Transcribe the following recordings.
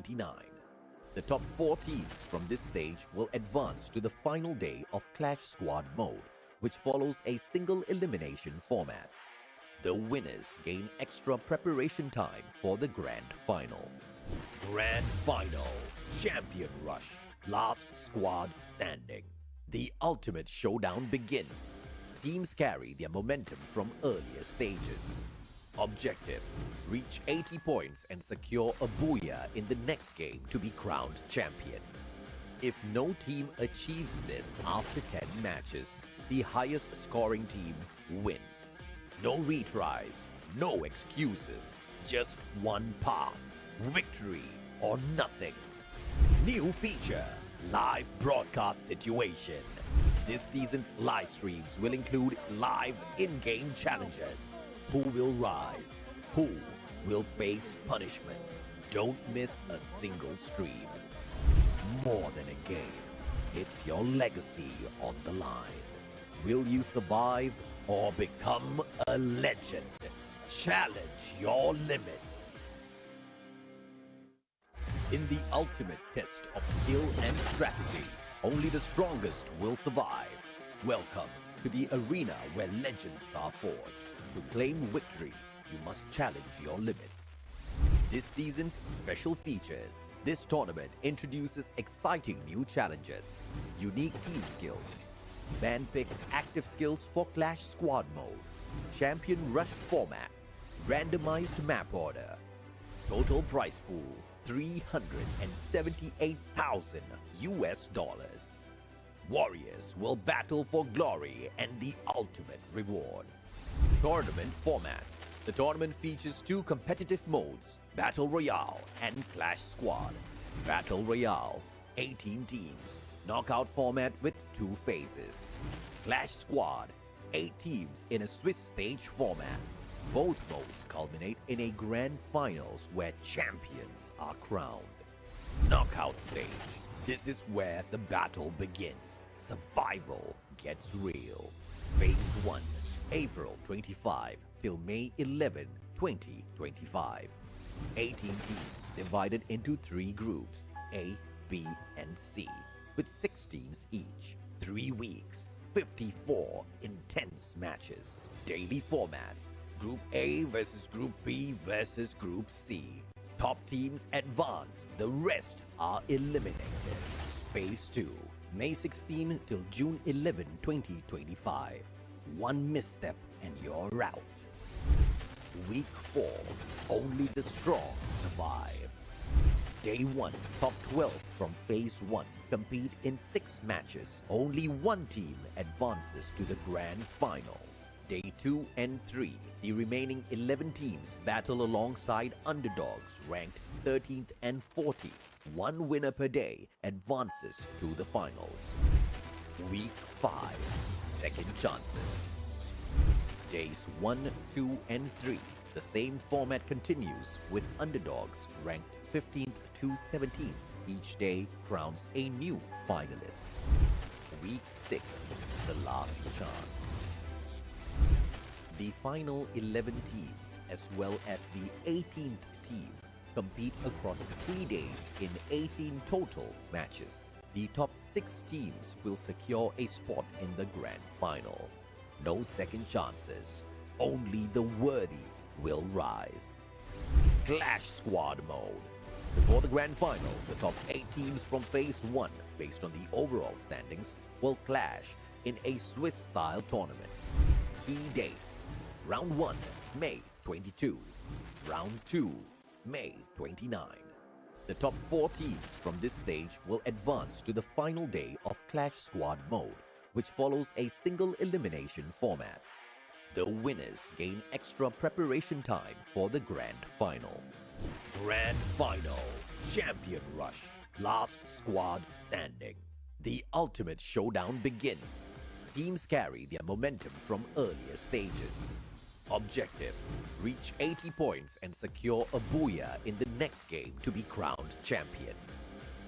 29. The top 4 teams from this stage will advance to the final day of Clash Squad mode, which follows a single elimination format. The winners gain extra preparation time for the Grand Final. Grand Final, Champion Rush, Last Squad Standing. The ultimate showdown begins. Teams carry their momentum from earlier stages. Objective: reach 80 points and secure a booyah in the next game to be crowned champion. If no team achieves this after 10 matches, the highest scoring team wins. No retries, no excuses, just one path: victory or nothing. New feature: live broadcast situation. This season's live streams will include live in-game challenges. Who will rise? Who will face punishment? Don't miss a single stream. More than a game, it's your legacy on the line. Will you survive or become a legend? Challenge your limits. In the ultimate test of skill and strategy, only the strongest will survive. Welcome to the arena where legends are forged. To claim victory, you must challenge your limits. This season's special features. This tournament introduces exciting new challenges, unique team skills, man-picked active skills for Clash Squad mode, Champion Rush format, randomized map order. Total prize pool: $378,000 US. Warriors will battle for glory and the ultimate reward. Tournament format. The tournament features 2 competitive modes: Battle Royale and Clash Squad. Battle Royale, 18 teams, knockout format with 2 phases. Clash Squad, 8 teams in a Swiss stage format. Both modes culminate in a grand finals where champions are crowned. Knockout stage. This is where the battle begins. Survival gets real. Phase 1, April 25 till May 11, 2025. 18 teams divided into 3 groups, A, B, and C, with 6 teams each. 3 weeks, 54 intense matches. Daily format: Group A versus Group B versus Group C. Top teams advance, the rest are eliminated. Phase 2, May 16 till June 11, 2025. 1 misstep and you're out. Week 4, only the strong survive. Day 1, top 12 from Phase 1 compete in 6 matches. Only 1 team advances to the Grand Final. Day 2 and 3, the remaining 11 teams battle alongside underdogs ranked 13th and 14th. 1 winner per day advances to the finals. Week 5, second chances. Days 1, 2, and 3. The same format continues with underdogs ranked 15th to 17th. Each day crowns a new finalist. Week 6, the last chance. The final 11 teams, as well as the 18th team, compete across 3 days in 18 total matches. The top 6 teams will secure a spot in the Grand Final. No second chances, only the worthy will rise. Clash Squad mode. Before the Grand Final, the top 8 teams from Phase 1, based on the overall standings, will clash in a Swiss-style tournament. Key dates: Round 1, May 22. Round 2, May 29. The top 4 teams from this stage will advance to the final day of Clash Squad mode, which follows a single elimination format. The winners gain extra preparation time for the Grand Final. Grand Final, Champion Rush, Last Squad Standing. The ultimate showdown begins. Teams carry their momentum from earlier stages. Objective: reach 80 points and secure a booyah in the next game to be crowned champion.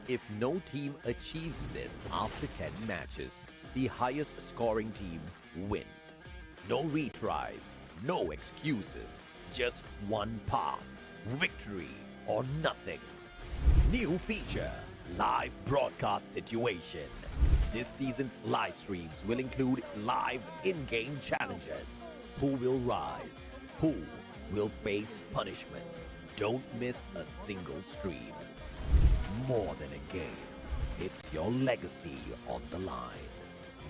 If no team achieves this after 10 matches, the highest scoring team wins. No retries, no excuses, just one path: victory or nothing. New feature, live broadcast situation. This season's live streams will include live in-game challenges. Who will rise? Who will face punishment? Don't miss a single stream. More than a game, it's your legacy on the line.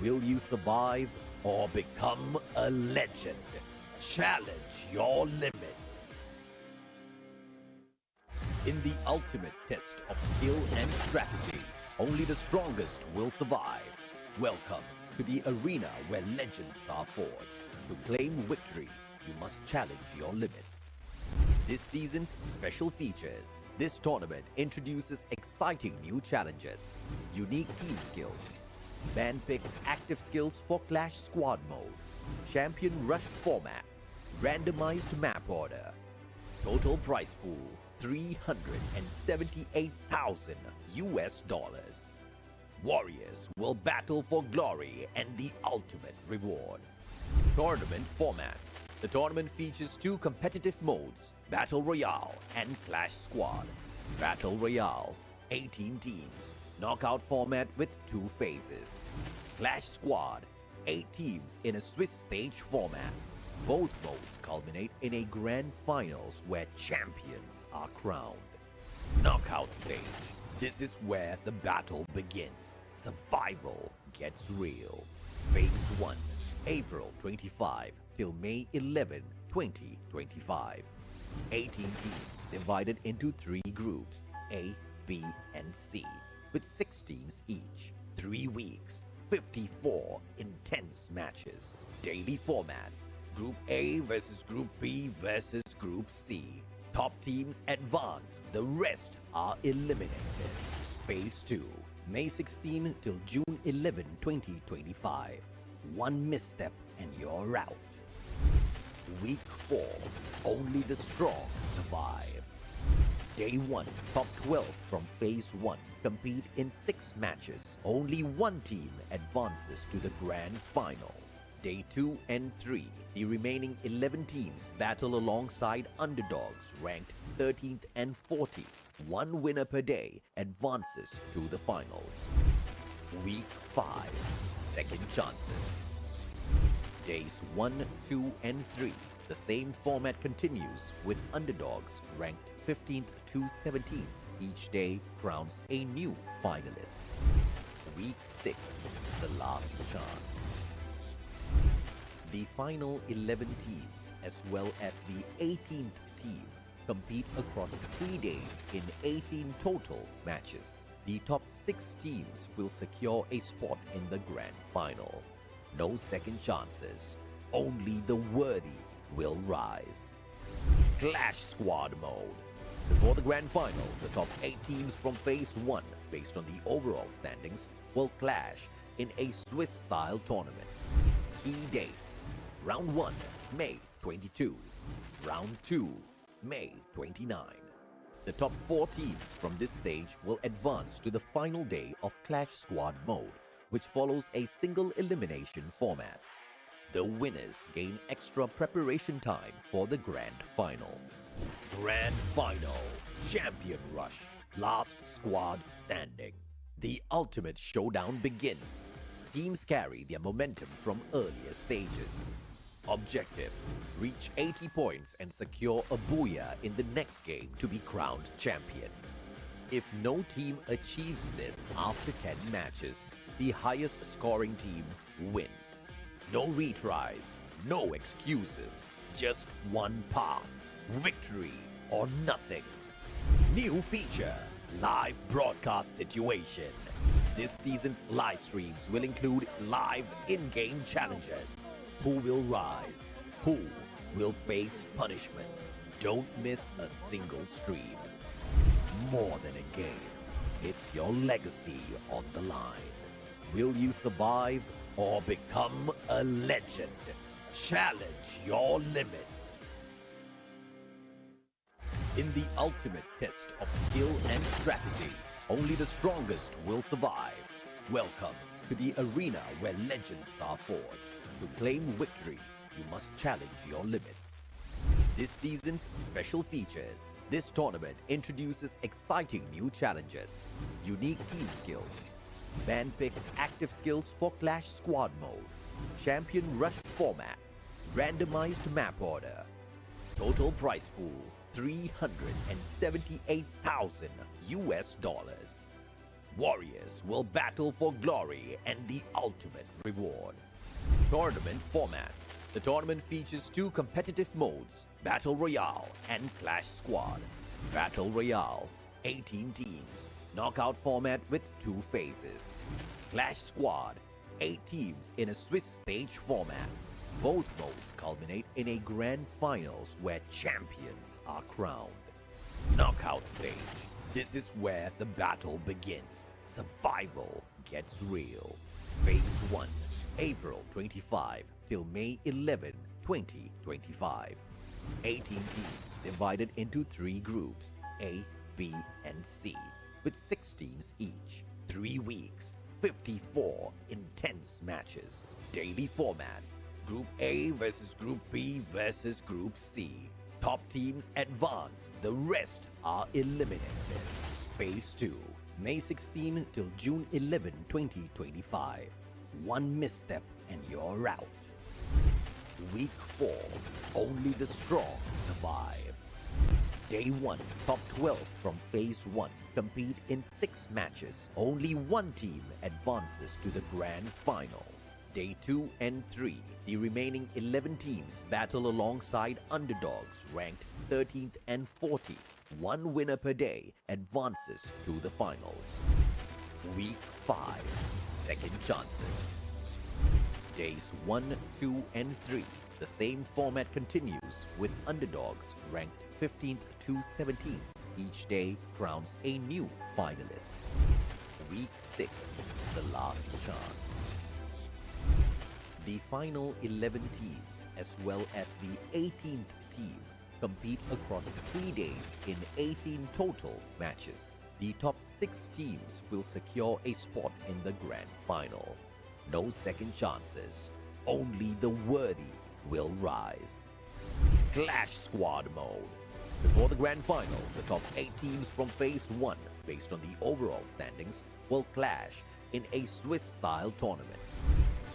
Will you survive or become a legend? Challenge your limits. In the ultimate test of skill and strategy, only the strongest will survive. Welcome to the arena where legends are forged. To claim victory, you must challenge your limits. This season's special features. This tournament introduces exciting new challenges, unique team skills, man-picked active skills for Clash Squad mode, champion rush format, randomized map order, total prize pool $378,000. Warriors will battle for glory and the ultimate reward. Tournament format. The tournament features two competitive modes, Battle Royale and Clash Squad. Battle Royale, 18 teams, knockout format with 2 phases. Clash Squad, 8 teams in a Swiss stage format. Both modes culminate in a grand finals where champions are crowned. Knockout stage. This is where the battle begins. Survival gets real. Phase 1, April 25 till May 11, 2025. 18 teams divided into 3 groups, A, B, and C, with 6 teams each. 3 weeks, 54 intense matches. Daily format. Group A versus Group B versus Group C. Top teams advance, the rest are eliminated. Phase 2, May 16 till June 11, 2025. 1 misstep and you're out. Week 4, only the strong survive. Day 1, top 12 from Phase 1 compete in 6 matches. Only 1 team advances to the grand final. Day 2 and 3, the remaining 11 teams battle alongside underdogs ranked 13th and 14th. 1 winner per day advances to the finals. Week 5, second chances. Days 1, 2, and 3. The same format continues with underdogs ranked 15th to 17th. Each day crowns a new finalist. Week 6, the last chance. The final 11 teams, as well as the 18th team, compete across 3 days in 18 total matches. The top 6 teams will secure a spot in the grand final. No second chances, only the worthy will rise. Clash Squad mode. Before the grand final, the top 8 teams from Phase 1, based on the overall standings, will clash in a Swiss-style tournament. Key dates. Round 1, May 22. Round 2, May 29. The top 4 teams from this stage will advance to the final day of Clash Squad mode, which follows a single elimination format. The winners gain extra preparation time for the grand final. Grand final, Champion Rush, last squad standing. The ultimate showdown begins. Teams carry their momentum from earlier stages. Objective, reach 80 points and secure a booyah in the next game to be crowned champion. If no team achieves this after 10 matches, the highest scoring team wins. No retries, no excuses, just one path, victory or nothing. New feature, live broadcast situation. This season's live streams will include live in-game challenges. Who will rise? Who will face punishment? Don't miss a single stream. More than a game, it's your legacy on the line. Will you survive or become a legend? Challenge your limits. In the ultimate test of skill and strategy, only the strongest will survive. Welcome to the arena where legends are forged. To claim victory, you must challenge your limits. This season's special features. This tournament introduces exciting new challenges, unique team skills, man-pick active skills for Clash Squad mode, champion rush format, randomized map order, total prize pool $378,000. Warriors will battle for glory and the ultimate reward. Tournament format. The tournament features two competitive modes, Battle Royale and Clash Squad. Battle Royale, 18 teams, knockout format with 2 phases. Clash Squad, 8 teams in a Swiss stage format. Both modes culminate in a grand finals where champions are crowned. Knockout stage. This is where the battle begins. Survival gets real. Phase 1, April 25 till May 11, 2025. 18 teams divided into 3 groups, A, B, and C, with 6 teams each. 3 weeks, 54 intense matches. Daily format. Group A versus Group B versus Group C. Top teams advance, the rest are eliminated. Phase 2, May 16 till June 11, 2025. 1 misstep and you're out. Week 4, only the strong survive. Day 1, top 12 from Phase 1 compete in 6 matches. Only 1 team advances to the grand final. Day 2 and 3, the remaining 11 teams battle alongside underdogs ranked 13th and 14th. 1 winner per day advances to the finals. Week 5, second chances. Days 1, 2, and 3, the same format continues with underdogs ranked 15th to 17th. Each day crowns a new finalist. Week 6, the last chance. The final 11 teams as well as the 18th team compete across 3 days in 18 total matches. The top 6 teams will secure a spot in the grand final. No second chances, only the worthy will rise. Clash Squad mode. Before the grand final, the top 8 teams from Phase 1, based on the overall standings, will clash in a Swiss-style tournament.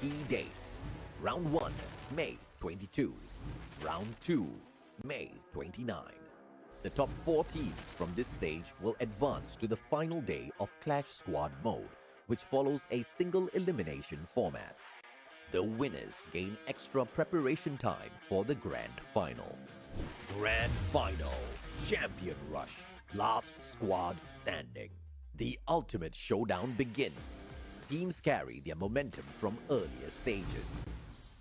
Key dates: Round 1, May 22. Round 2, May 29. The top 4 teams from this stage will advance to the final day of Clash Squad mode, which follows a single elimination format. The winners gain extra preparation time for the grand final. Grand final, Champion Rush, last squad standing. The ultimate showdown begins. Teams carry their momentum from earlier stages.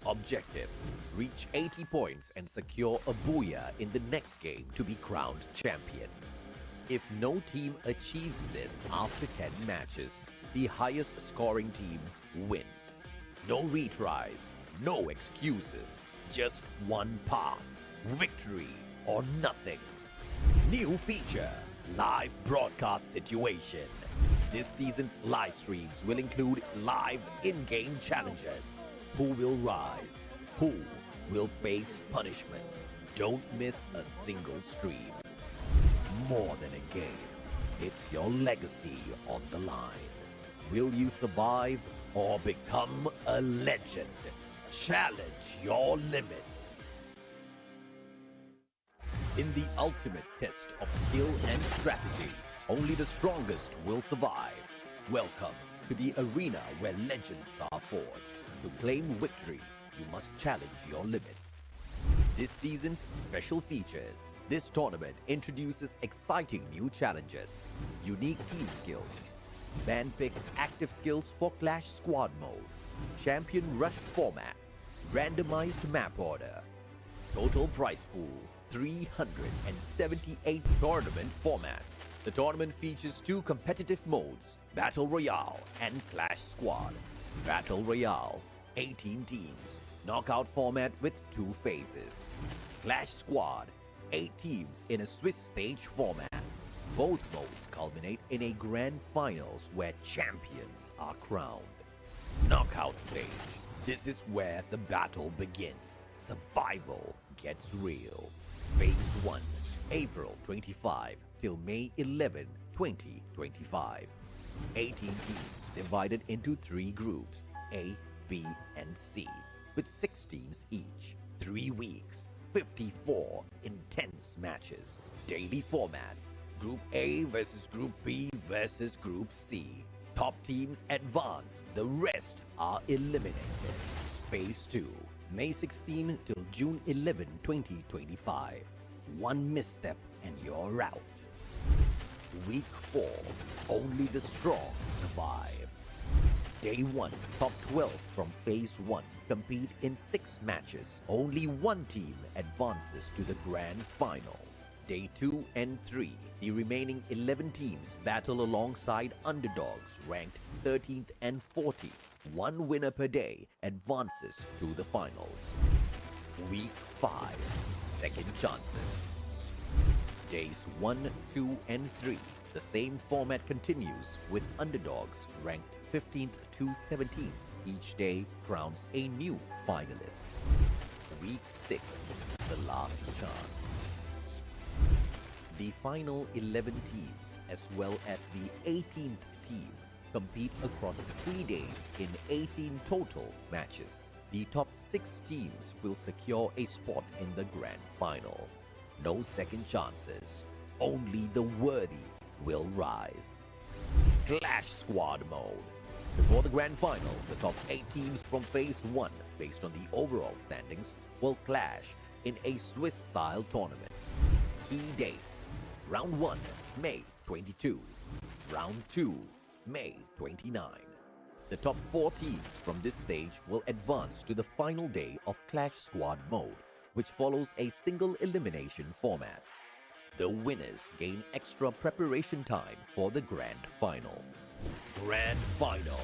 Objective: reach 80 points and secure a booyah in the next game to be crowned champion. If no team achieves this after 10 matches, the highest scoring team wins. No retries, no excuses, just one path: victory or nothing. New feature: live broadcast situation. This season's live streams will include live in-game challenges. Who will rise? Who will face punishment? Don't miss a single stream. More than a game, it's your legacy on the line. Will you survive or become a legend? Challenge your limits. In the ultimate test of skill and strategy, only the strongest will survive. Welcome to the arena where legends are forged. To claim victory, you must challenge your limits. This season's special features. This tournament introduces exciting new challenges, unique team skills, man-pick active skills for Clash Squad mode, champion rush format, randomized map order, total prize pool $378. Tournament format. The tournament features 2 competitive modes, Battle Royale and Clash Squad. Battle Royale, 18 teams, knockout format with 2 phases. Clash Squad, 8 teams in a Swiss stage format. Both modes culminate in a grand finals where champions are crowned. Knockout stage. This is where the battle begins. Survival gets real. Phase 1, April 25 till May 11, 2025. 18 teams divided into 3 groups, A, B, and C, with 6 teams each. 3 weeks, 54 intense matches. Daily format, Group A versus Group B versus Group C. Top teams advance, the rest are eliminated. Phase 2, May 16 till June 11, 2025. 1 misstep and you're out. Week 4, only the strong survive. Day 1, top 12 from Phase 1 compete in 6 matches. Only 1 team advances to the grand final. Day 2 and 3, the remaining 11 teams battle alongside underdogs ranked 13th and 14th. 1 winner per day advances to the finals. Week 5, second chances. Days 1, 2, and 3, the same format continues with underdogs ranked 15th to 17th. Each day crowns a new finalist. Week 6, the last chance. The final 11 teams, as well as the 18th team, compete across 3 days in 18 total matches. The top 6 teams will secure a spot in the grand final. No second chances, only the worthy will rise. Clash Squad Mode. Before the grand final, the top 8 teams from Phase 1, based on the overall standings, will clash in a Swiss-style tournament. Key dates: Round 1, May 22. Round 2, May 29. The top 4 teams from this stage will advance to the final day of Clash Squad Mode, which follows a single elimination format. The winners gain extra preparation time for the grand final. Grand Final,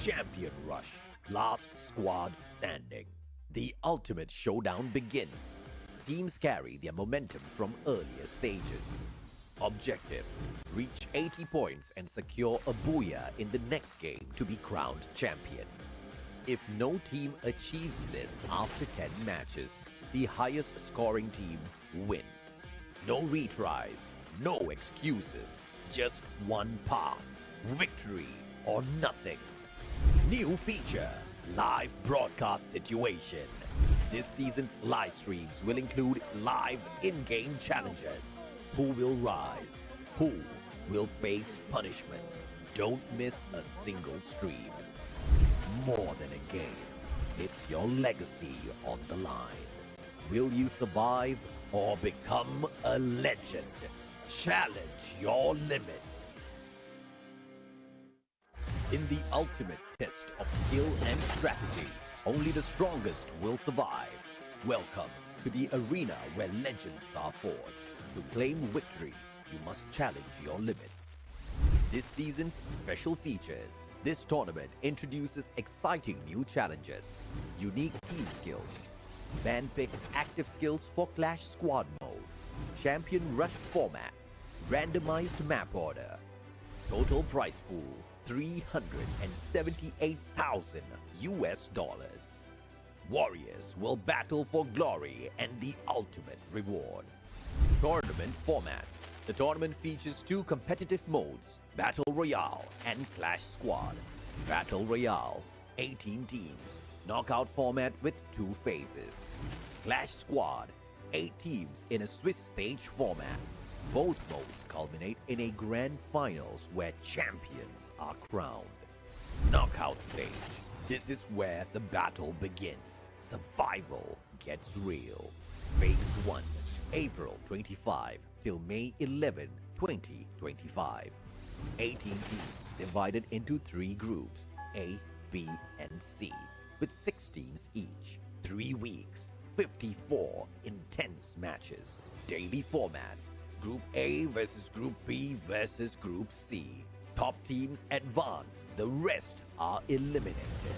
Champion Rush, Last Squad Standing. The ultimate showdown begins. Teams carry their momentum from earlier stages. Objective: reach 80 points and secure a booyah in the next game to be crowned champion. If no team achieves this after 10 matches, the highest scoring team wins. No retries, no excuses, just one path: victory or nothing. New feature: live broadcast situation. This season's live streams will include live in-game challenges. Who will rise? Who will face punishment? Don't miss a single stream. More than a game, it's your legacy on the line. Will you survive or become a legend? Challenge your limits. In the ultimate test of skill and strategy, only the strongest will survive. Welcome to the arena where legends are forged. To claim victory, you must challenge your limits. This season's special features. This tournament introduces exciting new challenges, unique team skills, man-picked active skills for Clash Squad Mode, Champion Rush format, randomized map order. Total prize pool, $378,000. Warriors will battle for glory and the ultimate reward. Tournament format. The tournament features 2 competitive modes, Battle Royale and Clash Squad. Battle Royale, 18 teams, knockout format with 2 phases. Clash Squad, 8 teams in a Swiss stage format. Both modes culminate in a grand finals where champions are crowned. Knockout stage. This is where the battle begins. Survival gets real. Phase 1, April 25 till May 11, 2025. 18 teams divided into 3 groups, A, B, and C, with 6 teams each. 3 weeks, 54 intense matches. Daily format: Group A versus Group B versus Group C. Top teams advance, the rest are eliminated.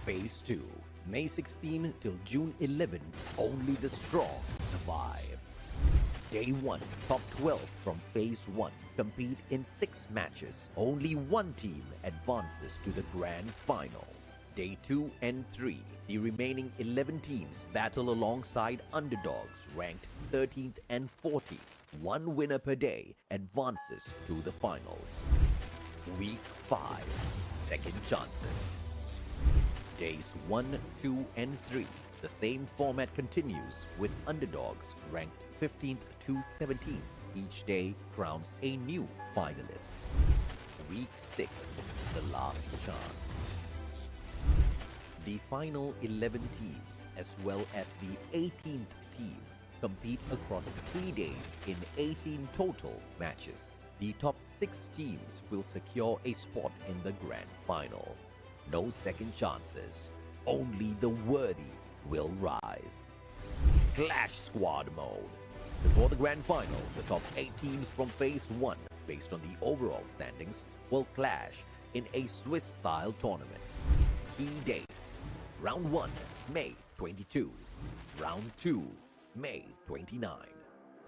Phase 2, May 16 till June 11, only the strong survive. Day 1, top 12 from Phase 1 compete in 6 matches. Only 1 team advances to the grand final. Day 2 and 3, the remaining 11 teams battle alongside underdogs ranked 13th and 14th. One winner per day advances to the finals. Week 5, Second Chances. Days 1, 2, and 3, the same format continues with underdogs ranked 15th to 17th. Each day crowns a new finalist. Week 6, the last chance. The final 11 teams, as well as the 18th team, compete across 3 days in 18 total matches. The top 6 teams will secure a spot in the grand final. No second chances, only the worthy will rise. Clash Squad Mode. Before the grand final, the top 8 teams from Phase 1, based on the overall standings, will clash in a Swiss-style tournament. Key dates: Round 1, May 22. Round 2, May 29.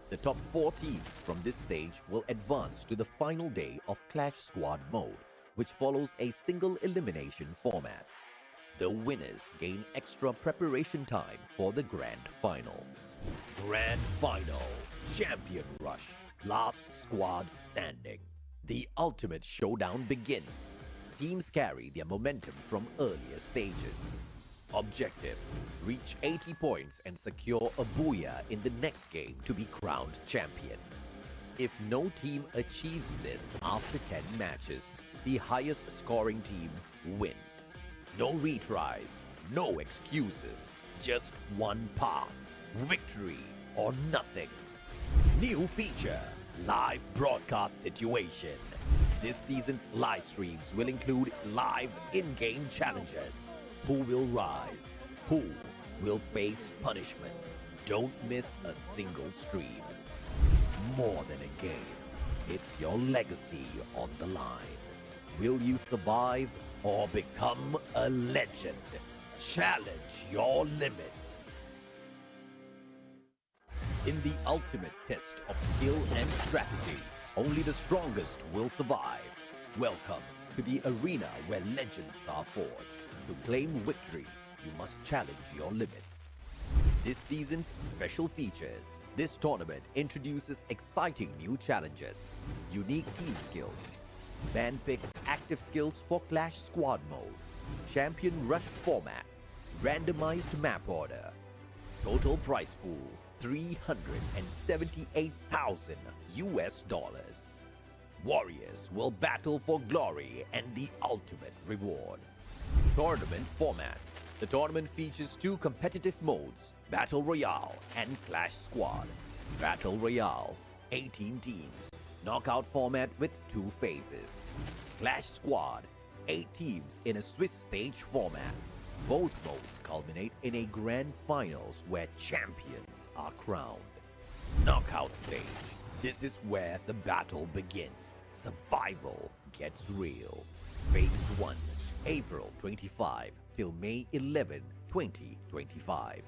The top 4 teams from this stage will advance to the final day of Clash Squad Mode, which follows a single elimination format. The winners gain extra preparation time for the grand final. Grand Final, Champion Rush, Last Squad Standing. The ultimate showdown begins. Teams carry their momentum from earlier stages. Objective: reach 80 points and secure a booyah in the next game to be crowned champion. If no team achieves this after 10 matches, the highest scoring team wins. No retries, no excuses, just one path: victory or nothing. New feature: live broadcast situation. This season's live streams will include live in-game challenges. Who will rise? Who will face punishment? Don't miss a single stream. More than a game, it's your legacy on the line. Will you survive or become a legend? Challenge your limits. In the ultimate test of skill and strategy, only the strongest will survive. Welcome to the arena where legends are forged. To claim victory, you must challenge your limits. This season's special features: this tournament introduces exciting new challenges, unique team skills, man-picked active skills for Clash Squad Mode, Champion Rush format, randomized map order. Total prize pool: $378,000. Warriors will battle for glory and the ultimate reward. Tournament format. The tournament features 2 competitive modes: Battle Royale and Clash Squad. Battle Royale, 18 teams. Knockout format with 2 phases. Clash Squad, 8 teams in a Swiss stage format. Both modes culminate in a grand finals where champions are crowned. Knockout stage. This is where the battle begins. Survival gets real. Phase 1, April 25 till May 11, 2025.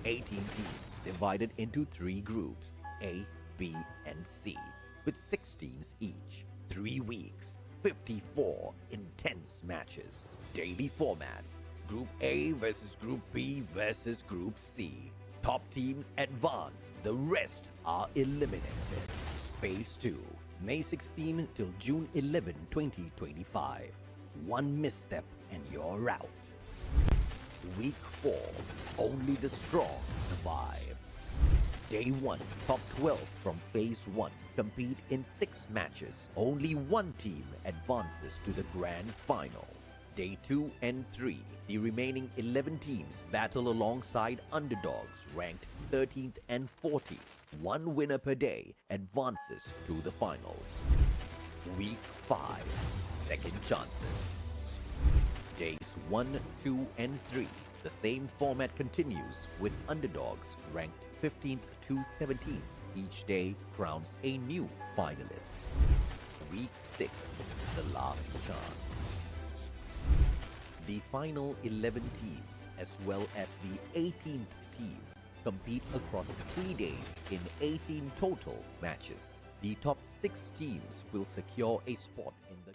18 teams divided into 3 groups, A, B, and C, with 6 teams each. 3 weeks, 54 intense matches. Daily format: Group A versus Group B versus Group C. Top teams advance, the rest are eliminated. Phase 2, May 16 till June 11, 2025. One misstep and you're out. Week 4, only the strong survive. Day 1, top 12 from Phase 1 compete in 6 matches. Only one team advances to the grand final. Day 2 and 3, the remaining 11 teams battle alongside underdogs ranked 13th and 14th. One winner per day advances to the finals. Week 5, Second Chances. Days 1, 2, and 3, the same format continues with underdogs ranked 15th to 17th. Each day crowns a new finalist. Week 6, the last chance. The final 11 teams, as well as the 18th team, compete across 3 days in 18 total matches. The top 6 teams will secure a spot in the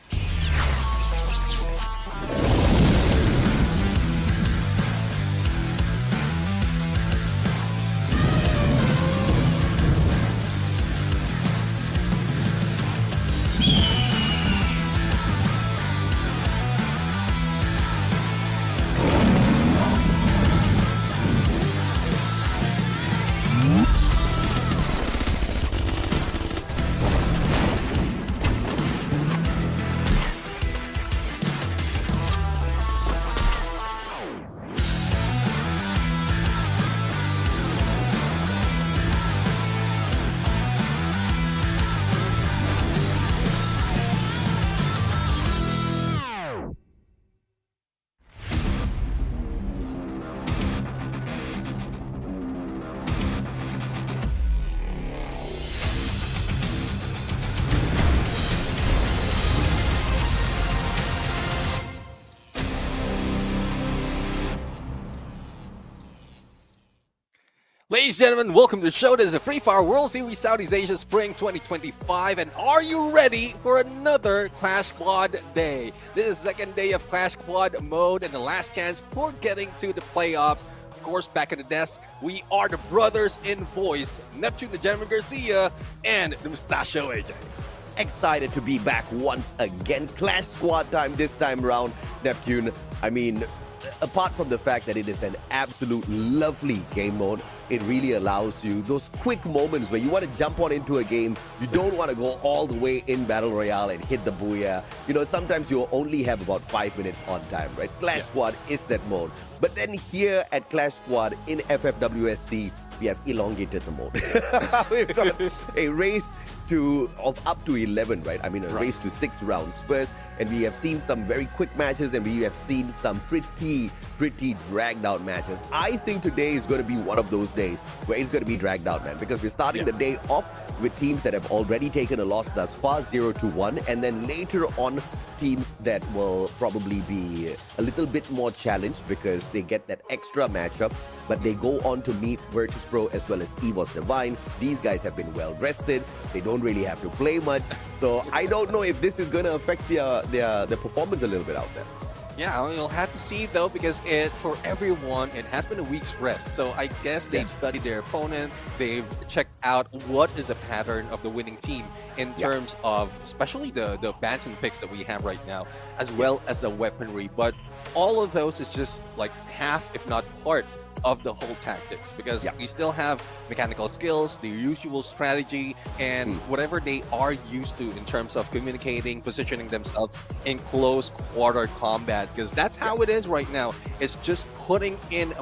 Ladies and gentlemen, welcome to the show. This is a Free Fire World Series Southeast Asia Spring 2025. And are you ready for another Clash Squad day? This is the second day of Clash Squad mode and the last chance for getting to the playoffs. Of course, back at the desk, we are the brothers in voice, Neptune the Gentleman Garcia and the Mustachio AJ. Excited to be back once again. Clash Squad time this time around, Neptune. I mean, apart from the fact that it is an absolute lovely game mode, it really allows you those quick moments where you want to jump on into a game. You don't want to go all the way in Battle Royale and hit the booyah. You know, sometimes you only have about 5 minutes on time, right? Clash Squad is that mode. But then here at Clash Squad in FFWS Sea, we have elongated the mode. We've got a race of up to 11, right? I mean, a race to 6 rounds first, and we have seen some very quick matches, and we have seen some pretty dragged out matches. I think today is going to be one of those days where it's going to be dragged out, man, because we're starting the day off with teams that have already taken a loss thus far, 0-1, and then later on teams that will probably be a little bit more challenged because they get that extra matchup, but they go on to meet Virtus Pro as well as EVOS Divine. These guys have been well rested. They don't really have to play much. So I don't know if this is going to affect their performance a little bit out there. Yeah, you'll have to see though, because for everyone, it has been a week's rest. So I guess they've studied their opponent. They've checked out what is a pattern of the winning team in terms of especially the bans and picks that we have right now, as well as the weaponry. But all of those is just like half, if not part, of the whole tactics, because we still have mechanical skills, the usual strategy, and whatever they are used to in terms of communicating, positioning themselves in close quarter combat, because that's how it is right now. It's just putting in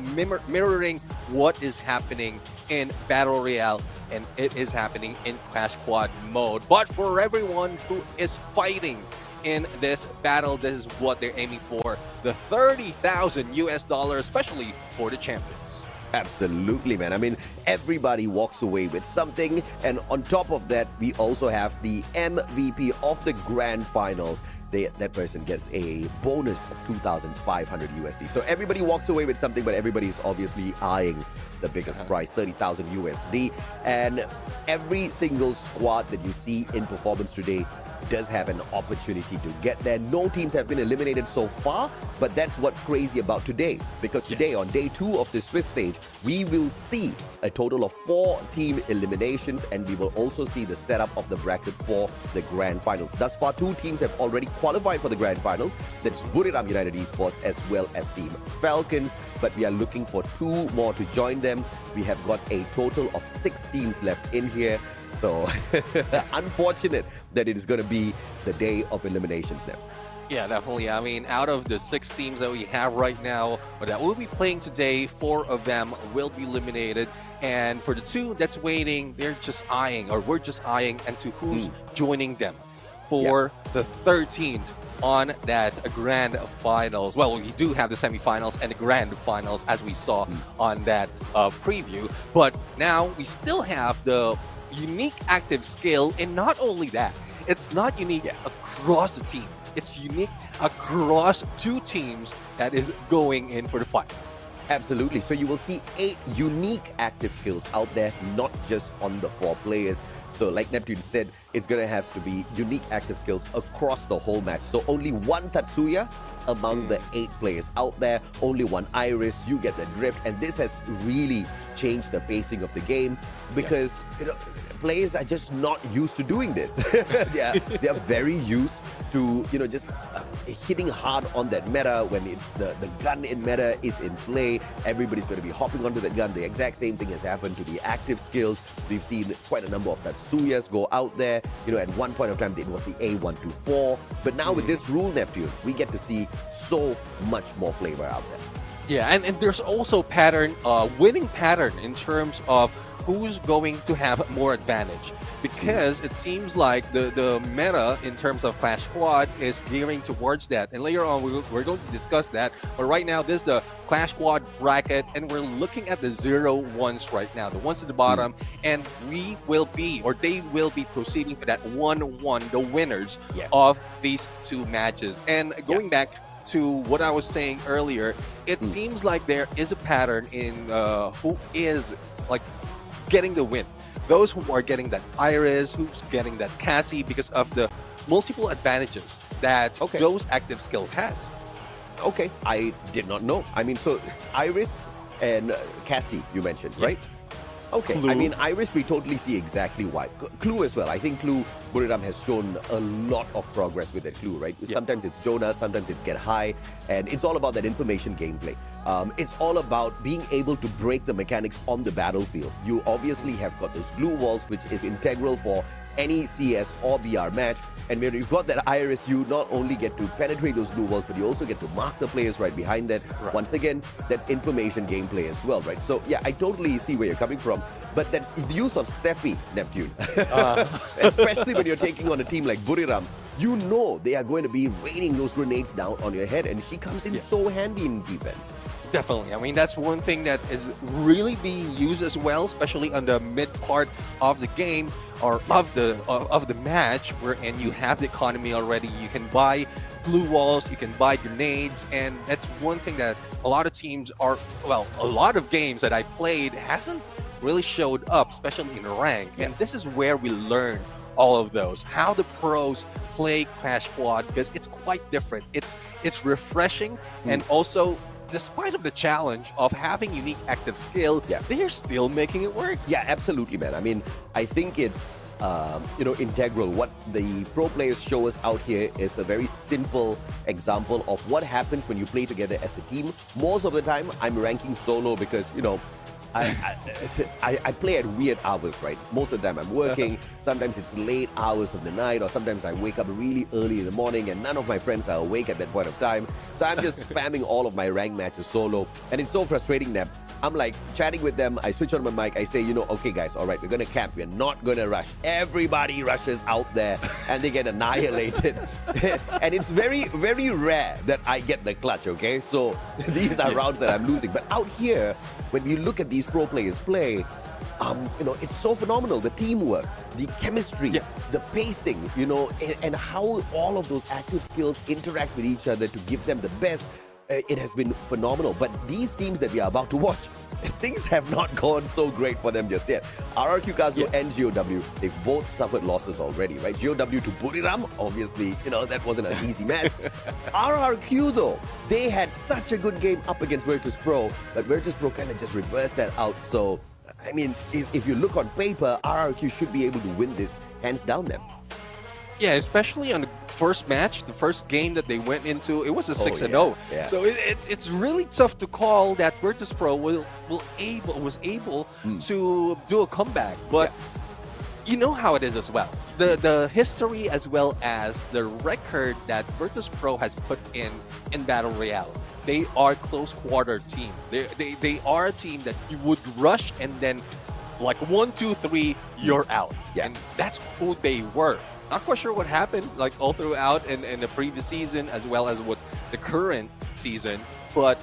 mirroring what is happening in Battle Royale, and it is happening in Clash Squad mode. But for everyone who is fighting in this battle, this is what they're aiming for, the $30,000, especially for the champions. Absolutely, man. I mean, everybody walks away with something, and on top of that, we also have the MVP of the grand finals. That person gets a bonus of 2,500 USD. So everybody walks away with something, but everybody's obviously eyeing the biggest prize, 30,000 USD. And every single squad that you see in performance today does have an opportunity to get there. No teams have been eliminated so far, but that's what's crazy about today, because today on day 2 of the Swiss stage, we will see a total of 4 team eliminations, and we will also see the setup of the bracket for the grand finals. Thus far, 2 teams have already qualified for the grand finals. That's Buriram United Esports as well as Team Falcons, but we are looking for 2 more to join them. We have got a total of 6 teams left in here. So unfortunate that it is going to be the day of eliminations now. Yeah, definitely. I mean, out of the 6 teams that we have right now that will be playing today, 4 of them will be eliminated. And for the 2 that's waiting, they're just eyeing, or we're just eyeing, and to who's joining them for the 13th on that grand finals. Well, we do have the semifinals and the grand finals, as we saw on that preview. But now we still have the unique active skill, and not only that, it's not unique across the team. It's unique across 2 teams that is going in for the fight. Absolutely. So you will see 8 unique active skills out there, not just on the 4 players. So like Neptune said, it's going to have to be unique active skills across the whole match. So only 1 Tatsuya among the 8 players out there, only 1 Iris, you get the drift. And this has really changed the pacing of the game, because you know, players are just not used to doing this. they are very used to, you know, just hitting hard on that meta. When it's the gun in meta is in play, everybody's going to be hopping onto that gun. The exact same thing has happened to the active skills. We've seen quite a number of Tatsuyas go out there. You know, at one point of time, it was the A124. But now with this rule, Neptune, we get to see so much more flavor out there. Yeah, and there's also winning pattern in terms of who's going to have more advantage, because it seems like the meta in terms of Clash Squad is gearing towards that, and later on we're going to discuss that. But right now, this is the Clash Squad bracket, and we're looking at the 0-1s right now, the ones at the bottom, and they will be proceeding to that 1-1, the winners of these 2 matches. And going back to what I was saying earlier, it seems like there is a pattern in who is like getting the win. Those who are getting that Iris, who's getting that Cassie, because of the multiple advantages that those active skills has. Okay, I did not know. I mean, so Iris and Cassie, you mentioned, right? Okay, Clue. I mean, Iris, we totally see exactly why. Clue as well. I think Clue, Buriram has shown a lot of progress with that Clue, right? Sometimes it's Jonah, sometimes it's Get High, and it's all about that information gameplay. It's all about being able to break the mechanics on the battlefield. You obviously have got those glue walls, which is integral for any CS or VR match. And when you've got that Iris, you not only get to penetrate those blue walls, but you also get to mark the players right behind that. Right. Once again, that's information gameplay as well, right? So yeah, I totally see where you're coming from. But that the use of Steffi, Neptune, especially when you're taking on a team like Buriram, you know they are going to be raining those grenades down on your head, and she comes in so handy in defense. Definitely. I mean, that's one thing that is really being used as well, especially on the mid part of the game or of the match, wherein you have the economy already. You can buy blue walls, you can buy grenades, and that's one thing that a lot of teams are, well, a lot of games that I played hasn't really showed up, especially in rank. And this is where we learn all of those, how the pros play Clash Squad, because it's quite different. It's refreshing, and also, despite of the challenge of having unique active skill, they're still making it work. Yeah, absolutely, man. I mean, I think it's integral. What the pro players show us out here is a very simple example of what happens when you play together as a team. Most of the time, I'm ranking solo because, I play at weird hours, right? Most of the time I'm working. Sometimes it's late hours of the night, or sometimes I wake up really early in the morning and none of my friends are awake at that point of time. So I'm just spamming all of my rank matches solo. And it's so frustrating that I'm like chatting with them. I switch on my mic. I say, okay, guys, all right, we're going to camp. We're not going to rush. Everybody rushes out there and they get annihilated. And it's very, very rare that I get the clutch, okay? So these are rounds that I'm losing. But out here, when you look at these pro players play, it's so phenomenal. The teamwork, the chemistry, the pacing, and how all of those active skills interact with each other to give them the best. It has been phenomenal. But these teams that we are about to watch, things have not gone so great for them just yet. RRQ Kazu and GOW, they've both suffered losses already, right? GOW to Buriram, obviously, that wasn't an easy match. RRQ, though, they had such a good game up against Virtus Pro, but Virtus Pro kind of just reversed that out. So, I mean, if you look on paper, RRQ should be able to win this hands down them. Yeah, especially on the first match, the first game that they went into, it was a 6-0. Yeah. So it's really tough to call that Virtus Pro was able to do a comeback. But you know how it is as well. The history as well as the record that Virtus Pro has put in Battle Royale. They are close quarter team. They are a team that you would rush and then like 1, 2, 3, you're out. Yeah. And that's who they were. Not quite sure what happened like all throughout in the previous season as well as what the current season, but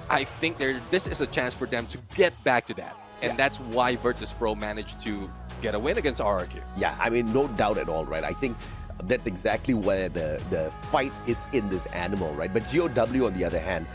I think this is a chance for them to get back to that, and that's why Virtus Pro managed to get a win against RRQ. Yeah, I mean, no doubt at all, right? I think that's exactly where the fight is in this animal, right? But GOW, on the other hand,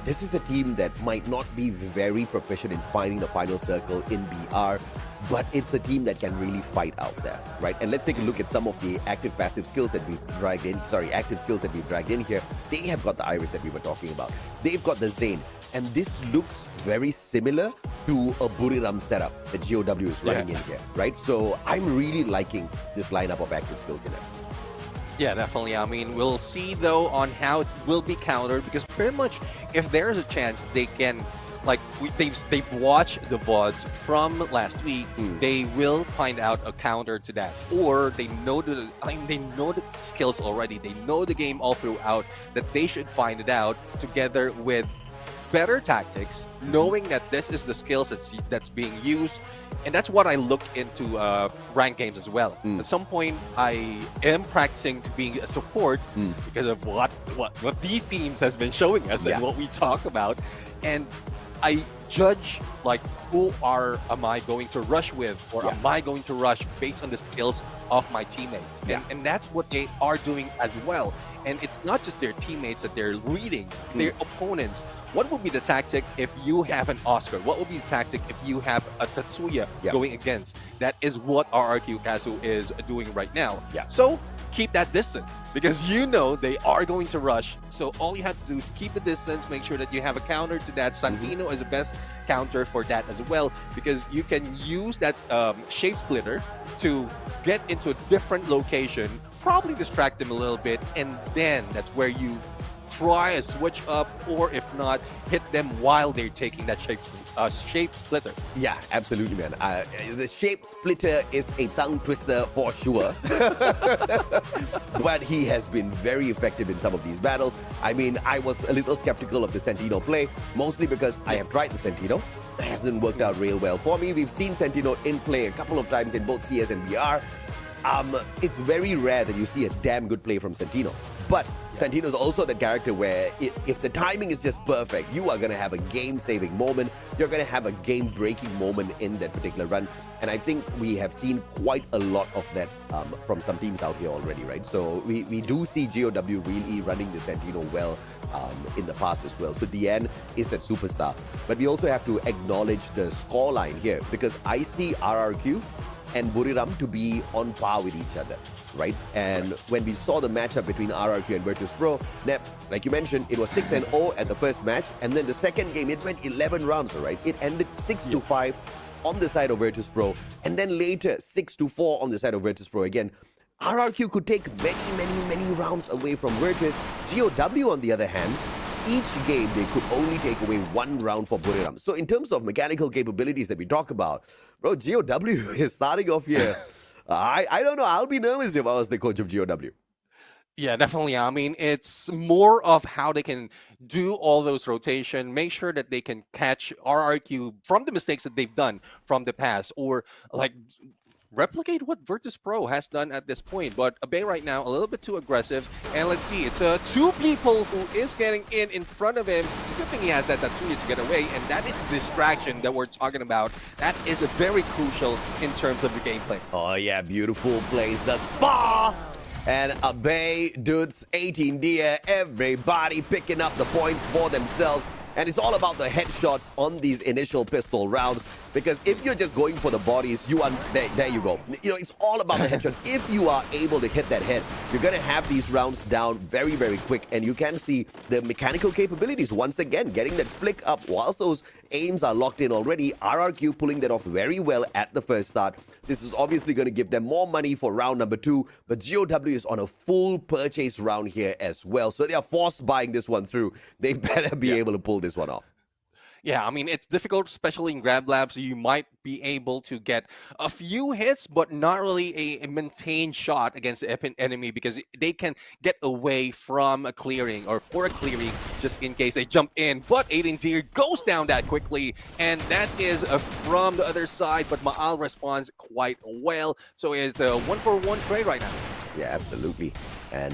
this is a team that might not be very proficient in finding the final circle in BR, but it's a team that can really fight out there, right? And let's take a look at some of the active-passive skills that we've dragged in. Active skills that we've dragged in here. They have got the Iris that we were talking about. They've got the Zane. And this looks very similar to a Buriram setup that GOW is running in here, right? So I'm really liking this lineup of active skills in it. Yeah, definitely. I mean, we'll see though on how it will be countered, because pretty much if there's a chance they can, like they've watched the VODs from last week, they will find out a counter to that, or they know the skills already. They know the game all throughout, that they should find it out together with better tactics, knowing that this is the skills that's being used. And that's what I look into ranked games as well. At some point, I am practicing to being a support because of what these teams has been showing us and what we talk about. And I judge like who am I going to rush with, or am I going to rush based on the skills of my teammates. And that's what they are doing as well. And it's not just their teammates that they're reading, their opponents. What would be the tactic if you have an Oscar? What would be the tactic if you have a Tatsuya going against? That is what RRQ Kazu is doing right now. So keep that distance, because you know they are going to rush. So all you have to do is keep the distance, make sure that you have a counter to that. Santino is the best counter for that as well, because you can use that shape splitter to get into a different location, probably distract them a little bit, and then that's where you try a switch up, or if not, hit them while they're taking that shape splitter. Yeah, absolutely, man. The shape splitter is a tongue twister for sure. But he has been very effective in some of these battles. I mean, I was a little skeptical of the Sentino play, mostly because I have tried the Sentino. It hasn't worked out real well for me. We've seen Sentino in play a couple of times in both CS and BR. It's very rare that you see a damn good play from Sentino. But Santino's also the character where if the timing is just perfect, you are going to have a game-saving moment. You're going to have a game-breaking moment in that particular run. And I think we have seen quite a lot of that from some teams out here already, right? So we do see GOW really running the Santino well in the past as well. So DN is that superstar. But we also have to acknowledge the scoreline here, because I see RRQ and Buriram to be on par with each other, right? And when we saw the matchup between RRQ and Virtus Pro, Nep, like you mentioned, it was 6-0 at the first match, and then the second game, it went 11 rounds, right? It ended 6-5 on the side of Virtus Pro, and then later 6-4 on the side of Virtus Pro again. RRQ could take many rounds away from Virtus. GOW, on the other hand, each game they could only take away 1 round for Buriram. So in terms of mechanical capabilities that we talk about, bro, GOW is starting off here. I don't know. I'll be nervous if I was the coach of GOW. Yeah, definitely. I mean, it's more of how they can do all those rotation, make sure that they can catch RRQ from the mistakes that they've done from the past, or like replicate what Virtus Pro has done at this point. But Abe right now a little bit too aggressive, and let's see, it's 2 people who is getting in front of him. It's a good thing he has that Tatsuya to get away, and that is the distraction that we're talking about. That is very crucial in terms of the gameplay. Oh yeah, beautiful plays thus far. And Abe, Dudes, 18 Deer, everybody picking up the points for themselves. And it's all about the headshots on these initial pistol rounds, because if you're just going for the bodies, you are there you go. You know, it's all about the headshots. If you are able to hit that head, you're going to have these rounds down very quick, and you can see the mechanical capabilities once again getting that flick up whilst those aims are locked in already. RRQ pulling that off very well at the first start. This is obviously going to give them more money for round number 2, but GOW is on a full purchase round here as well, so they are forced buying this one through. They better be able to pull this one off. Yeah, I mean, it's difficult, especially in Grab Labs. You might be able to get a few hits, but not really a maintained shot against the enemy, because they can get away from a clearing or for a clearing just in case they jump in. But Aiden Deer goes down that quickly, and that is from the other side, but Maal responds quite well. So it's a 1-for-1 trade right now. Yeah, absolutely. And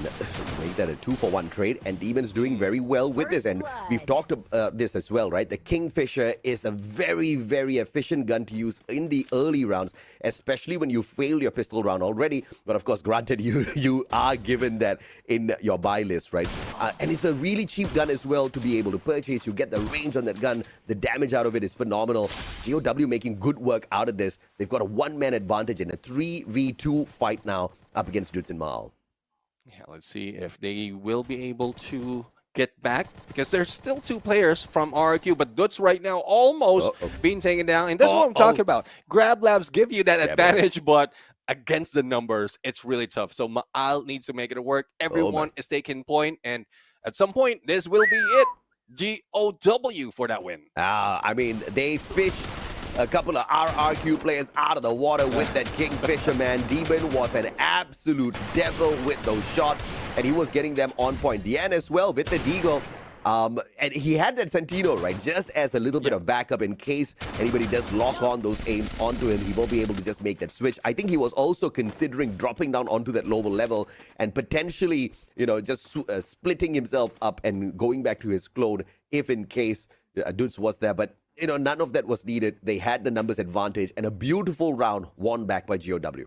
make that a 2-for-1 trade, and Demon's doing very well with this. And we've talked about this as well, right? The Kingfisher is a very efficient gun to use in the early rounds, especially when you fail your pistol round already. But of course, granted, you are given that in your buy list, right? And it's a really cheap gun as well to be able to purchase. You get the range on that gun. The damage out of it is phenomenal. GOW making good work out of this. They've got a 1-man advantage in a 3v2 fight now up against Dudes and Maal. Yeah, let's see if they will be able to get back, because there's still 2 players from RRQ, but Dudes right now almost being taken down. And that's what I'm talking about. Grab Labs give you that advantage, but against the numbers, it's really tough. So Maal needs to make it work. Everyone is taking point, and at some point, this will be it. GOW for that win. I mean, they fished a couple of RRQ players out of the water with that Kingfisher, man. Demon was an absolute devil with those shots, and he was getting them on point. Dian as well with the Deagle. And he had that Sentino, right, just as a little bit of backup in case anybody does lock on those aims onto him. He will be able to just make that switch. I think he was also considering dropping down onto that lower level and potentially, you know, just splitting himself up and going back to his clone if in case Dudes was there. But you know, none of that was needed. They had the numbers advantage, and a beautiful round won back by GOW.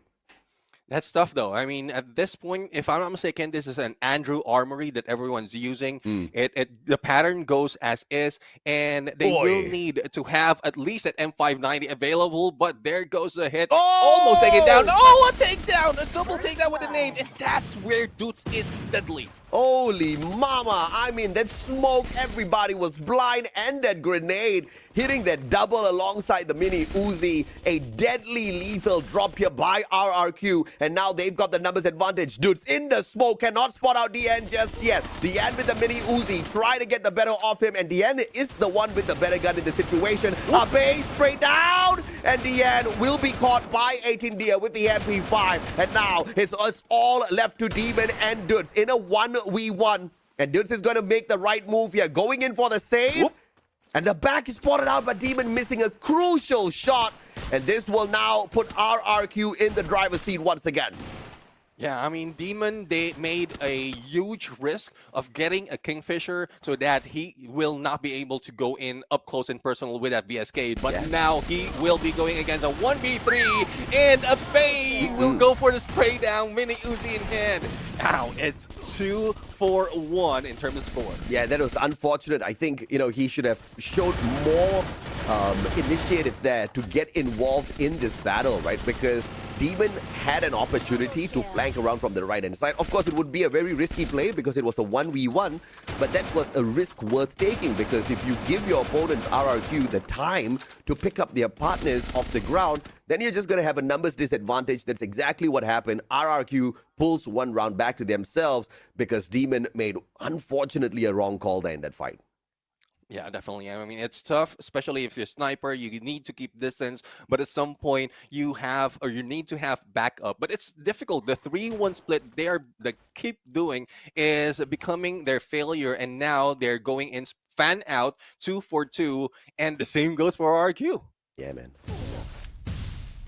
That's tough though. I mean, at this point, if I'm not mistaken, this is an Andrew Armory that everyone's using. Mm. The pattern goes as is, and they will Oi. need to have at least an M590 available. But there goes the hit, Oh! almost taken down. Oh, a takedown, a double takedown with a nade, and that's where Dutz is deadly. Holy mama! I mean, that smoke, everybody was blind, and that grenade hitting that double alongside the mini Uzi. A deadly lethal drop here by RRQ, and now they've got the numbers advantage. Dudes in the smoke, cannot spot out DN just yet. DN with the mini Uzi, try to get the better off him, and DN is the one with the better gun in the situation. Abe straight down, and DN will be caught by 18 Deer with the MP5, and now it's all left to Demon and Dudes in a 1v1, and Dudes is going to make the right move here, going in for the save. Whoop. And the back is spotted out, but Demon missing a crucial shot. And this will now put RRQ in the driver's seat once again. Yeah, I mean, Demon, they made a huge risk of getting a Kingfisher so that he will not be able to go in up close and personal with that VSK. But now he will be going against a 1v3, and Abe will go for the spray down, mini Uzi in hand. Now it's 2-4-1 in terms of score. Yeah, that was unfortunate. I think, you know, he should have showed more initiative there to get involved in this battle, right? Because Demon had an opportunity to flank around from the right-hand side. Of course, it would be a very risky play because it was a 1v1, but that was a risk worth taking, because if you give your opponents RRQ the time to pick up their partners off the ground, then you're just going to have a numbers disadvantage. That's exactly what happened. RRQ pulls one round back to themselves because Demon made, unfortunately, a wrong call there in that fight. Yeah, definitely. I mean, it's tough, especially if you're a sniper. You need to keep distance, but at some point you need to have backup. But it's difficult. The 3-1 split they keep doing is becoming their failure, and now they're going in fan out 2-4-2, and the same goes for RQ. Yeah, man.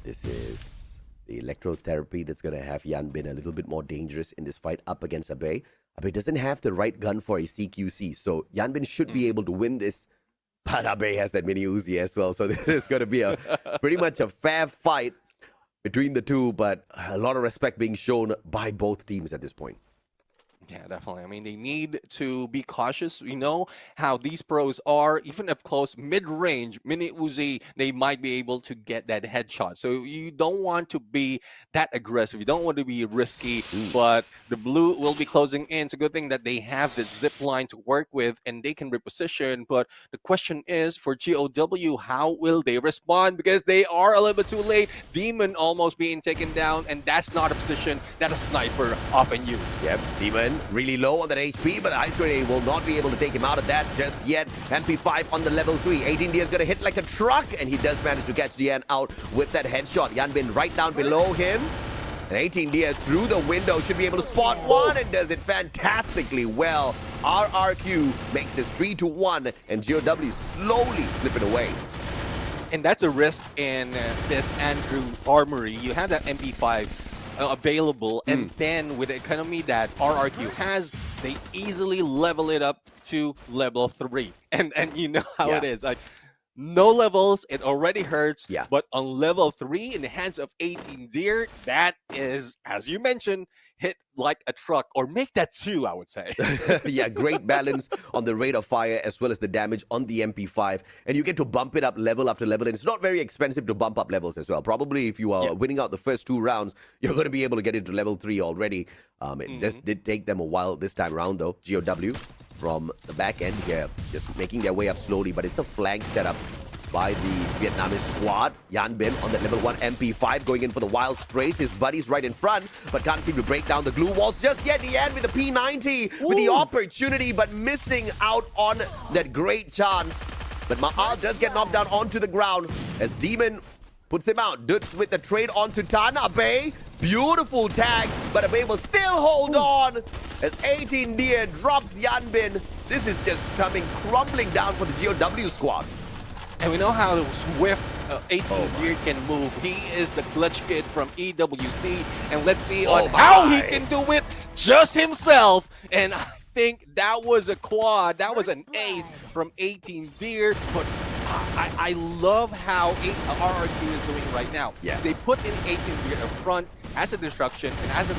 This is the electrotherapy that's going to have Yanbin a little bit more dangerous in this fight up against Abe. Abe doesn't have the right gun for a CQC, so Yanbin should be able to win this. But Abe has that mini Uzi as well, so this is going to be a pretty much a fair fight between the two, but a lot of respect being shown by both teams at this point. Yeah, definitely. I mean, they need to be cautious. We know how these pros are, even up close, mid-range, mini Uzi, they might be able to get that headshot. So you don't want to be that aggressive. You don't want to be risky, but the blue will be closing in. It's a good thing that they have the zip line to work with and they can reposition. But the question is for GOW, how will they respond? Because they are a little bit too late. Demon almost being taken down, and that's not a position that a sniper often uses. Yep, Demon really low on that HP, but Ice Grenade will not be able to take him out of that just yet. MP5 on the level 3. 18 D is going to hit like a truck, and he does manage to catch Dian out with that headshot. Yanbin right down below him. And 18 Diaz through the window should be able to spot one and does it fantastically well. RRQ makes this 3-1, and GOW slowly slipping away. And that's a risk in this Andrew Armory. You have that MP5 available, and then with the economy that RRQ has, they easily level it up to level 3. And you know how it is. Like, no levels, it already hurts. Yeah. But on level 3, in the hands of 18 Deer, that is, as you mentioned, hit like a truck, or make that 2, I would say. Yeah, great balance on the rate of fire as well as the damage on the MP5. And you get to bump it up level after level. And it's not very expensive to bump up levels as well. Probably if you are winning out the first 2 rounds, you're going to be able to get into level 3 already. It just did take them a while this time around, though. GOW from the back end here, just making their way up slowly. But it's a flank setup by the Vietnamese squad. Yanbin on the level 1 MP5 going in for the wild sprays. His buddy's right in front, but can't seem to break down the glue walls just yet. The end with the P90 with the opportunity, but missing out on that great chance. But Ma'al does get knocked down onto the ground as Demon puts him out. Dutz with the trade onto Tan. Abe, beautiful tag, but Abe will still hold on as 18 Deer drops Yanbin. This is just coming crumbling down for the GOW squad. And we know how swift 18 Deer can move. He is the clutch kid from EWC. And let's see on how he can do it just himself. And I think that was a quad. That was an ace from 18 Deer. But I love how RRQ is doing right now. Yeah. They put in 18 Deer up front. has a destruction, and as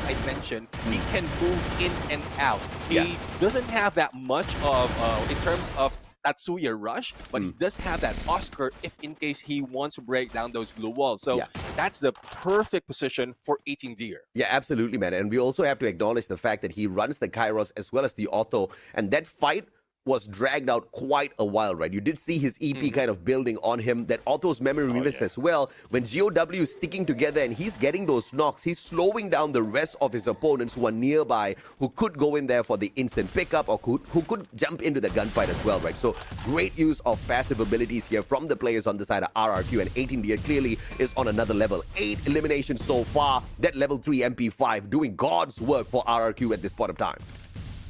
I mentioned, he can move in and out. He doesn't have that much of, in terms of Tatsuya rush, but he does have that Oscar if in case he wants to break down those blue walls. So that's the perfect position for 18 Deer. Yeah, absolutely, man. And we also have to acknowledge the fact that he runs the Kairos as well as the Otto, and that fight was dragged out quite a while, right? You did see his EP kind of building on him, that Otto's memory reverse as well. When GOW is sticking together and he's getting those knocks, he's slowing down the rest of his opponents who are nearby, who could go in there for the instant pickup or who could jump into the gunfight as well, right? So great use of passive abilities here from the players on the side of RRQ, and 18D clearly is on another level. 8 eliminations so far. That level 3 MP5 doing God's work for RRQ at this point of time.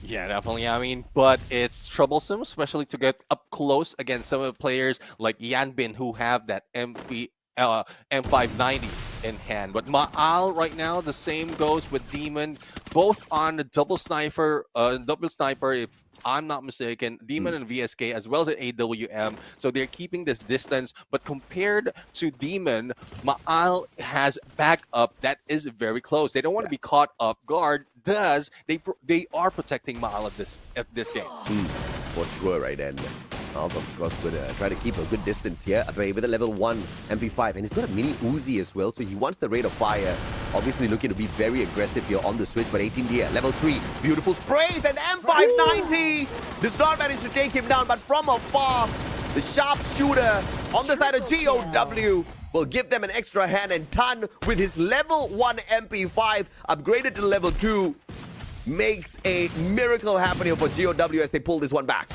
Yeah, definitely. I mean, but it's troublesome, especially to get up close against some of the players like Yanbin who have that M590 in hand. But Maal right now, the same goes with Demon, both on the double sniper, if I'm not mistaken, Demon and VSK as well as AWM. So they're keeping this distance. But compared to Demon, Maal has backup that is very close. They don't want to be caught off guard. Thus, they are protecting Maal at this game. For sure, right? And Maal, of course, would try to keep a good distance here with a level 1 MP5. And he's got a mini Uzi as well, so he wants the rate of fire. Obviously looking to be very aggressive here on the switch, but 18D, level 3. Beautiful sprays, and the M590 does not manage to take him down, but from afar, the sharpshooter on the side of GOW will give them an extra hand, and Tan with his level 1 MP5 upgraded to level 2 makes a miracle happen here for GOW as they pull this one back.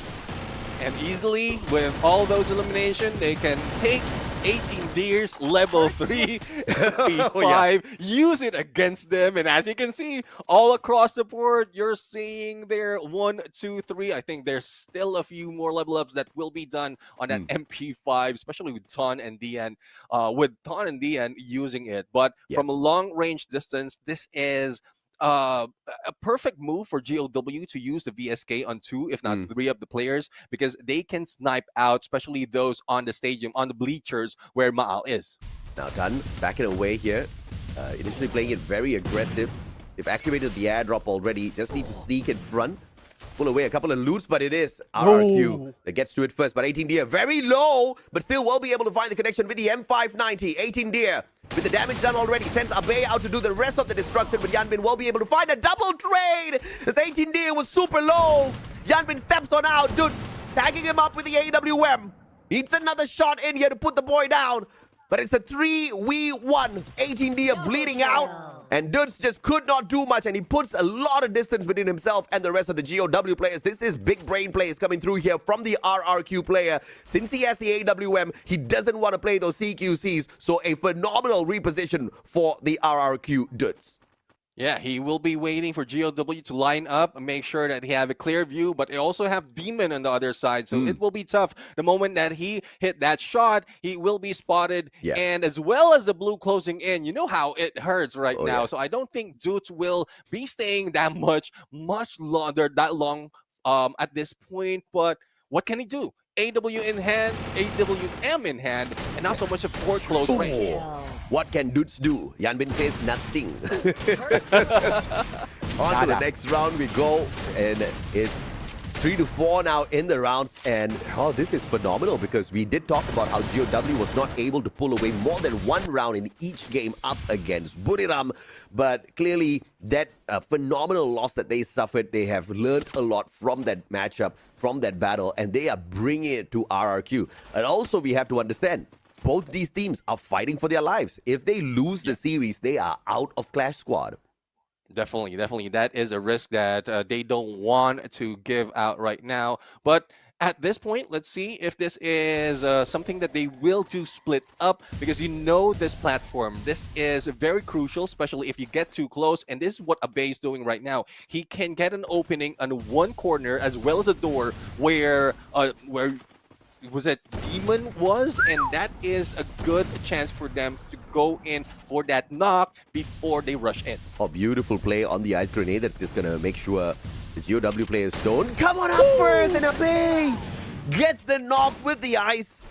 And easily, with all those eliminations, they can take 18 Deers level 3 MP5, use it against them. And as you can see, all across the board, you're seeing there 1, 2, 3. I think there's still a few more level ups that will be done on that MP5, especially with Ton and DN, using it. But from a long range distance, this is a perfect move for GOW to use the VSK on 2, if not 3 of the players, because they can snipe out, especially those on the stadium, on the bleachers where Maal is. Now Tan backing away here, initially playing it very aggressive. They've activated the airdrop already, just need to sneak in front, pull away a couple of loots, but it is RRQ that gets to it first. But 18D very low, but still will be able to find the connection with the M590. 18D with the damage done already, sends Abe out to do the rest of the destruction, but Yanbin will be able to find a double trade as 18D was super low. Yanbin steps on out, dude, tagging him up with the AWM. Needs another shot in here to put the boy down, but it's a 3v1. 18D bleeding out, and Dudes just could not do much, and he puts a lot of distance between himself and the rest of the GOW players. This is big brain plays coming through here from the RRQ player. Since he has the AWM, he doesn't want to play those CQCs, so a phenomenal reposition for the RRQ Dudes. Yeah, he will be waiting for GOW to line up and make sure that he have a clear view, but they also have Demon on the other side, so it will be tough. The moment that he hit that shot, he will be spotted, and as well as the blue closing in, you know how it hurts right now. So I don't think Dudes will be staying that much longer, at this point, but what can he do? AW in hand, AWM in hand, and not so much of court close range. What can Dudes do? Yanbin says nothing. On to the next round we go, and it's 3-4 now in the rounds, and this is phenomenal because we did talk about how GOW was not able to pull away more than one round in each game up against Buriram, but clearly that phenomenal loss that they suffered, they have learned a lot from that matchup, from that battle, and they are bringing it to RRQ. And also we have to understand, both these teams are fighting for their lives. If they lose the series, they are out of Clash Squad. Definitely. That is a risk that they don't want to give out right now. But at this point, let's see if this is something that they will do split up, because you know this platform, this is very crucial, especially if you get too close. And this is what Abe is doing right now. He can get an opening on one corner as well as a door where was it Demon was, and that is a good chance for them to go in for that knock before they rush in. Oh, beautiful play on the ice grenade. That's just gonna make sure the GOW players don't come on up first, and Abe gets the knock with the ice,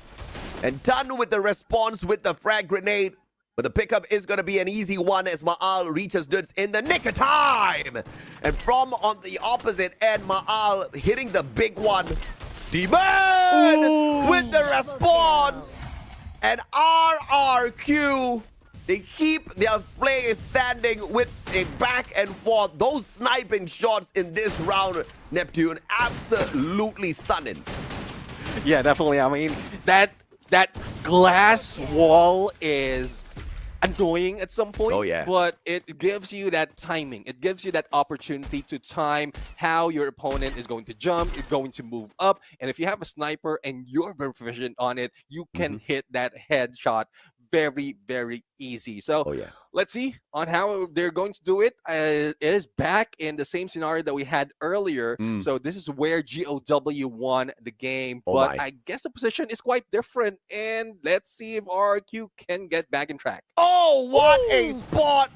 and Tan with the response with the frag grenade. But the pickup is going to be an easy one as Ma'al reaches Dudes in the nick of time. And from on the opposite end, Ma'al hitting the big one. Demon with the response. And RRQ, they keep their play standing with a back and forth. Those sniping shots in this round, Neptune, absolutely stunning. Yeah, definitely. I mean, that glass wall is annoying at some point. Oh, yeah. But it gives you that timing. It gives you that opportunity to time how your opponent is going to jump, is going to move up. And if you have a sniper and you're very proficient on it, you can hit that headshot very, very easy. So let's see on how they're going to do it. It is back in the same scenario that we had earlier. So this is where GOW won the game. But I guess the position is quite different. And let's see if RRQ can get back in track. Oh, what a spot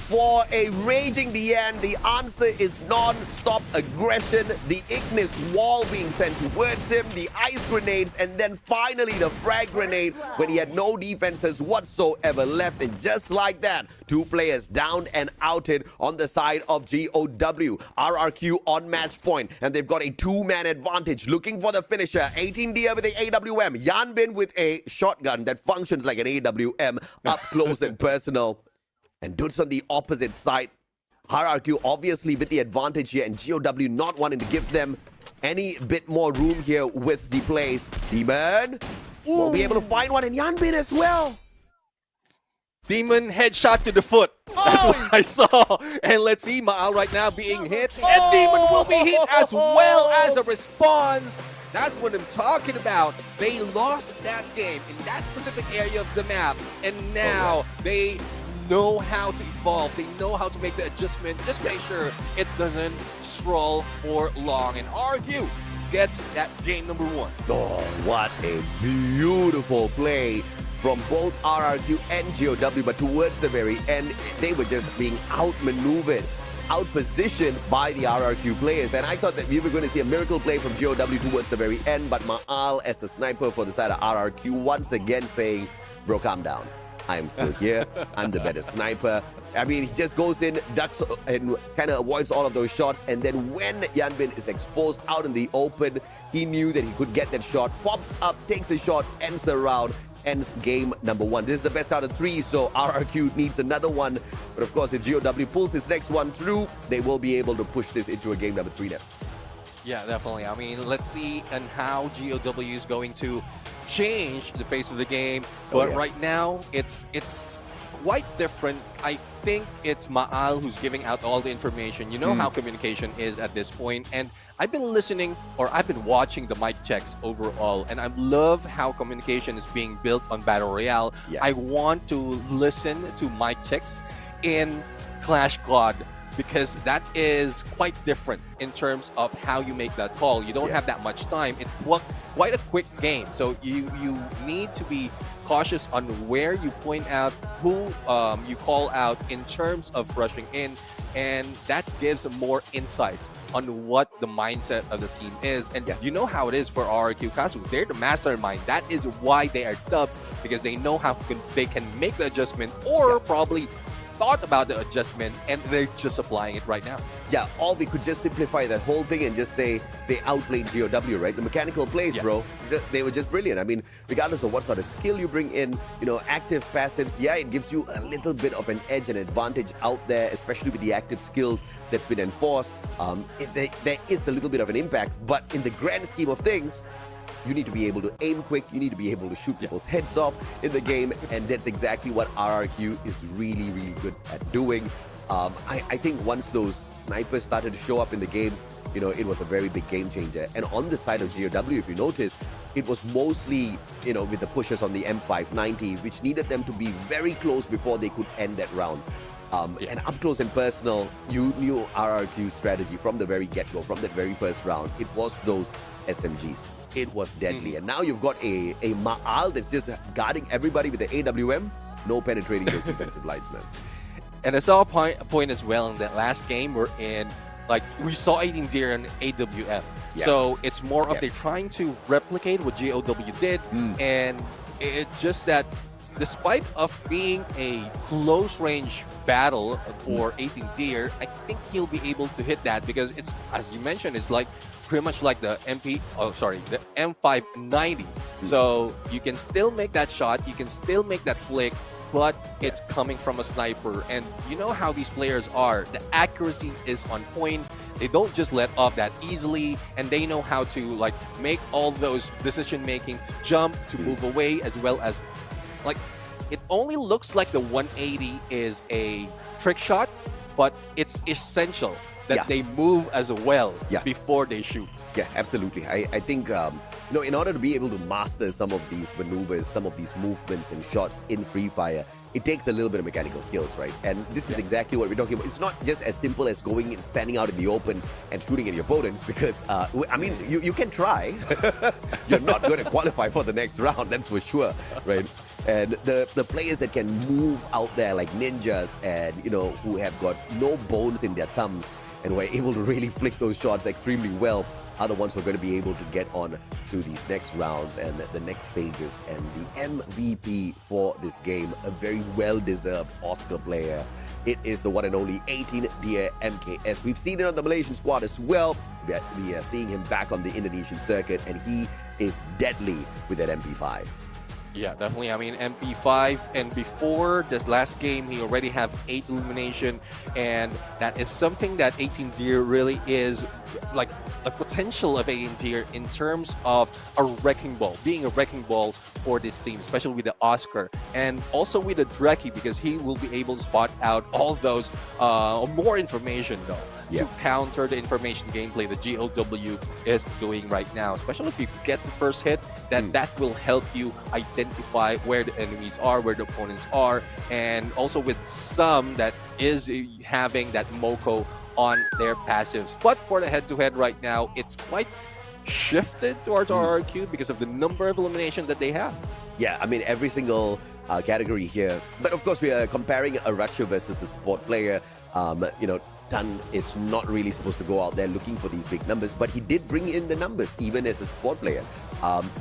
for a Raging the End. The answer is non-stop aggression. The Ignis wall being sent towards him, the ice grenades, and then finally the frag grenade when he had no defenses whatsoever left. And just like that, 2 players downed and outed on the side of GOW. RRQ on match point, and they've got a 2-man advantage looking for the finisher. 18 Dia with the AWM. Yanbin with a shotgun that functions like an AWM up close and personal. And Dudes on the opposite side. RRQ obviously with the advantage here, and GOW not wanting to give them any bit more room here with the plays. Demon will be able to find one, and Yanbin as well. Demon headshot to the foot. That's what I saw. And let's see Ma'al right now being hit. And Demon will be hit as well as a response. That's what I'm talking about. They lost that game in that specific area of the map. And now they know how to evolve. They know how to make the adjustment. Just make sure it doesn't stroll for long. And RRQ gets that game number 1. Oh, what a beautiful play from both RRQ and GOW. But towards the very end, they were just being outmaneuvered, outpositioned by the RRQ players. And I thought that we were going to see a miracle play from GOW towards the very end. But Ma'al, as the sniper for the side of RRQ, once again saying, bro, calm down. I am still here. I'm the better sniper. I mean, he just goes in, ducks, and kind of avoids all of those shots. And then when Yanbin is exposed out in the open, he knew that he could get that shot. Pops up, takes a shot, ends the round, ends game number 1. This is the best out of 3, so RRQ needs another one. But of course, if GOW pulls this next one through, they will be able to push this into a game number 3 now. Yeah, definitely. I mean, let's see and how GOW is going to change the pace of the game. But right now, it's quite different. I think it's Ma'al who's giving out all the information. You know how communication is at this point. And I've been listening, or I've been watching the mic checks overall, and I love how communication is being built on Battle Royale. I want to listen to mic checks in Clash God, because that is quite different in terms of how you make that call. You don't have that much time. It's quite a quick game. So you need to be cautious on where you point out, who you call out in terms of rushing in. And that gives more insight on what the mindset of the team is. And you know how it is for RRQ Kasu. They're the mastermind. That is why they are dubbed, because they know how they can make the adjustment, or probably thought about the adjustment, and they're just applying it right now. Yeah, or we could just simplify that whole thing and just say they outplayed GOW, right? The mechanical plays, bro, they were just brilliant. I mean, regardless of what sort of skill you bring in, you know, active, passives, it gives you a little bit of an edge and advantage out there, especially with the active skills that's been enforced. There is a little bit of an impact, but in the grand scheme of things, you need to be able to aim quick. You need to be able to shoot people's heads off in the game. And that's exactly what RRQ is really, really good at doing. I think once those snipers started to show up in the game, you know, it was a very big game changer. And on the side of GOW, if you notice, it was mostly, you know, with the pushes on the M590, which needed them to be very close before they could end that round. And up close and personal, you knew RRQ's strategy from the very get-go, from that very first round. It was those SMGs. It was deadly. And now you've got a Ma'al that's just guarding everybody with the AWM, no penetrating those defensive lines, man. And I saw a point as well in that last game we're in, like, we saw 18-0 on AWM. So it's more of they're trying to replicate what GOW did, and it's just that despite of being a close range battle for 18 deer, I think he'll be able to hit that because it's, as you mentioned, it's like pretty much like the the M590. So you can still make that shot, you can still make that flick, but it's coming from a sniper. And you know how these players are. The accuracy is on point. They don't just let off that easily, and they know how to like make all those decision making to jump, to move away, as well as like it only looks like the 180 is a trick shot, but it's essential that they move as well before they shoot. Yeah, absolutely. I think, in order to be able to master some of these maneuvers, some of these movements and shots in Free Fire, it takes a little bit of mechanical skills, right? And this is exactly what we're talking about. It's not just as simple as going and standing out in the open and shooting at your opponents because, you can try. You're not going to qualify for the next round, that's for sure, right? And the players that can move out there like ninjas and, who have got no bones in their thumbs and who are able to really flick those shots extremely well are the ones who are going to be able to get on to these next rounds and the next stages. And the MVP for this game, a very well-deserved Oscar player, it is the one and only 18 Deer MKS. We've seen it on the Malaysian squad as well. We are seeing him back on the Indonesian circuit, and he is deadly with that MP5. Yeah, definitely. I mean, MP5, and before this last game, he already have 8 elimination, and that is something that 18 Deer really is like a potential of 18 Deer in terms of a wrecking ball, being a wrecking ball for this team, especially with the Oscar and also with the Dreki, because he will be able to spot out all those more information though. To counter the information gameplay the GOW is doing right now, especially if you get the first hit, that will help you identify where the enemies are, where the opponents are, and also with some that is having that Moko on their passives. But for the head-to-head right now, it's quite shifted towards RRQ because of the number of elimination that they have. Yeah, I mean, every single category here. But of course, we are comparing a Russia versus a sport player. Tan is not really supposed to go out there looking for these big numbers, but he did bring in the numbers even as a sport player.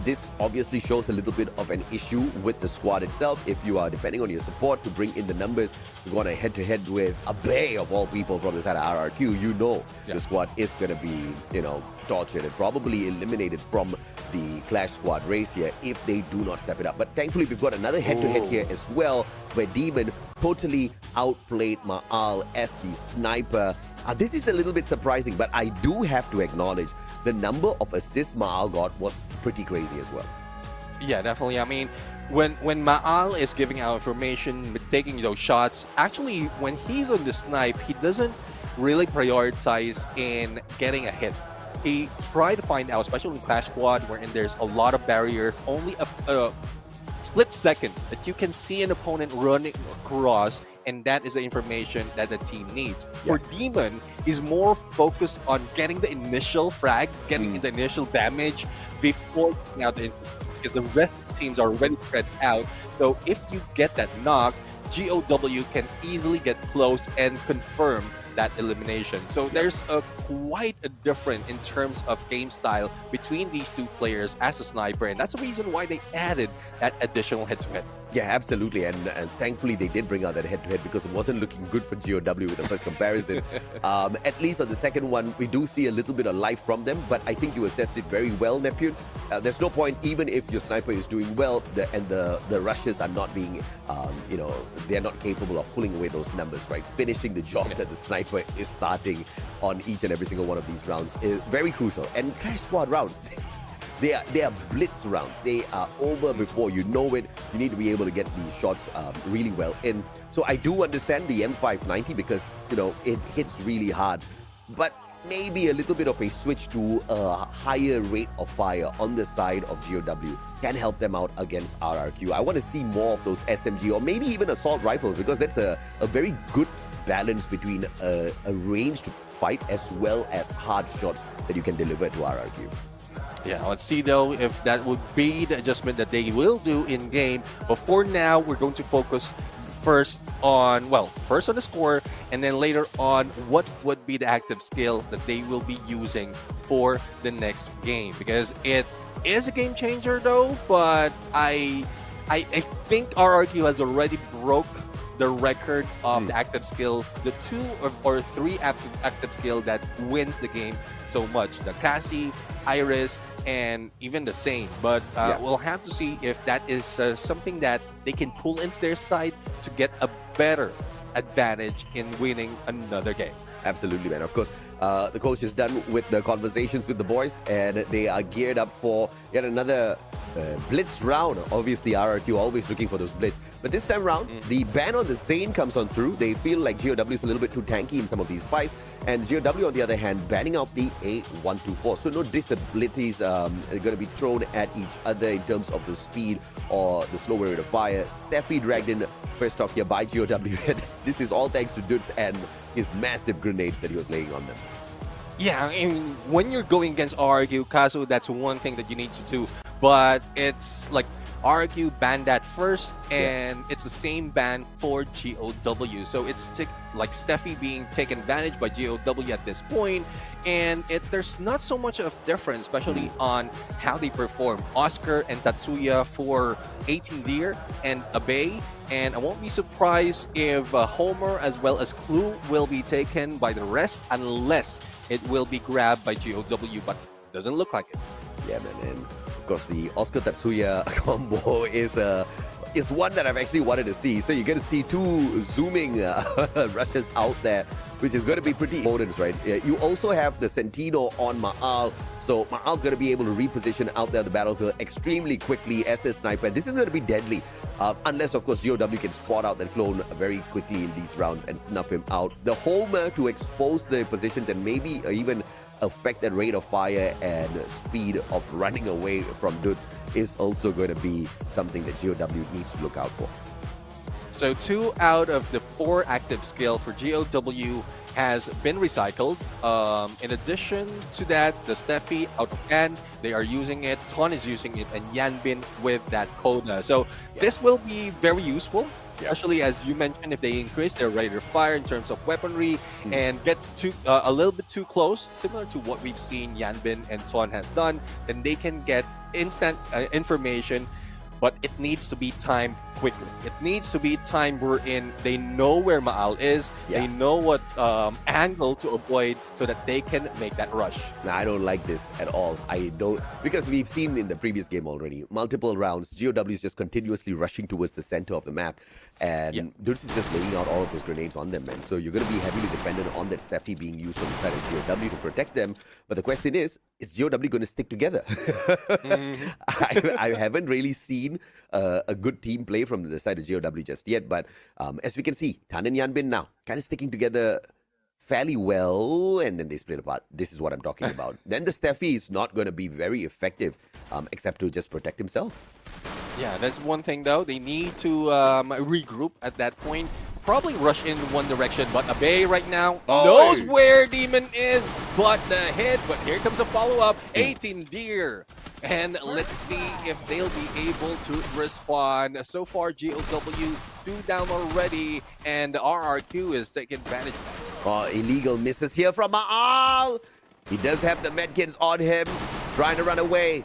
This obviously shows a little bit of an issue with the squad itself. If you are depending on your support to bring in the numbers, to go on a head-to-head with a Bay of all people from the side of RRQ, the squad is going to be, tortured and probably eliminated from the Clash Squad race here if they do not step it up. But thankfully, we've got another head-to-head here as well, where Demon totally outplayed Maal as the sniper. This is a little bit surprising, but I do have to acknowledge the number of assists Maal got was pretty crazy as well. Yeah, definitely. I mean, when Maal is giving out information, taking those shots, actually, when he's on the snipe, he doesn't really prioritize in getting a hit. He tried to find out, especially in Clash Squad, wherein there's a lot of barriers, only a split second that you can see an opponent running across, and that is the information that the team needs. For Demon, he's more focused on getting the initial frag, getting the initial damage before getting out the information, because the rest of the teams are already spread out. So if you get that knock, GOW can easily get close and confirm that elimination. So there's quite a difference in terms of game style between these two players as a sniper, and that's the reason why they added that additional head-to-head. Yeah, absolutely. And thankfully, they did bring out that head-to-head because it wasn't looking good for GOW with the first comparison. At least on the second one, we do see a little bit of life from them, but I think you assessed it very well, Neptune. There's no point, even if your sniper is doing well, the rushes are not being, they're not capable of pulling away those numbers, right? Finishing the job that the sniper is starting on each and every single one of these rounds is very crucial. And Clash Squad rounds, They are blitz rounds. They are over before you know it. You need to be able to get these shots really well in. So I do understand the M590 because, it hits really hard. But maybe a little bit of a switch to a higher rate of fire on the side of GOW can help them out against RRQ. I want to see more of those SMG or maybe even assault rifles, because that's a very good balance between a ranged fight as well as hard shots that you can deliver to RRQ. Yeah, let's see though if that would be the adjustment that they will do in game. But for now, we're going to focus first on the score, and then later on what would be the active skill that they will be using for the next game, because it is a game changer though. But I I think RRQ has already broke the record of the active skill, the two or three active skill that wins the game so much. The Cassie, Iris, and even the Sane. But we'll have to see if that is something that they can pull into their side to get a better advantage in winning another game. Absolutely, man. Of course, the coach is done with the conversations with the boys, and they are geared up for yet another blitz round. Obviously, RRQ always looking for those blitz. But this time around, the ban on the Zane comes on through. They feel like GOW is a little bit too tanky in some of these fights. And GOW, on the other hand, banning out the A124. So no disabilities are going to be thrown at each other in terms of the speed or the slower rate of fire. Steffi dragged in first off here by GOW. This is all thanks to Dudes and his massive grenades that he was laying on them. Yeah, and when you're going against RRQ, Kazu, that's one thing that you need to do. But it's like RRQ banned that first, and it's the same ban for GOW. So it's like Steffi being taken advantage by GOW at this point, and there's not so much of difference, especially on how they perform. Oscar and Tatsuya for 18 Deer and Abe, and I won't be surprised if Homer as well as Clue will be taken by the rest, unless it will be grabbed by GOW, but doesn't look like it. Yeah, man, and of course the Oscar Tatsuya combo is one that I've actually wanted to see. So you're going to see two zooming rushes out there, which is going to be pretty potent, right? You also have the Sentino on Ma'al, so Ma'al's going to be able to reposition out there the battlefield extremely quickly as the sniper. This is going to be deadly, unless, of course, GOW can spot out that clone very quickly in these rounds and snuff him out. The Homer to expose the positions and maybe even affect that rate of fire and speed of running away from Dudes is also going to be something that GOW needs to look out for. So 2 out of the 4 active skill for GOW has been recycled. In addition to that, the Steffi out of hand, they are using it, Ton is using it, and Yanbin with that Coda. So this will be very useful, especially as you mentioned, if they increase their rate of fire in terms of weaponry and get to a little bit too close, similar to what we've seen Yanbin and Ton has done, then they can get instant information. But it needs to be timed quickly. It needs to be timed wherein they know where Ma'al is, they know what angle to avoid so that they can make that rush. Now, I don't like this at all. I don't, because we've seen in the previous game already, multiple rounds, GOW is just continuously rushing towards the center of the map, and Dudes is just laying out all of those grenades on them, man. So you're going to be heavily dependent on that Steffi being used on the side of GOW to protect them. But the question is GOW going to stick together? I haven't really seen a good team play from the side of GOW just yet, but as we can see, Tan and Yanbin now kind of sticking together fairly well, and then they split apart. This is what I'm talking about. Then the Steffi is not going to be very effective, except to just protect himself. Yeah, that's one thing though. They need to regroup at that point. Probably rush in one direction, but Abe right now knows where Demon is, but the hit. But here comes a follow-up, 18 Deer. And let's see if they'll be able to respond. So far, GOW 2 down already, and RRQ is taking advantage. Illegal misses here from Ma'al. He does have the medkits on him, trying to run away.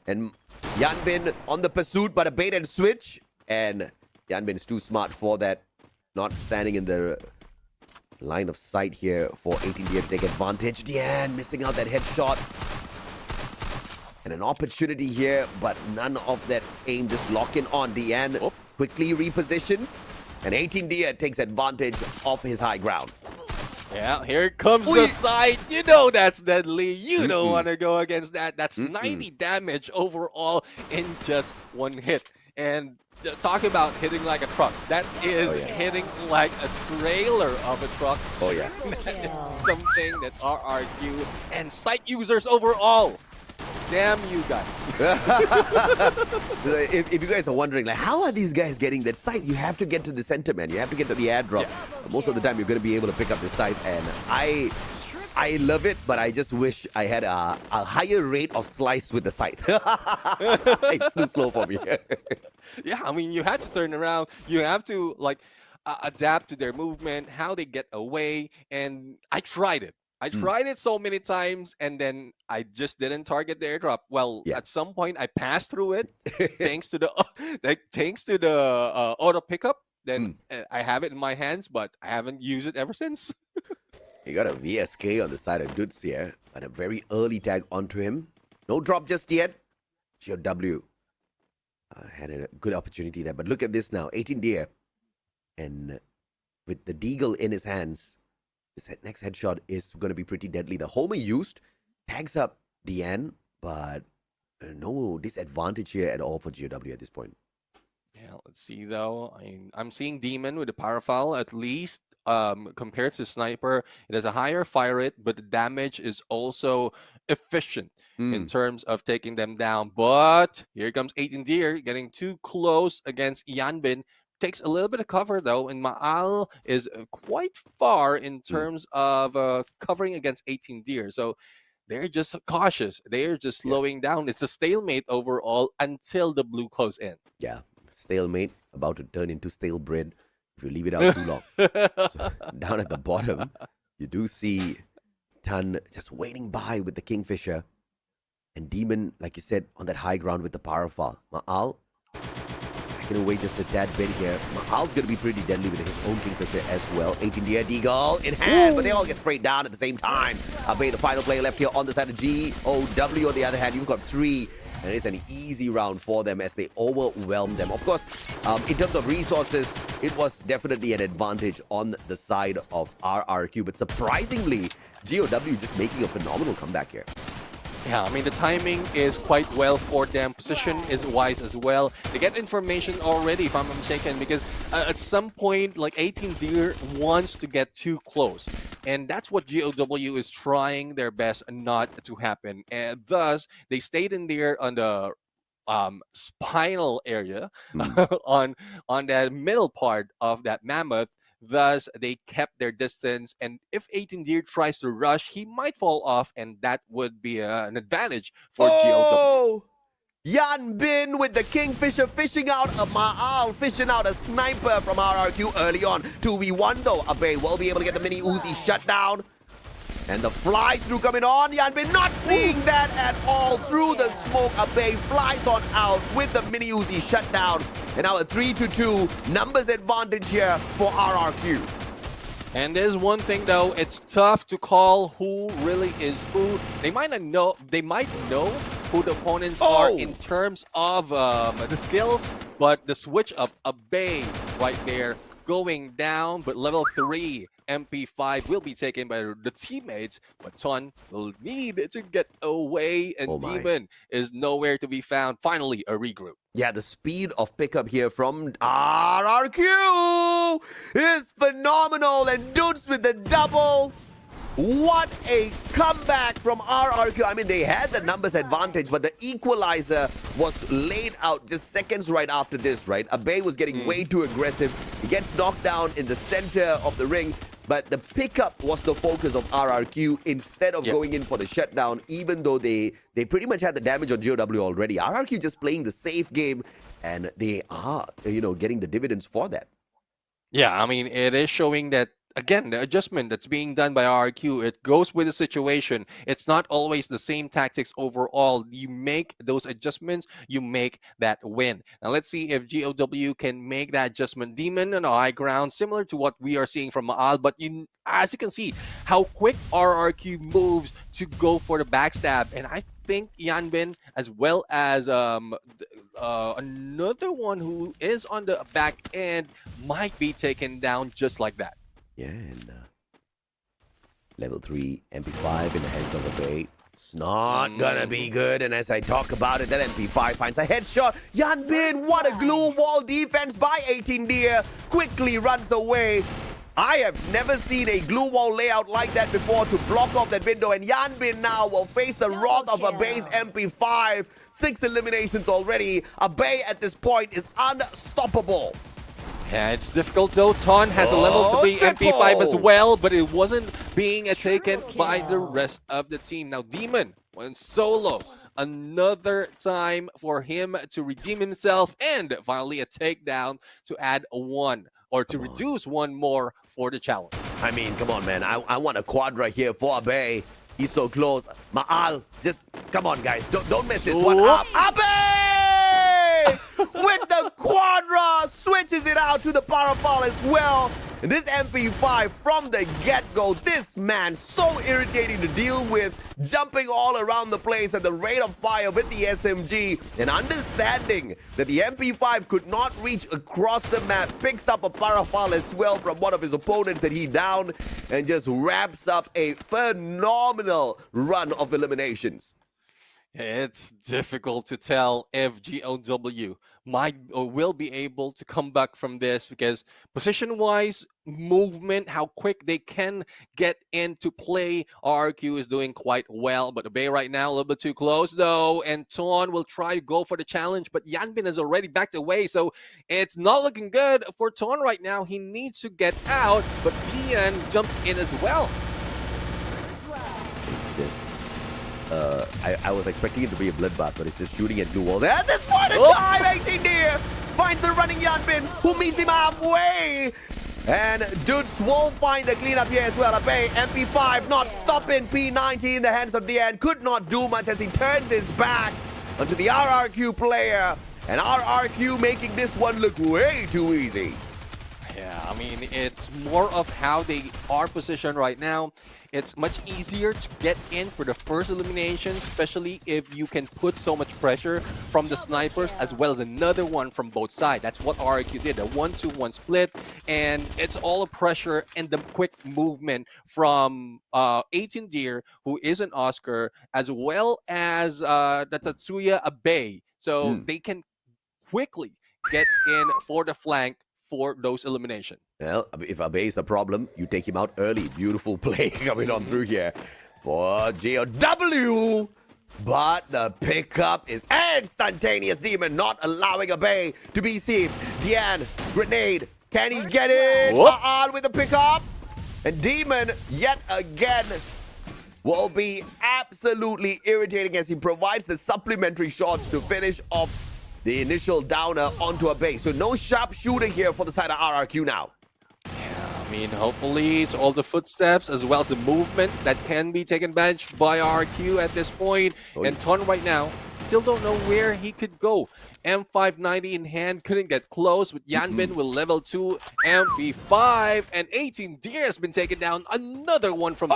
And Yanbin on the pursuit, but a bait and switch. And Yanbin is too smart for that. Not standing in the line of sight here for 18 Deer to take advantage. Dian missing out that headshot. And an opportunity here, but none of that aim, just locking on. Dian quickly repositions, and 18 Deer takes advantage of his high ground. Yeah, here comes the side. You know that's deadly. You don't want to go against that. That's 90 damage overall in just one hit. And talk about hitting like a truck. That is hitting like a trailer of a truck. Oh, yeah. That is something that RRQ and site users overall. Damn you guys. if you guys are wondering, like, how are these guys getting that site? You have to get to the center, man. You have to get to the airdrop. Most of the time, you're going to be able to pick up the site. And I love it, but I just wish I had a higher rate of slice with the scythe. It's too slow for me. Yeah, I mean, you had to turn around. You have to, like, adapt to their movement, how they get away. And I tried it. I tried it so many times, and then I just didn't target the airdrop. Well, Yeah. at some point, I passed through it thanks to the auto pickup. Then I have it in my hands, but I haven't used it ever since. You got a VSK on the side of Dudes here, but a very early tag onto him. No drop just yet. GOW had a good opportunity there, but look at this now. 18 deer. And with the Deagle in his hands, this next headshot is going to be pretty deadly. The Homer used tags up Deanne, but no disadvantage here at all for GOW at this point. Yeah, let's see though. I'm seeing Demon with the Parafoul at least. Compared to Sniper, it has a higher fire rate, but the damage is also efficient in terms of taking them down. But here comes 18 Deer getting too close against Yanbin. Takes a little bit of cover though, and Maal is quite far in terms of covering against 18 Deer. So they're just cautious. They're just slowing down. It's a stalemate overall until the blue close in. Yeah, stalemate, about to turn into stale bread if you leave it out too long. So, down at the bottom, you do see Tan just waiting by with the Kingfisher. And Demon, like you said, on that high ground with the Parafoul. Maal backing away just a tad bit here. Maal's going to be pretty deadly with his own Kingfisher as well. 18 deer, Deagle in hand, but they all get sprayed down at the same time. Abe, the final player left here on the side of GOW. On the other hand, you've got 3. And it's an easy round for them as they overwhelm them. Of course, in terms of resources, it was definitely an advantage on the side of RRQ. But surprisingly, GOW just making a phenomenal comeback here. Yeah, I mean, the timing is quite well for them. Position is wise as well. They get information already, if I'm not mistaken, because at some point, like 18 Deer wants to get too close. And that's what GOW is trying their best not to happen. And thus, they stayed in there on the spinal area, on that middle part of that mammoth. Thus, they kept their distance, and if 18 Deer tries to rush, he might fall off, and that would be an advantage for GOW. Yanbin with the Kingfisher fishing out a Maal, fishing out a Sniper from RRQ early on. 2v1 though, Abe will be able to get the mini Uzi shut down. And the fly-through coming on. Yanbin not seeing that at all through the smoke. Abe flies on out with the mini Uzi shut down. And now a 3-2 numbers advantage here for RRQ. And there's one thing though, it's tough to call who really is who. They might know who the opponents are in terms of the skills, but the switch up, Abe right there going down, but level 3 MP5 will be taken by the teammates, but Ton will need to get away, and Demon is nowhere to be found. Finally, a regroup. Yeah, the speed of pickup here from RRQ is phenomenal, and Dudes with the double. What a comeback from RRQ. I mean, they had the numbers advantage, but the equalizer was laid out just seconds right after this, right? Abe was getting way too aggressive. He gets knocked down in the center of the ring, but the pickup was the focus of RRQ instead of going in for the shutdown, even though they pretty much had the damage on GOW already. RRQ just playing the safe game, and they are, getting the dividends for that. Yeah, I mean, it is showing that, again, the adjustment that's being done by RRQ, it goes with the situation. It's not always the same tactics overall. You make those adjustments, you make that win. Now let's see if GOW can make that adjustment. Demon on a high ground, similar to what we are seeing from Maal, but as you can see, how quick RRQ moves to go for the backstab. And I think Yanbin, as well as another one who is on the back end, might be taken down just like that. Yeah, and level 3 MP5 in the hands of Abe. It's not gonna be good, and as I talk about it, that MP5 finds a headshot. Yanbin, what a glue wall defense by 18 Deer. Quickly runs away. I have never seen a glue wall layout like that before to block off that window, and Yanbin now will face the wrath of Abe's MP5. 6 eliminations already. Abe at this point is unstoppable. Yeah, it's difficult though. Ton has a level 3 MP5 as well, but it wasn't being taken by the rest of the team. Now Demon went solo. Another time for him to redeem himself, and finally a takedown to add 1, or to reduce 1 more for the challenge. I mean, come on, man. I want a quadra here for Abe. He's so close. Ma'al, just come on, guys. Don't mess this one up. Abe with the quadra switches it out to the parafal as well. And this MP5 from the get-go, this man so irritating to deal with, jumping all around the place at the rate of fire with the SMG, and understanding that the MP5 could not reach across the map, picks up a parafal as well from one of his opponents that he downed, and just wraps up a phenomenal run of eliminations. It's difficult to tell if GOW might or will be able to come back from this, because position-wise, movement, how quick they can get into play, RRQ is doing quite well. But the Bay right now a little bit too close though, and Ton will try to go for the challenge, but Yanbin has already backed away, so it's not looking good for Ton right now. He needs to get out, but Dian jumps in as well. I was expecting it to be a bloodbath, but it's just shooting at blue walls. And this point in time, 18 deer finds the running Yanbin, who meets him halfway. And Dudes will find the cleanup here as well. Abe, MP5 not stopping P90 in the hands of Dian. Could not do much as he turns his back onto the RRQ player. And RRQ making this one look way too easy. Yeah, I mean, it's more of how they are positioned right now. It's much easier to get in for the first elimination, especially if you can put so much pressure from the snipers as well as another one from both sides. That's what RRQ did, a 1-2-1 split, and it's all a pressure and the quick movement from 18 Deer, who is an Oscar, as well as the Tatsuya Abe. So they can quickly get in for the flank for those elimination. Well, if Abe is the problem, you take him out early. Beautiful play coming on through here for GOW. But the pickup is instantaneous. Demon not allowing Abe to be seen. Dian, grenade. Can he get it? Ma'al with the pickup. And Demon, yet again, will be absolutely irritating as he provides the supplementary shots to finish off the initial downer onto a base. So no sharp shooter here for the side of RRQ now. Yeah, I mean, hopefully it's all the footsteps as well as the movement that can be taken advantage by RRQ at this point. And Ton right now still don't know where he could go. M590 in hand, couldn't get close with Yanbin with level 2 MP5, and 18 Deer has been taken down. Another one from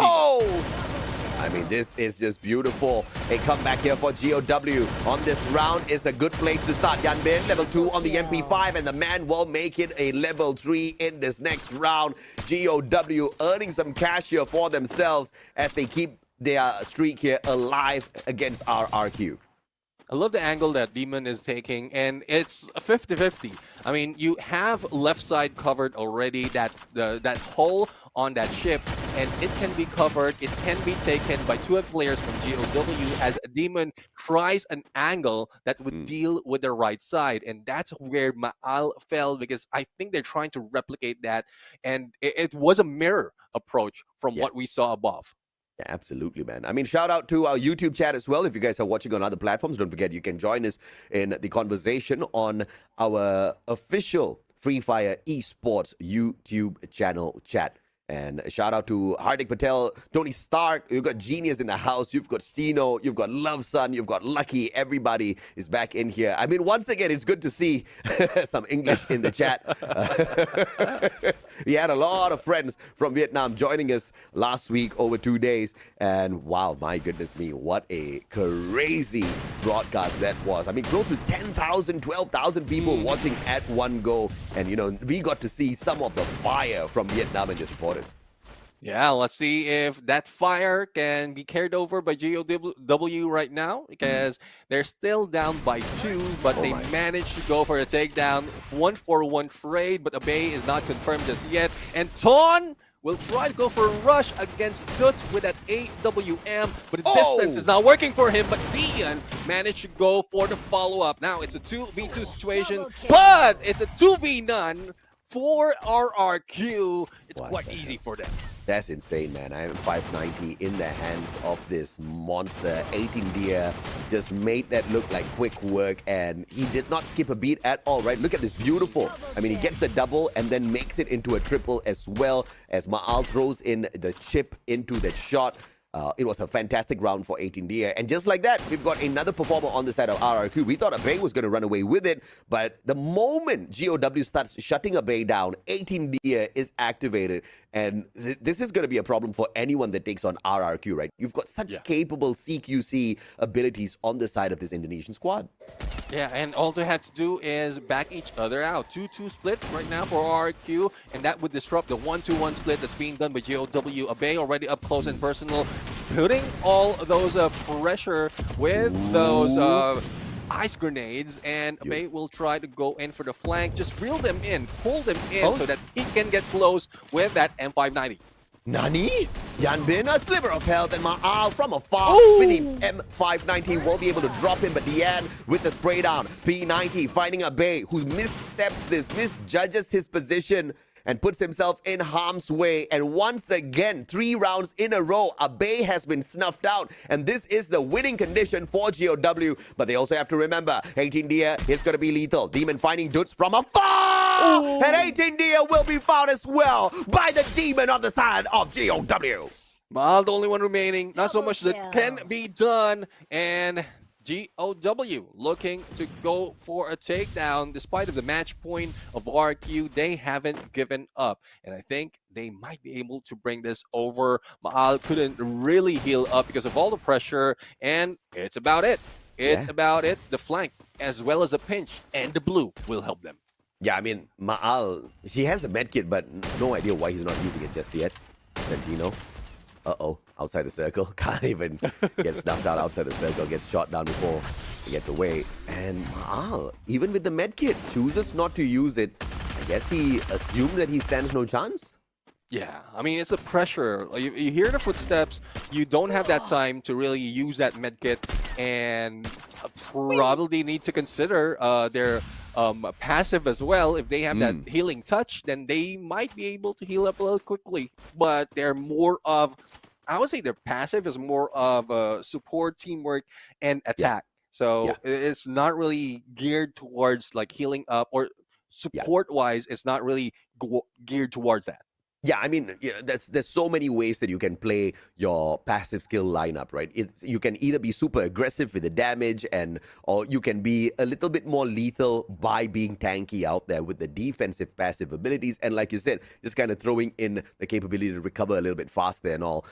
I mean, this is just beautiful. A comeback here for GOW on this round is a good place to start. Yanbin, level 2 on the MP5, and the man will make it a level 3 in this next round. GOW earning some cash here for themselves as they keep their streak here alive against RRQ. I love the angle that Demon is taking, and it's 50-50. I mean, you have left side covered already, that hole on that ship, and it can be covered, it can be taken by two players from GOW as Demon tries an angle that would deal with the right side, and that's where Ma'al fell, because I think they're trying to replicate that, and it was a mirror approach from what we saw above. Yeah, absolutely, man. I mean, shout out to our YouTube chat as well. If you guys are watching on other platforms, don't forget you can join us in the conversation on our official Free Fire Esports YouTube channel chat. And a shout out to Hardik Patel, Tony Stark. You've got Genius in the house. You've got Stino. You've got Love Son. You've got Lucky. Everybody is back in here. I mean, once again, it's good to see some English in the chat. We had a lot of friends from Vietnam joining us last week over 2 days. And wow, my goodness me, what a crazy broadcast that was. I mean, close to 10,000, 12,000 people watching at one go. And, you know, we got to see some of the fire from Vietnam and their supporters. Yeah, let's see if that fire can be carried over by GOW right now, because they're still down by 2, but they managed to go for a takedown. 1-for-1 trade, but Abe is not confirmed just yet. And Ton will try to go for a rush against Duts with that AWM, but the distance is not working for him. But Dian managed to go for the follow-up. Now it's a 2v2 situation, but it's a 2v none for RRQ. It's quite easy for them. That's insane, man. I am 590 in the hands of this monster. 18 Deer just made that look like quick work, and he did not skip a beat at all, right? Look at this, beautiful. I mean, he gets the double and then makes it into a triple as well as Maal throws in the chip into that shot. It was a fantastic round for 18 Deer. And just like that, we've got another performer on the side of RRQ. We thought Abey was going to run away with it, but the moment GOW starts shutting Abey down, 18 Deer is activated. And this is going to be a problem for anyone that takes on RRQ, right? You've got such capable CQC abilities on the side of this Indonesian squad. Yeah, and all they had to do is back each other out. 2-2 split right now for RRQ, and that would disrupt the 1-2-1 split that's being done by GOW. Abey already up close and personal, putting all those pressure with those ice grenades, and Abey will try to go in for the flank, just reel them in, pull them in so that he can get close with that M590. Nani? Yanbin, a sliver of health, and Maal from afar with the M590 won't be able to drop him, but Dian with the spray down. P90 finding Abey, who missteps this, misjudges his position, and puts himself in harm's way. And once again, 3 rounds in a row, Abey has been snuffed out. And this is the winning condition for GOW. But they also have to remember, 18 Deer is going to be lethal. Demon finding Dudes from afar! Ooh. And 18 Deer will be found as well by the Demon on the side of GOW. Maal, the only one remaining. Not so much that can be done. And GOW looking to go for a takedown. Despite of the match point of RQ, they haven't given up. And I think they might be able to bring this over. Maal couldn't really heal up because of all the pressure. And it's about it. It's about it. The flank, as well as a pinch, and the blue will help them. Yeah, I mean, Maal, he has a medkit, but no idea why he's not using it just yet. Santino. Uh-oh, outside the circle. Can't even get snuffed out outside the circle. Gets shot down before he gets away. And even with the medkit, chooses not to use it. I guess he assumed that he stands no chance. Yeah, I mean, it's a pressure. You hear the footsteps. You don't have that time to really use that medkit. And probably need to consider their passive as well. If they have that healing touch, then they might be able to heal up a little quickly. But they're more of, I would say their passive is more of support, teamwork, and attack. So it's not really geared towards like healing up, or support-wise, it's not really geared towards that. Yeah, I mean, there's so many ways that you can play your passive skill lineup, right? You can either be super aggressive with the damage, or you can be a little bit more lethal by being tanky out there with the defensive passive abilities. And like you said, just kind of throwing in the capability to recover a little bit faster and all.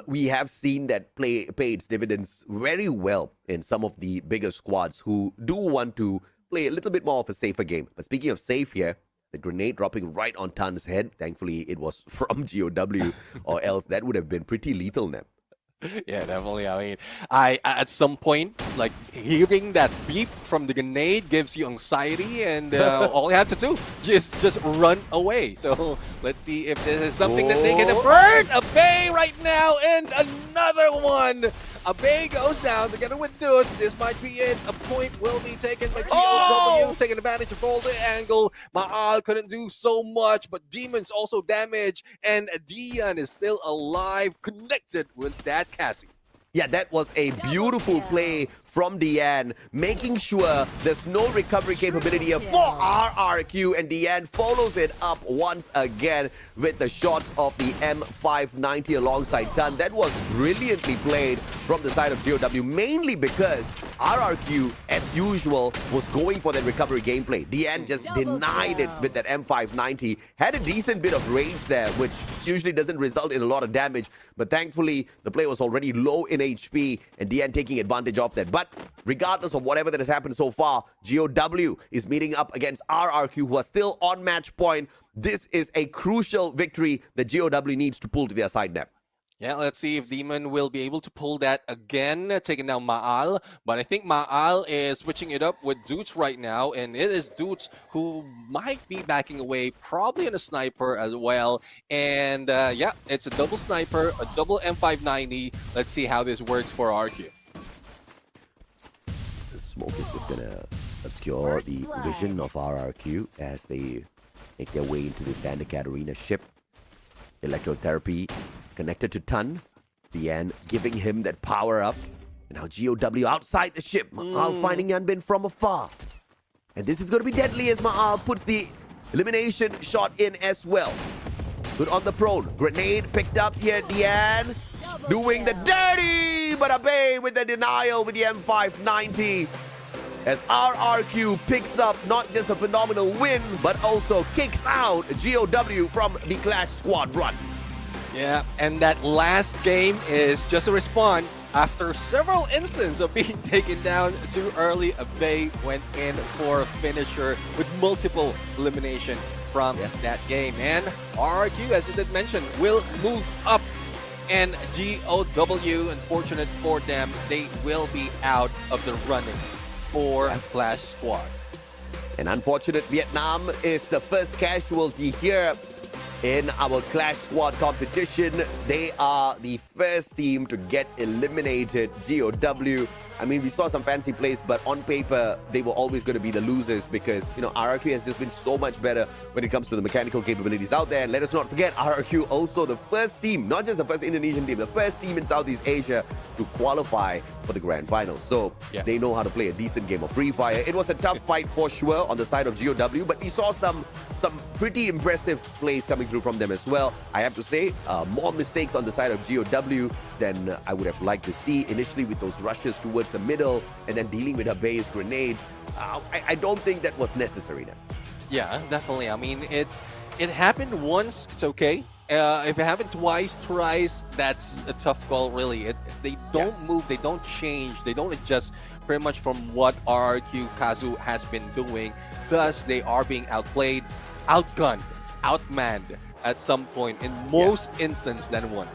We have seen that pay its dividends very well in some of the bigger squads who do want to play a little bit more of a safer game. But speaking of safe here, the grenade dropping right on Tan's head. Thankfully, it was from GOW, or else that would have been pretty lethal, Nep. Yeah, definitely. I mean, I at some point, like, hearing that beep from the grenade gives you anxiety, and all you have to do just run away. So let's see if this is something that they can avert. Abey right now, and another one. Abey goes down together with Dudes. This might be it. A point will be taken by GOW, taking advantage of all the angle. Maal couldn't do so much, but Demon's also damaged, and Dian is still alive, connected with that Cassie. Yeah, that was a beautiful play from Dian, making sure there's no recovery capability here for RRQ, and Dian follows it up once again with the shots of the M590 alongside Tan. That was brilliantly played from the side of GOW, mainly because RRQ, as usual, was going for that recovery gameplay. Dian just denied it with that M590, had a decent bit of range there, which usually doesn't result in a lot of damage, but thankfully the play was already low in HP, and Dian taking advantage of that. But regardless of whatever that has happened so far, GOW is meeting up against RRQ, who are still on match point. This is a crucial victory that GOW needs to pull to their side, Nep. Yeah, let's see if Demon will be able to pull that again, taking down Maal. But I think Maal is switching it up with Dudes right now, and it is Dudes who might be backing away, probably on a sniper as well. And yeah, it's a double sniper, a double M590. Let's see how this works for RQ. The smoke is just gonna obscure the vision of RRQ as they make their way into the Santa Catarina ship. Electrotherapy connected to Tun. Dian giving him that power up. And now GOW outside the ship. Ma'al finding Yanbin from afar. And this is going to be deadly as Ma'al puts the elimination shot in as well. Good on the prone. Grenade picked up here. Dian doing the dirty. But Abe with the denial with the M590. As RRQ picks up not just a phenomenal win, but also kicks out GOW from the Clash Squad run. Yeah, and that last game is just a respawn after several instances of being taken down too early. Abe went in for a finisher with multiple elimination from that game. And RRQ, as you did mention, will move up. And GOW, unfortunate for them, they will be out of the running for Clash Squad. And unfortunate, Vietnam is the first casualty here in our Clash Squad competition. They are the first team to get eliminated. GOW, I mean, we saw some fancy plays, but on paper, they were always going to be the losers because, you know, RRQ has just been so much better when it comes to the mechanical capabilities out there. And let us not forget, RRQ also the first team, not just the first Indonesian team, the first team in Southeast Asia to qualify for the grand final. So they know how to play a decent game of Free Fire. It was a tough fight for sure on the side of GOW, but we saw some pretty impressive plays coming through from them as well. I have to say, more mistakes on the side of GOW than I would have liked to see initially with those rushes towards the middle and then dealing with her base grenades. I don't think that was necessary now. Yeah, definitely. I mean, it happened once, it's okay. If it happened twice, thrice, that's a tough call, really. They don't move, they don't change, they don't adjust pretty much from what RRQ Kazu has been doing. Thus, they are being outplayed, outgunned, outmanned at some point in most instances than one.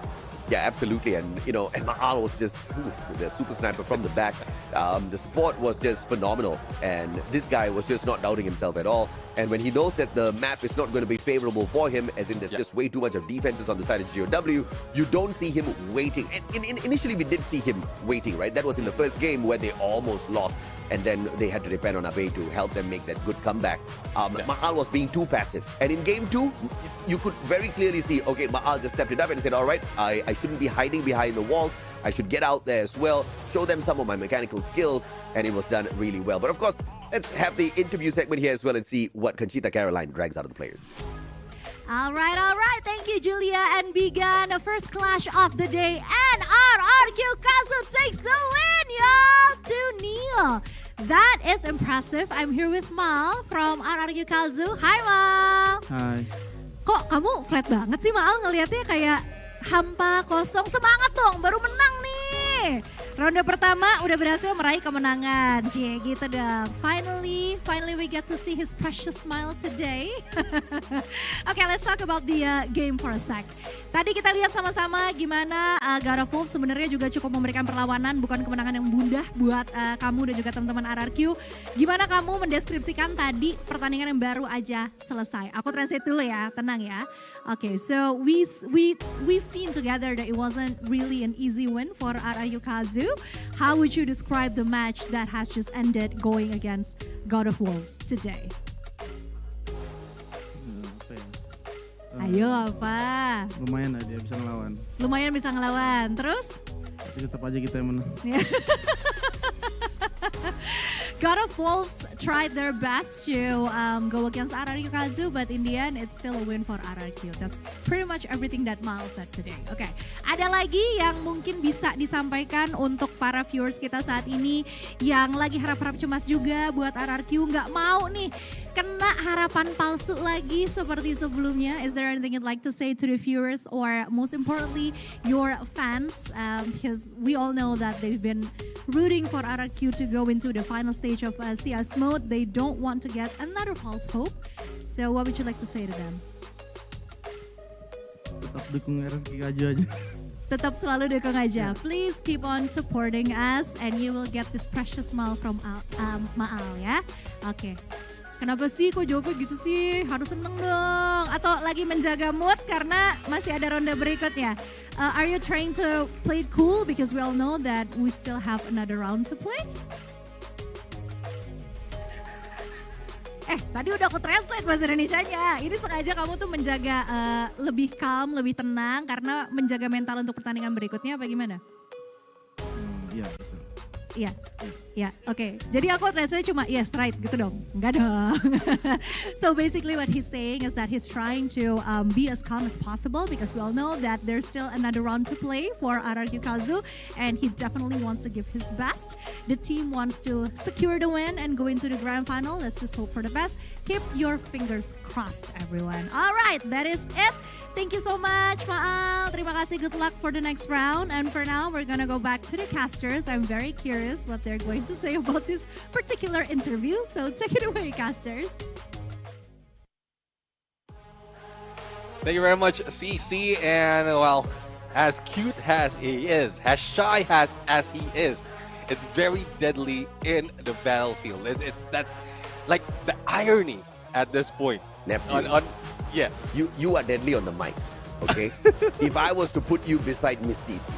Yeah, absolutely. And, you know, and Ma'al was just the super sniper from the back. The support was just phenomenal. And this guy was just not doubting himself at all. And when he knows that the map is not going to be favorable for him, as in there's just way too much of defenses on the side of GOW, you don't see him waiting. And initially, we did see him waiting, right? That was in the first game where they almost lost. And then they had to depend on Abe to help them make that good comeback. Ma'al was being too passive. And in game 2, you could very clearly see, okay, Ma'al just stepped it up and said, all right, I shouldn't be hiding behind the walls. I should get out there as well, show them some of my mechanical skills, and it was done really well. But of course, let's have the interview segment here as well and see what Conchita Caroline drags out of the players. All right. Thank you, Julia and Bigan. The first clash of the day, and RRQ Kazu takes the win, y'all, 2-0. That is impressive. I'm here with Mal from RRQ Kazu. Hi, Mal. Hai. Kok kamu flat banget sih, Mal? Ngelihatnya kayak hampa, kosong. Semangat dong, baru menang nih. Ronde pertama udah berhasil meraih kemenangan. Cie, gitu dong. Finally we get to see his precious smile today. Okay, let's talk about the game for a sec. Tadi kita lihat sama-sama gimana God of Wolf sebenarnya juga cukup memberikan perlawanan, bukan kemenangan yang mudah buat kamu dan juga teman-teman RRQ. Gimana kamu mendeskripsikan tadi pertandingan yang baru aja selesai? Aku translate dulu ya, tenang ya. Okay, so we've seen together that it wasn't really an easy win for RRQ Kazu. How would you describe the match that has just ended going against God of Wolves today? Apa ya? Ayo apa? Lumayan lah dia bisa ngelawan. Lumayan bisa ngelawan. Terus? Tapi tetap aja kita yang menang. God of Wolves tried their best to go against RRQ Kazu, but in the end, it's still a win for RRQ. That's pretty much everything that Mal said today. Okay, ada lagi yang mungkin bisa disampaikan untuk para viewers kita saat ini yang lagi harap-harap cemas juga buat RRQ, nggak mau nih kena harapan palsu lagi seperti sebelumnya. Is there anything you'd like to say to the viewers or most importantly your fans? Because we all know that they've been rooting for RRQ to go into the final stage of CS mode. They don't want to get another false hope. So what would you like to say to them? Tetap dukung RRQ aja. Tetap selalu dukung aja. Please keep on supporting us and you will get this precious smile from Maal ya. Oke. Kenapa sih kok jawabnya gitu sih? Harus seneng dong. Atau lagi menjaga mood karena masih ada ronde berikutnya. Are you trying to play it cool? Because we all know that we still have another round to play. Tadi udah aku translate bahasa Indonesianya. Ini sengaja kamu tuh menjaga lebih calm, lebih tenang karena menjaga mental untuk pertandingan berikutnya apa gimana? Iya betul. Iya, oke. Jadi aku translate cuma yes, right gitu dong. Enggak dong. So basically what he's saying is that he's trying to be as calm as possible because we all know that there's still another round to play for RRQ Kazu and he definitely wants to give his best. The team wants to secure the win and go into the grand final. Let's just hope for the best. Keep your fingers crossed everyone. All right, that is it. Thank you so much, Maal. Terima kasih. Good luck for the next round. And for now, we're gonna go back to the casters. I'm very curious what they're going to say about this particular interview. So take it away, casters. Thank you very much, CC. And well, as cute as he is, as shy as he is, it's very deadly in the battlefield. It's that, like the irony at this point. Neptune. Yeah. You are deadly on the mic, okay? If I was to put you beside Miss Cici,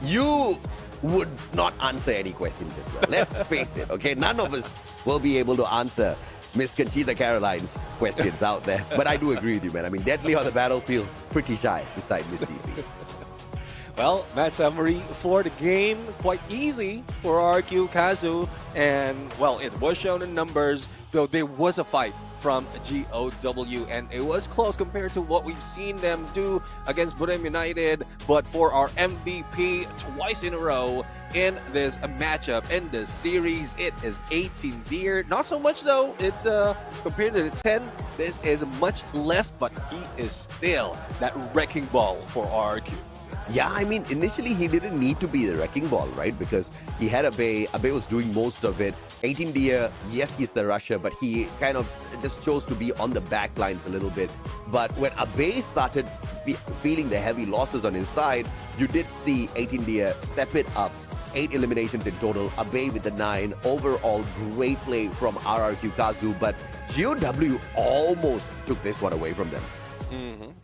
you would not answer any questions as well. Let's face it, okay? None of us will be able to answer Miss Conchita Caroline's questions out there. But I do agree with you, man. I mean, deadly on the battlefield, pretty shy beside Miss Cici. Well, match summary for the game, quite easy for RQ Kazu. And well, it was shown in numbers, though there was a fight from GOW, and it was close compared to what we've seen them do against Buram United. But for our MVP twice in a row in this matchup in the series, it is 18 deer. Not so much though. It's compared to the 10, this is much less, but he is still that wrecking ball for RQ. Yeah, I mean, initially he didn't need to be the wrecking ball, right? Because he had Abe. Abe was doing most of it. 18 Dia, yes, he's the rusher, but he kind of just chose to be on the back lines a little bit. But when Abe started feeling the heavy losses on his side, you did see 18 Dia step it up. 8 eliminations in total. Abe with the 9. Overall, great play from RRQ Kazu, but GOW almost took this one away from them.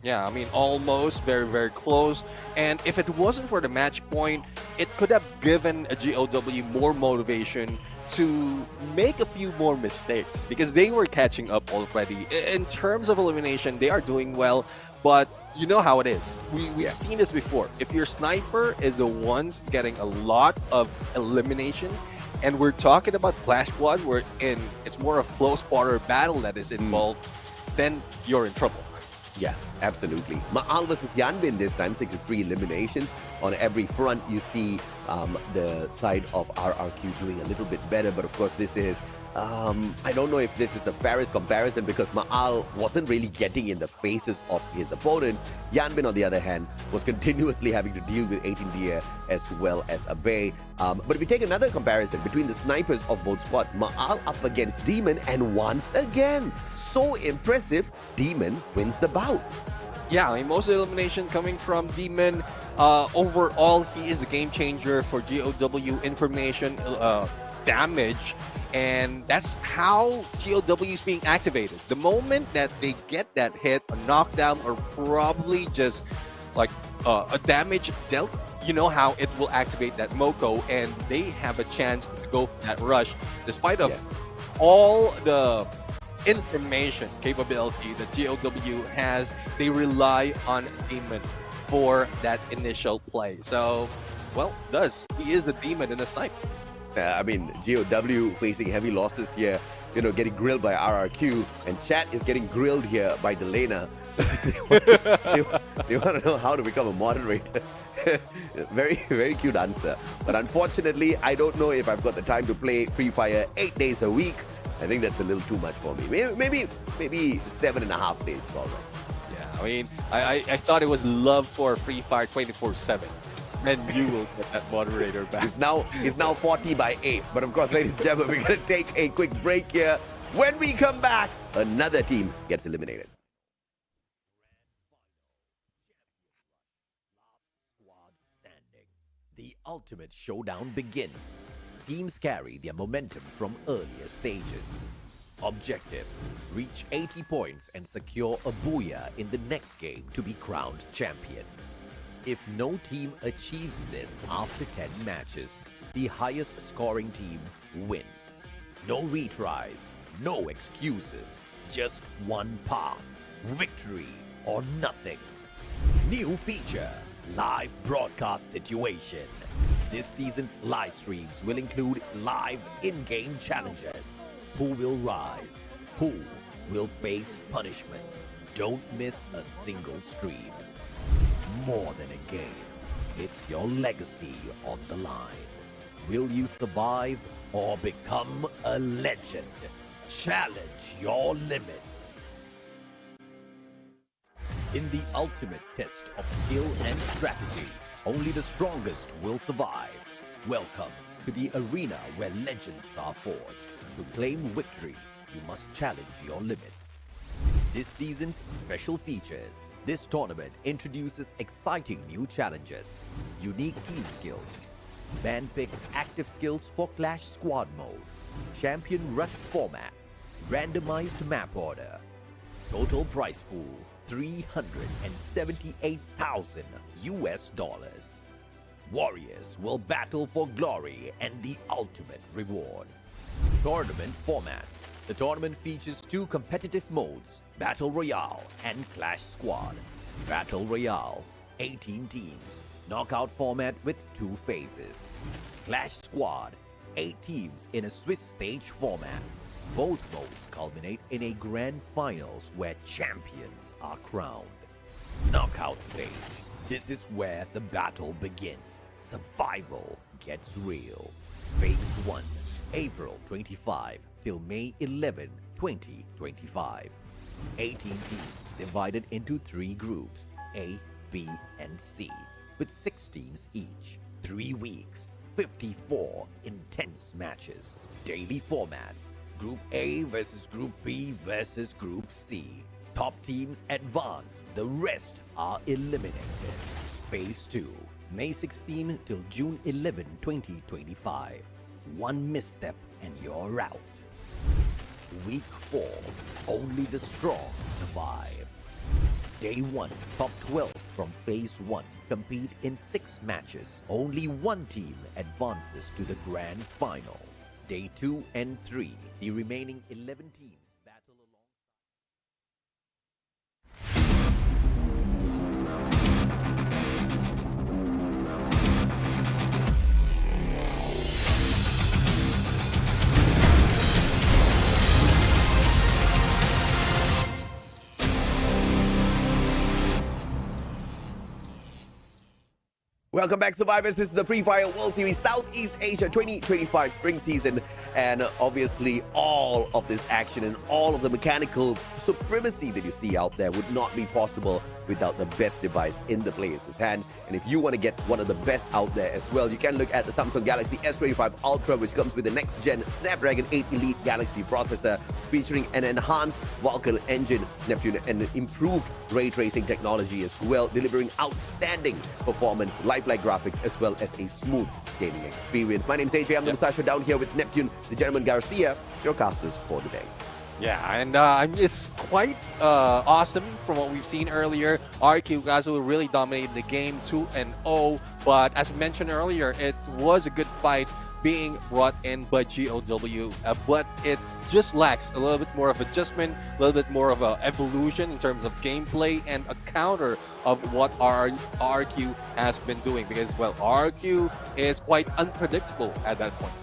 Yeah, I mean, almost very, very close. And if it wasn't for the match point, it could have given a GOW more motivation to make a few more mistakes because they were catching up already. In terms of elimination, they are doing well, but you know how it is. We've seen this before. If your sniper is the ones getting a lot of elimination, and we're talking about Clash Squad, where it's more of close quarter battle that is involved, then you're in trouble. Yeah, absolutely. Maal versus Yanbin this time, 63 eliminations. On every front, you see the side of RRQ doing a little bit better. But of course, this is, I don't know if this is the fairest comparison because Maal wasn't really getting in the faces of his opponents. Yanbin, on the other hand, was continuously having to deal with 18 Dia as well as Abe. But if we take another comparison between the snipers of both squads, Maal up against Demon, and once again, so impressive, Demon wins the bout. Yeah, I mean, most of the elimination coming from Demon. Overall, he is a game changer for GOW information damage, and that's how GOW is being activated. The moment that they get that hit, a knockdown, or probably just like a damage dealt, you know how it will activate that Moko, and they have a chance to go for that rush, despite of all the information capability that GOW has. They rely on Demon for that initial play. So, well, he is the Demon in a snipe. I mean, GOW facing heavy losses here, you know, getting grilled by RRQ, and Chat is getting grilled here by Delena. they want to know how to become a moderator. Very, very cute answer. But unfortunately, I don't know if I've got the time to play Free Fire 8 days a week. I think that's a little too much for me. Maybe 7.5 days is all right. Yeah, I mean, I thought it was love for Free Fire 24/7. And you will get that moderator back. It's now 40 by 8. But of course, ladies and gentlemen, we're going to take a quick break here. When we come back, another team gets eliminated. Squad standing. The ultimate showdown begins. Teams carry their momentum from earlier stages. Objective: reach 80 points and secure a booyah in the next game to be crowned champion. If no team achieves this after 10 matches, the highest scoring team wins. No retries, No excuses, just one path, victory or nothing. New feature, live broadcast situation. This season's live streams will include live in-game challenges. Who will rise? Who will face punishment? Don't miss a single stream. More than a game, it's your legacy on the line. Will you survive or become a legend? Challenge your limits. In the ultimate test of skill and strategy, only the strongest will survive. Welcome to the arena where legends are forged. To claim victory, you must challenge your limits. This season's special features. This tournament introduces exciting new challenges, unique team skills, man-picked active skills for Clash Squad mode, champion rush format, randomized map order, total prize pool $378,000. Warriors will battle for glory and the ultimate reward. Tournament format. The tournament features two competitive modes, Battle Royale and Clash Squad. Battle Royale, 18 teams, knockout format with 2 phases. Clash Squad, 8 teams in a Swiss stage format. Both modes culminate in a grand finals where champions are crowned. Knockout stage. This is where the battle begins. Survival gets real. Phase 1, April 25 till May 11, 2025. 18 teams divided into 3 groups, A, B, and C, with 6 teams each. 3 weeks, 54 intense matches. Daily format. Group A versus Group B versus Group C. Top teams advance, the rest are eliminated. Phase 2, May 16 till June 11, 2025. 1 misstep and you're out. Week 4, only the strong survive. Day 1, top 12 from Phase 1 compete in 6 matches. Only 1 team advances to the grand final. Day 2 and 3, the remaining 11 teams battle along. Welcome back, survivors. This is the Pre-Fire World Series Southeast Asia 2025 spring season, and obviously all of this action and all of the mechanical supremacy that you see out there would not be possible without the best device in the player's hands. And if you want to get one of the best out there as well, you can look at the Samsung Galaxy S25 Ultra, which comes with the next-gen Snapdragon 8 Elite Galaxy processor, featuring an enhanced Vulkan engine, Neptune, and improved ray tracing technology as well, delivering outstanding performance, lifelike graphics, as well as a smooth gaming experience. My name is AJ. I'm the Mustachio, down here with Neptune, the gentleman Garcia, your casters for the day. Yeah, and it's quite awesome from what we've seen earlier. RQ guys will really dominated the game 2-0, but as mentioned earlier, it was a good fight being brought in by GOW, but it just lacks a little bit more of adjustment, a little bit more of an evolution in terms of gameplay and a counter of what RQ has been doing, because, well, RQ is quite unpredictable at that point.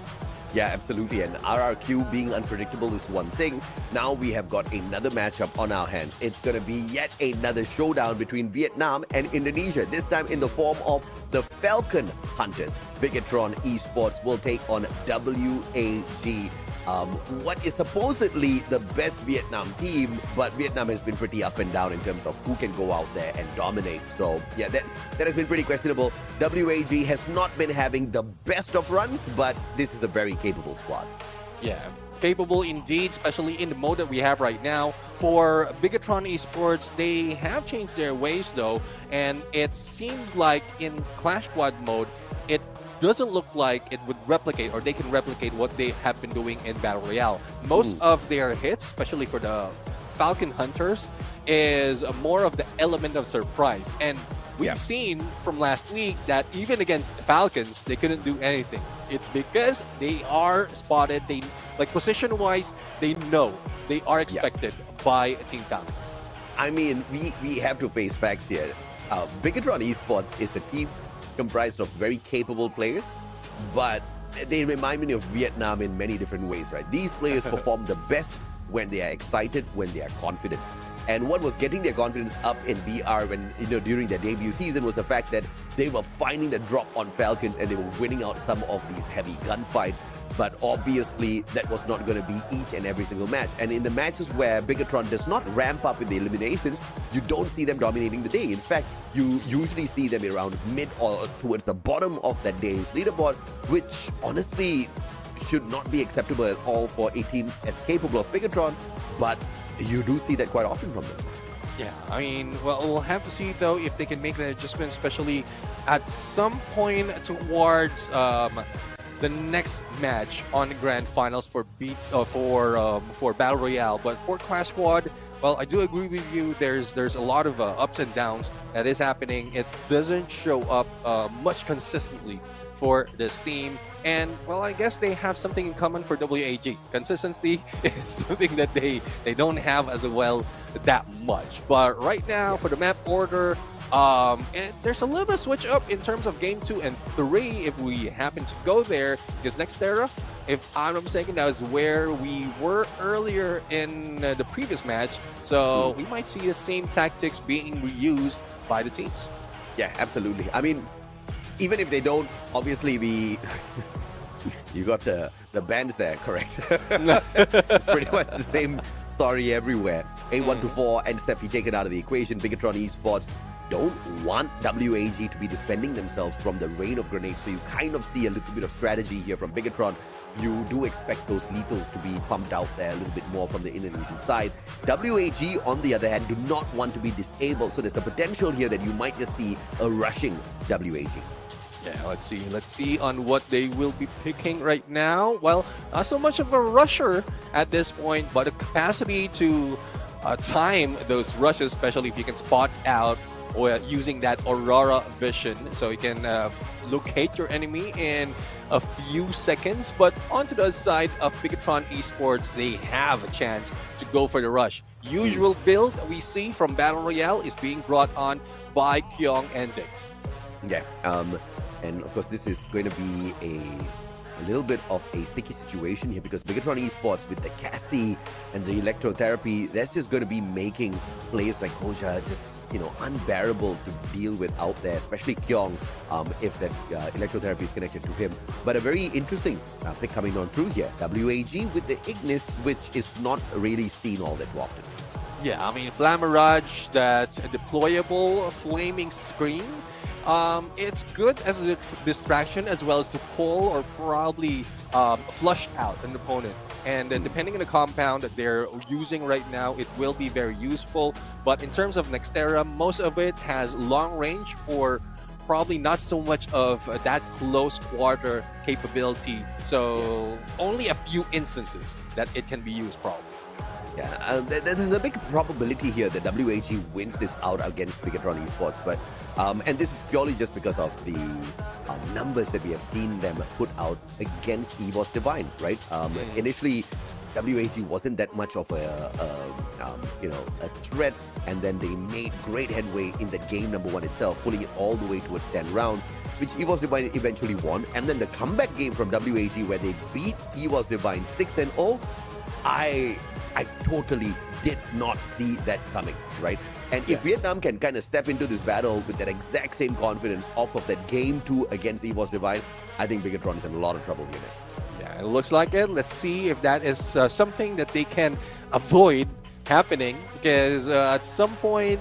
Yeah, absolutely. And RRQ being unpredictable is one thing. Now we have got another matchup on our hands. It's going to be yet another showdown between Vietnam and Indonesia, this time in the form of the Falcon Hunters. Bigatron Esports will take on WAG, what is supposedly the best Vietnam team, but Vietnam has been pretty up and down in terms of who can go out there and dominate. So yeah, that has been pretty questionable. WAG has not been having the best of runs, but this is a very capable squad. Yeah, capable indeed, especially in the mode that we have right now. For Bigatron Esports, they have changed their ways though, and it seems like in Clash Squad mode, it doesn't look like it would replicate, or they can replicate what they have been doing in Battle Royale. Most of their hits, especially for the Falcon Hunters, is more of the element of surprise. And we've seen from last week that even against Falcons, they couldn't do anything. It's because they are spotted. They like position-wise, they know they are expected by Team Falcons. I mean, we have to face facts here. Bigatron Esports is a team comprised of very capable players, but they remind me of Vietnam in many different ways, right? These players perform the best when they are excited, when they are confident. And what was getting their confidence up in BR when, during their debut season was the fact that they were finding the drop on Falcons and they were winning out some of these heavy gunfights. But obviously, that was not going to be each and every single match. And in the matches where Bigatron does not ramp up in the eliminations, you don't see them dominating the day. In fact, you usually see them around mid or towards the bottom of that day's leaderboard, which honestly should not be acceptable at all for a team as capable of Bigatron. But you do see that quite often from them. Yeah, I mean, well, we'll have to see though if they can make the adjustment, especially at some point towards the next match on the grand finals for Battle Royale. But for Clash Squad, well, I do agree with you. There's a lot of ups and downs that is happening. It doesn't show up much consistently for this team. And, well, I guess they have something in common for WAG. Consistency is something that they don't have as well that much. But right now, for the map order, and there's a little bit of switch up in terms of game 2 and 3 if we happen to go there. Because next era, if I'm not mistaken, that was where we were earlier in the previous match. So we might see the same tactics being reused by the teams. Yeah, absolutely. I mean, even if they don't, obviously you got the bands there, correct? It's pretty much the same story everywhere. A1 to 4 and Steffi taken out of the equation. Bigatron Esports don't want WAG to be defending themselves from the rain of grenades, so you kind of see a little bit of strategy here from Bigatron. You do expect those lethals to be pumped out there a little bit more from the Indonesian side. WAG, on the other hand, do not want to be disabled, so there's a potential here that you might just see a rushing WAG. Yeah, let's see on what they will be picking right now. Well, not so much of a rusher at this point, but a capacity to time those rushes, especially if you can spot out or using that Aurora vision, so you can locate your enemy in a few seconds. But onto the other side of Bigatron Esports, they have a chance to go for the rush. Usual build we see from Battle Royale is being brought on by Kyong and Dix. Yeah, and of course this is going to be a little bit of a sticky situation here because Bigatron Esports with the Cassie and the electrotherapy, that's just going to be making players like Koja just, unbearable to deal with out there, especially Kyong, if that electrotherapy is connected to him. But a very interesting pick coming on through here. WAG with the Ignis, which is not really seen all that often. Yeah, I mean, Flammirage, that deployable flaming screen, it's good as a distraction as well as to pull or probably flush out an opponent. And depending on the compound that they're using right now, it will be very useful. But in terms of Nextera, most of it has long range or probably not so much of that close quarter capability. So only a few instances that it can be used probably. Yeah, there's a big probability here that WAG wins this out against Bigatron Esports, but and this is purely just because of the numbers that we have seen them put out against EVOS Divine, right? Initially, WAG wasn't that much of a threat, and then they made great headway in the game number 1 itself, pulling it all the way towards 10 rounds, which EVOS Divine eventually won. And then the comeback game from WAG where they beat EVOS Divine 6-0, I totally did not see that coming, right? And if Vietnam can kind of step into this battle with that exact same confidence off of that game 2 against EVOS Divine, I think Bigatron is in a lot of trouble here. Yeah, it looks like it. Let's see if that is something that they can avoid happening, because at some point,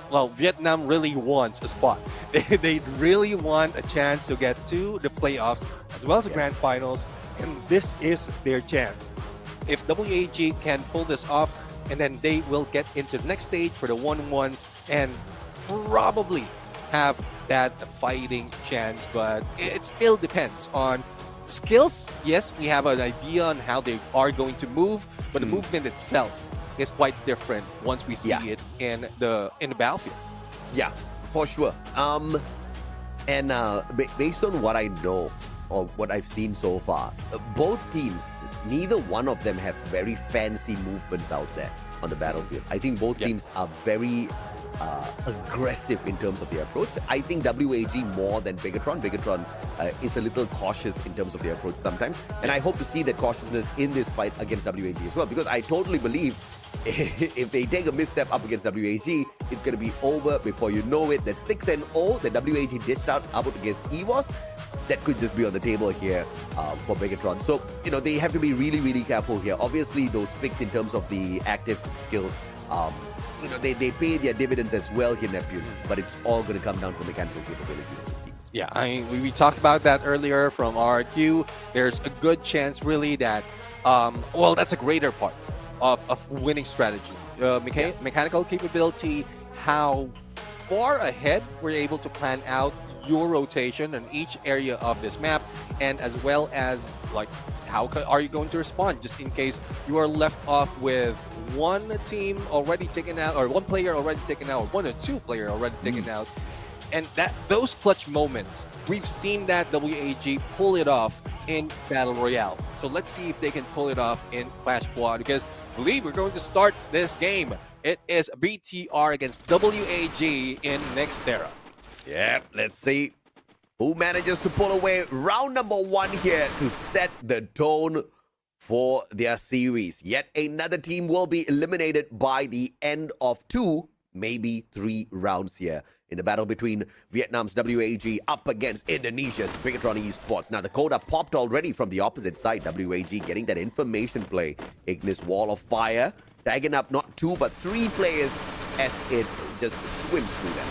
well, Vietnam really wants a spot. They really want a chance to get to the playoffs as well as the grand finals, and this is their chance. If WAG can pull this off, and then they will get into the next stage for the 1-1s and probably have that fighting chance, but it still depends on skills. Yes, we have an idea on how they are going to move, but the movement itself is quite different once we see it in the battlefield. Yeah, for sure. And based on what I know or what I've seen so far, both teams, neither one of them have very fancy movements out there on the battlefield. I think both teams are very aggressive in terms of their approach. I think WAG more than Bigatron. Bigatron is a little cautious in terms of their approach sometimes. And I hope to see that cautiousness in this fight against WAG as well, because I totally believe if they take a misstep up against WAG, it's going to be over before you know it. That 6-0 that WAG dished out up against EWAS, that could just be on the table here for Bigatron. So, they have to be really, really careful here. Obviously, those picks in terms of the active skills, they pay their dividends as well here, Neptune, but it's all going to come down to mechanical capability of these teams. Yeah, we talked about that earlier from RQ. There's a good chance, really, that, that's a greater part of winning strategy. Mechanical capability, how far ahead we're able to plan out your rotation in each area of this map, and as well as, like, how are you going to respond just in case you are left off with one team already taken out, or one player already taken out, or one or two player already taken out. And those clutch moments, we've seen that WAG pull it off in Battle Royale. So let's see if they can pull it off in Clash Quad, because I believe we're going to start this game. It is BTR against WAG in Nextera. Yep, let's see who manages to pull away round number 1 here to set the tone for their series. Yet another team will be eliminated by the end of 2, maybe 3 rounds here in the battle between Vietnam's WAG up against Indonesia's Bigatron Esports. Now, the coda popped already from the opposite side. WAG getting that information play. Ignis Wall of Fire, tagging up not 2 but 3 players as it just swims through them.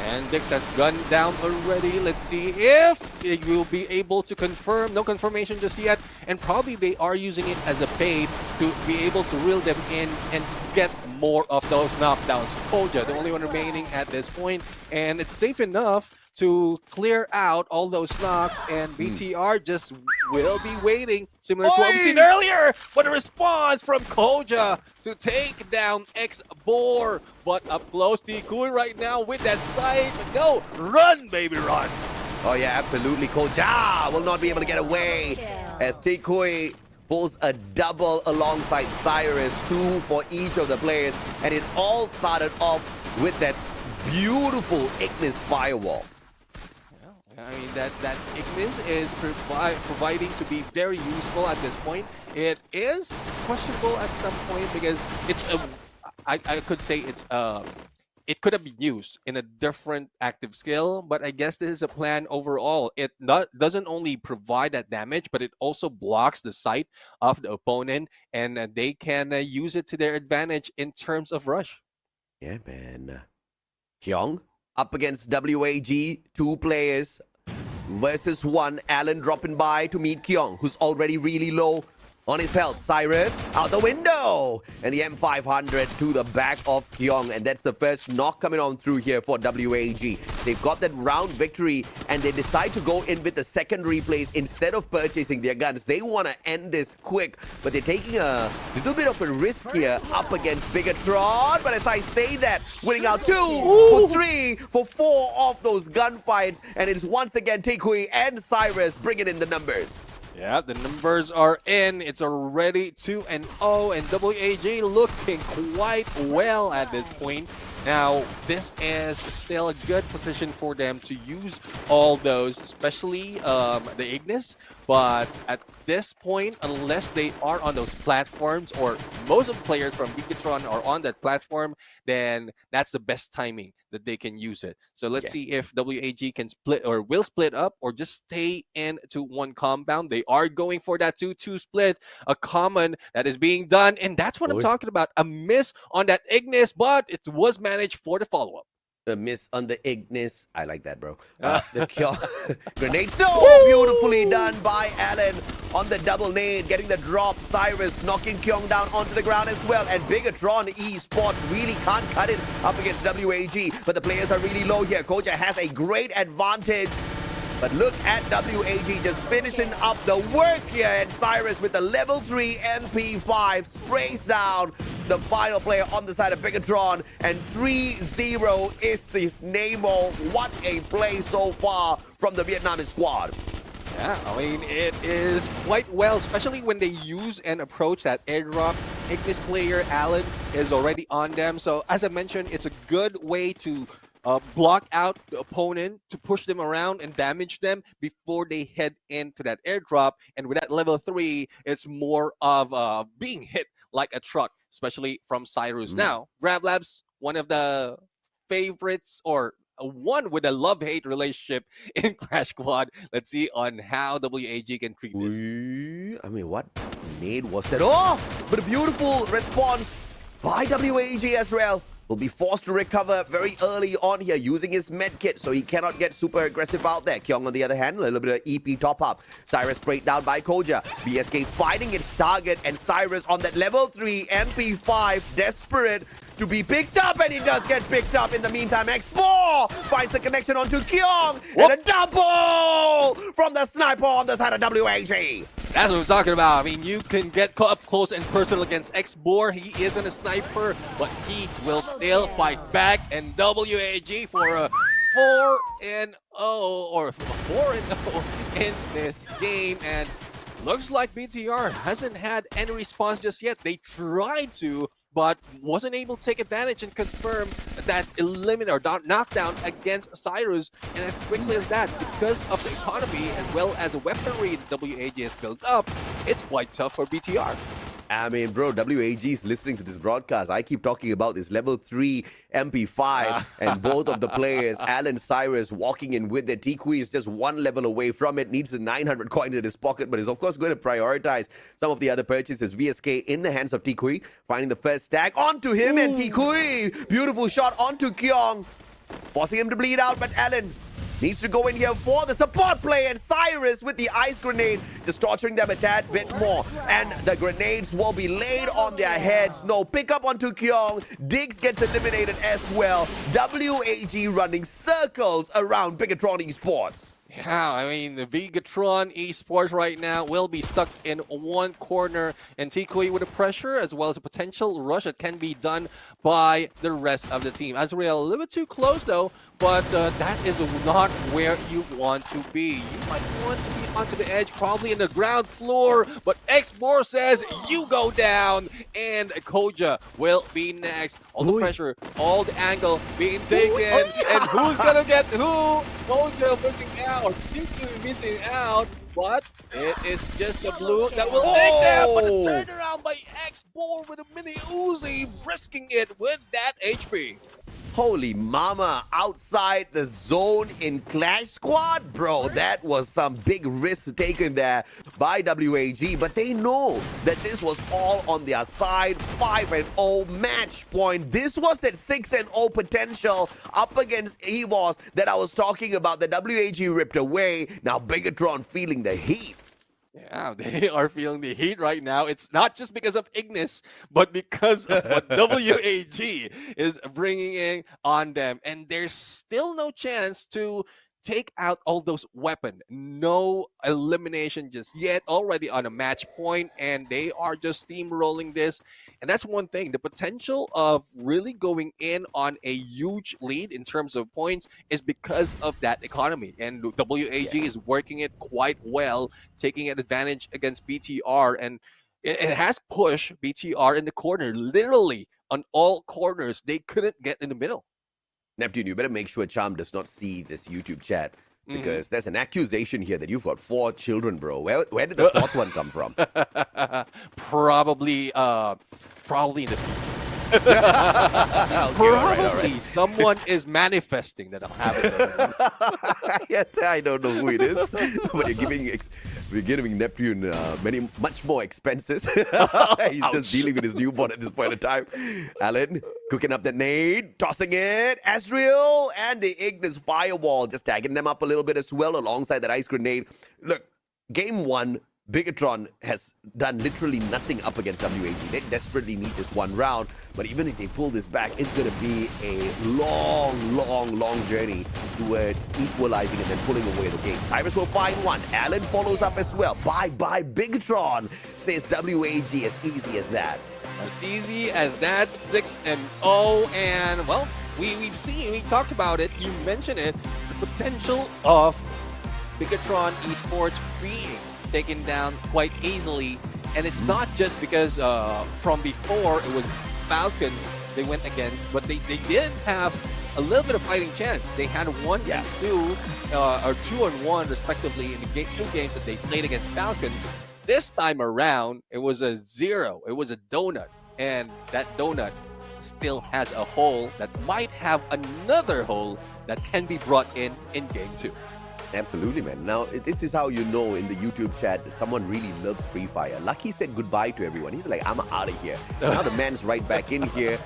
And Dix has gunned down already. Let's see if it will be able to confirm. No confirmation just yet. And probably they are using it as a bait to be able to reel them in and get more of those knockdowns. Koja, the only one remaining at this point. And it's safe enough to clear out all those knocks. And BTR just will be waiting, similar to what we've seen earlier. What a response from Koja to take down X-Bor. But up close, Tikui right now with that sight. But no, run, baby, run. Oh, yeah, absolutely. Koja will not be able to get away as Tikui pulls a double alongside Cyrus, 2 for each of the players. And it all started off with that beautiful Ignis firewall. I mean, that Ignis is providing to be very useful at this point. It is questionable at some point because it's I could say it could have been used in a different active skill, but I guess this is a plan overall. It doesn't only provide that damage, but it also blocks the sight of the opponent, and they can use it to their advantage in terms of rush. Yeah, man. Kyong up against WAG, 2 players versus 1. Alan dropping by to meet Kyong, who's already really low on his health. Cyrus out the window, and the M500 to the back of Kyong, and that's the first knock coming on through here for WAG. They've got that round victory, and they decide to go in with the secondary plays instead of purchasing their guns. They want to end this quick, but they're taking a little bit of a risk here up against Bigatron. But as I say that, winning out 2 for 3 for 4 of those gunfights, and it's once again Tikui and Cyrus bringing in the numbers. Yeah, the numbers are in. It's already 2-0, and WAG looking quite well at this point. Now, this is still a good position for them to use all those, especially the Ignis. But at this point, unless they are on those platforms, or most of the players from Bigatron are on that platform, then that's the best timing that they can use it. So let's see if WAG can split or will split up or just stay into one compound. They are going for that 2-2 split, a common that is being done. And that's what I'm talking about. A miss on that Ignis, but it was managed for the follow-up. A miss on the Ignis. I like that, bro. The grenades. No! Beautifully done by Alan on the double nade, getting the drop. Cyrus knocking Kyong down onto the ground as well. And Bigatron Esports really can't cut it up against WAG. But the players are really low here. Koja has a great advantage. But look at WAG just finishing up the work here. And Cyrus with the level 3 MP5 sprays down the final player on the side of Bigatron. And 3-0 is this Nemo. What a play so far from the Vietnamese squad. Yeah, I mean, it is quite well, especially when they use and approach that airdrop. Ignis player, Alan, is already on them. So, as I mentioned, it's a good way to block out the opponent, to push them around and damage them before they head into that airdrop. And with that level 3, it's more of being hit like a truck, especially from Cyrus. Now, Grab Labs, one of the favorites, or one with a love-hate relationship in Clash Squad. Let's see on how WAG can treat this. I mean, what nade was that? Oh, but a beautiful response by WAG as well. Will be forced to recover very early on here using his med kit, so he cannot get super aggressive out there. Kyong, on the other hand, a little bit of EP top up. Cyrus sprayed down by Koja. BSK finding its target, and Cyrus on that level 3 MP5, desperate to be picked up, and he does get picked up. In the meantime, X4 finds the connection onto Kyong, and a double from the sniper on the side of WAG. That's what we're talking about. I mean, you can get up close and personal against X-Bor. He isn't a sniper, but he will still fight back. And WAG for a 4-0 or 4-0 in this game. And looks like BTR hasn't had any response just yet. They tried to, but wasn't able to take advantage and confirm that eliminate or knockdown against Cyrus. And as quickly as that, because of the economy as well as the weaponry that WAG has built up, it's quite tough for BTR. I mean, bro, WAG is listening to this broadcast. I keep talking about this level 3 MP5 and both of the players, Alan, Cyrus, walking in with their Tikui is just one level away from it. Needs the 900 coins in his pocket, but is of course going to prioritize some of the other purchases. VSK in the hands of Tikui, finding the first tag onto him. And Tikui, beautiful shot onto Kyong, forcing him to bleed out, but Alan needs to go in here for the support play, and Cyrus with the ice grenade just torturing them a tad bit more, and the grenades will be laid on their heads. No pickup onto Kyong. Diggs gets eliminated as well. WAG running circles around Bigatron Esports. Yeah, I mean, the Bigatron Esports right now will be stuck in one corner, and Tikui with the pressure as well as a potential rush that can be done by the rest of the team. Azrael a little bit too close though, but that is not where you want to be. You might want to be onto the edge, probably in the ground floor, but X-Bor says you go down, and Koja will be next. All the pressure, all the angle being taken, and who's gonna get who? Koja missing out, or Tikui missing out, but it is just the blue that will take them, but a turnaround by X-Bor with a mini Uzi, risking it with that HP. Holy mama, outside the zone in Clash Squad? Bro, that was some big risk taken there by WAG, but they know that this was all on their side. 5-0 match point. This was that 6-0 potential up against EVOS that I was talking about, that WAG ripped away. Now Bigatron feeling the heat. Yeah, they are feeling the heat right now. It's not just because of Ignis, but because of what WAG is bringing in on them. And there's still no chance to take out all those weapons. No elimination just yet, already on a match point, and they are just steamrolling this. And that's one thing, the potential of really going in on a huge lead in terms of points is because of that economy. And WAG is working it quite well, taking advantage against BTR, and it has pushed BTR in the corner, literally on all corners. They couldn't get in the middle. Neptune, you better make sure Charm does not see this YouTube chat, because there's an accusation here that you've got 4 children, bro. Where did the 4th one come from? Probably in the future. Okay, Probably all right. someone is manifesting that I'll have it. Yes, I don't know who it is, but we're giving Neptune much more expenses. He's just dealing with his newborn at this point in time. Alan cooking up the nade, tossing it. Azrael and the Ignis Firewall just tagging them up a little bit as well alongside that ice grenade. Look, game 1, Bigatron has done literally nothing up against WAG. They desperately need this one round, but even if they pull this back, it's going to be a long journey towards equalizing and then pulling away the game. Cyrus will find one. Allen follows up as well. Bye Bigatron, says WAG, as easy as that. As easy as that, 6-0, and well, we talked about it, you mentioned it, the potential of Bigatron Esports being taken down quite easily, and it's not just because from before it was Falcons they went against, but they did have a little bit of fighting chance. They had 1 and 2, or 2 and 1 respectively in the 2 games that they played against Falcons. This time around, it was a 0. It was a donut, and that donut still has a hole that might have another hole that can be brought in game 2. Absolutely, man. Now, this is how you know in the YouTube chat that someone really loves Free Fire. Lucky said goodbye to everyone. He's like, I'm out of here. Now the man's right back in here,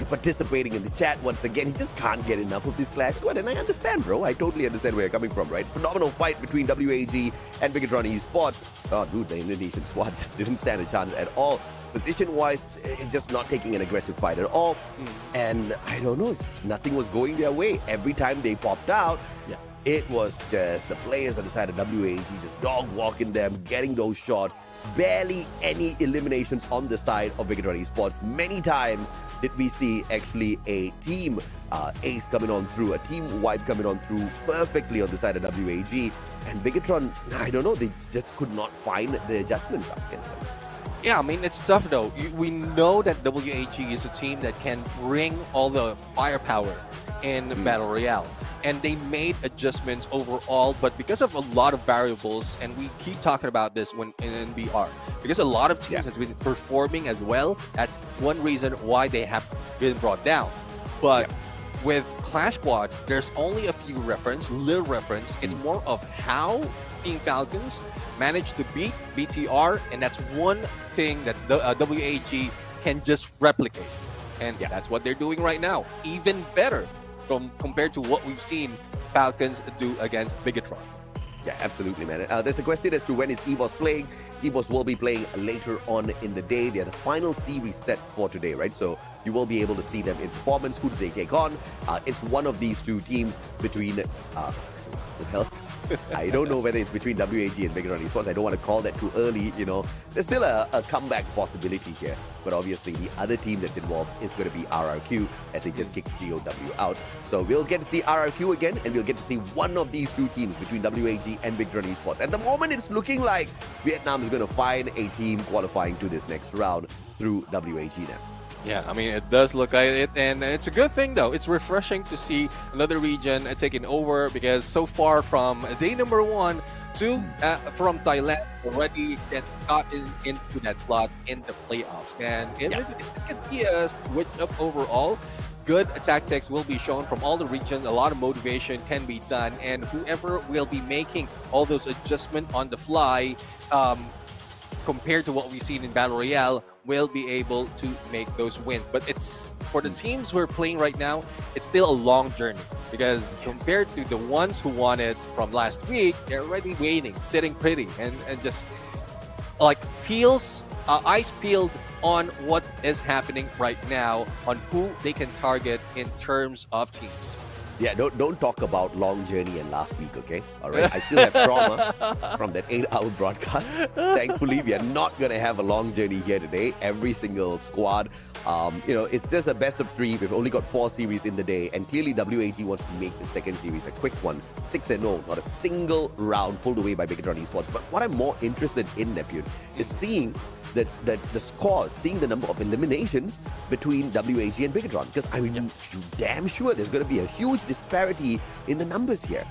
participating in the chat once again. He just can't get enough of this Clash Squad. And I understand, bro. I totally understand where you're coming from, right? Phenomenal fight between WAG and Bigatron Esports. Oh, dude, the Indonesian squad just didn't stand a chance at all. Position-wise, it's just not taking an aggressive fight at all. And I don't know, nothing was going their way. Every time they popped out, it was just the players on the side of WAG just dog walking them, getting those shots. Barely any eliminations on the side of Bigatron Esports. Many times did we see actually a team ace coming on through, a team wipe coming on through perfectly on the side of WAG. And Bigatron, I don't know, they just could not find the adjustments up against them. Yeah, I mean, it's tough though. We know that WAG is a team that can bring all the firepower in Battle Royale. And they made adjustments overall, but because of a lot of variables, and we keep talking about this when in NBR, because a lot of teams has been performing as well, that's one reason why they have been brought down. But with Clash Squad, there's only a few little reference. It's more of how Team Falcons managed to beat BTR, and that's one thing that the WAG can just replicate. And that's what they're doing right now. Even better compared to what we've seen Falcons do against Bigatron. Yeah, absolutely, man. There's a question as to when is EVOS playing. EVOS will be playing later on in the day. They're the final series set for today, right? So you will be able to see them in performance. Who do they take on? It's one of these two teams between... what the hell? I don't know whether it's between WAG and Bigatron Esports. I don't want to call that too early, you know. There's still a comeback possibility here. But obviously, the other team that's involved is going to be RRQ, as they just kicked GOW out. So we'll get to see RRQ again, and we'll get to see one of these two teams between WAG and Bigatron Esports. At the moment, it's looking like Vietnam is going to find a team qualifying to this next round through WAG now. Yeah, I mean, it does look like it, and it's a good thing, though. It's refreshing to see another region taking over, because so far from day number 1 to from Thailand already got into that slot in the playoffs. And it could be a switch up overall. Good tactics will be shown from all the regions. A lot of motivation can be done, and whoever will be making all those adjustments on the fly, compared to what we've seen in Battle Royale, will be able to make those wins. But it's for the teams who are playing right now, it's still a long journey, because compared to the ones who won it from last week, they're already waiting, sitting pretty, and just like eyes peeled on what is happening right now, on who they can target in terms of teams. Yeah, don't talk about long journey and last week, okay? All right, I still have trauma from that 8-hour broadcast. Thankfully, we are not going to have a long journey here today. Every single squad, you know, it's just a best of 3. We've only got 4 series in the day, and clearly WAG wants to make the second series a quick one. 6-0, not a single round pulled away by Bigatron Esports. But what I'm more interested in, Neptune, is seeing the scores, seeing the number of eliminations between WAG and Bigatron. Because I mean, you're damn sure there's going to be a huge disparity in the numbers here.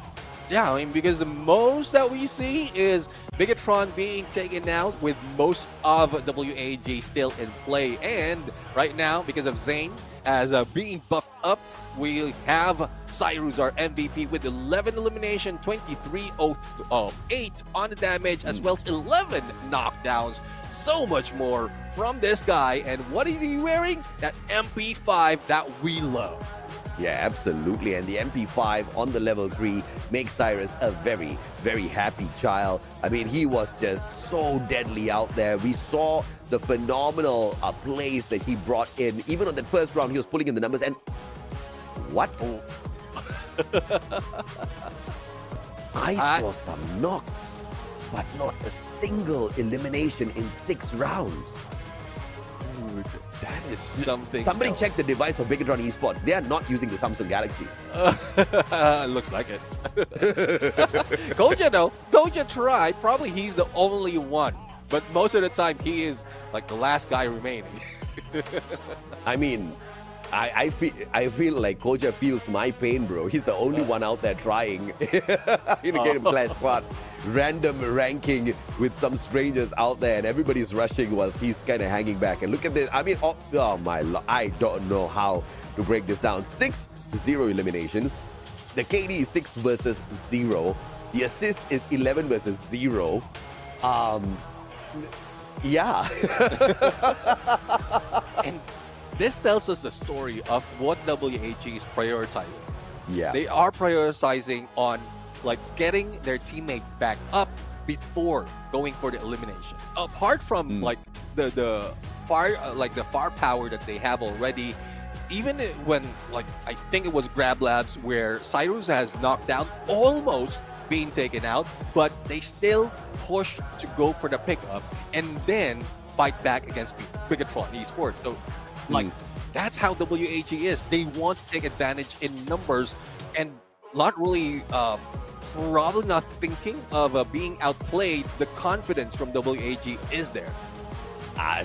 Yeah, I mean, because the most that we see is Bigatron being taken out, with most of WAG still in play. And right now, because of Zane as being buffed up, we have Cyrus, our MVP, with 11 elimination, 2308 on the damage, as well as 11 knockdowns. So much more from this guy. And what is he wearing? That MP5 that we love. Yeah, absolutely. And the MP5 on the level 3 makes Cyrus a very, very happy child. I mean, he was just so deadly out there. We saw the phenomenal plays that he brought in. Even on that first round, he was pulling in the numbers. And what? I saw some knocks, but not a single elimination in 6 rounds. Dude, that is something. Somebody else. check the device of Bigatron Esports. They are not using the Samsung Galaxy. Looks like it. Koja though, Koja tried. Probably he's the only one, but most of the time he is like the last guy remaining. I mean, I feel like Koja feels my pain, bro. He's the only one out there trying to get him clash squad. Random ranking with some strangers out there, and everybody's rushing whilst he's kind of hanging back. And look at this. I mean, oh my lord, I don't know how to break this down. 6-0 eliminations. The KD is 6 versus 0. The assist is 11 versus 0. Yeah. And this tells us the story of what WAG is prioritizing. Yeah. They are prioritizing on like getting their teammate back up before going for the elimination. Apart from like the firepower that they have already, even when like I think it was Grab Labs where Cyrus has knocked down, almost being taken out, but they still push to go for the pickup and then fight back against Bigatron Esports. So like that's how WAG is. They want to take advantage in numbers and not really probably not thinking of being outplayed. The confidence from WAG is there. I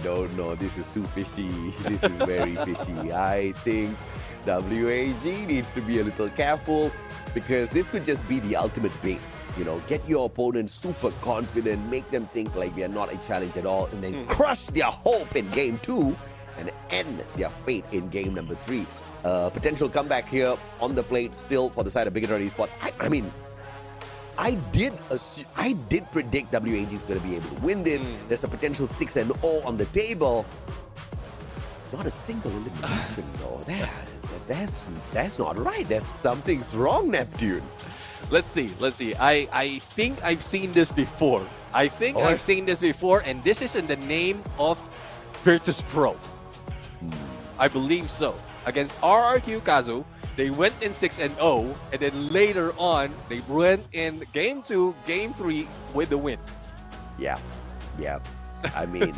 don't know. This is too fishy. This is very fishy. I think WAG needs to be a little careful because this could just be the ultimate bait. You know, get your opponent super confident, make them think like they are not a challenge at all, and then crush their hope in game 2 and end their fate in game number 3. Potential comeback here on the plate still for the side of Bigatron Esports. I mean, I did predict WAG is going to be able to win this. There's a potential 6-0 on the table. Not a single elimination though. That's not right. There's something's wrong, Neptune. Let's see. I think I've seen this before. I've seen this before, and this is in the name of Virtus Pro. I believe so. Against RRQ Kazu, they went in 6-0, and then later on, they went in game 2, game 3 with the win. Yeah. I mean,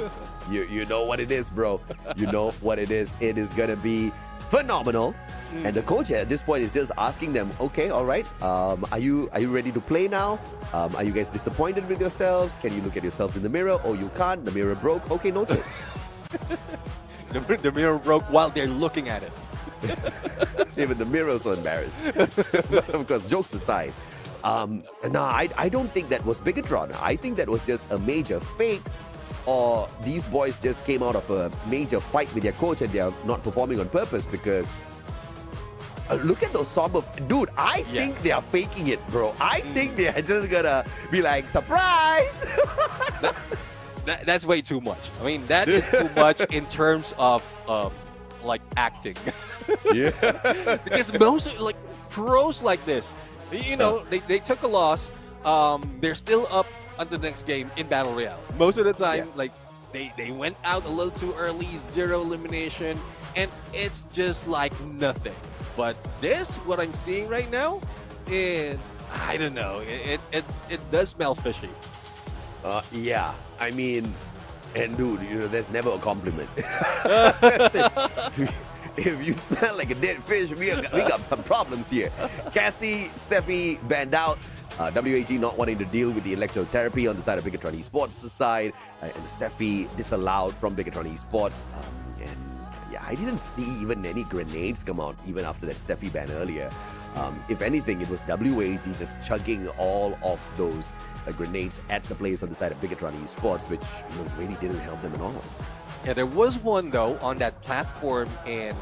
you know what it is, bro. You know what it is. It is gonna be phenomenal. And the coach at this point is just asking them, okay, all right, are you ready to play now? Are you guys disappointed with yourselves? Can you look at yourselves in the mirror? Oh, you can't. The mirror broke. Okay, noted. The mirror broke while they're looking at it. Even the mirror's so embarrassed. But of course, jokes aside, no, I don't think that was Bigatron. I think that was just a major fake, or these boys just came out of a major fight with their coach and they are not performing on purpose because look at those somber... Dude, I think they are faking it, bro. I think they are just gonna be like, surprise! That's way too much. I mean, that is too much in terms of like acting. Yeah. Because most like pros like this, you know, they took a loss. They're still up until the next game in Battle Royale. Most of the time, like they went out a little too early, 0 elimination, and it's just like nothing. But this, what I'm seeing right now, and I don't know, it does smell fishy. Yeah, I mean, and dude, you know, there's never a compliment. If you smell like a dead fish, we got some problems here. Cassie, Steffi banned out. WAG not wanting to deal with the electrotherapy on the side of Bigatron Esports side, and Steffi disallowed from Bigatron Esports. And yeah, I didn't see even any grenades come out even after that Steffi ban earlier. If anything, it was WAG just chugging all of those grenades at the players on the side of Bigatron Esports, which really didn't help them at all. Yeah, there was one though on that platform, and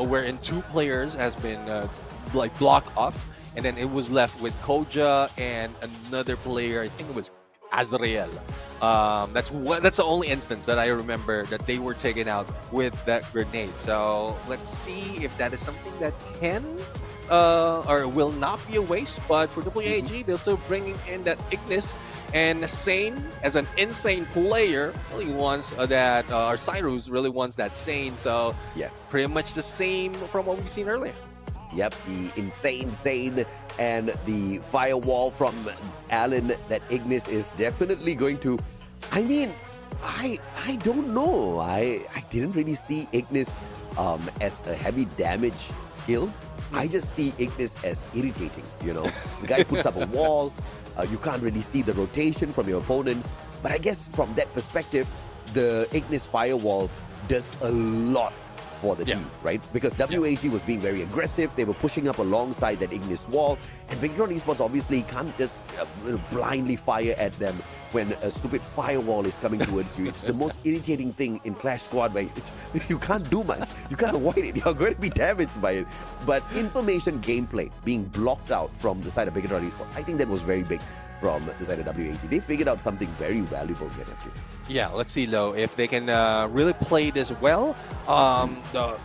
wherein 2 players has been like blocked off, and then it was left with Koja and another player. I think it was Azrael. That's the only instance that I remember that they were taken out with that grenade. So let's see if that is something that can or will not be a waste. But for WAG, they're still bringing in that Ignis. And Sane, as an insane player, really wants that, or Cyrus really wants that Sane. So Yeah. pretty much the same from what we've seen earlier. Yep, the insane Zane and the firewall from Alan, that Ignis is definitely going to. I mean, I don't know. I didn't really see Ignis as a heavy damage skill. I just see Ignis as irritating, you know. The guy puts up a wall, you can't really see the rotation from your opponents. But I guess from that perspective, the Ignis firewall does a lot for the team, right? Because WAG was being very aggressive. They were pushing up alongside that Ignis wall. And Background Esports obviously can't just blindly fire at them when a stupid firewall is coming towards you. It's the most irritating thing in Clash Squad where you can't do much. You can't avoid it. You're going to be damaged by it. But information gameplay being blocked out from the side of Background Esports, I think that was very big from the side of WAG. They figured out something very valuable here, actually. Yeah, let's see though if they can really play this well.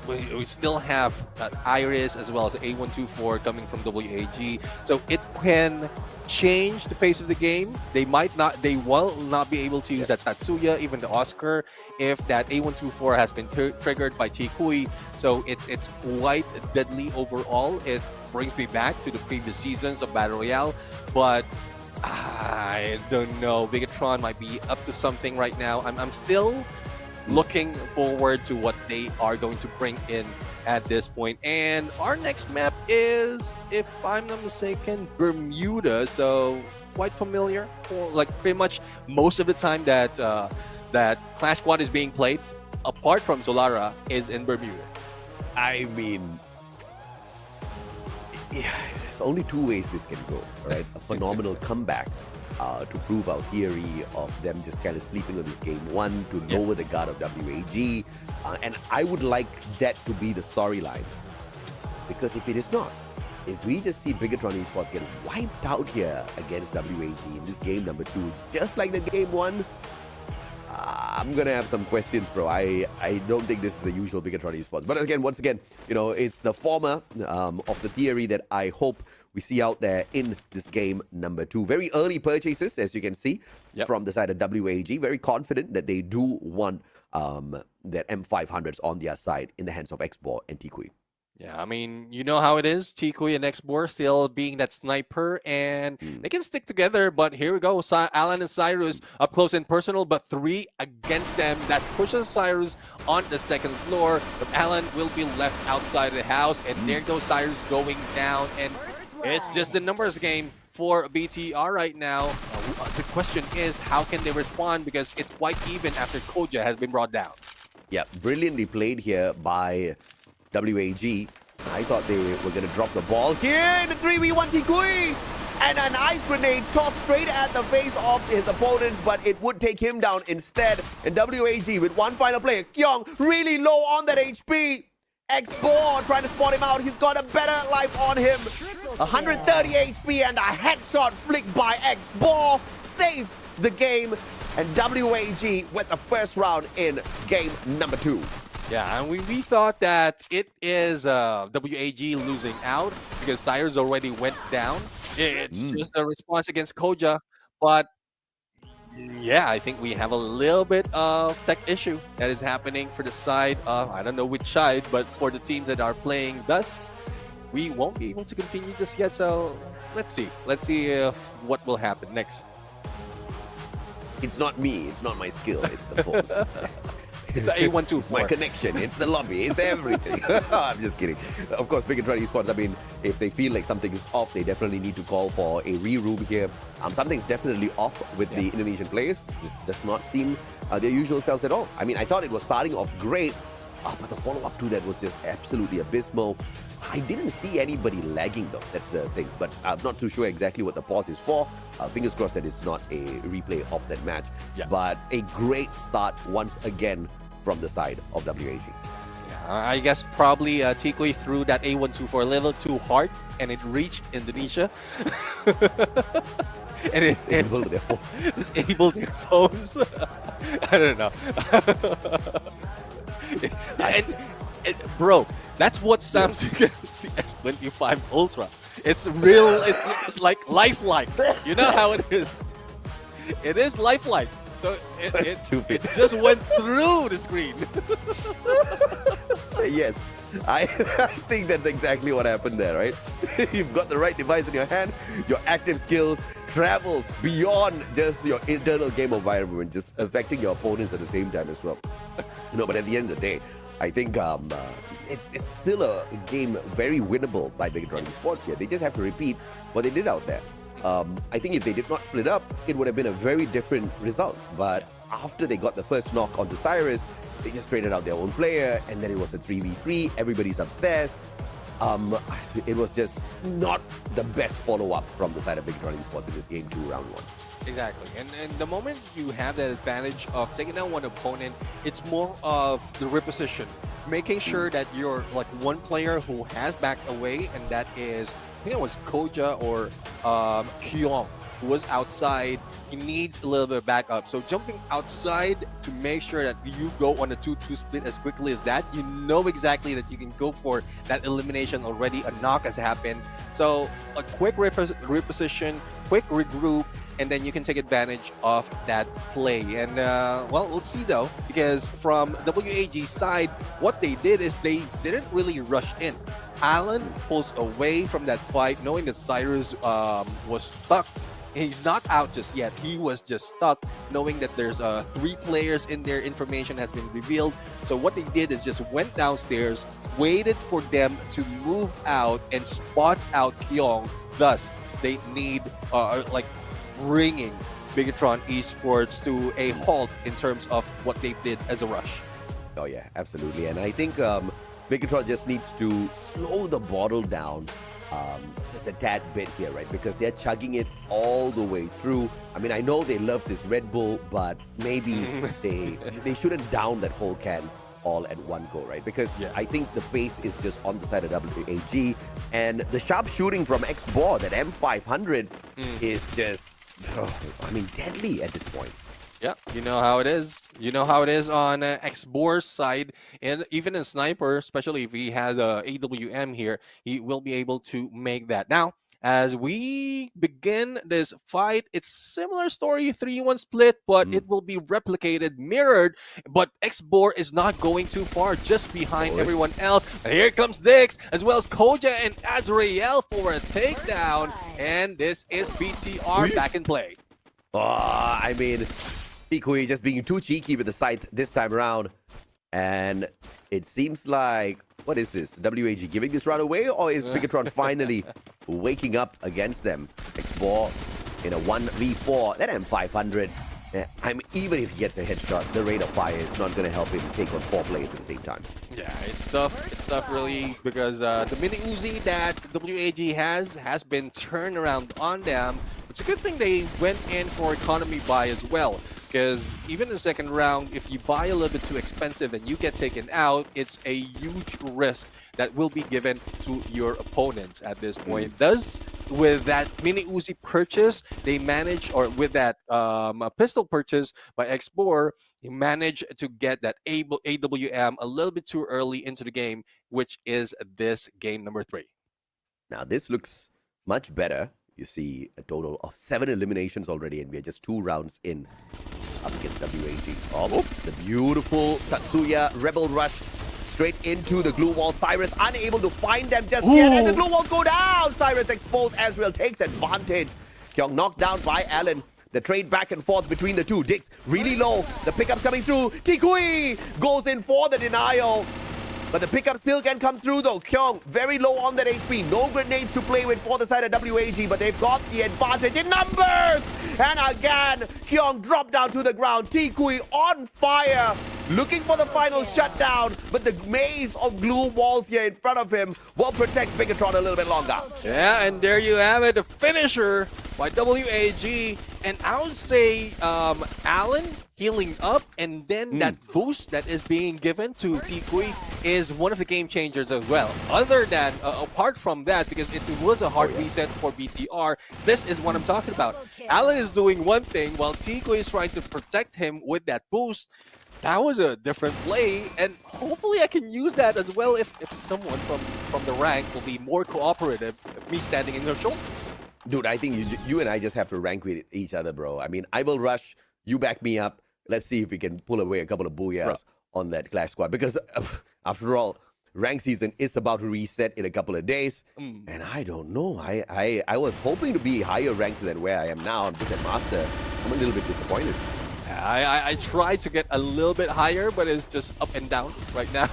We still have Iris as well as A124 coming from WAG, so it can change the pace of the game. They will not be able to use that Tatsuya, even the Oscar, if that A124 has been triggered by Tikui. So it's quite deadly overall. It brings me back to the previous seasons of Battle Royale, but I don't know. Bigatron might be up to something right now. I'm still looking forward to what they are going to bring in at this point. And our next map is, if I'm not mistaken, Bermuda. So quite familiar. Like pretty much most of the time that that Clash Squad is being played, apart from Solara, is in Bermuda. I mean, yeah, there's only two ways this can go, right? A phenomenal comeback to prove our theory of them just kind of sleeping on this game. One, to lower the guard of WAG. And I would like that to be the storyline. Because if it is not, if we just see Bigatron Esports get wiped out here against WAG in this game number 2, just like the game 1, I'm going to have some questions, bro. I don't think this is the usual Bigatron Esports. But again, once again, you know, it's the former of the theory that I hope we see out there in this game number 2. Very early purchases, as you can see, from the side of WAG. Very confident that they do want their M500s on their side in the hands of Xbor and Tikui. Yeah, I mean, you know how it is. Tikui and Xbor still being that sniper, and they can stick together. But here we go. Alan and Cyrus up close and personal, but 3 against them. That pushes Cyrus on the second floor. But Alan will be left outside the house, and there goes Cyrus going down. And it's just a numbers game for BTR right now. The question is, how can they respond? Because it's quite even after Koja has been brought down. Yeah, brilliantly played here by WAG. I thought they were going to drop the ball here in the 3v1 Tikui. And an ice grenade tossed straight at the face of his opponents, but it would take him down instead. And WAG with one final player, Kyong, really low on that HP. Xbor trying to spot him out. He's got a better life on him. 130 HP and a headshot flicked by Xbor saves the game. And WAG with the first round in game number 2. Yeah, and we thought that it is WAG losing out because Cyrus already went down. It's just a response against Koja. But yeah, I think we have a little bit of tech issue that is happening for the side of, I don't know which side, but for the teams that are playing thus, we won't be able to continue just yet. So let's see. Let's see if what will happen next. It's not me. It's not my skill. It's the phone. It's an A124. It's my connection. It's the lobby. It's everything. I'm just kidding. Of course, Bigatron Esports, I mean, if they feel like something is off, they definitely need to call for a re-room here. Something's definitely off with the Indonesian players. It does not seem their usual selves at all. I mean, I thought it was starting off great, but the follow-up to that was just absolutely abysmal. I didn't see anybody lagging though. That's the thing. But I'm not too sure exactly what the pause is for. Fingers crossed that it's not a replay of that match. But a great start once again from the side of WAG. Yeah, I guess probably Tikui threw that A124 a little too hard and it reached Indonesia. And it Disabled their phones. disabled their phones. I don't know. and bro, that's what Samsung Galaxy S25 Ultra. It's real. It's like lifelike. You know how it is. It is lifelike. So That's stupid. it just went through the screen. So yes, I think that's exactly what happened there, right? You've got the right device in your hand, your active skills travels beyond just your internal game environment, just affecting your opponents at the same time as well. But at the end of the day, I think it's still a game very winnable by Megatron Esports here. They just have to repeat what they did out there. I think if they did not split up, it would have been a very different result. But after they got the first knock onto Cyrus, they just traded out their own player, and then it was a 3v3. Everybody's upstairs. It was just not the best follow-up from the side of Megatron Esports in this game 2, round 1. Exactly. And the moment you have that advantage of taking down one opponent, it's more of the reposition. Making sure that you're like one player who has backed away, and that is, I think it was Koja or Kyong, who was outside. He needs a little bit of backup. So jumping outside to make sure that you go on a 2-2 split as quickly as that, you know exactly that you can go for that elimination already. A knock has happened. So a quick reposition, quick regroup, and then you can take advantage of that play. And well, we'll see though, because from WAG's side, what they did is they didn't really rush in. Alan pulls away from that fight, knowing that Cyrus was stuck. He's not out just yet. He was just stuck, knowing that there's 3 players in there. Information has been revealed. So what they did is just went downstairs, waited for them to move out, and spot out Kyong. Thus, they need like bringing Bigatron Esports to a halt in terms of what they did as a rush. Oh yeah, absolutely. And I think Bigatron just needs to slow the bottle down just a tad bit here, right? Because they're chugging it all the way through. I mean, I know they love this Red Bull, but maybe they shouldn't down that whole can all at one go, right? Because I think the pace is just on the side of WAG, and the sharp shooting from Xbor, that M500, is just, I mean, deadly at this point. Yeah, you know how it is. You know how it is on Xbor's side, and even in Sniper, especially if he has a AWM here, he will be able to make that. Now, as we begin this fight, it's similar story, 3-1 split, but it will be replicated, mirrored, but Xbor is not going too far, just behind everyone else. And here comes Dix, as well as Koja and Azrael for a takedown, and this is BTR back in play. I mean, Tikui just being too cheeky with the scythe this time around. And it seems like, what is this? WAG giving this round away, or is Bigatron finally waking up against them? Xbor in a 1v4. That M500, I mean, even if he gets a headshot, the rate of fire is not going to help him take on 4 players at the same time. Yeah, it's tough. It's tough, really, because the mini Uzi that WAG has been turned around on them. It's a good thing they went in for economy buy as well, because even in the second round, if you buy a little bit too expensive and you get taken out, it's a huge risk that will be given to your opponents at this point. Thus, with that mini Uzi purchase, they managed, or with that pistol purchase by Xbor, he managed to get that AWM a little bit too early into the game, which is this game number 3. Now, this looks much better. You see a total of 7 eliminations already, and we are just 2 rounds in up against WAG. Oh, the beautiful Tatsuya Rebel Rush straight into the glue wall. Cyrus unable to find them just yet as the glue walls go down. Cyrus exposed. Azrael takes advantage. Kyong knocked down by Allen. The trade back and forth between the two. Dix really low. The pickup coming through. Tikui goes in for the denial. But the pickup still can come through though. Kyong very low on that HP. No grenades to play with for the side of WAG, but they've got the advantage in numbers. And again, Kyong dropped down to the ground. Tikui on fire. looking for the final shutdown, but the maze of glue walls here in front of him will protect Bigatron a little bit longer. Yeah, and there you have it, the finisher by WAG. And I would say Alan healing up, and then that boost that is being given to Tikui is one of the game changers as well. Other than, apart from that, because it was a hard reset for BTR, this is what I'm talking about. Alan is doing one thing while Tikui is trying to protect him with that boost. That was a different play, and hopefully I can use that as well if someone from the rank will be more cooperative, me standing in their shoulders. Dude, I think you and I just have to rank with each other, bro. I mean, I will rush, you back me up. Let's see if we can pull away a couple of booyahs on that Clash squad. Because after all, rank season is about to reset in a couple of days. And I don't know. I was hoping to be higher ranked than where I am now. I'm just at Master. I'm a little bit disappointed. I tried to get a little bit higher, but it's just up and down right now.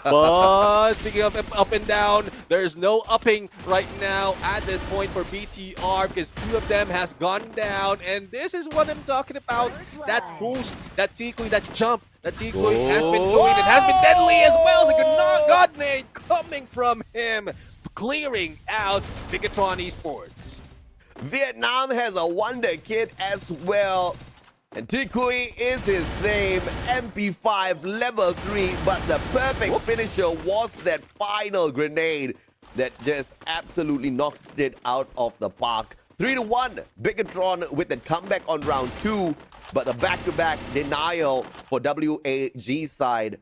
But speaking of up and down, there's no upping right now at this point for BTR because two of them has gone down, and this is what I'm talking about. That boost, that Tikui, that jump that Tikui has been doing. It has been deadly as well. It's a god nade coming from him, clearing out Bigatron Esports. Vietnam has a wonder kid as well. And Tikui is his name, MP5 level 3, but the perfect finisher was that final grenade that just absolutely knocked it out of the park. 3-1, Bigatron with the comeback on round 2, but the back-to-back denial for WAG side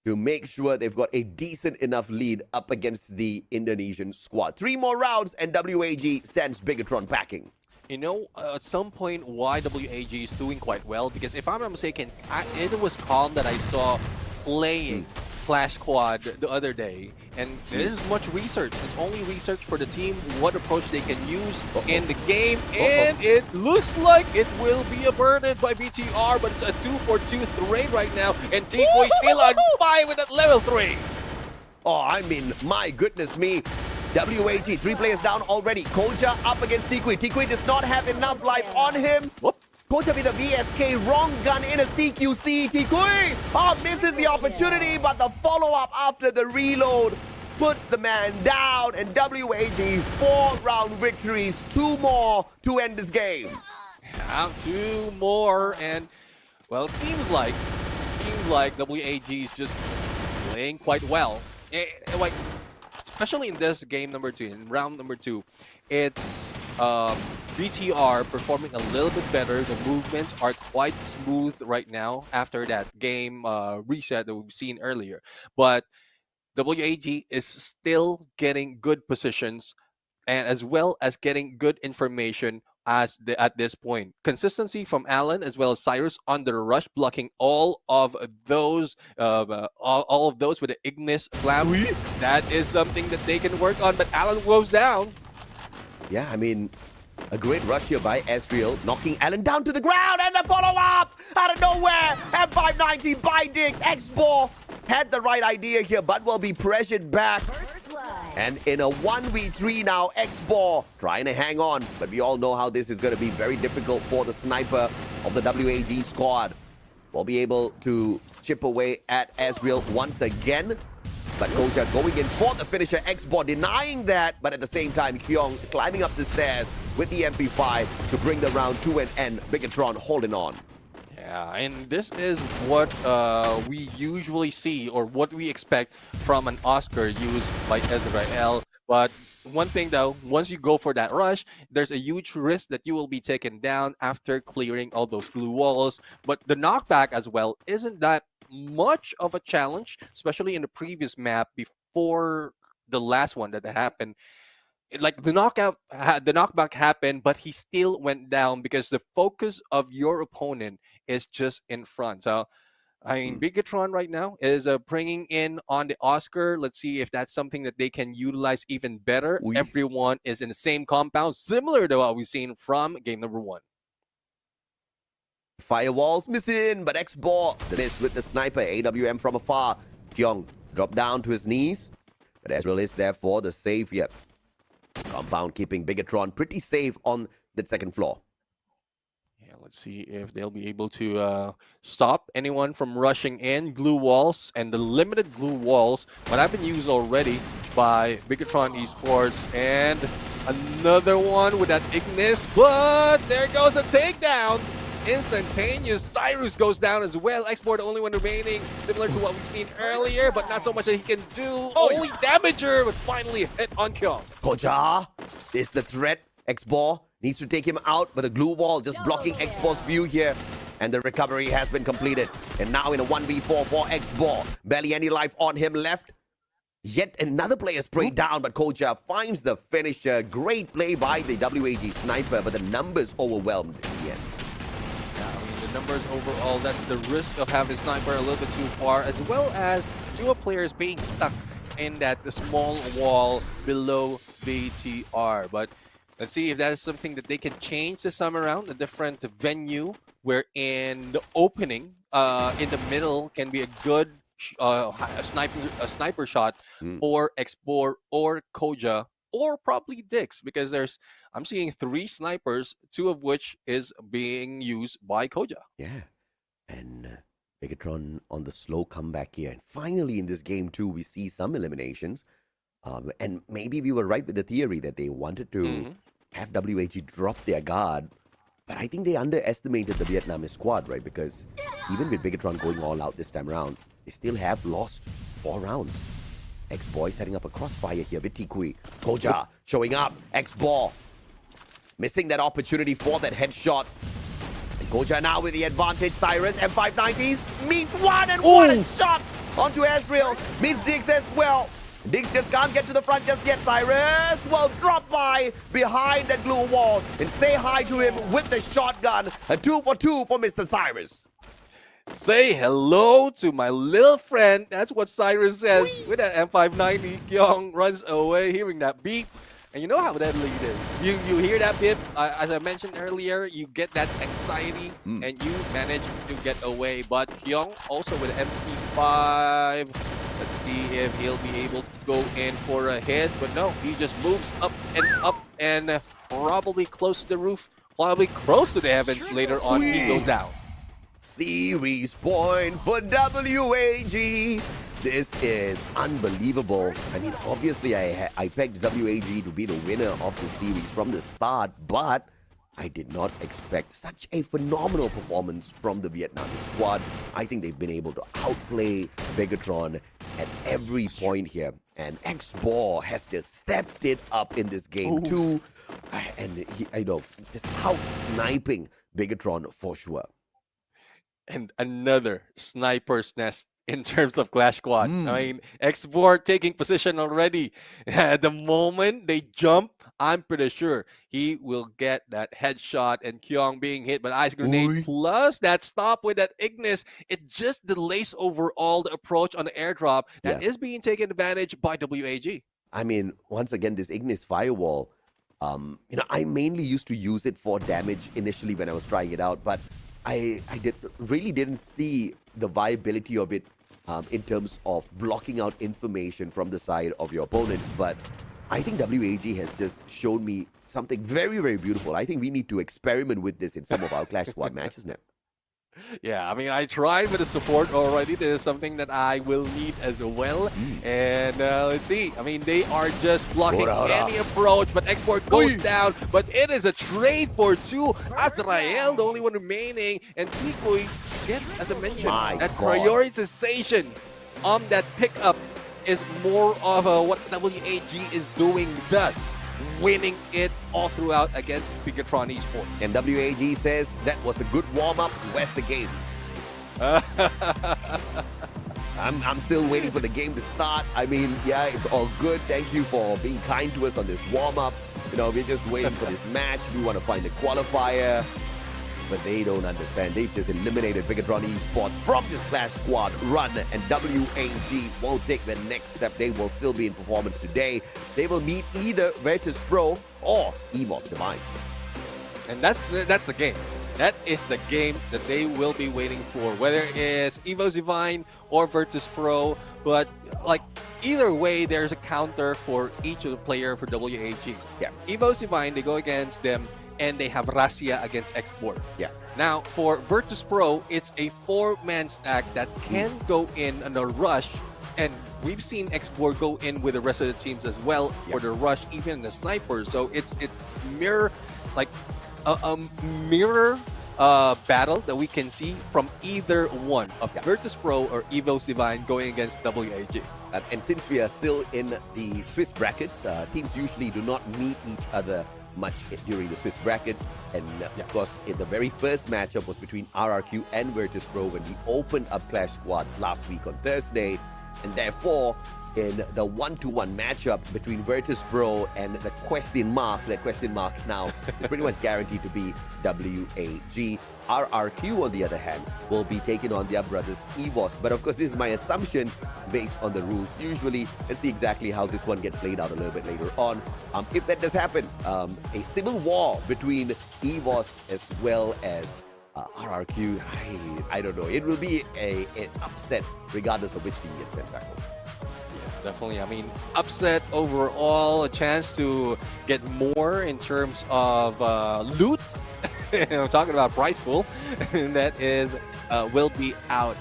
to make sure they've got a decent enough lead up against the Indonesian squad. 3 more rounds and WAG sends Bigatron packing. You know, at some point, why WAG is doing quite well, because if I'm not mistaken, it was Calm that I saw playing Clash Squad the other day, and this is much research. It's only research for the team, what approach they can use in the game, and it looks like it will be a burden by BTR, but it's a 2-for-2 raid right now, and Tikui still on 5 with that level 3. Oh, I mean, my goodness me. WAG, 3 players down already. Koja up against Tikui. Tikui does not have enough life on him. Koja with a VSK, wrong gun in a CQC. Tikui misses the opportunity, but the follow-up after the reload puts the man down. And WAG, 4-round victories, 2 more to end this game. Yeah, 2 more, and well, it seems like WAG is just playing quite well. Like, especially in this game number 2, in round number 2, it's BTR performing a little bit better. The movements are quite smooth right now after that game reset that we've seen earlier. But WAG is still getting good positions, and as well as getting good information at this point. Consistency from Alan as well as Cyrus on the rush, blocking all of those all of those with the Ignis Flam. That is something that they can work on, but Alan goes down. Yeah, I mean, a great rush here by Ezreal, knocking Alan down to the ground, and the follow-up out of nowhere. M590 by Diggs. X-Ball had the right idea here, but will be pressured back. And in a 1v3 now, X-Ball trying to hang on, but we all know how this is going to be very difficult for the sniper of the WAG squad. Will be able to chip away at Ezreal once again. But Koja going in for the finisher, X-Ball denying that, but at the same time, Kyong climbing up the stairs with the MP5 to bring the round to an end. Bigatron holding on. Yeah, and this is what we usually see, or what we expect from an Oscar used by Ezreal. But one thing though, once you go for that rush, there's a huge risk that you will be taken down after clearing all those blue walls. But the knockback as well isn't that much of a challenge, especially in the previous map before the last one that happened. Like the knockback happened, but he still went down because the focus of your opponent is just in front. So, I mean, Bigatron right now is bringing in on the Oscar. Let's see if that's something that they can utilize even better. Everyone is in the same compound, similar to what we've seen from game number 1. Firewalls missing, but X-Ball is with the sniper. AWM from afar. Kyong dropped down to his knees, but Ezreal is there for the save. Yep. Compound keeping Bigatron pretty safe on the second floor. Yeah, Let's see if they'll be able to stop anyone from rushing in. Glue walls and the limited glue walls, but have been used already by Bigatron Esports. And another one with that Ignis, but there goes a takedown. Instantaneous. Cyrus goes down as well. Export the only one remaining, similar to what we've seen earlier, but not so much that he can do. Only damager, but finally a hit on Kyung. Koja is the threat. X-Ball needs to take him out, but the glue wall just blocking X-Ball's view here. And the recovery has been completed. And now in a 1v4 for X-Ball. Barely any life on him left. Yet another player sprayed down, but Koja finds the finisher. Great play by the WAG sniper, but the numbers overwhelmed in the end. Yeah, I mean, the numbers overall, that's the risk of having sniper a little bit too far, as well as duo players being stuck in that small wall below BTR. But let's see if that is something that they can change this time around. A different venue wherein the opening in the middle can be a good sniper shot for Expor or Koja or probably Dix, because I'm seeing 3 snipers, 2 of which is being used by Koja. Yeah, and Bigatron on the slow comeback here. And finally in this game too, we see some eliminations. And maybe we were right with the theory that they wanted to have WAG drop their guard. But I think they underestimated the Vietnamese squad, right? Because even with Bigatron going all out this time around, they still have lost 4 rounds. X-Boy setting up a crossfire here with Tikui. Koja showing up. X-Ball missing that opportunity for that headshot. And Koja now with the advantage. Cyrus, M590s, meets one and what a shot onto Ezreal. Meets Diggs as well. Diggs just can't get to the front just yet. Cyrus will drop by behind that glue wall and say hi to him with the shotgun. A 2 for 2 for Mr. Cyrus. Say hello to my little friend. That's what Cyrus says. With that M590, Kyung runs away, hearing that beep. And you know how deadly it is. You hear that beep, as I mentioned earlier, you get that anxiety and you manage to get away. But Kyung also with MP5. Let's see if he'll be able to go in for a hit. But no, he just moves up and probably close to the roof, probably close to the heavens. Later on, he goes down. Series point for WAG. This is unbelievable. I mean, obviously, I pegged WAG to be the winner of the series from the start, but I did not expect such a phenomenal performance from the Vietnamese squad. I think they've been able to outplay Bigatron at every point here. And X-Ball has just stepped it up in this game too. And just out-sniping Bigatron for sure. And another sniper's nest in terms of Clash Squad. I mean, X4 taking position already. At the moment they jump, I'm pretty sure he will get that headshot, and Kyung being hit by the ice grenade plus that stop with that Ignis. It just delays overall the approach on the airdrop that is being taken advantage by WAG. I mean, once again, this Ignis firewall, I mainly used to use it for damage initially when I was trying it out, but I really didn't see the viability of it in terms of blocking out information from the side of your opponents. But I think WAG has just shown me something very, very beautiful. I think we need to experiment with this in some of our Clash Squad matches now. Yeah, I mean, I tried with the support already. This is something that I will need as well. And let's see. I mean, they are just blocking any approach, but Export goes down. But it is a trade for 2. Azrael, the only one remaining. And Tikui, again, as I mentioned, that prioritization on that pickup is more of what WAG is doing, thus winning it all throughout against Bigatron Esports. And WAG says that was a good warm-up. Where's the game? I'm still waiting for the game to start. I mean, yeah, it's all good. Thank you for being kind to us on this warm-up. We're just waiting for this match. We want to find the qualifier. But they don't understand. They've just eliminated Bigatron Esports from this Clash Squad run, and WAG won't take the next step. They will still be in performance today. They will meet either Virtus Pro or EVOS Divine. And that's the game. That is the game that they will be waiting for, whether it's EVOS Divine or Virtus Pro. But like either way, there's a counter for each of the player for WAG. Yeah. EVOS Divine, they go against them and they have Rasia against Export. Yeah. Now, for Virtus Pro, it's a 4-man stack that can go in on a rush, and we've seen Export go in with the rest of the teams as well for the rush, even the sniper. So it's mirror, like a mirror battle that we can see from either one of Virtus Pro or Evo's Divine going against WAG. And since we are still in the Swiss brackets, teams usually do not meet each other much during the Swiss brackets. And of course, in the very first matchup was between RRQ and Virtus Pro when we opened up Clash Squad last week on Thursday. And therefore, in the 1-to-1 matchup between Virtus Pro and the question mark, that question mark now is pretty much guaranteed to be WAG. RRQ, on the other hand, will be taking on their brothers EVOS. But of course, this is my assumption based on the rules. Usually, let's see exactly how this one gets laid out a little bit later on. If that does happen, a civil war between EVOS as well as RRQ, I don't know. It will be an upset regardless of which team gets sent back home. Yeah, definitely. I mean, upset overall, a chance to get more in terms of loot. I'm talking about prize pool that is will be out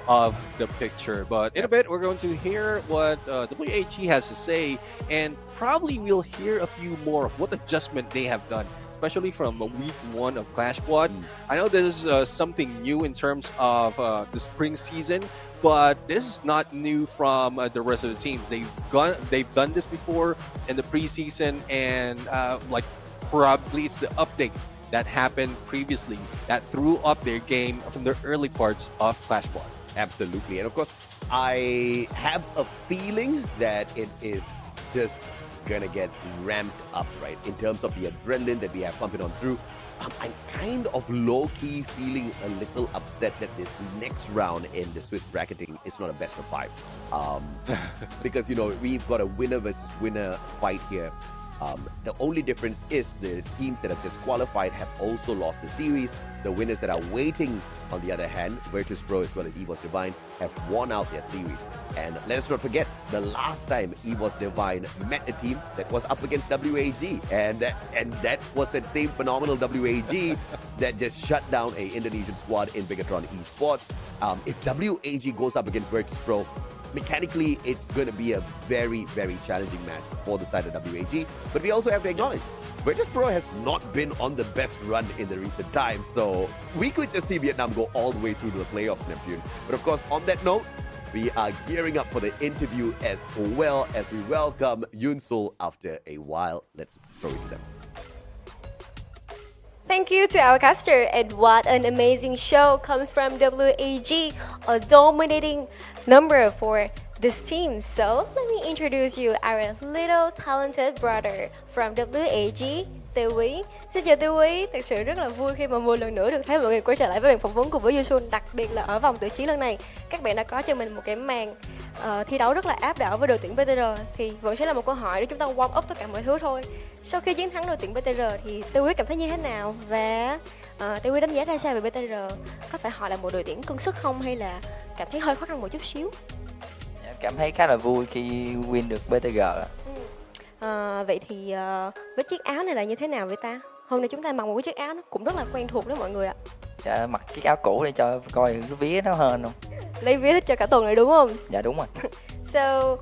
of the picture. But in a bit, we're going to hear what WAG has to say, and probably we'll hear a few more of what adjustment they have done, especially from week 1 of Clash Squad. I know this is something new in terms of the spring season, but this is not new from the rest of the teams. They've done this before in the preseason, and like probably it's the update that happened previously that threw up their game from the early parts of Clash Squad. Absolutely. And of course, I have a feeling that it is just gonna get ramped up, right? In terms of the adrenaline that we have pumping on through. I'm kind of low-key feeling a little upset that this next round in the Swiss bracketing is not a best of 5. Because, you know, we've got a winner versus winner fight here. The only difference is the teams that have just qualified have also lost the series. The winners that are waiting, on the other hand, Virtus Pro as well as EVOS Divine, have won out their series. And let us not forget, the last time EVOS Divine met a team that was up against WAG. And that was that same phenomenal WAG that just shut down a Indonesian squad in Bigatron Esports. If WAG goes up against Virtus Pro, mechanically, it's going to be a very, very challenging match for the side of WAG. But we also have to acknowledge, Virtus Pro has not been on the best run in the recent times. So we could just see Vietnam go all the way through to the playoffs, Neptune. But of course, on that note, we are gearing up for the interview as well as we welcome Yunsul after a while. Let's throw it to them. Thank you to our caster, and what an amazing show comes from WAG, a dominating number for this team. So let me introduce you our little talented brother from WAG, Tiêu Quý. Xin chào Tiêu Quý, thật sự rất là vui khi mà một lần nữa được thấy mọi người quay trở lại với màn phỏng vấn cùng với Yusun, đặc biệt là ở vòng tự chiến lần này. Các bạn đã có cho mình một cái màn thi đấu rất là áp đảo với đội tuyển BTR, thì vẫn sẽ là một câu hỏi để chúng ta warm up tất cả mọi thứ thôi. Sau khi chiến thắng đội tuyển BTR thì Tiêu Quý cảm thấy như thế nào, và Tiêu Quý đánh giá ra sao về BTR? Có phải họ là một đội tuyển cân sức không, hay là cảm thấy hơi khó khăn một chút xíu? Cảm thấy khá là vui khi win được BTG. Vậy thì với chiếc áo này là như thế nào vậy ta? Hôm nay chúng ta mặc một cái chiếc áo nó cũng rất là quen thuộc đó mọi người ạ. Dạ, mặc chiếc áo cũ để cho coi cái vía nó hơn không? Lấy vía hết cho cả tuần này đúng không? Dạ đúng rồi. So,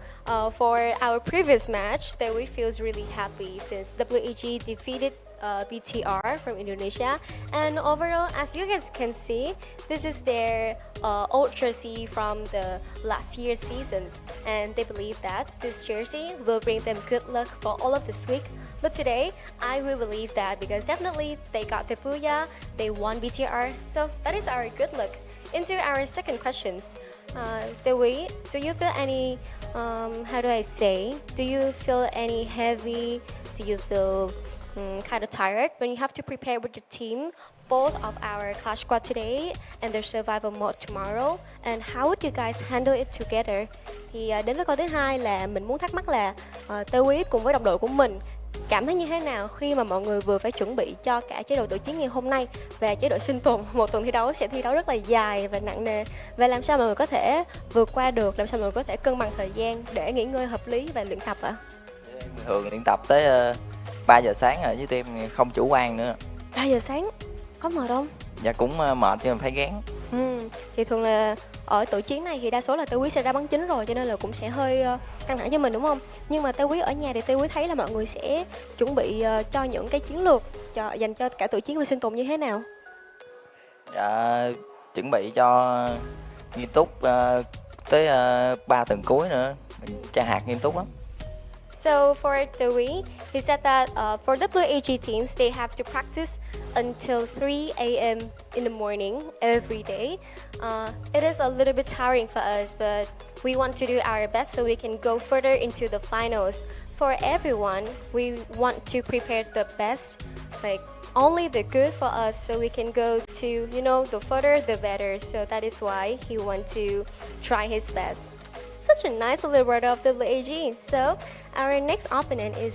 for our previous match, that we feels really happy since WAG defeated BTR from Indonesia, and overall, as you guys can see, this is their old jersey from the last year's seasons, and they believe that this jersey will bring them good luck for all of this week. But today, I will believe that because definitely they got the Puya, they won BTR, so that is our good luck. Into our second questions. Do you feel any, how do I say, do you feel any heavy, do you feel kind of tired when you have to prepare with your team, both of our Clash Squad today and their survival mode tomorrow, and how would you guys handle it together? Thì đến với câu thứ hai là mình muốn thắc mắc là Tê Quý cùng với đồng đội của mình cảm thấy như thế nào khi mà mọi người vừa phải chuẩn bị cho cả chế độ tự chiến ngày hôm nay và chế độ sinh tồn, một tuần thi đấu sẽ thi đấu rất là dài và nặng nề, và làm sao mọi người có thể vượt qua được, làm sao mọi người có thể cân bằng thời gian để nghỉ ngơi hợp lý và luyện tập ạ? Thường luyện tập tới 3 giờ sáng rồi với team không chủ quan nữa. 3 giờ sáng có mệt không? Dạ cũng mệt nhưng mà phải gán. Thì thường là ở tổ chiến này thì đa số là Tê Quý sẽ ra bắn chính rồi, cho nên là cũng sẽ hơi căng thẳng cho mình đúng không? Nhưng mà Tê Quý ở nhà thì Tê Quý thấy là mọi người sẽ chuẩn bị cho những cái chiến lược dành cho cả tổ chiến và sinh tồn như thế nào? Dạ chuẩn bị cho nghiêm túc tới 3 tuần cuối nữa. Mình tra hạt nghiêm túc lắm. So for Dewi, he said that for WAG teams, they have to practice until 3 a.m. in the morning every day. It is a little bit tiring for us, but we want to do our best so we can go further into the finals. For everyone, we want to prepare the best, like only the good for us, so we can go to, you know, the further the better. So that is why he wants to try his best. Such a nice little word of WAG. So our next opponent is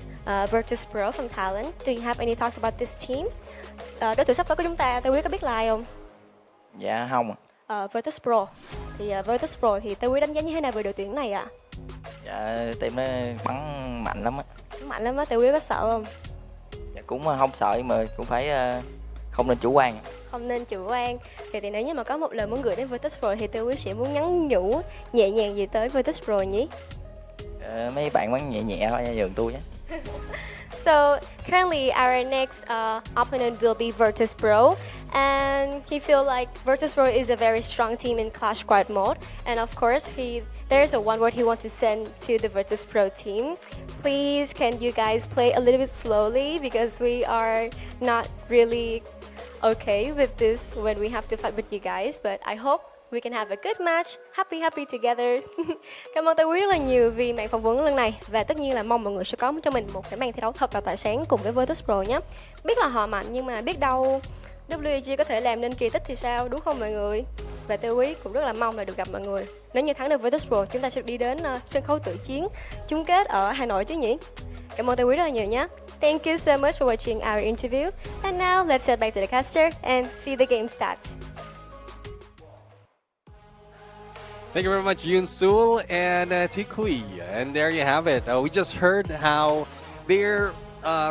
Virtus Pro from Thailand. Do you have any thoughts about this team? Đối thủ sắp tới của chúng ta, Tê Quý có biết là ai không? Dạ không. Virtus Pro. Thì Virtus Pro thì Tê Quý đánh giá như thế nào về đội tuyển này ạ? Dạ team nó bắn mạnh lắm á. Mạnh lắm á, Tê Quý có sợ không? Dạ cũng không sợ nhưng mà cũng phải không nên chủ quan. Không nên chủ quan. Thì nếu như mà có một lời muốn gửi đến Virtus Pro thì Tê Quý sẽ muốn nhắn nhủ nhẹ nhàng gì tới Virtus Pro nhỉ? Mấy bạn bắn nhẹ nhẹ thôi, nhường tôi nhé. So currently our next opponent will be Virtus Pro, and he feels like Virtus Pro is a very strong team in Clash Squad mode, and of course there's a one word he wants to send to the Virtus Pro team. Please, can you guys play a little bit slowly, because we are not really okay with this when we have to fight with you guys, but I hope we can have a good match, happy together. Cảm ơn Tê Quý rất là nhiều vì màn phỏng vấn lần này, và tất nhiên là mong mọi người sẽ có cho mình một cái màn thi đấu thật là tỏa sáng cùng với Virtus Pro nhé. Biết là họ mạnh nhưng mà biết đâu WAG có thể làm nên kỳ tích thì sao, đúng không mọi người? Và Tê Quý cũng rất là mong là được gặp mọi người. Nếu như thắng được Virtus Pro, chúng ta sẽ đi đến sân khấu tự chiến chung kết ở Hà Nội chứ nhỉ? Cảm ơn Tê Quý rất là nhiều nhé. Thank you so much for watching our interview. And now let's head back to the caster and see the game stats. Thank you very much, Yoon Sul and Tikui. And there you have it. We just heard how their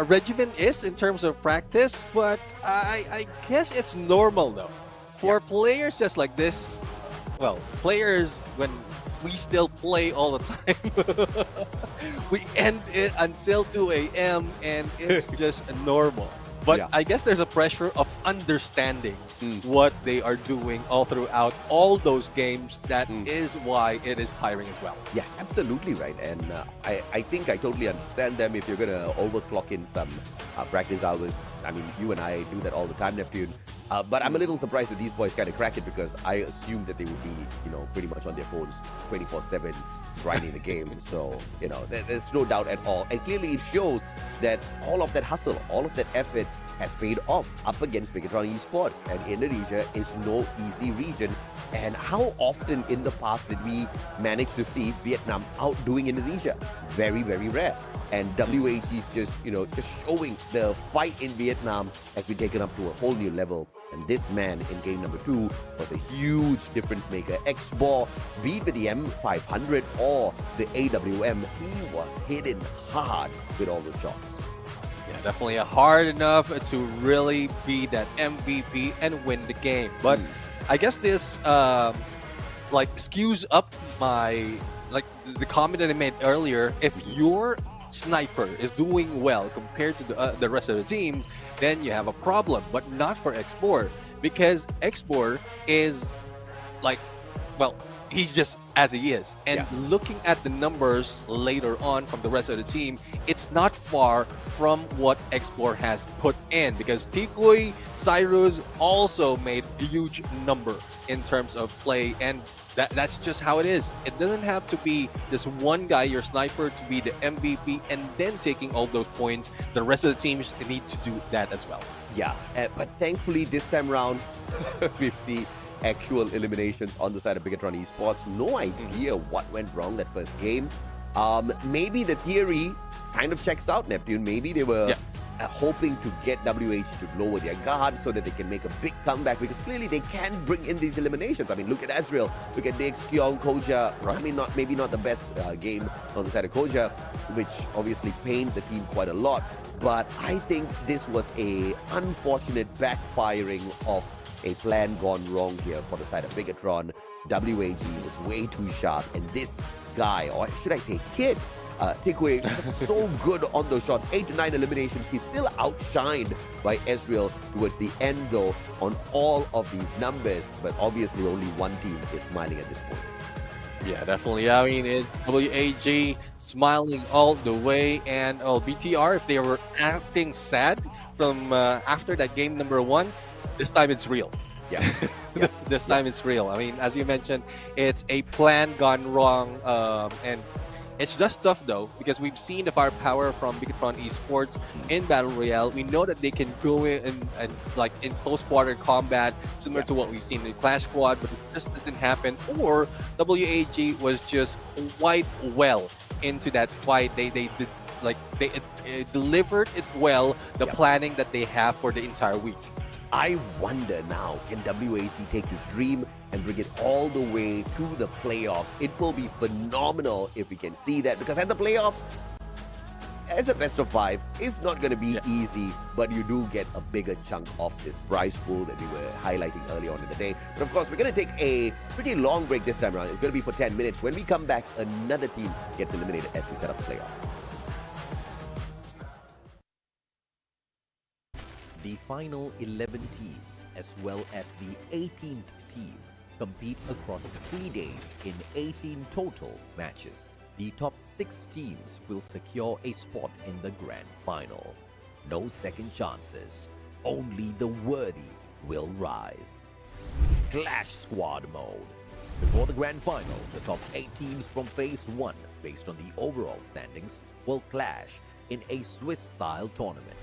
regimen is in terms of practice, but I guess it's normal though. For players just like this, well, players when we still play all the time, we end it until 2 a.m. and it's just normal. But I guess there's a pressure of understanding what they are doing all throughout all those games. That is why it is tiring as well. Yeah, absolutely right. And I think I totally understand them if you're going to overclock in some practice hours. I mean, you and I do that all the time, Neptune. But I'm a little surprised that these boys kind of crack it, because I assumed that they would be, you know, pretty much on their phones 24/7 grinding the game. So, you know, there's no doubt at all. And clearly it shows that all of that hustle, all of that effort has paid off up against Bigatron Esports. And Indonesia is no easy region. And how often in the past did we manage to see Vietnam outdoing Indonesia? Very, very rare. And WAG is just, you know, just showing the fight in Vietnam has been taken up to a whole new level. And this man in game number 2 was a huge difference maker. X-Ball, be it with the M500 or the AWM, he was hitting hard with all the shots. Yeah, definitely hard enough to really be that MVP and win the game. But I guess this like skews up my, like the comment that I made earlier. If your sniper is doing well compared to the rest of the team, then you have a problem. But not for X4, because X4 is like, well, he's just as he is. And looking at the numbers later on from the rest of the team, it's not far from what X4 has put in, because Tikui, Cyrus also made a huge number in terms of play, and that's just how it is. It doesn't have to be this one guy, your sniper, to be the MVP and then taking all those points. The rest of the teams need to do that as well. Yeah, but thankfully this time around, we've seen actual eliminations on the side of Bigatron Esports. No idea what went wrong that first game. Maybe the theory kind of checks out, Neptune. Maybe they were hoping to get WH to lower their guard so that they can make a big comeback, because clearly they can bring in these eliminations. I mean, look at Ezreal, look at Dix, Kyong, Koja. Right. I mean, maybe not the best game on the side of Koja, which obviously pained the team quite a lot. But I think this was a unfortunate backfiring of a plan gone wrong here for the side of Bigatron. WAG was way too sharp, and this guy, or should I say kid, Tikwe, so good on those shots. 8 to 9 eliminations. He's still outshined by Ezreal towards the end, though, on all of these numbers. But obviously, only one team is smiling at this point. Yeah, definitely. I mean, it's WAG smiling all the way, and BTR, if they were acting sad from after that game number 1, this time it's real. Yeah. This time it's real. I mean, as you mentioned, it's a plan gone wrong, and it's just tough though, because we've seen the firepower from Bigatron Esports in Battle Royale. We know that they can go in and like in close quarter combat, similar to what we've seen in Clash Squad, but it just doesn't happen. Or WAG was just quite well into that fight. They did delivered it well, the planning that they have for the entire week. I wonder now, can WAG take this dream and bring it all the way to the playoffs? It will be phenomenal if we can see that, because at the playoffs, as a best of 5, it's not going to be easy, but you do get a bigger chunk of this prize pool that we were highlighting earlier on in the day. But of course, we're going to take a pretty long break this time around. It's going to be for 10 minutes. When we come back, another team gets eliminated as we set up the playoffs. The final 11 teams, as well as the 18th team, compete across 3 days in 18 total matches. The top 6 teams will secure a spot in the grand final. No second chances, only the worthy will rise. Clash Squad mode. Before the grand final, the top 8 teams from Phase 1, based on the overall standings, will clash in a Swiss-style tournament.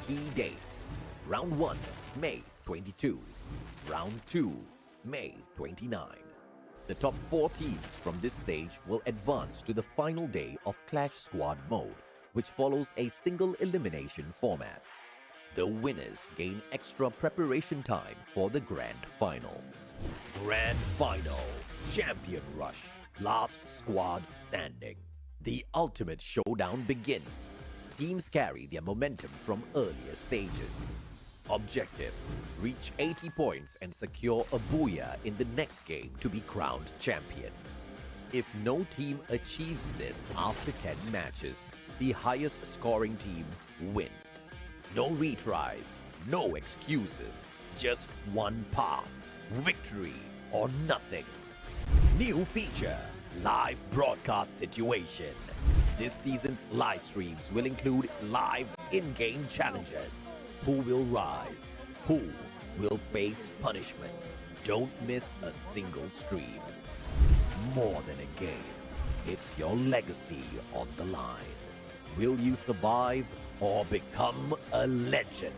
Key dates. Round 1, May 22. Round 2, May 29. The top 4 teams from this stage will advance to the final day of Clash Squad mode, which follows a single elimination format. The winners gain extra preparation time for the grand final. Grand final, Champion Rush, last squad standing. The ultimate showdown begins. Teams carry their momentum from earlier stages. Objective: reach 80 points and secure a booyah in the next game to be crowned champion. If no team achieves this after 10 matches, the highest scoring team wins. No retries, no excuses, just one path: victory or nothing. New feature: live broadcast situation. This season's live streams will include live in-game challenges. Who will rise? Who will face punishment? Don't miss a single stream. More than a game, it's your legacy on the line. Will you survive or become a legend?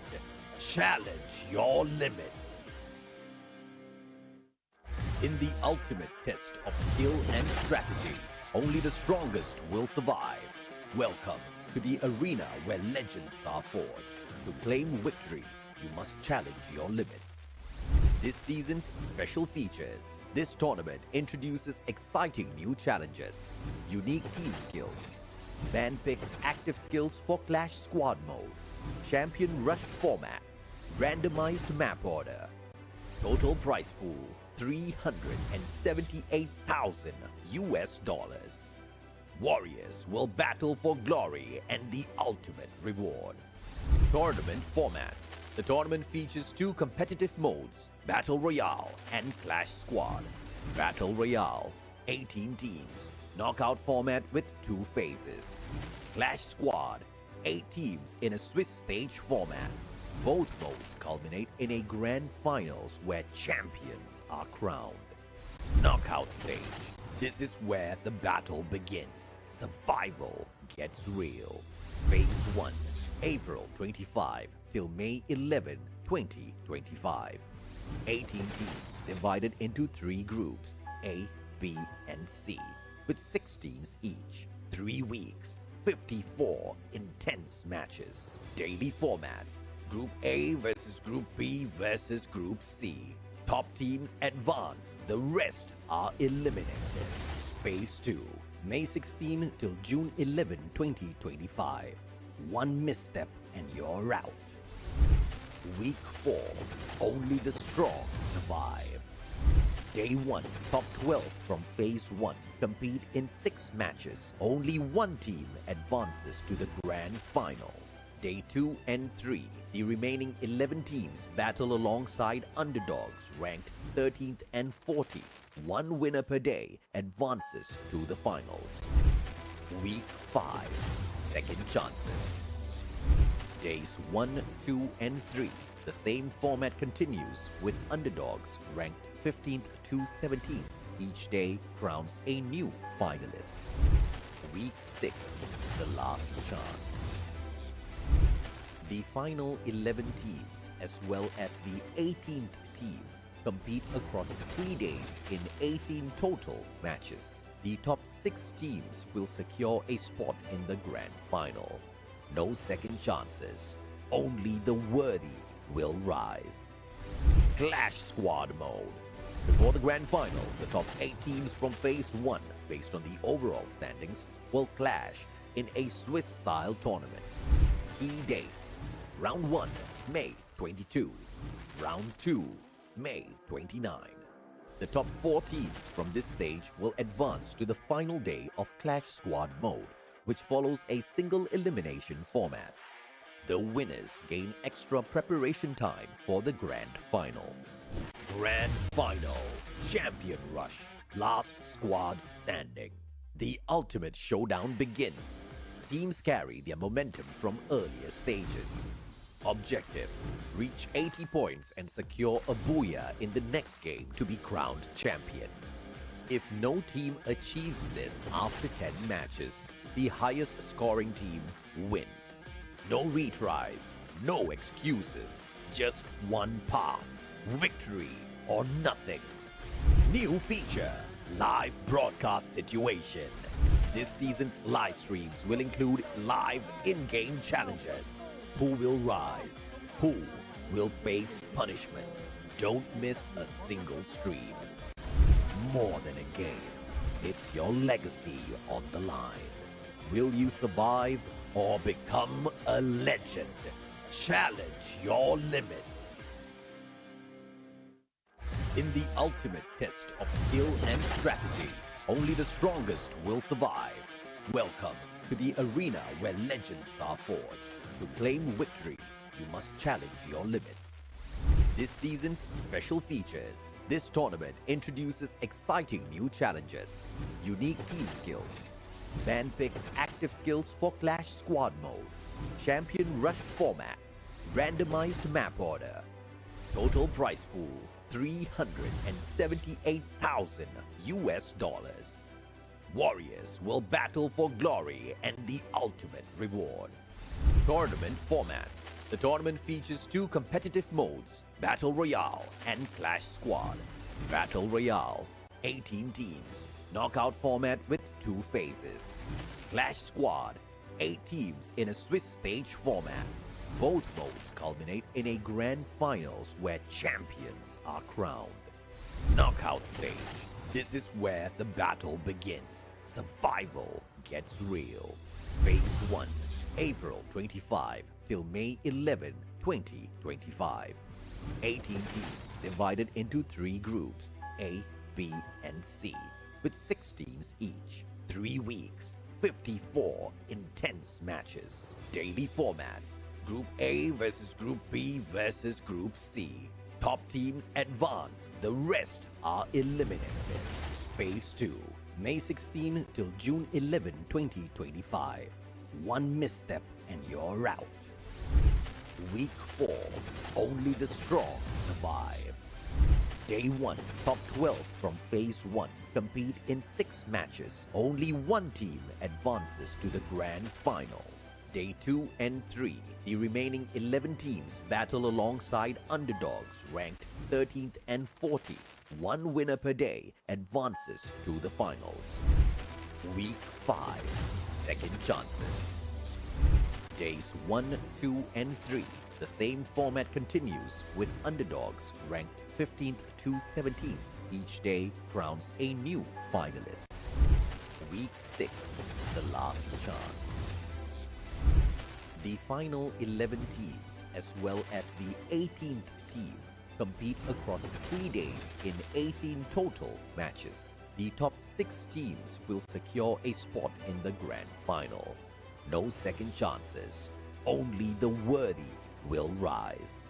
Challenge your limits. In the ultimate test of skill and strategy, only the strongest will survive. Welcome to the arena where legends are forged. To claim victory, you must challenge your limits. This season's special features. This tournament introduces exciting new challenges, unique team skills, man-picked active skills for Clash Squad mode, Champion Rush format, randomized map order. Total prize pool, $378,000. Warriors will battle for glory and the ultimate reward. Tournament format. The tournament features 2 competitive modes, Battle Royale and Clash Squad. Battle Royale, 18 teams, knockout format with 2 phases. Clash Squad, 8 teams in a Swiss stage format. Both modes culminate in a grand finals where champions are crowned. Knockout stage. This is where the battle begins. Survival gets real. Phase 1, April 25 till May 11, 2025. 18 teams divided into 3 groups, A, B, and C, with 6 teams each. 3 weeks, 54 intense matches. Daily format. Group A versus Group B versus Group C. Top teams advance, the rest are eliminated. Phase 2, May 16 till June 11, 2025. One misstep and you're out. Week 4, only the strong survive. Day 1, top 12 from Phase 1 compete in 6 matches. Only one team advances to the grand final. Day 2 and 3, the remaining 11 teams battle alongside underdogs ranked 13th and 14th. One winner per day advances to the finals. Week 5, second chances. Days 1, 2, and 3, the same format continues with underdogs ranked 15th to 17th. Each day crowns a new finalist. Week 6, the last chance. The final 11 teams, as well as the 18th team, compete across 3 days in 18 total matches. The top 6 teams will secure a spot in the grand final. No second chances, only the worthy will rise. Clash Squad mode. Before the grand final, the top 8 teams from Phase 1, based on the overall standings, will clash in a Swiss-style tournament. Key dates. Round 1, May 22. Round 2, May 29. The top 4 teams from this stage will advance to the final day of Clash Squad mode, which follows a single elimination format. The winners gain extra preparation time for the grand final. Grand Final, Champion Rush, last squad standing. The ultimate showdown begins. Teams carry their momentum from earlier stages. Objective, reach 80 points and secure a booyah in the next game to be crowned champion. If no team achieves this after 10 matches, the highest scoring team wins. No retries, no excuses, just one path. Victory or nothing. New feature, live broadcast situation. This season's live streams will include live in-game challenges. Who will rise? Who will face punishment? Don't miss a single stream. More than a game, it's your legacy on the line. Will you survive or become a legend? Challenge your limits. In the ultimate test of skill and strategy, only the strongest will survive. Welcome to the arena where legends are forged. To claim victory, you must challenge your limits. This season's special features. This tournament introduces exciting new challenges, unique team skills, man-picked active skills for Clash Squad mode, Champion Rush format, randomized map order, total prize pool $378,000. Warriors will battle for glory and the ultimate reward. Tournament format. The tournament features 2 competitive modes, Battle Royale and Clash Squad. Battle Royale, 18 teams, knockout format with 2 phases. Clash Squad, 8 teams in a Swiss stage format. Both modes culminate in a grand finals where champions are crowned. Knockout stage. This is where the battle begins. Survival gets real. Phase 1, April 25 till May 11, 2025. 18 teams divided into 3 groups, A, B, and C, with 6 teams each. 3 weeks, 54 intense matches. Daily format. Group A versus Group B versus Group C. Top teams advance, the rest are eliminated. Phase 2, May 16 till June 11, 2025. One misstep and you're out. Week 4, only the strong survive. Day 1, top 12 from Phase 1 compete in 6 matches. Only one team advances to the grand final. Day 2 and 3, the remaining 11 teams battle alongside underdogs ranked 13th and 14th. One winner per day advances to the finals. Week 5, second chances. Days 1, 2, and 3. The same format continues with underdogs ranked 15th to 17th. Each day crowns a new finalist. Week 6, the last chance. The final 11 teams, as well as the 18th team, compete across 3 days in 18 total matches. The top 6 teams will secure a spot in the grand final. No second chances, only the worthy will rise.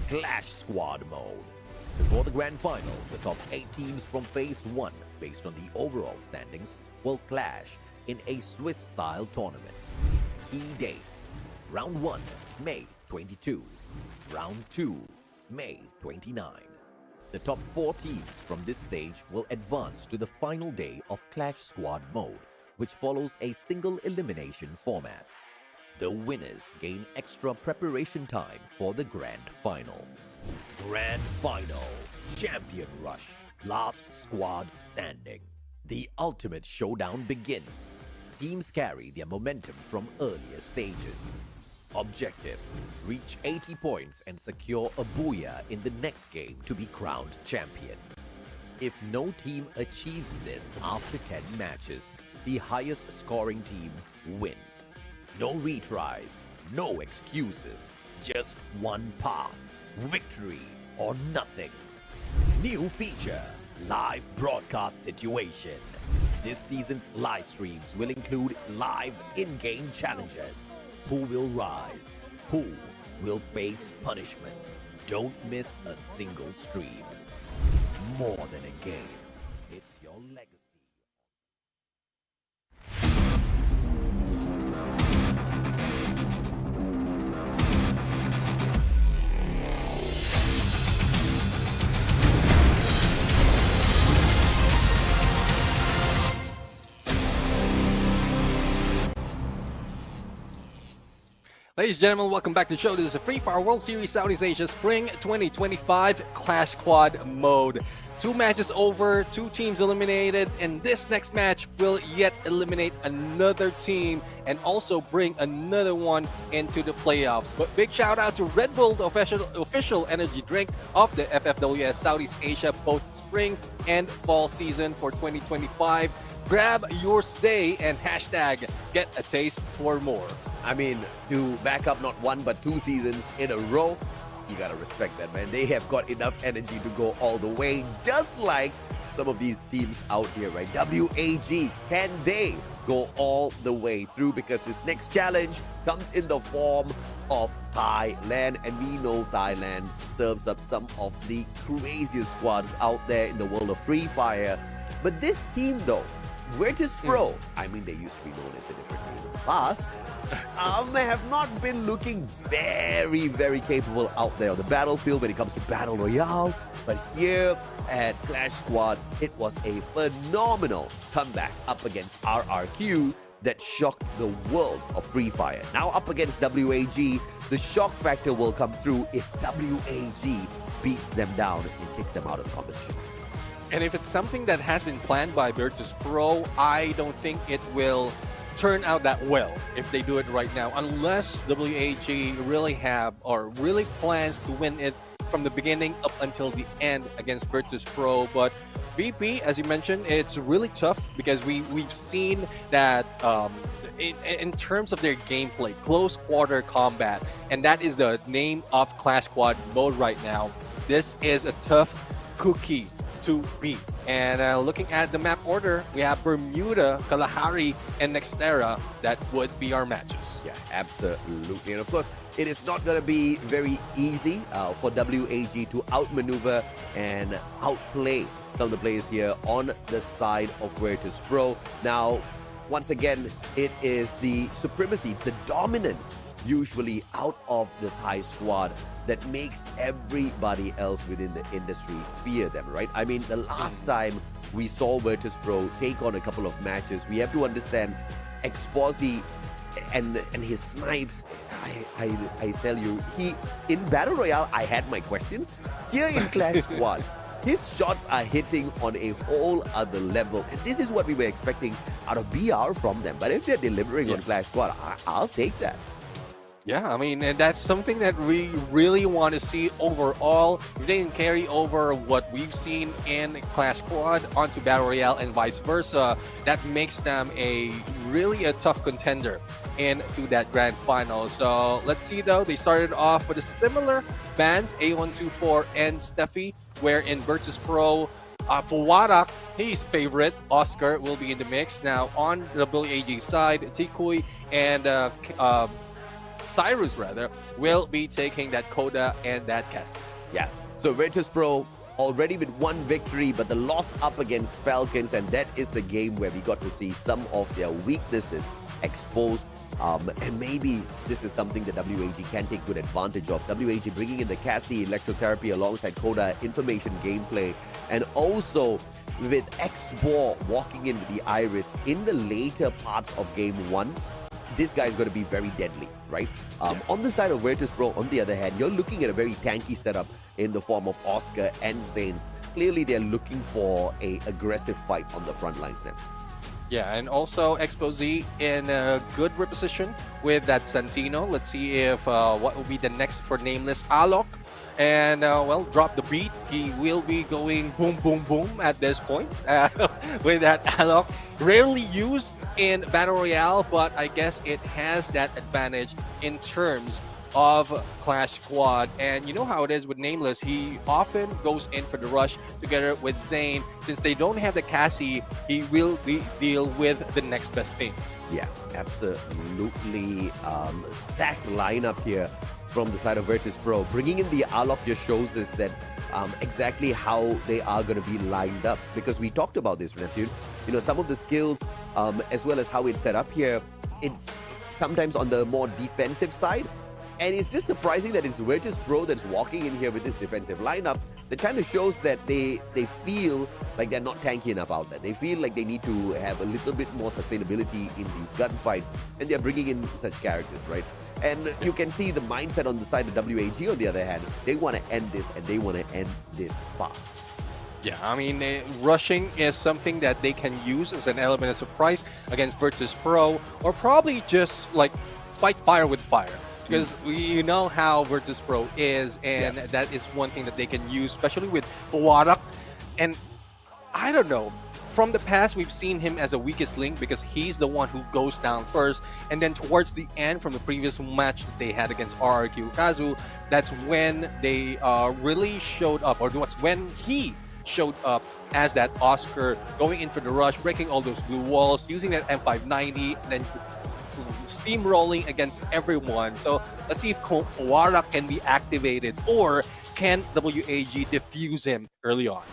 Clash Squad mode. Before the grand final, the top 8 teams from Phase 1, based on the overall standings, will clash in a Swiss-style tournament. Key dates: Round 1, May 22. Round 2, May 29. The top 4 teams from this stage will advance to the final day of Clash Squad mode, which follows a single elimination format. The winners gain extra preparation time for the grand final. Grand final, Champion Rush, last squad standing. The ultimate showdown begins. Teams carry their momentum from earlier stages. Objective: reach 80 points and secure a booyah in the next game to be crowned champion. If no team achieves this after 10 matches, the highest scoring team wins. No retries, no excuses, just one path: victory or nothing. New feature: live broadcast situation. This season's live streams will include live in-game challenges. Who will rise? Who will face punishment? Don't miss a single stream. More than a game, it's your legacy. Ladies and gentlemen, welcome back to the show. This is the Free Fire World Series Southeast Asia Spring 2025 Clash Squad mode. 2 matches over, 2 teams eliminated, and this next match will yet eliminate another team and also bring another one into the playoffs. But big shout out to Red Bull, the official energy drink of the FFWS Southeast Asia both spring and fall season for 2025. Grab yours today and hashtag get a taste for more. I mean, to back up not 1 but 2 seasons in a row, you gotta respect that, man. They have got enough energy to go all the way, just like some of these teams out here, right? WAG, can they go all the way through? Because this next challenge comes in the form of Thailand, and we know Thailand serves up some of the craziest squads out there in the world of Free Fire. But this team, though, Virtus Pro, I mean, they used to be known as a different name in the past, have not been looking very, very capable out there on the battlefield when it comes to Battle Royale. But here at Clash Squad, it was a phenomenal comeback up against RRQ that shocked the world of Free Fire. Now up against WAG, the shock factor will come through if WAG beats them down and kicks them out of the competition. And if it's something that has been planned by Virtus Pro, I don't think it will turn out that well if they do it right now, unless WAG really plans to win it from the beginning up until the end against Virtus Pro. But VP, as you mentioned, it's really tough because we've seen that in terms of their gameplay, close quarter combat, and that is the name of Clash Squad mode right now. This is a tough cookie to beat. And looking at the map order, we have Bermuda, Kalahari, and Nextera. That would be our matches. Yeah, absolutely. And of course, it is not going to be very easy for WAG to outmaneuver and outplay some of the players here on the side of Virtus Pro. Now, once again, it is the supremacy, it's the dominance usually out of the Thai squad that makes everybody else within the industry fear them, right? I mean, the last time we saw Virtus Pro take on a couple of matches, we have to understand Exposi and his snipes. I tell you, he in Battle Royale, I had my questions. Here in Clash Squad, His shots are hitting on a whole other level. And this is what we were expecting out of BR from them. But if they're delivering on Clash Squad, I'll take that. Yeah, I mean, and that's something that we really want to see overall. If they can carry over what we've seen in Clash Squad onto Battle Royale and vice versa, that makes them really a tough contender into that grand final. So let's see though, they started off with a similar bans, A124 and Steffi, where in Virtus Pro, for Warak, his favorite, Oscar, will be in the mix. Now on the WAG side, Tikui and Cyrus rather will be taking that Coda and that Castle. Yeah. So Virtus Pro already with one victory, but the loss up against Falcons, and that is the game where we got to see some of their weaknesses exposed. And maybe this is something that WAG can take good advantage of. WAG bringing in the Cassie electrotherapy alongside Coda information gameplay, and also with X-Bor walking in with the Iris in the later parts of game 1. This guy's going to be very deadly, right? On the side of Virtus Pro, on the other hand, you're looking at a very tanky setup in the form of Oscar and Zane. Clearly, they're looking for a aggressive fight on the front lines now. Yeah, and also Expose in a good reposition with that Santino. Let's see if what will be the next for Nameless Alok. And, well, drop the beat. He will be going boom, boom, boom at this point with that Alok. Rarely used in Battle Royale, but I guess it has that advantage in terms of Clash Squad. And you know how it is with Nameless. He often goes in for the rush together with Zane. Since they don't have the Cassie, he will deal with the next best thing. Yeah, absolutely stacked lineup here from the side of Virtus Pro. Bringing in the Alok just shows us that exactly how they are going to be lined up, because we talked about this, Neptune. You know, some of the skills as well as how it's set up here, it's sometimes on the more defensive side. And it's just surprising that it's Virtus Pro that's walking in here with this defensive lineup that kind of shows that they feel like they're not tanky enough out there. They feel like they need to have a little bit more sustainability in these gunfights, and they're bringing in such characters, right? And you can see the mindset on the side of WAG, on the other hand. They want to end this, and they want to end this fast. Yeah, I mean, rushing is something that they can use as an element of surprise against Virtus Pro, or probably just like fight fire with fire. Because you know how Virtus Pro is, and that is one thing that they can use, especially with Warak. And I don't know, from the past, we've seen him as a weakest link because he's the one who goes down first. And then towards the end, from the previous match that they had against RRQ Kazu, that's when they really showed up, or that's when he showed up as that Oscar, going in for the rush, breaking all those blue walls, using that M590, and then steamrolling against everyone. So let's see if Warak can be activated, or can WAG defuse him early on.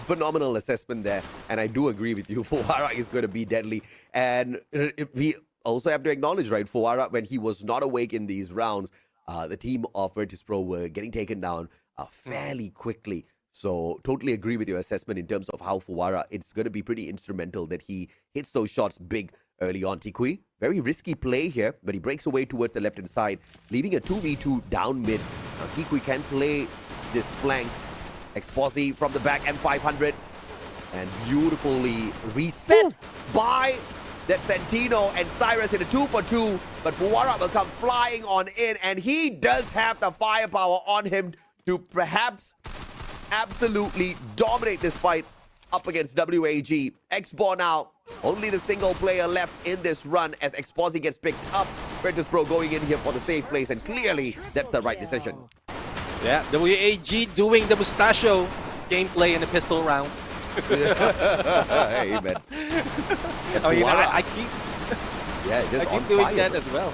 Phenomenal assessment there, and I do agree with you. Fuwara is going to be deadly, and we also have to acknowledge, right, Fuwara, when he was not awake in these rounds, the team of Virtus Pro were getting taken down fairly quickly. So totally agree with your assessment in terms of how Fuwara, it's going to be pretty instrumental that he hits those shots big early on. Tikui, very risky play here, but he breaks away towards the left-hand side, leaving a 2v2 down mid. Now Tikui can play this flank. Exposi from the back, M500, and beautifully reset by that Santino and Cyrus in a 2-for-2, but Fuwara will come flying on in, and he does have the firepower on him to perhaps absolutely dominate this fight up against WAG. X-Bor now, only the single player left in this run as Exposi gets picked up. Virtus Pro going in here for the safe place, and clearly that's the right decision. Yeah, WAG doing the mustachio gameplay in the pistol round. Hey, man. I mean, I keep doing that as well.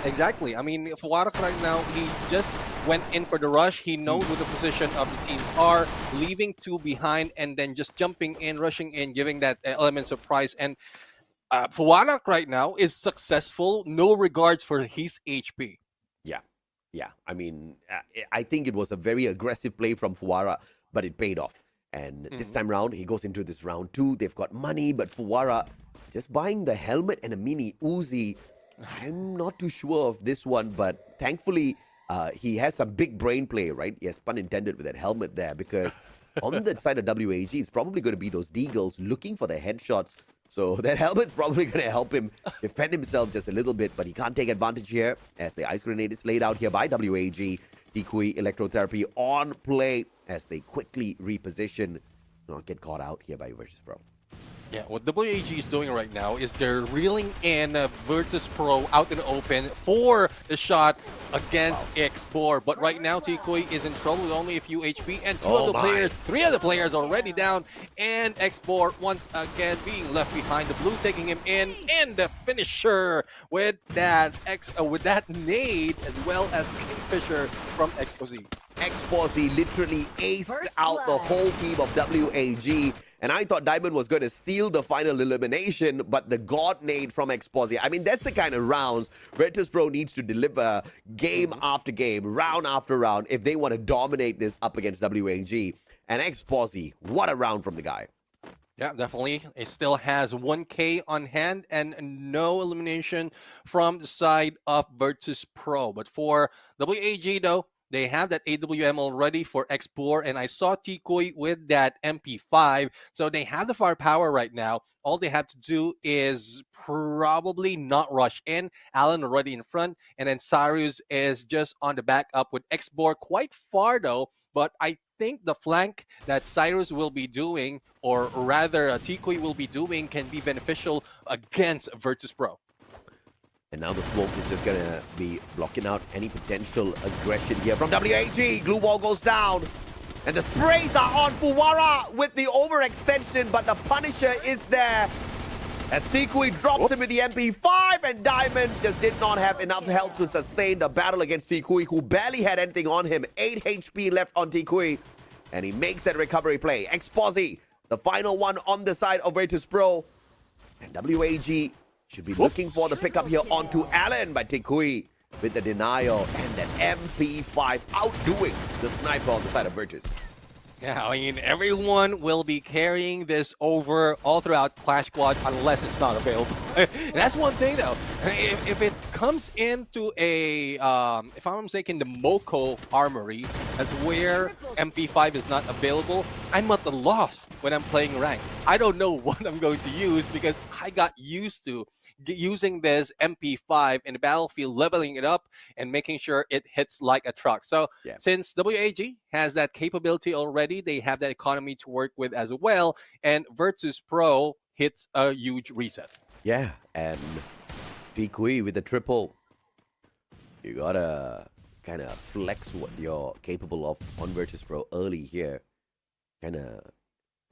Exactly. I mean, Fuwara right now, he just went in for the rush. He knows what the position of the teams are, leaving two behind, and then just jumping in, rushing in, giving that element of surprise. And Fuwara right now is successful, no regards for his HP. Yeah, I mean, I think it was a very aggressive play from Fuwara, but it paid off. And this time round, he goes into this round 2. They've got money, but Fuwara just buying the helmet and a mini Uzi. I'm not too sure of this one, but thankfully, he has some big brain play, right? Yes, pun intended with that helmet there, because on the side of WAG, it's probably going to be those Deagles looking for the headshots. So that helmet's probably going to help him defend himself just a little bit, but he can't take advantage here as the ice grenade is laid out here by WAG. Tikui Electrotherapy on play as they quickly reposition, not get caught out here by Virtus Pro. Yeah, what WAG is doing right now is they're reeling in Virtus Pro out in the open for the shot against Xbor. But right now, Tikui is in trouble with only a few HP, and three of the players already down, and Xbor once again being left behind. The blue taking him in, and the finisher with that nade as well as Kingfisher from Exposé. Exposé literally aced out the whole team of WAG. And I thought Diamond was going to steal the final elimination, but the God nade from Exposé. I mean, that's the kind of rounds Virtus Pro needs to deliver game after game, round after round, if they want to dominate this up against WAG. And Exposé, what a round from the guy. Yeah, definitely. It still has 1K on hand and no elimination from the side of Virtus Pro. But for WAG, though, they have that AWM already for Xbor, and I saw Tikui with that MP5. So they have the firepower right now. All they have to do is probably not rush in. Alan already in front, and then Cyrus is just on the back up with Xbor quite far though. But I think the flank that Cyrus will be doing, or rather Tikui will be doing, can be beneficial against Virtus Pro. And now the smoke is just going to be blocking out any potential aggression here from WAG. Glue wall goes down. And the sprays are on Fuwara with the overextension, but the Punisher is there. As Tikui drops him with the MP5, and Diamond just did not have enough health to sustain the battle against Tikui, who barely had anything on him. 8 HP left on Tikui. And he makes that recovery play. Exposé, the final one on the side of Virtus Pro. And WAG should be looking for the pickup here onto Allen, by Tikui with the denial and that MP5 outdoing the sniper on the side of Virtus. Yeah, I mean, everyone will be carrying this over all throughout Clash Squad unless it's not available. And that's one thing, though. If it comes into a, if I'm mistaken, the Moko Armory, that's where MP5 is not available, I'm at the loss when I'm playing ranked. I don't know what I'm going to use because I got used to using this MP5 in the battlefield, leveling it up and making sure it hits like a truck. So since WAG has that capability already, they have that economy to work with as well, and Virtus Pro hits a huge reset. Yeah, and Tikui with the triple. You gotta kind of flex what you're capable of on Virtus Pro early here. Kind of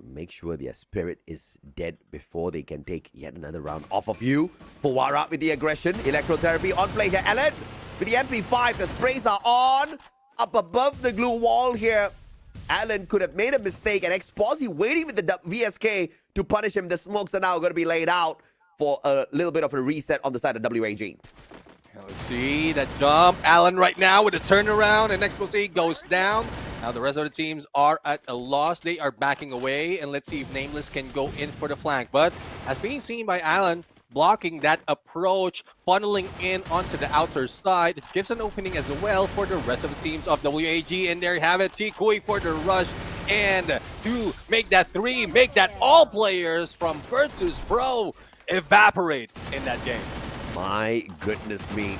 make sure their spirit is dead before they can take yet another round off of you. Fuwara with the aggression. Electrotherapy on play here. Allen with the MP5. The sprays are on. Up above the glue wall here. Allen could have made a mistake, and Exposé waiting with the VSK to punish him. The smokes are now going to be laid out for a little bit of a reset on the side of WAG. Let's see that jump. Allen right now with a turnaround, and Exposé goes down. Now the rest of the teams are at a loss. They are backing away, and let's see if Nameless can go in for the flank. But as being seen by Allen, blocking that approach, funneling in onto the outer side, gives an opening as well for the rest of the teams of WAG. And there you have it, Tikui for the rush. And to make that three, make that all players from Virtus Pro evaporates in that game. My goodness me.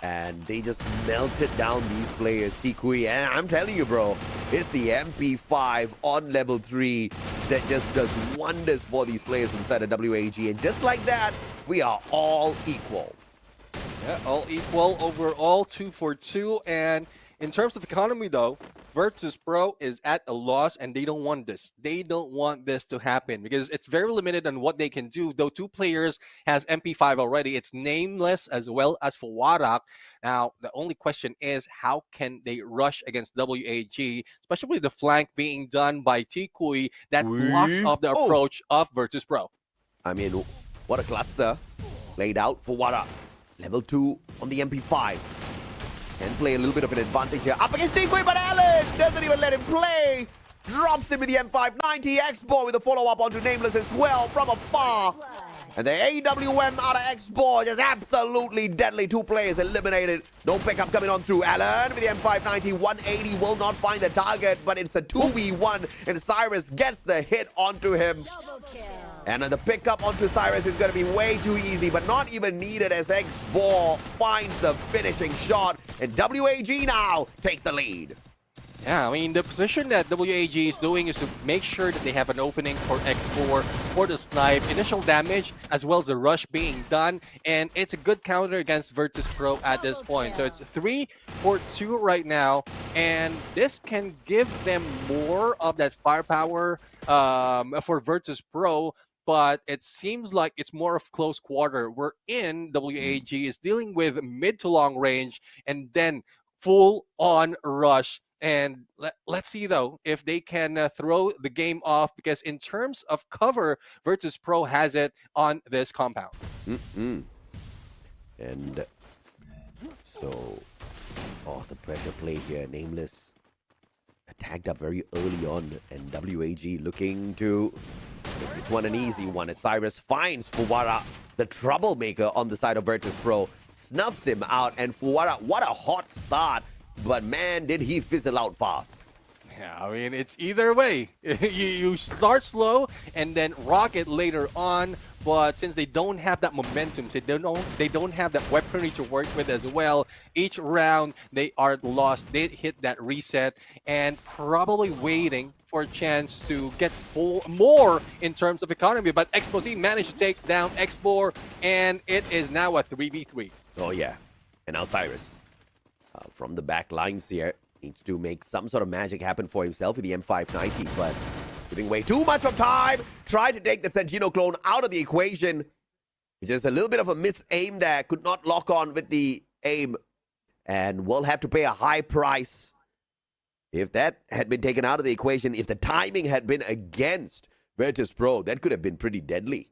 And they just melted down these players, Tikui. And I'm telling you, bro, it's the MP5 on level 3 that just does wonders for these players inside of WAG. And just like that, we are all equal. Yeah, all equal overall, 2 for 2. And in terms of economy, though, Virtus Pro is at a loss, and they don't want this. They don't want this to happen because it's very limited on what they can do. Though 2 players has MP5 already, it's Nameless as well as Fuwara. Now, the only question is how can they rush against WAG, especially with the flank being done by Tikui that blocks off the approach of Virtus Pro. I mean, what a cluster laid out for Fuwara. Level 2 on the MP5. Can play a little bit of an advantage here. Up against Tikui, but Allen doesn't even let him play. Drops him with the M590. Xbor with a follow-up onto Nameless as well from afar. And the AWM out of X4 just absolutely deadly. 2 players eliminated. No pickup coming on through. Allen with the M590. 180 will not find the target, but it's a 2v1. And Cyrus gets the hit onto him. And the pickup onto Cyrus is going to be way too easy, but not even needed as X4 finds the finishing shot. And WAG now takes the lead. Yeah, I mean, the position that WAG is doing is to make sure that they have an opening for X4 for the snipe, initial damage, as well as the rush being done. And it's a good counter against Virtus Pro at this point. So it's 3-4-2 right now. And this can give them more of that firepower for Virtus Pro. But it seems like it's more of close quarter. We're in WAG is dealing with mid to long range and then full on rush. And let's see, though, if they can throw the game off, because in terms of cover, Virtus Pro has it on this compound. And so, the pressure play here, Nameless tagged up very early on, and WAG looking to make this one an easy one as Cyrus finds Fuwara, the troublemaker on the side of Virtus Pro, snuffs him out, and Fuwara, what a hot start. But man, did he fizzle out fast. Yeah, I mean, it's either way. you start slow and then rocket later on. But since they don't have that momentum, so they don't have that weaponry to work with as well, each round they are lost. They hit that reset and probably waiting for a chance to get more in terms of economy. But Exposé managed to take down X4, and it is now a 3v3. Oh yeah, and now Cyrus. From the back lines here, needs to make some sort of magic happen for himself with the M590, but giving away too much of time. Tried to take the Sentino clone out of the equation. Just a little bit of a miss-aim there. Could not lock on with the aim, and will have to pay a high price. If that had been taken out of the equation, if the timing had been against Virtus Pro, that could have been pretty deadly.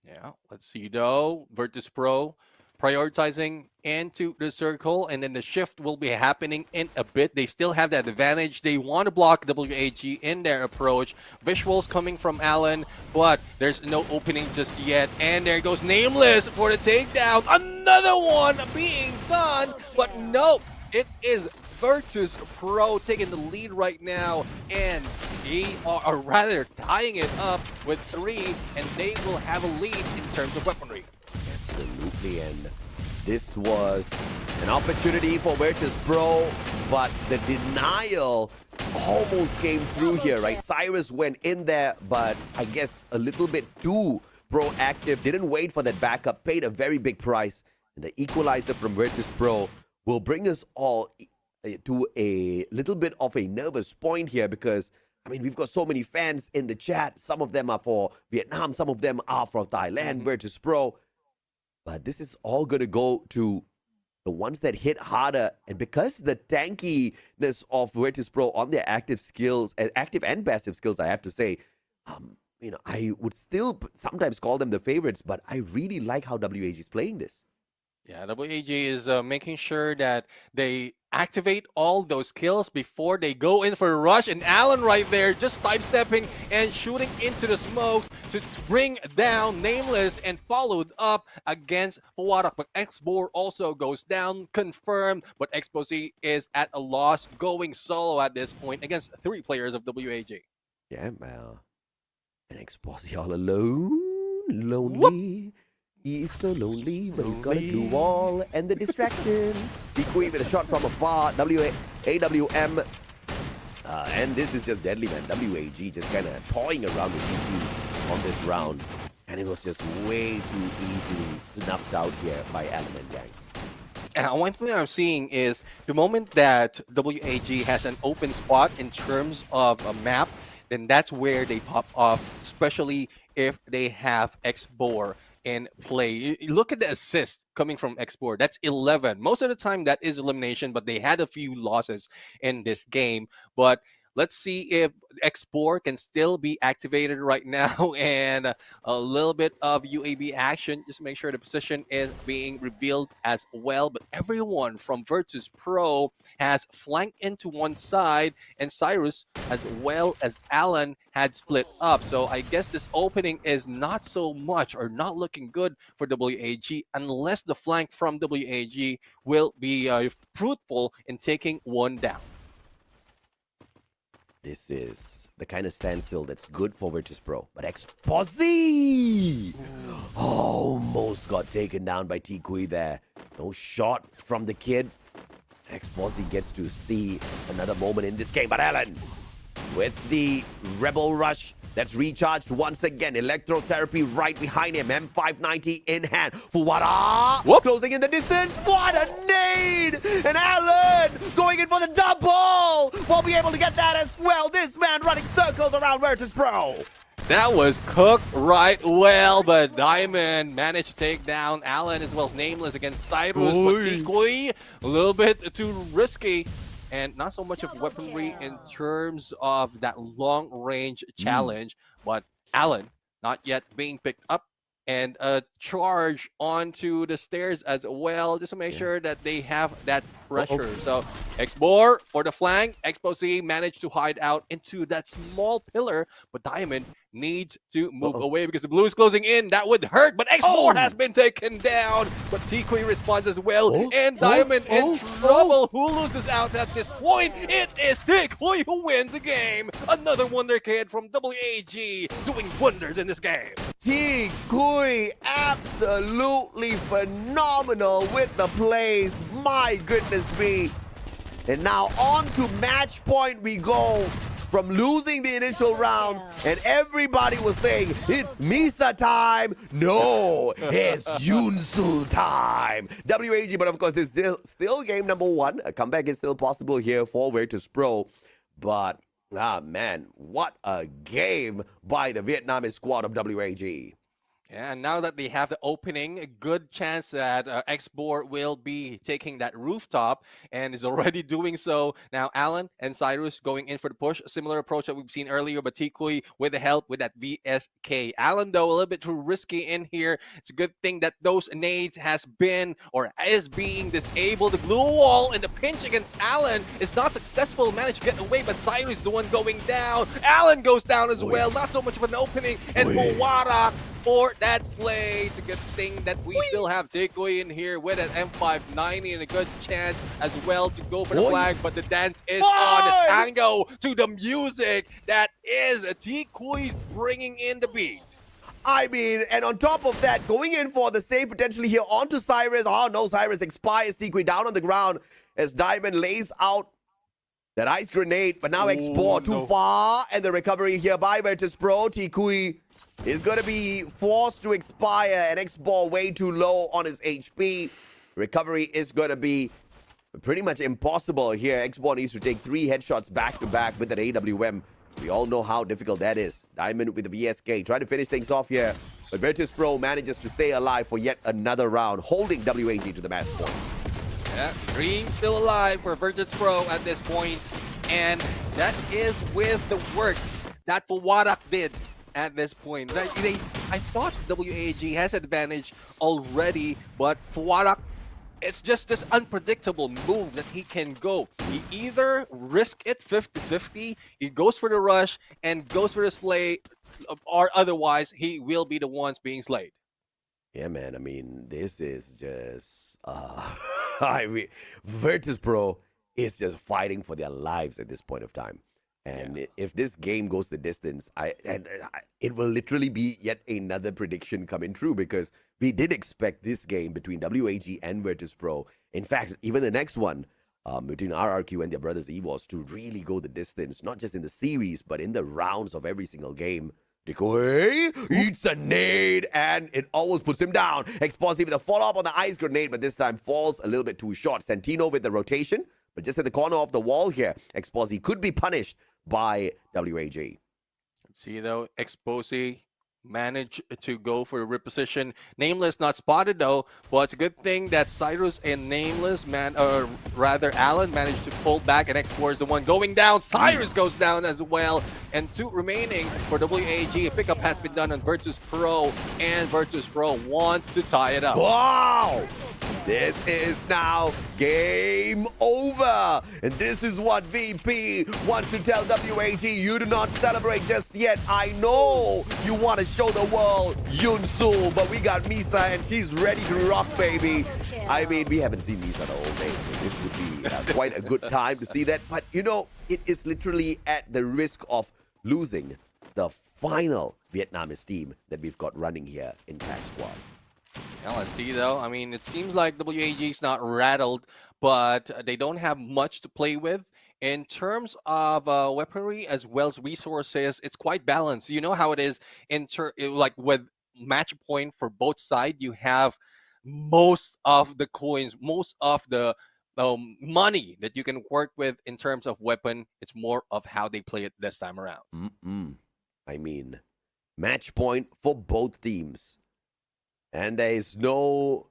Yeah, let's see though. Virtus Pro prioritizing into the circle, and then the shift will be happening in a bit. They still have that advantage. They want to block WAG in their approach. Visuals coming from Allen, but there's no opening just yet. And there goes Nameless for the takedown. Another one being done, but nope. It is Virtus Pro taking the lead right now, and they are rather tying it up with 3, and they will have a lead in terms of weaponry. Absolutely, and this was an opportunity for Virtus Pro, but the denial almost came through here, right? Cyrus went in there, but I guess a little bit too proactive, didn't wait for that backup, paid a very big price, and the equalizer from Virtus Pro will bring us all to a little bit of a nervous point here, because I mean, we've got so many fans in the chat. Some of them are for Vietnam, some of them are for Thailand, Virtus Pro. But this is all going to go to the ones that hit harder. And because the tankiness of Virtus Pro on their active skills, active and passive skills, I have to say, you know, I would still sometimes call them the favorites, but I really like how WAG is playing this. Yeah, WAG is making sure that they activate all those kills before they go in for a rush. And Allen right there just sidestepping and shooting into the smoke to bring down Nameless, and followed up against Fuwara. But X4 also goes down, confirmed. But Exposé is at a loss, going solo at this point against 3 players of WAG. Yeah, well, and Exposé all alone, lonely. Whoop. He is so lonely, but he's got a blue wall and the distraction. Bikui with a shot from afar. AWM. And this is just deadly, man. WAG just kind of toying around with DQ on this round. And it was just way too easily snuffed out here by Allen and gang. One thing I'm seeing is the moment that WAG has an open spot in terms of a map, then that's where they pop off, especially if they have X-Bore in play. Look at the assist coming from X4. That's 11. Most of the time that is elimination, but they had a few losses in this game. But let's see if Export can still be activated right now and a little bit of UAV action. Just make sure the position is being revealed as well. But everyone from Virtus Pro has flanked into one side, and Cyrus as well as Alan had split up. So I guess this opening is not so much or not looking good for WAG unless the flank from WAG will be fruitful in taking one down. This is the kind of standstill that's good for Virtus Pro. But Exposi almost got taken down by Tikui there. No shot from the kid. Exposi gets to see another moment in this game. But Alan, with the Rebel Rush that's recharged once again. Electrotherapy right behind him. M590 in hand. Fuwara closing in the distance. What a nade! And Alan going in for the double. Won't be able to get that as well. This man running circles around Virtus Pro. That was cooked right well, but Diamond managed to take down Alan as well as Nameless against Cyrus. But Tikui, a little bit too risky. And not so much of weaponry in terms of that long-range challenge, but Alan not yet being picked up, and a charge onto the stairs as well, just to make sure that they have that pressure. So Xbor for the flank. Exposé managed to hide out into that small pillar, but Diamond needs to move away because the blue is closing in. That would hurt, but Xbor has been taken down. But Tikui responds as well, and Diamond in trouble. Who loses out at this point? It is Tikui who wins the game. Another wonder kid from WAG doing wonders in this game. Tikui absolutely phenomenal with the plays. My goodness me. And now on to match point we go. From losing the initial rounds, and everybody was saying, it's Misa time. No, it's Yunsu time. WAG, but of course, there's still game number one. A comeback is still possible here for Virtus Pro. But, man, what a game by the Vietnamese squad of WAG. Yeah, and now that they have the opening, a good chance that Xbor will be taking that rooftop and is already doing so. Now, Alan and Cyrus going in for the push. A similar approach that we've seen earlier, but Tikui with the help with that VSK. Alan, though, a little bit too risky in here. It's a good thing that those nades has been or is being disabled. The glue wall in the pinch against Alan is not successful. Managed to get away, but Cyrus is the one going down. Alan goes down as well. Not so much of an opening. And Mawara for that slay. It's a good thing that we still have Tikui in here with an M590 and a good chance as well to go for the flag, but the dance is on. The tango to the music that is Tikui bringing in the beat. I mean, and on top of that, going in for the save potentially here onto Cyrus. Oh no, Cyrus expires. Tikui down on the ground as Diamond lays out that ice grenade, but now Export too far, and the recovery here by Virtus Pro. Tikui is going to be forced to expire, and Export way too low on his HP. Recovery is going to be pretty much impossible here. Export needs to take 3 headshots back-to-back with an AWM. We all know how difficult that is. Diamond with the VSK trying to finish things off here, but Virtus Pro manages to stay alive for yet another round, holding WAG to the match point. Yeah, Dream still alive for Virtus Pro at this point, and that is with the work that Fuwadak did at this point. I thought WAG has advantage already, but Fuwadak, it's just this unpredictable move that he can go. He either risk it 50-50, he goes for the rush and goes for the slay, or otherwise he will be the ones being slayed. Yeah, man. I mean, this is just I mean, Virtus Pro is just fighting for their lives at this point of time. And if this game goes the distance, it will literally be yet another prediction coming true, because we did expect this game between WAG and Virtus Pro. In fact, even the next one between RRQ and their brothers EVOS to really go the distance, not just in the series, but in the rounds of every single game. Tikui eats a nade, and it almost puts him down. Exposé with a follow-up on the ice grenade, but this time falls a little bit too short. Santino with the rotation, but just at the corner of the wall here. Exposé could be punished by WAG. See, though, Exposé managed to go for a reposition. Nameless not spotted though, but it's a good thing that Cyrus and Nameless, or rather Alan, managed to pull back, and X4 is the one going down. Cyrus goes down as well, and 2 remaining for WAG. A pickup has been done on Virtus Pro, and Virtus Pro wants to tie it up. Wow! This is now game over. And this is what VP wants to tell WAG. You do not celebrate just yet. I know you want to show the world Yunsu, but we got Misa and she's ready to rock, baby. I mean, we haven't seen Misa the whole day, so this would be quite a good time to see that. But, you know, it is literally at the risk of losing the final Vietnamese team that we've got running here in Tag Squad. Yeah, let's see though. I mean, it seems like WAG is not rattled, but they don't have much to play with. In terms of weaponry as well as resources, it's quite balanced. You know how it is like with match point for both sides, you have most of the coins, most of the money that you can work with in terms of weapon. It's more of how they play it this time around. I mean, match point for both teams. And there is no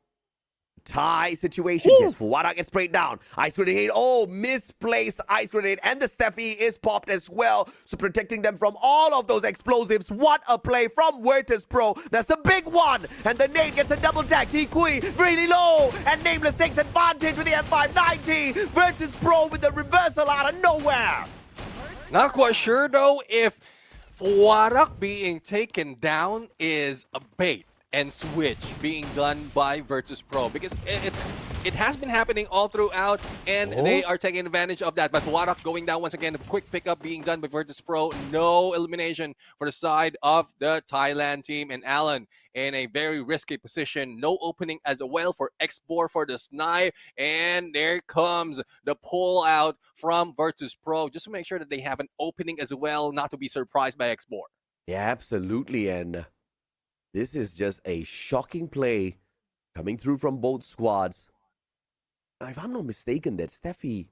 tie situation. Yes, Fuwara gets sprayed down. Ice grenade. Oh, misplaced ice grenade. And the Steffi is popped as well. So protecting them from all of those explosives. What a play from Virtus Pro. That's a big one. And the nade gets a double tag. Tikui really low. And Nameless takes advantage with the M590. Virtus Pro with the reversal out of nowhere. Not quite sure though if Fuwara being taken down is a bait and switch being done by Virtus Pro, because it has been happening all throughout, and they are taking advantage of that. But Warak going down once again. A quick pickup being done by Virtus Pro. No elimination for the side of the Thailand team, and Alan in a very risky position. No opening as well for X4 for the snipe, and there comes the pull out from Virtus Pro just to make sure that they have an opening as well, not to be surprised by X4. Yeah, absolutely. And this is just a shocking play coming through from both squads. If I'm not mistaken, that Steffi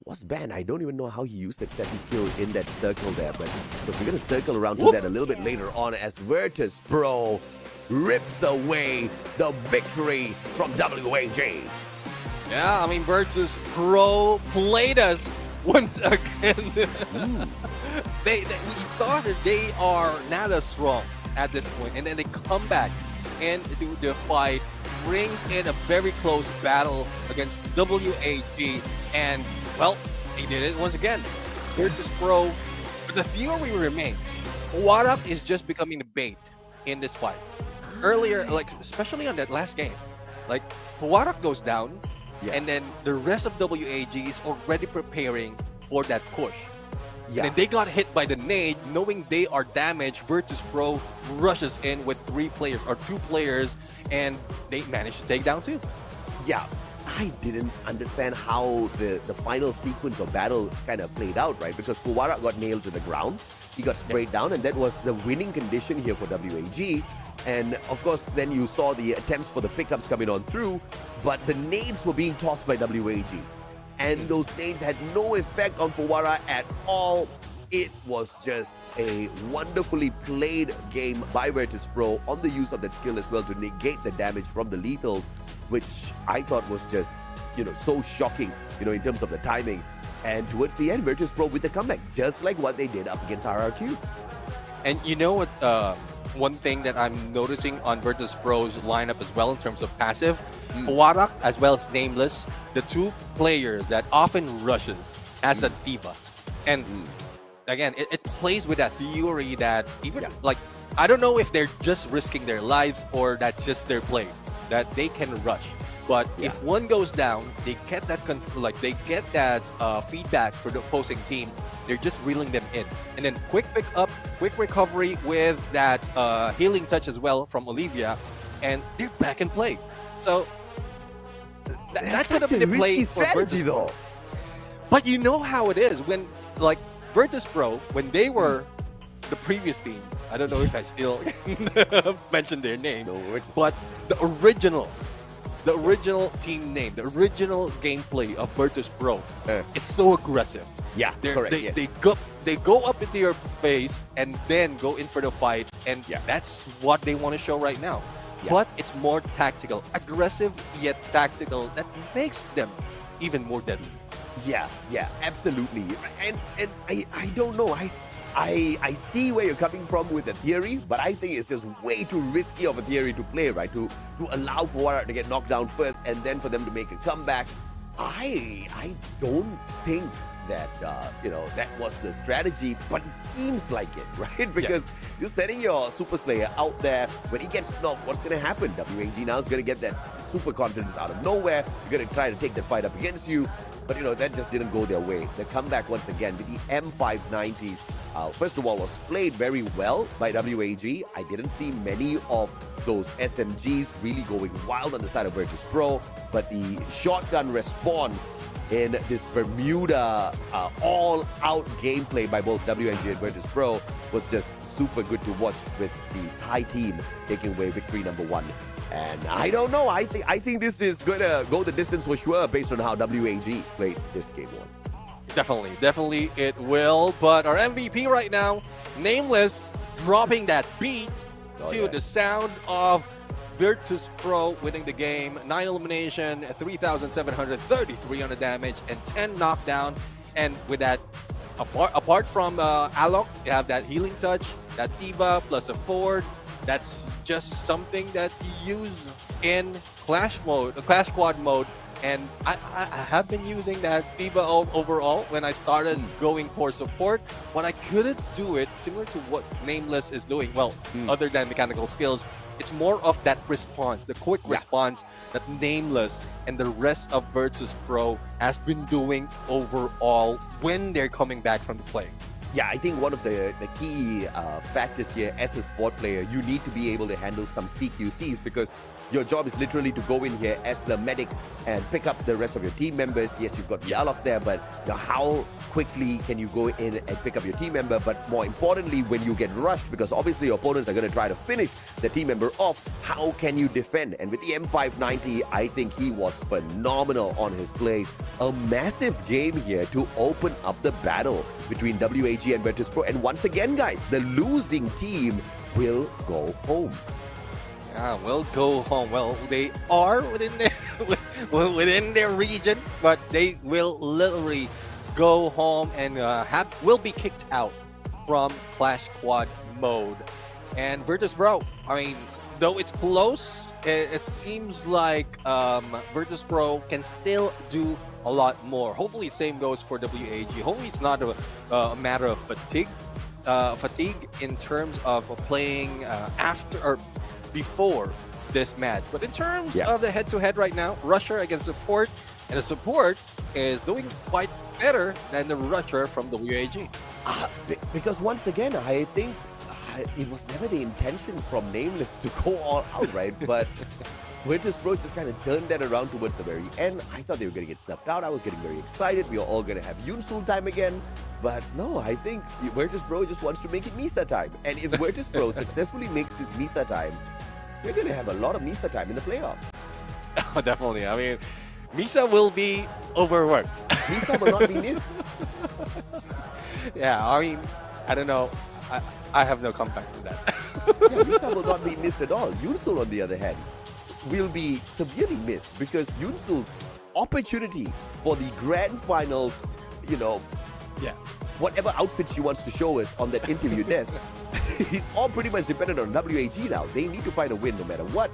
was banned. I don't even know how he used that Steffi skill in that circle there, but we're going to circle around to that a little bit later on as Virtus Pro rips away the victory from WAG. Yeah, I mean, Virtus Pro played us once again. We thought that they are not as strong at this point, and then they come back and do the fight, brings in a very close battle against WAG, and well, they did it once again. Virtus Pro, but the theory remains. Warak is just becoming the bait in this fight. Earlier, like especially on that last game, like Warak goes down, and then the rest of WAG is already preparing for that push. And then they got hit by the nade, knowing they are damaged. Virtus Pro rushes in with 3 players or 2 players, and they managed to take down 2. Yeah, I didn't understand how the final sequence of battle kind of played out, right? Because Fuwara got nailed to the ground, he got sprayed down, and that was the winning condition here for WAG. And of course, then you saw the attempts for the pickups coming on through, but the nades were being tossed by WAG. And those nades had no effect on Fuwara at all. It was just a wonderfully played game by Virtus Pro on the use of that skill as well to negate the damage from the lethals, which I thought was just, so shocking, in terms of the timing. And towards the end, Virtus Pro with the comeback, just like what they did up against RRQ. And you know what? One thing that I'm noticing on Virtus Pro's lineup as well in terms of passive, Warak as well as Nameless, the 2 players that often rushes as a diva. And again, it plays with that theory that even like, I don't know if they're just risking their lives or that's just their play, that they can rush. But if one goes down, they get that feedback for the opposing team. They're just reeling them in, and then quick pick up, quick recovery with that healing touch as well from Olivia, and they're back in play. So that's gonna be the play for Virtus Pro. But you know how it is when like Virtus Pro, when they were the previous team. I don't know if I still mention their name, but the original the original team name, the original gameplay of Virtus Pro Uh. is so aggressive. Yeah, correct. They, yes. they go up into your face and then go in for the fight, and Yeah. that's what they want to show right now. Yeah. But it's more tactical, aggressive yet tactical. That makes them even more deadly. Yeah, absolutely. And I don't know. I see where you're coming from with the theory, but I think it's just way too risky of a theory to play, right? To allow for Warrior to get knocked down first and then for them to make a comeback. I don't think that that was the strategy, but it seems like it, right? Because you're setting your Super Slayer out there. When he gets knocked, what's going to happen? WAG now is going to get that super confidence out of nowhere. You're going to try to take that fight up against you. But, that just didn't go their way. The comeback, once again, with the M590s, first of all, was played very well by WAG. I didn't see many of those SMGs really going wild on the side of Virtus Pro. But the shotgun response in this Bermuda all-out gameplay by both WAG and Virtus Pro was just super good to watch, with the Thai team taking away victory number 1. And I don't know. I think this is going to go the distance for sure based on how WAG played this game 1. Definitely it will. But our MVP right now, Nameless, dropping that beat to the sound of Virtus Pro winning the game. 9 elimination, 3,733 on the damage, and 10 knockdown. And with that, apart from Alok, you have that healing touch, that Eva plus a Ford. That's just something that you use in Clash Squad mode. And I have been using that Diva overall when I started going for support, but I couldn't do it similar to what Nameless is doing. Well, other than mechanical skills, it's more of that response, the quick response that Nameless and the rest of Virtus Pro has been doing overall when they're coming back from the play. Yeah, I think one of the key factors here as a sport player, you need to be able to handle some CQCs, because your job is literally to go in here as the medic and pick up the rest of your team members. Yes, you've got Dialog there, but how quickly can you go in and pick up your team member? But more importantly, when you get rushed, because obviously your opponents are going to try to finish the team member off, how can you defend? And with the M590, I think he was phenomenal on his plays. A massive game here to open up the battle between WAG and Virtus Pro. And once again, guys, the losing team will go home. Yeah, will go home. Well, they are within their region, but they will literally go home and will be kicked out from Clash Squad mode. And Virtus Pro, I mean, though it's close, it seems like Virtus Pro can still do a lot more. Hopefully, same goes for WAG. Hopefully, it's not a matter of fatigue in terms of playing after or before this match. But in terms of the head-to-head right now, Rusher against support, and the support is doing quite better than the Rusher from WAG. Because once again, I think it was never the intention from Nameless to go all out, right? But Virtus Pro just kind of turned that around towards the very end. I thought they were going to get snuffed out. I was getting very excited. We were all going to have Yunsul time again. But no, I think Virtus Pro just wants to make it Misa time. And if Virtus Pro successfully makes this Misa time, we're going to have a lot of Misa time in the playoffs. Oh, definitely. I mean, Misa will be overworked. Misa will not be missed. Yeah, I mean, I don't know. I have no comeback to that. Yeah, Misa will not be missed at all. Yunsul, on the other hand, will be severely missed, because Yunsul's opportunity for the grand finals, whatever outfit she wants to show us on that interview desk, it's all pretty much dependent on WAG now. They need to find a win no matter what.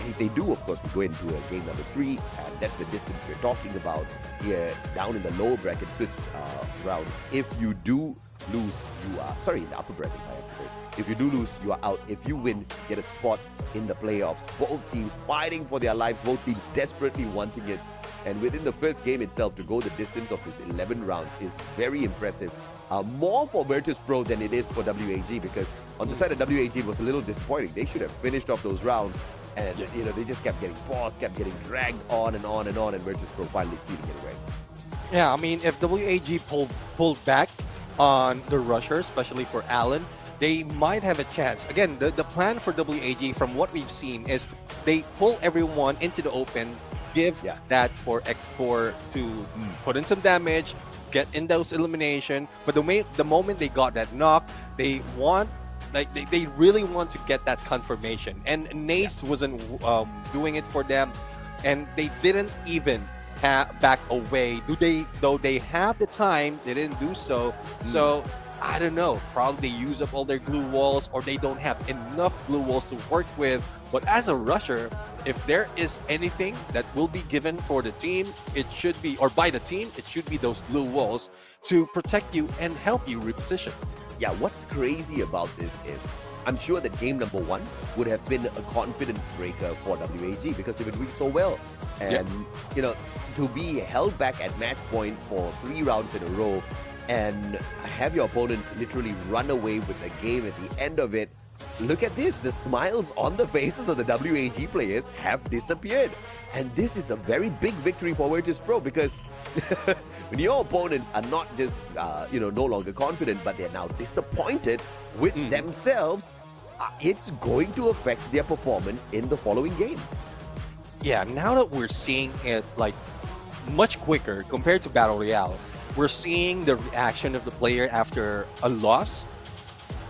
And if they do, of course, we go into game number 3, and that's the distance we're talking about here, down in the lower bracket Swiss rounds. If you do lose, you are, sorry, in the upper brackets, I have to say. If you do lose, you are out. If you win, get a spot in the playoffs. Both teams fighting for their lives, both teams desperately wanting it. And within the first game itself, to go the distance of this 11 rounds is very impressive. More for Virtus Pro than it is for WAG, because on the side of WAG, it was a little disappointing. They should have finished off those rounds, and they just kept getting paused, kept getting dragged on and on and on, and Virtus Pro finally stealing it away. Yeah, I mean, if WAG pulled back on the Rusher, especially for Allen, they might have a chance. Again, the plan for WAG, from what we've seen, is they pull everyone into the open, give that for X4 to put in some damage, get in those elimination. But the moment they got that knock, they want, like, they really want to get that confirmation. And Nace wasn't doing it for them, and they didn't even back away. Though they have the time, they didn't do so. So I don't know, probably they use up all their glue walls, or they don't have enough glue walls to work with. But as a rusher, if there is anything that will be given for the team, it should be, or by the team, it should be those glue walls to protect you and help you reposition. Yeah, what's crazy about this is I'm sure that game number 1 would have been a confidence breaker for WAG because they were doing so well. And, you know, to be held back at match point for 3 rounds in a row and have your opponents literally run away with the game at the end of it. Look at this. The smiles on the faces of the WAG players have disappeared. And this is a very big victory for Virtus Pro because when your opponents are not just, no longer confident, but they're now disappointed with themselves, it's going to affect their performance in the following game. Yeah, now that we're seeing it like much quicker compared to Battle Royale, we're seeing the reaction of the player after a loss.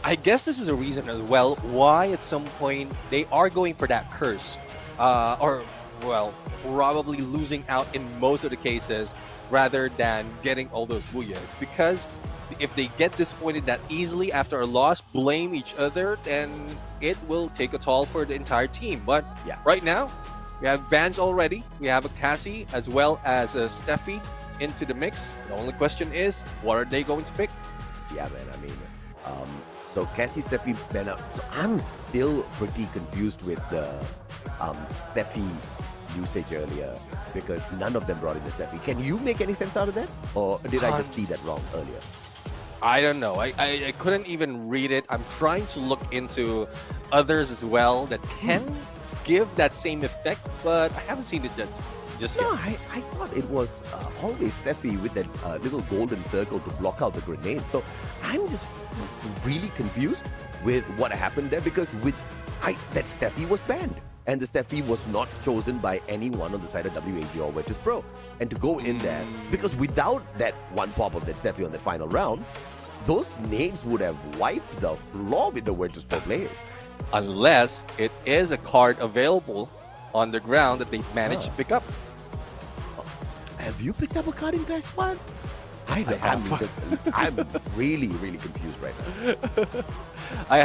I guess this is a reason as well why at some point they are going for that curse. Probably losing out in most of the cases rather than getting all those booyah. It's because if they get disappointed that easily after a loss, blame each other, then it will take a toll for the entire team. But right now, we have bans already. We have a Cassie as well as a Steffi into the mix. The only question is, what are they going to pick? Yeah, man, I mean, so Cassie, Steffi, Benna. So I'm still pretty confused with the Steffi usage earlier because none of them brought in the Steffi. Can you make any sense out of that? Or did I just see that wrong earlier? I don't know. I couldn't even read it. I'm trying to look into others as well that can give that same effect, but I haven't seen it just yet. No, I thought it was always Steffi with that little golden circle to block out the grenades. So I'm just really confused with what happened there because that Steffi was banned. And the Steffi was not chosen by anyone on the side of WAG or Virtus Pro. And to go in there, because without that one pop of that Steffi on the final round, those nades would have wiped the floor with the Virtus Pro players. Unless it is a card available on the ground that they managed to pick up. Have you picked up a card in Clash Squad? I'm really, really confused right now. I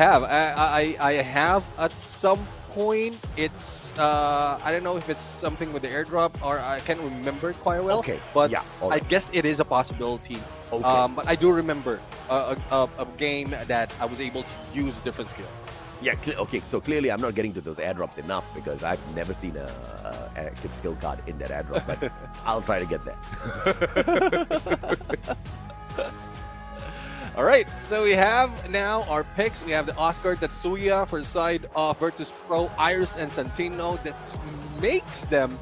have at some point. It's I don't know if it's something with the airdrop or I can't remember quite well. Okay, but all I right. guess it is a possibility. Okay. But I do remember a game that I was able to use a different skill. Yeah, okay, so clearly I'm not getting to those airdrops enough because I've never seen a active skill card in that airdrop, but I'll try to get there. All right, so we have now our picks. We have the Oscar Tatsuya for the side of Virtus Pro, Iris and Santino. That makes them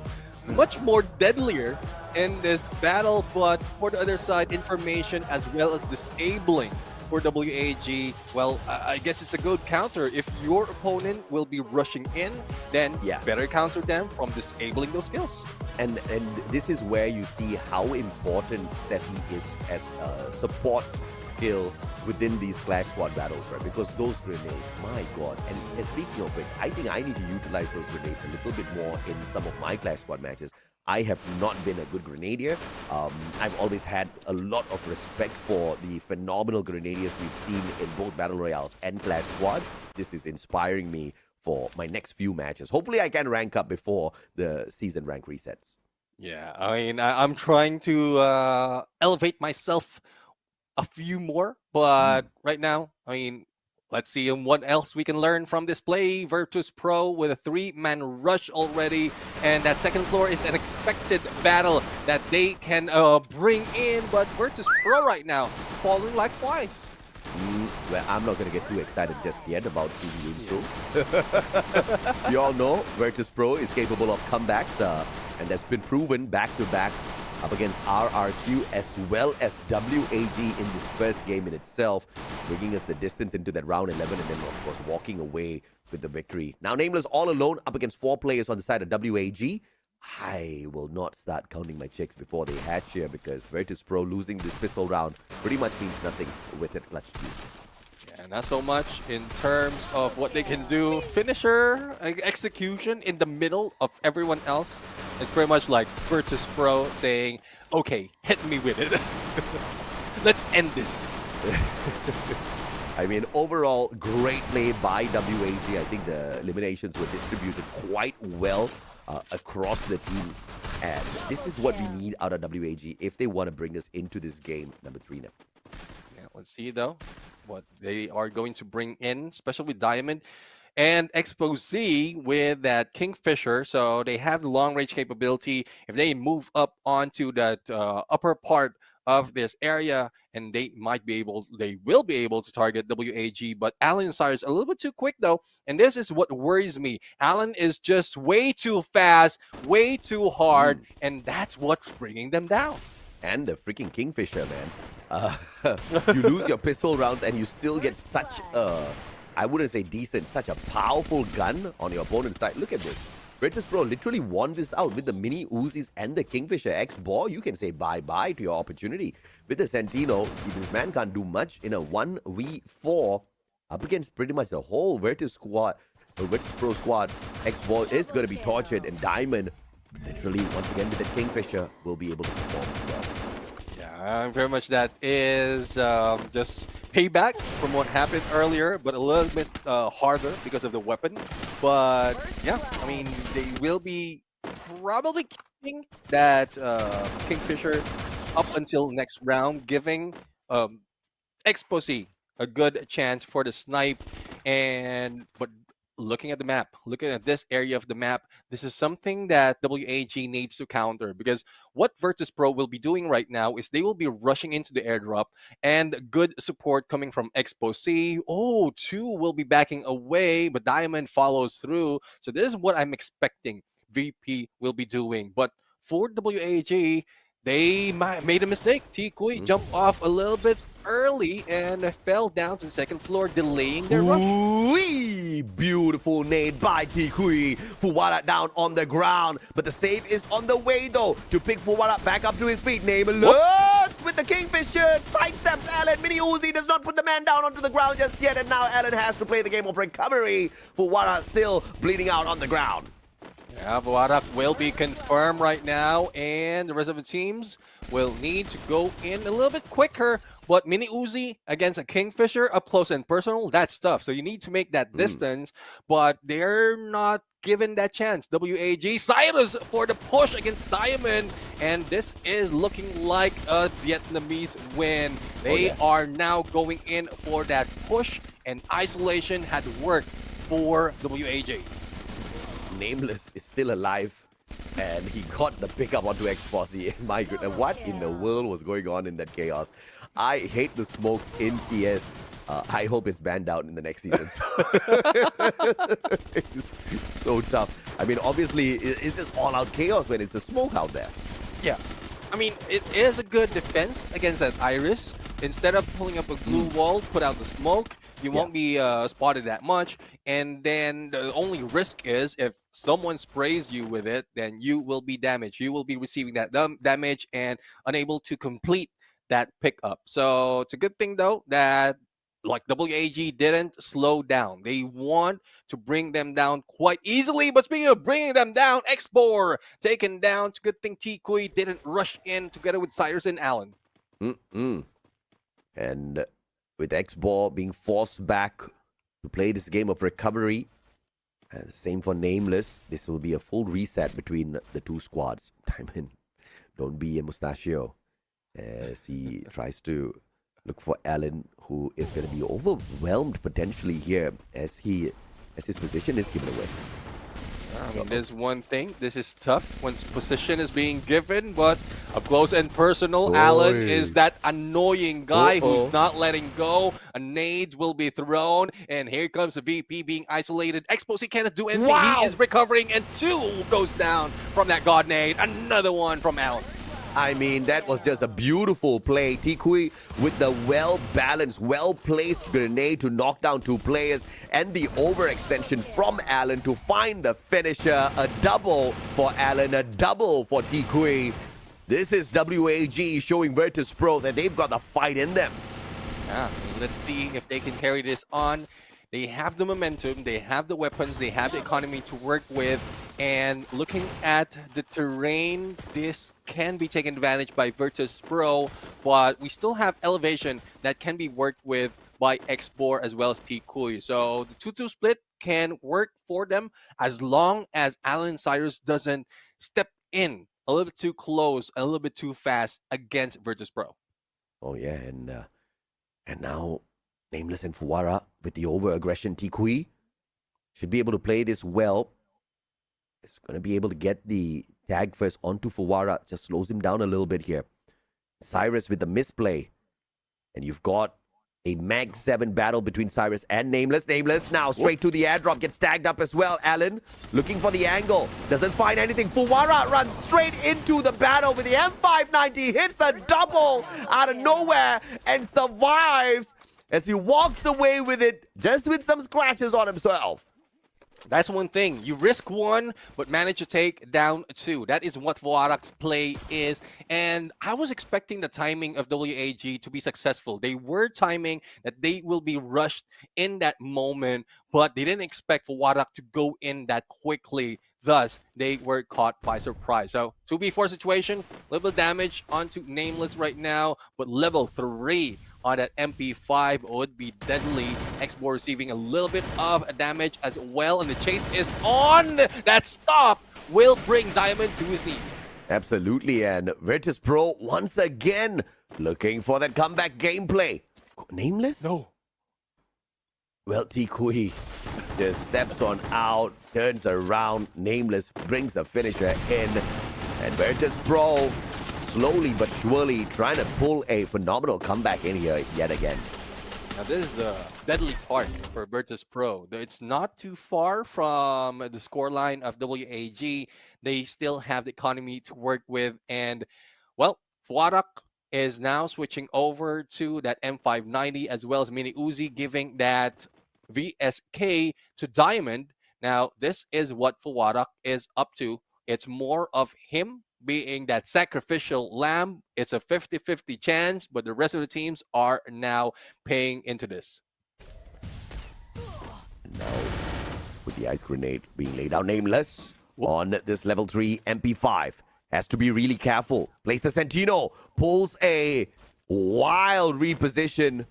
much more deadlier in this battle, but for the other side, information as well as disabling for WAG. Well, I guess it's a good counter. If your opponent will be rushing in, then better counter them from disabling those skills. And this is where you see how important Steffi is as a support skill within these Clash Squad battles, right? Because those grenades, my God. And speaking of which, I think I need to utilize those grenades a little bit more in some of my Clash Squad matches. I have not been a good grenadier. I've always had a lot of respect for the phenomenal grenadiers we've seen in both Battle Royales and Clash Squad. This is inspiring me for my next few matches. Hopefully I can rank up before the season rank resets. Yeah, I mean, I'm trying to elevate myself a few more, but right now, I mean, let's see what else we can learn from this play. Virtus Pro with a 3-man rush already, and that second floor is an expected battle that they can bring in, but Virtus Pro right now falling like flies. Well, I'm not going to get too excited just yet about seeing Yunsu. You all know Virtus Pro is capable of comebacks, and that's been proven back-to-back up against RRQ as well as WAG in this first game in itself, bringing us the distance into that round 11 and then, of course, walking away with the victory. Now, Nameless all alone up against 4 players on the side of WAG. I will not start counting my chicks before they hatch here because Virtus Pro losing this pistol round pretty much means nothing with it clutch team. Yeah, not so much in terms of what they can do. Finisher execution in the middle of everyone else. It's pretty much like Virtus Pro saying, okay, hit me with it. Let's end this. I mean, overall, great play by WAG. I think the eliminations were distributed quite well across the team. And this is what we need out of WAG if they want to bring us into this game, number 3 now. Yeah, let's see, though, what they are going to bring in, especially with Diamond and Exposé with that Kingfisher. So they have the long-range capability. If they move up onto that upper part of this area, and they will be able to target WAG, but Alan Sire is a little bit too quick though, and this is what worries me. Alan is just way too fast, way too hard, and that's what's bringing them down. And the freaking Kingfisher, man. You lose your pistol rounds and you still get such a, I wouldn't say decent, such a powerful gun on your opponent's side. Look at this. Virtus Pro literally won this out with the mini Uzis and the Kingfisher X-Ball. You can say bye-bye to your opportunity. With the Sentino, this man can't do much in a 1v4 up against pretty much the whole Virtus squad. The Virtus Pro squad, X-Ball is going to be tortured, and Diamond, literally, once again with the Kingfisher, will be able to perform as well. Yeah, very much that is just payback from what happened earlier, but a little bit harder because of the weapon. But yeah, I mean, they will be probably keeping that Kingfisher up until next round, giving Exposé a good chance for the snipe. But looking at the map, looking at this area of the map, this is something that WAG needs to counter, because what Virtus Pro will be doing right now is they will be rushing into the airdrop, and good support coming from Exposé. Oh, 2 will be backing away, but Diamond follows through. So this is what I'm expecting VP will be doing. But for WAG, they made a mistake. T-Kui jumped off a little bit early and fell down to the second floor, delaying their rush. Ooh-wee! Beautiful nade by T-Kui. Fuwara down on the ground, but the save is on the way though to pick Fuwara back up to his feet. Name alert with the Kingfisher. Sidesteps Alan. Mini Uzi does not put the man down onto the ground just yet, and now Alan has to play the game of recovery. Fuwara still bleeding out on the ground. Yeah, Warak will be confirmed right now, and the rest of the teams will need to go in a little bit quicker. But Mini Uzi against a Kingfisher, up close and personal, that's tough. So you need to make that distance, but they're not given that chance. WAG, Cyrus for the push against Diamond, and this is looking like a Vietnamese win. They are now going in for that push, and isolation had worked for WAG. Nameless is still alive, and he got the pickup onto Exposé. My goodness, what in the world was going on in that chaos? I hate the smokes in CS. I hope it's banned out in the next season. It's so tough. I mean, obviously, it's just all-out chaos when it's a smoke out there. Yeah. I mean, it is a good defense against that Iris. Instead of pulling up a glue wall, put out the smoke, you won't be spotted that much. And then the only risk is if someone sprays you with it, then you will be damaged. You will be receiving that damage and unable to complete that pickup. So it's a good thing, though, that like WAG didn't slow down. They want to bring them down quite easily. But speaking of bringing them down, Xbor taken down. It's a good thing T-Kui didn't rush in together with Cyrus and Allen. And with Xbor being forced back to play this game of recovery, same for Nameless, this will be a full reset between the two squads. Diamond, don't be a mustachio as he tries to look for Allen, who is going to be overwhelmed potentially here as his position is given away. I mean, there's one thing. This is tough when position is being given, but up close and personal, Allen is that annoying guy who's not letting go. A nade will be thrown, and here comes the VP being isolated. Exposé cannot do anything. He is recovering, and 2 goes down from that God nade. Another one from Allen. I mean, that was just a beautiful play. Tikui with the well-balanced, well-placed grenade to knock down 2 players and the overextension from Alan to find the finisher. A double for Alan, a double for Tikui. This is WAG showing Virtus Pro that they've got the fight in them. Yeah, let's see if they can carry this on. They have the momentum, they have the weapons, they have the economy to work with. And looking at the terrain, this can be taken advantage by Virtus Pro, but we still have elevation that can be worked with by Xbor as well as Tikui. So the 2-2 split can work for them as long as Alan Cyrus doesn't step in a little bit too close, a little bit too fast against Virtus Pro. Oh yeah, and now Nameless and Fuwara with the over-aggression. Tikui should be able to play this well. It's going to be able to get the tag first onto Fuwara. Just slows him down a little bit here. Cyrus with the misplay. And you've got a Mag 7 battle between Cyrus and Nameless. Nameless now straight to the airdrop. Gets tagged up as well. Alan looking for the angle. Doesn't find anything. Fuwara runs straight into the battle with the M590. Hits a double out of nowhere and survives as he walks away with it just with some scratches on himself. That's one thing. You risk 1, but manage to take down 2. That is what Fuwarak's play is. And I was expecting the timing of WAG to be successful. They were timing that they will be rushed in that moment, but they didn't expect Fuwarak to go in that quickly. Thus, they were caught by surprise. So, 2v4 situation, little damage onto Nameless right now, but level 3 on that MP5 would be deadly. Xbor receiving a little bit of damage as well, and the chase is on. That stop will bring Diamond to his knees. Absolutely, and Virtus Pro once again looking for that comeback gameplay. Nameless? No. Well, Tikui just steps on out, turns around. Nameless brings the finisher in, and Virtus Pro slowly but surely trying to pull a phenomenal comeback in here yet again. Now this is the deadly part for Virtus Pro. It's not too far from the scoreline of WAG. They still have the economy to work with. And, well, Fuwarak is now switching over to that M590 as well as Mini Uzi, giving that VSK to Diamond. Now, this is what Fuwarak is up to. It's more of him being that sacrificial lamb. It's a 50-50 chance, but the rest of the teams are now paying into this. Now, with the ice grenade being laid out, Nameless on this level 3 MP5 has to be really careful. Plays the Sentino, pulls a wild reposition,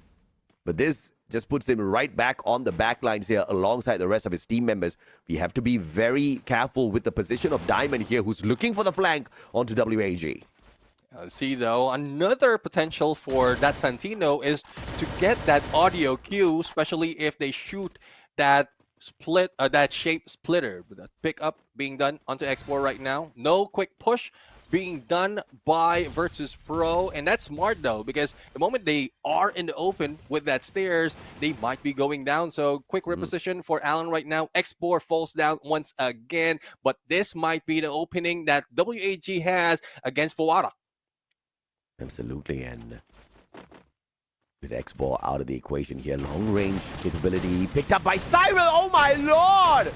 but this just puts him right back on the back lines here alongside the rest of his team members. We have to be very careful with the position of Diamond here, who's looking for the flank onto WAG. See, though, another potential for that Santino is to get that audio cue, especially if they shoot that split, that shape splitter. With that pickup being done onto Xbor right now. No quick push being done by Virtus Pro, and that's smart though, because the moment they are in the open with that stairs, they might be going down. So quick reposition for Alan right now. Xbor falls down once again, but this might be the opening that WAG has against Fuwara. Absolutely, and with Xbor out of the equation here, long range capability picked up by Cyril. Oh my lord!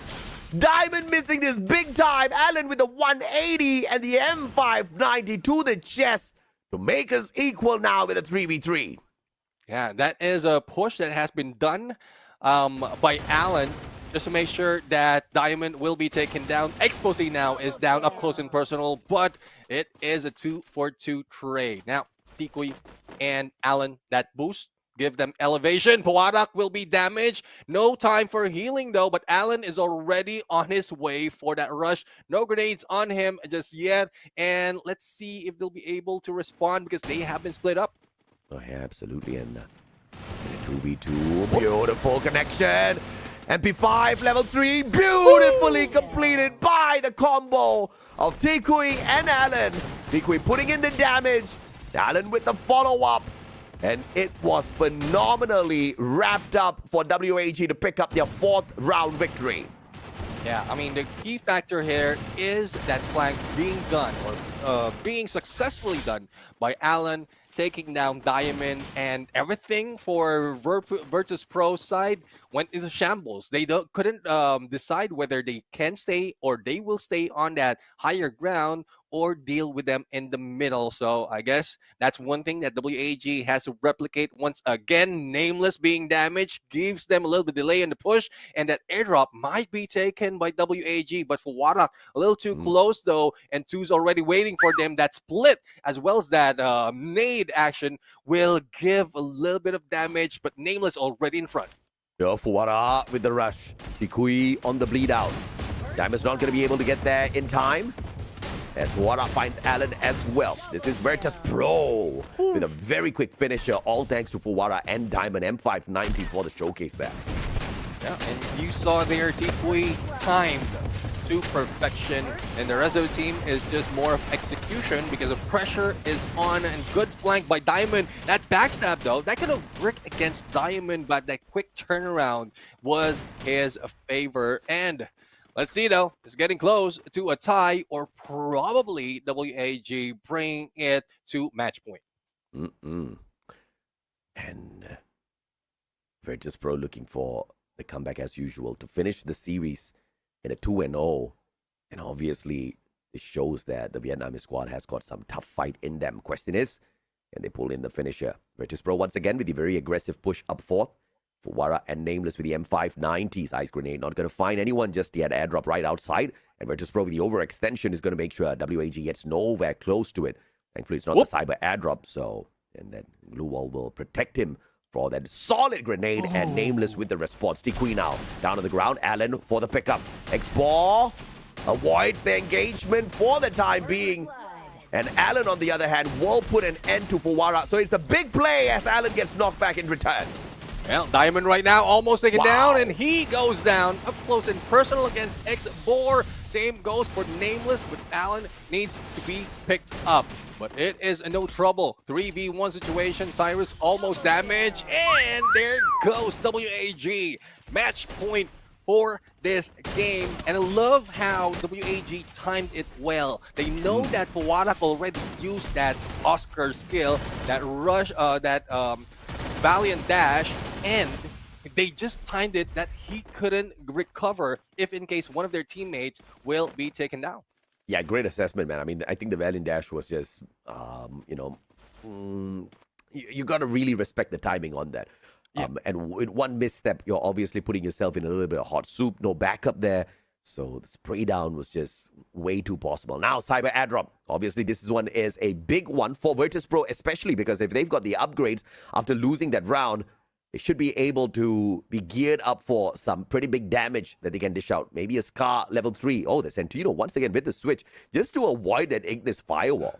Diamond missing this big time. Alan with the 180 and the M590 to the chest to make us equal now with a 3v3. Yeah, that is a push that has been done by Alan just to make sure that Diamond will be taken down. Expose now is down up close and personal, but it is a 2-for-2 trade. Now, Tikui and Alan, that boost, give them elevation. Fuwarak will be damaged. No time for healing though, but Alan is already on his way for that rush. No grenades on him just yet. And let's see if they'll be able to respond because they have been split up. Oh yeah, absolutely. And in a 2v2, beautiful connection. MP5 level 3, beautifully completed by the combo of Tikui and Alan. Tikui putting in the damage. Alan with the follow-up. And it was phenomenally wrapped up for WAG to pick up their 4th round victory. Yeah, I mean, the key factor here is that flank being done or being successfully done by Alan, taking down Diamond, and everything for Virtus Pro side went into shambles. They couldn't decide whether they can stay or they will stay on that higher ground or deal with them in the middle. So I guess that's one thing that WAG has to replicate once again. Nameless being damaged gives them a little bit delay in the push, and that airdrop might be taken by WAG. But for Warak, a little too close though, and Two's already waiting for them. That split as well as that nade action will give a little bit of damage, but Nameless already in front. Yo, Fuwara with the rush. Tikui on the bleed out. Diamond's not going to be able to get there in time, as Fuwara finds Alan as well. This is Virtus Pro with a very quick finisher, all thanks to Fuwara and Diamond M590 for the showcase there. Yeah, and you saw there Tikui timed to perfection, and the rest of the team is just more of execution because the pressure is on, and good flank by Diamond. That backstab though, that could have worked against Diamond, but that quick turnaround was his favor. And let's see though, it's getting close to a tie, or probably WAG bring it to match point. And Virtus Pro looking for the comeback as usual to finish the series in a 2-0. And obviously, it shows that the Vietnamese squad has got some tough fight in them. Question is, can they pull in the finisher? Virtus Pro once again with the very aggressive push up forth. Fuwara and Nameless with the M590's ice grenade. Not going to find anyone just yet. Airdrop right outside. And Virtus Pro with the overextension is going to make sure WAG gets nowhere close to it. Thankfully, it's not the cyber airdrop. So, and then Glue Wall will protect him for that solid grenade. And Nameless with the response. Tikui now down on the ground. Allen for the pickup. Explore avoids the engagement for the time being. And Allen, on the other hand, will put an end to Fuwara. So it's a big play as Allen gets knocked back in return. Well, Diamond right now almost taken down, and he goes down up close and personal against X-Bor. Same goes for Nameless, but Allen needs to be picked up. But it is no trouble. 3v1 situation. Cyrus almost damaged, and there goes WAG. Match point for this game. And I love how WAG timed it well. They know that Fuwara already used that Oscar skill, that rush, Valiant dash, and they just timed it that he couldn't recover if in case one of their teammates will be taken down. Yeah, great assessment, man. I mean, I think the Valiant dash was just, you got to really respect the timing on that. Yeah. And with one misstep, you're obviously putting yourself in a little bit of hot soup. No backup there. So the spray down was just way too possible. Now, cyber airdrop. Obviously, this one is a big one for Virtus Pro, especially because if they've got the upgrades after losing that round, they should be able to be geared up for some pretty big damage that they can dish out. Maybe a Scar level 3. Oh, the Sentino once again with the switch just to avoid that Ignis firewall.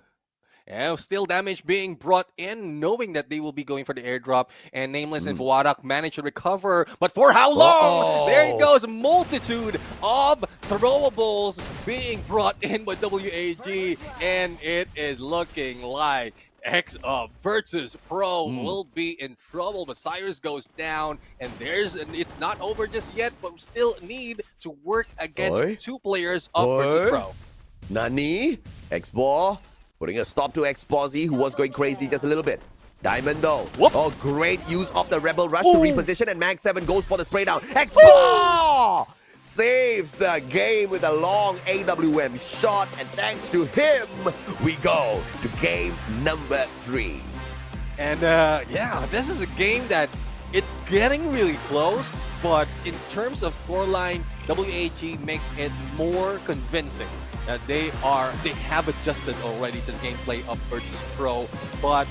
Yeah, still damage being brought in, knowing that they will be going for the airdrop, and Nameless and Fuwarak managed to recover. But for how long? There it goes, a multitude of throwables being brought in by WAG, and it is looking like Virtus Pro will be in trouble. But Cyrus goes down, and it's not over just yet, but we still need to work against two players of Virtus Pro. Nani, X-Bor, putting a stop to X-Posy, who was going crazy just a little bit. Diamond, though. Whoop. Oh, great use of the Rebel Rush to reposition, and Mag 7 goes for the spray down. X-Bor saves the game with a long AWM shot, and thanks to him, we go to game number 3. And yeah, this is a game that it's getting really close, but in terms of scoreline, WAG makes it more convincing that they have adjusted already to the gameplay of Virtus Pro. But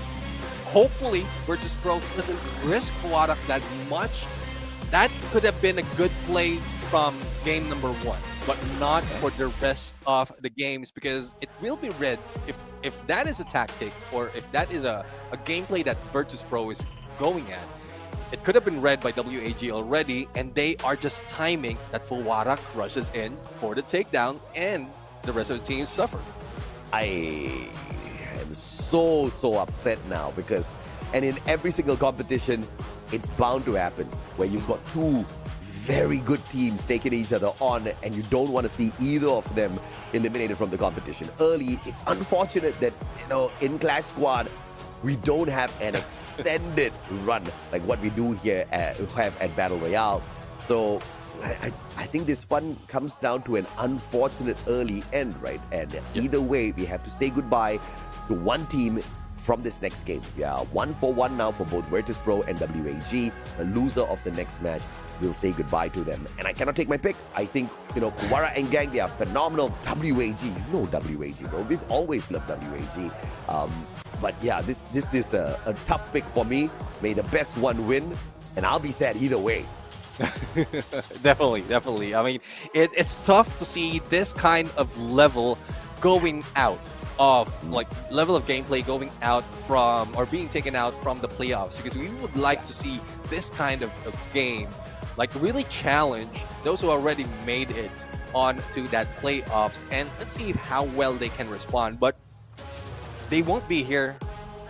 hopefully Virtus Pro doesn't risk Fuwara that much. That could have been a good play from game number 1, but not for the rest of the games, because it will be read if that is a tactic, or if that is a gameplay that Virtus Pro is going at. It could have been read by WAG already, and they are just timing that Fuwara rushes in for the takedown, and the rest of the team suffer. I am so upset now and in every single competition, it's bound to happen where you've got two very good teams taking each other on, and you don't want to see either of them eliminated from the competition early. It's unfortunate that, in Clash Squad, we don't have an extended run like what we do here have at Battle Royale. So I think this fun comes down to an unfortunate early end, right? And either way, we have to say goodbye to one team from this next game. Yeah, 1-for-1 now for both Virtus Pro and WAG. The loser of the next match will say goodbye to them. And I cannot take my pick. I think, Kuwara and Gang, they are phenomenal. WAG, WAG, bro. We've always loved WAG. But yeah, this is a tough pick for me. May the best one win, and I'll be sad either way. Definitely. I mean, it's tough to see this kind of level going out of level of gameplay going out from or being taken out from the playoffs, because we would like to see this kind of game really challenge those who already made it on to that playoffs, and let's see how well they can respond. But they won't be here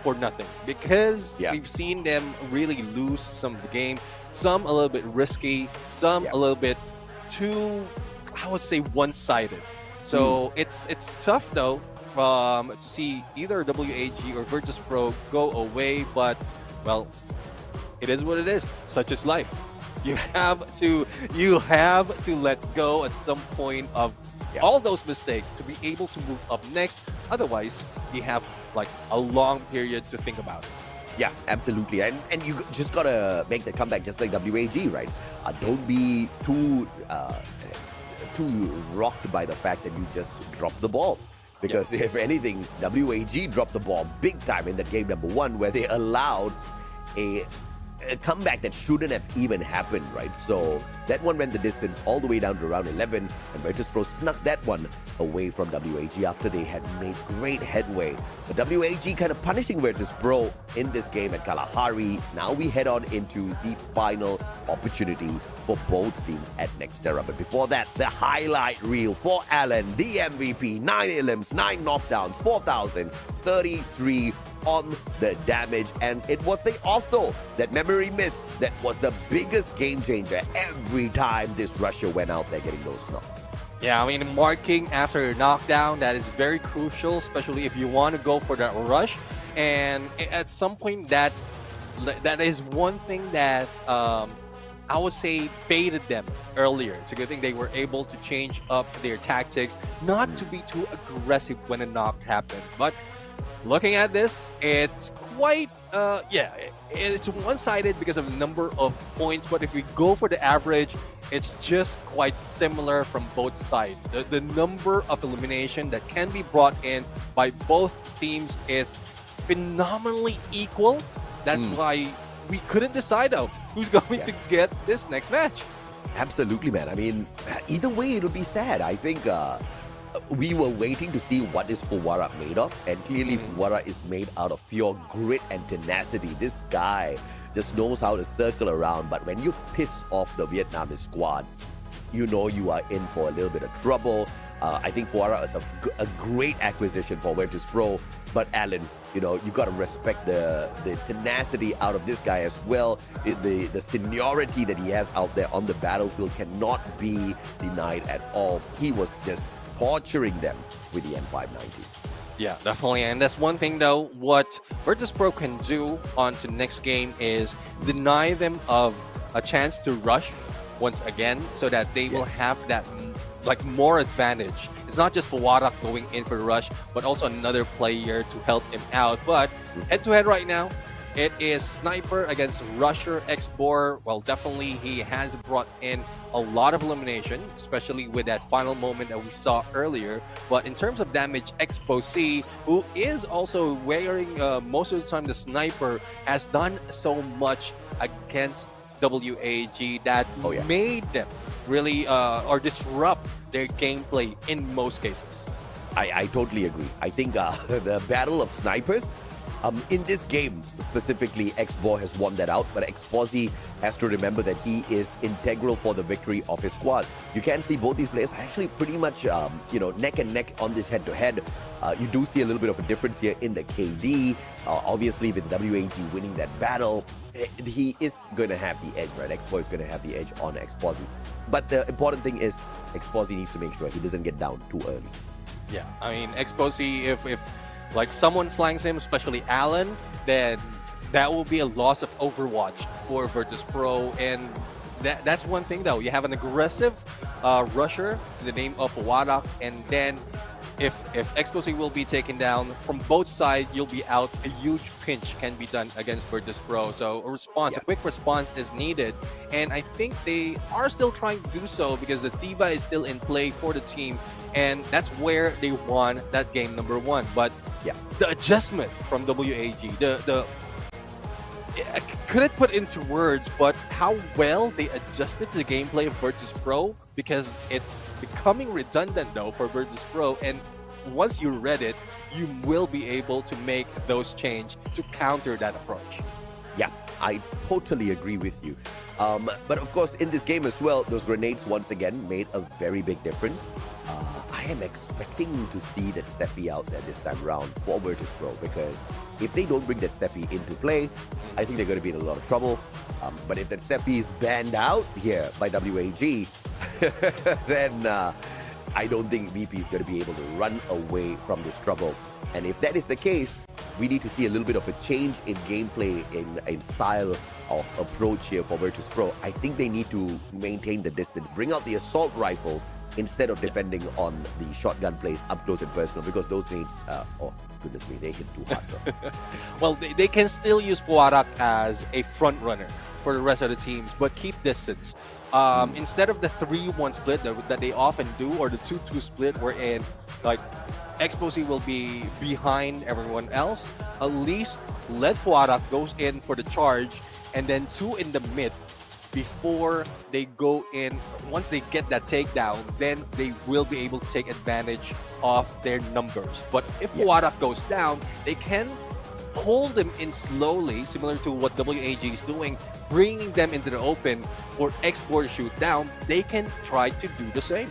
for nothing, because we've seen them really lose some of the game, some a little bit risky, some a little bit too, I would say, one-sided. So it's tough though to see either WAG or Virtus Pro go away, but well, it is what it is. Such is life. You have to let go at some point of all those mistakes to be able to move up next. Otherwise, you have a long period to think about it. Yeah, absolutely. And you just gotta make the comeback just like WAG, right? Don't be too rocked by the fact that you just dropped the ball. Because if anything, WAG dropped the ball big time in that game number 1, where they allowed a comeback that shouldn't have even happened, right? So that one went the distance all the way down to round 11, and Virtus Pro snuck that one away from WAG after they had made great headway. But WAG kind of punishing Virtus Pro in this game at Kalahari. Now we head on into the final opportunity for both teams at Nextera. But before that, the highlight reel for Alan, the MVP, 9 elims, 9 knockdowns, 4,033 on the damage, and it was the auto that Memory missed that was the biggest game changer every time this rusher went out there getting those knocks. Yeah, I mean, marking after a knockdown, that is very crucial, especially if you want to go for that rush. And at some point, that is one thing that I would say baited them earlier. It's a good thing they were able to change up their tactics, not to be too aggressive when a knock happened. But looking at this, it's quite, it's one-sided because of the number of points. But if we go for the average, it's just quite similar from both sides. The number of elimination that can be brought in by both teams is phenomenally equal. That's why we couldn't decide out who's going to get this next match. Absolutely, man. I mean, either way, it'll be sad. I think we were waiting to see what is Fuwara made of, and clearly Fuwara is made out of pure grit and tenacity. This guy just knows how to circle around, but when you piss off the Vietnamese squad, you know you are in for a little bit of trouble. I think Fuwara is a great acquisition for Virtus Pro, but Alan, you got to respect the tenacity out of this guy as well. The seniority that he has out there on the battlefield cannot be denied at all. He was just torturing them with the M590. Yeah, definitely. And that's one thing, though, what Virtus Pro can do on to the next game is deny them of a chance to rush once again, so that they will have that more advantage. It's not just Fuwara going in for the rush, but also another player to help him out. But head-to-head right now, it is Sniper against Rusher X-Bor. Well, definitely he has brought in a lot of elimination, especially with that final moment that we saw earlier. But in terms of damage, Expo-C, who is also wearing most of the time the Sniper, has done so much against WAG that made them really or disrupt their gameplay in most cases. I totally agree. I think the battle of snipers In this game, specifically, X-Ball has won that out, but Exposi has to remember that he is integral for the victory of his squad. You can see both these players are actually pretty much, neck and neck on this head-to-head. You do see a little bit of a difference here in the KD. Obviously, with WAG winning that battle, he is going to have the edge, right? X-Ball is going to have the edge on Exposi. But the important thing is Exposi needs to make sure he doesn't get down too early. Yeah, I mean, Exposi, if like someone flanks him, especially Alan, then that will be a loss of Overwatch for Virtus Pro. And that's one thing though. You have an aggressive rusher in the name of Warak, and then if Exposi will be taken down from both sides, you'll be out. A huge pinch can be done against Virtus Pro. So a quick response is needed. And I think they are still trying to do so because the Tiva is still in play for the team. And that's where they won that game number 1. But the adjustment from WAG, I couldn't put into words, but how well they adjusted to the gameplay of Virtus Pro, because it's becoming redundant though for Virtus Pro, and once you read it, you will be able to make those change to counter that approach. Yeah, I totally agree with you. But of course, in this game as well, those grenades once again made a very big difference. I am expecting to see that Steffi out there this time around for Virtus Pro, because if they don't bring that Steffi into play, I think they're going to be in a lot of trouble. But if that Steffi is banned out here by WAG, then I don't think VP is going to be able to run away from this trouble. And if that is the case, we need to see a little bit of a change in gameplay, in style of approach here for Virtus Pro. I think they need to maintain the distance, bring out the assault rifles instead of depending on the shotgun plays up close and personal, because those nades, oh goodness me, they hit too hard. Well, they can still use Fuarak as a front runner for the rest of the teams, but keep distance. Instead of the 3-1 split that they often do, or the 2-2 split wherein like Exposi will be behind everyone else, at least let Fuarak goes in for the charge, and then 2 in the mid before they go in. Once they get that takedown, then they will be able to take advantage of their numbers. But if Fuarak goes down, they can hold them in slowly, similar to what WAG is doing, bringing them into the open for X-Ball to shoot down. They can try to do the same.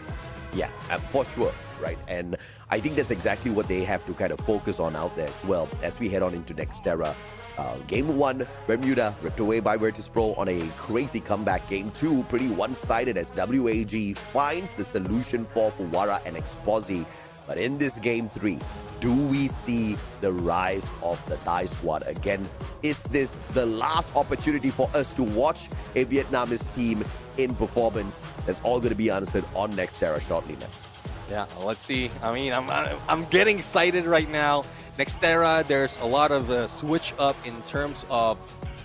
Yeah, for sure, right? And I think that's exactly what they have to kind of focus on out there as well as we head on into Nextera. Game 1, Bermuda ripped away by Virtus Pro on a crazy comeback. Game 2, pretty one-sided as WAG finds the solution for Fuwara and Exposi. But in this Game 3, do we see the rise of the Thai squad again? Is this the last opportunity for us to watch a Vietnamese team in performance? That's all going to be answered on Nextera shortly now. Yeah, let's see. I mean, I'm getting excited right now. Nextera, there's a lot of switch up in terms of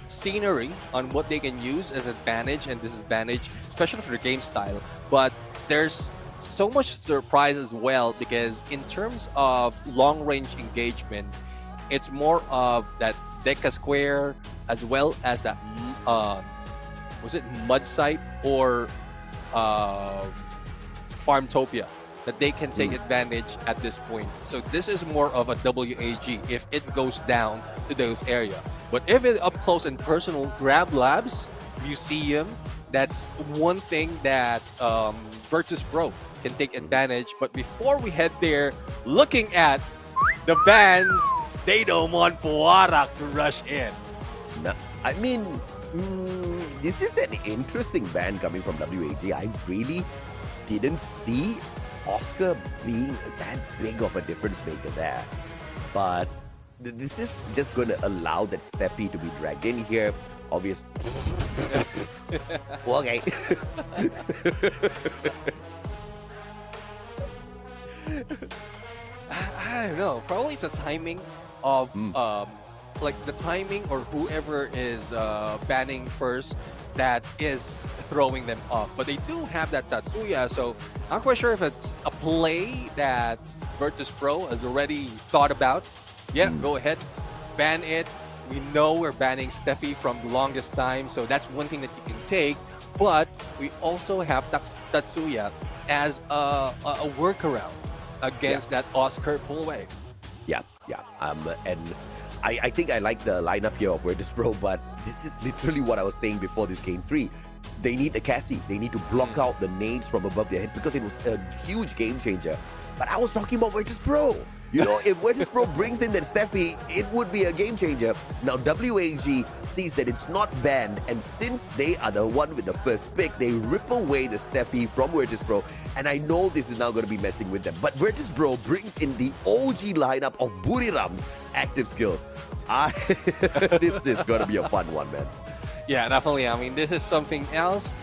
scenery on what they can use as advantage and disadvantage, especially for the game style. But there's so much surprise as well, because in terms of long-range engagement, it's more of that Deca Square as well as that, was it Mud Site or Farmtopia, that they can take advantage at this point. So this is more of a WAG if it goes down to those areas. But if it's up close and personal, Grab Labs, Museum, that's one thing that Virtus Pro can take advantage. But before we head there, looking at the bans, they don't want Fuarak to rush in. No, I mean, this is an interesting ban coming from WAG. I really didn't see Oscar being that big of a difference maker there. But this is just going to allow that Steffi to be dragged in here. Obviously. Well, okay. I don't know. Probably it's a timing of like the timing or whoever is banning first that is throwing them off. But they do have that Tatsuya, so I'm not quite sure if it's a play that Virtus Pro has already thought about. Yeah, go ahead, ban it. We know we're banning Steffi from the longest time, so that's one thing that you can take. But we also have Tatsuya as a workaround against that Oscar pull away. Yeah. And I think I like the lineup here of Virtus Pro, but this is literally what I was saying before this game 3. They need the Cassie. They need to block out the nades from above their heads because it was a huge game changer. But I was talking about Virtus Pro. You know, if Virtus Pro brings in that Steffi, it would be a game changer. Now, WAG sees that it's not banned, and since they are the one with the first pick, they rip away the Steffi from Virtus Pro, and I know this is now going to be messing with them. But Virtus Pro brings in the OG lineup of Buriram's active skills. This is going to be a fun one, man. Yeah, definitely. I mean, this is something else.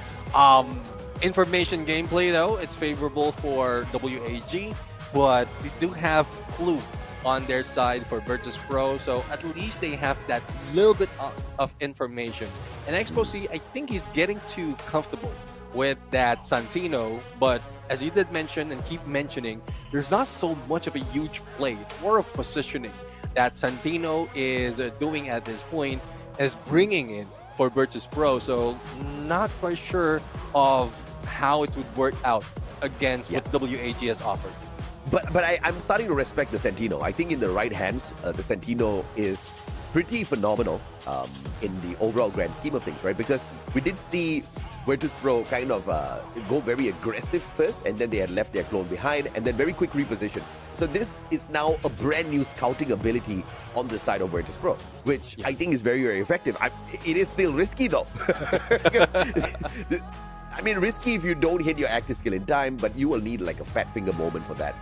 Information gameplay, though, it's favorable for WAG, but we do have Clue on their side for Virtus Pro, so at least they have that little bit of information. And Expo I think he's getting too comfortable with that Santino, but as you did mention and keep mentioning, there's not so much of a huge play. It's more of positioning that Santino is doing at this point, is bringing in for Virtus Pro, so not quite sure of how it would work out against what WAG has offered. But I'm starting to respect the Santino. I think in the right hands, the Santino is pretty phenomenal in the overall grand scheme of things, right? Because we did see Virtus Pro kind of go very aggressive first, and then they had left their clone behind, and then very quick reposition. So this is now a brand new scouting ability on the side of Virtus Pro, which I think is very, very effective. It is still risky though. I mean, risky if you don't hit your active skill in time, but you will need like a fat finger moment for that.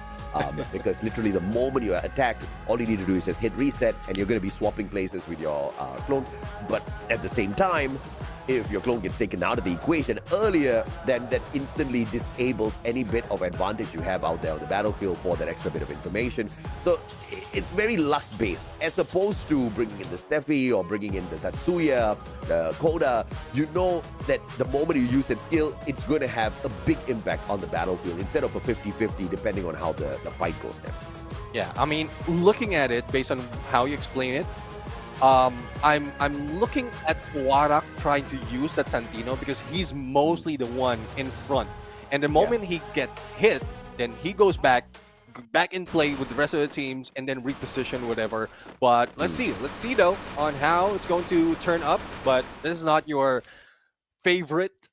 Because literally the moment you are attacked, all you need to do is just hit reset, and you're going to be swapping places with your clone. But at the same time, if your clone gets taken out of the equation earlier, then that instantly disables any bit of advantage you have out there on the battlefield for that extra bit of information. So it's very luck-based, as opposed to bringing in the Steffi or bringing in the Tatsuya, the Koda. You know that the moment you use that skill, it's going to have a big impact on the battlefield instead of a 50-50, depending on how the fight goes there. Yeah, I mean, looking at it based on how you explain it, I'm looking at Warak trying to use that Santino because he's mostly the one in front. And the moment he gets hit, then he goes back in play with the rest of the teams and then reposition whatever. But let's see though on how it's going to turn up. But this is not your favorite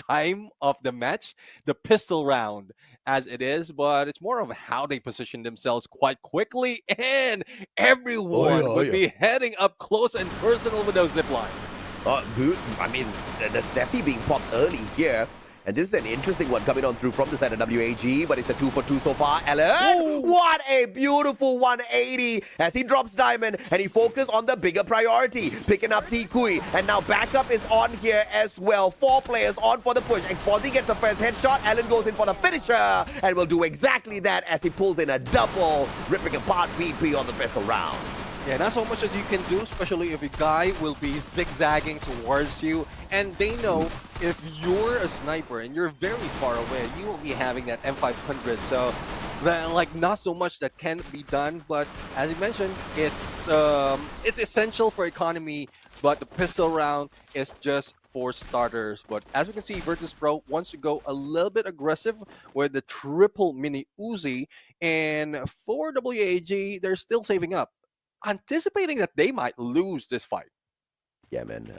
time of the match, the pistol round as it is, but it's more of how they position themselves quite quickly, and everyone would be heading up close and personal with those zip lines. Dude, I mean, the Steffi being popped early here. And this is an interesting one coming on through from the side of WAG, but it's a 2-for-2 so far. Alan, what a beautiful 180 as he drops Diamond and he focuses on the bigger priority, picking up Tikui. And now backup is on here as well. 4 players on for the push. Exposy gets the first headshot. Alan goes in for the finisher and will do exactly that as he pulls in a double, ripping apart BP on the pistol round. Yeah, not so much as you can do, especially if a guy will be zigzagging towards you, and they know if you're a sniper and you're very far away, you will be having that M500. So, like, not so much that can be done, but as you mentioned, it's essential for economy, but the pistol round is just for starters. But as we can see, Virtus Pro wants to go a little bit aggressive with the triple mini Uzi, and for WAG, they're still saving up, anticipating that they might lose this fight. Yeah, man.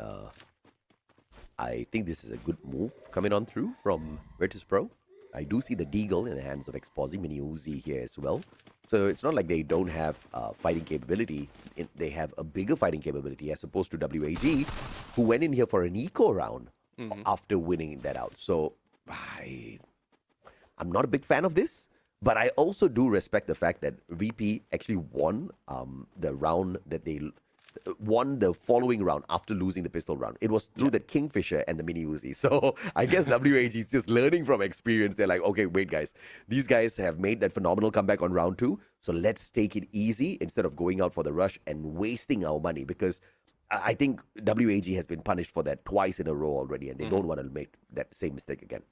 I think this is a good move coming on through from Virtus Pro. I do see the Deagle in the hands of Exposy Mini Uzi here as well. So it's not like they don't have fighting capability. They have a bigger fighting capability as opposed to WAG, who went in here for an eco round after winning that out. So I'm not a big fan of this. But I also do respect the fact that VP actually won the round that they won the following round after losing the pistol round. It was through the Kingfisher and the Mini Uzi. So I guess WAG is just learning from experience. They're like, okay, wait, guys. These guys have made that phenomenal comeback on round 2. So let's take it easy instead of going out for the rush and wasting our money. Because I think WAG has been punished for that twice in a row already. And they don't want to make that same mistake again.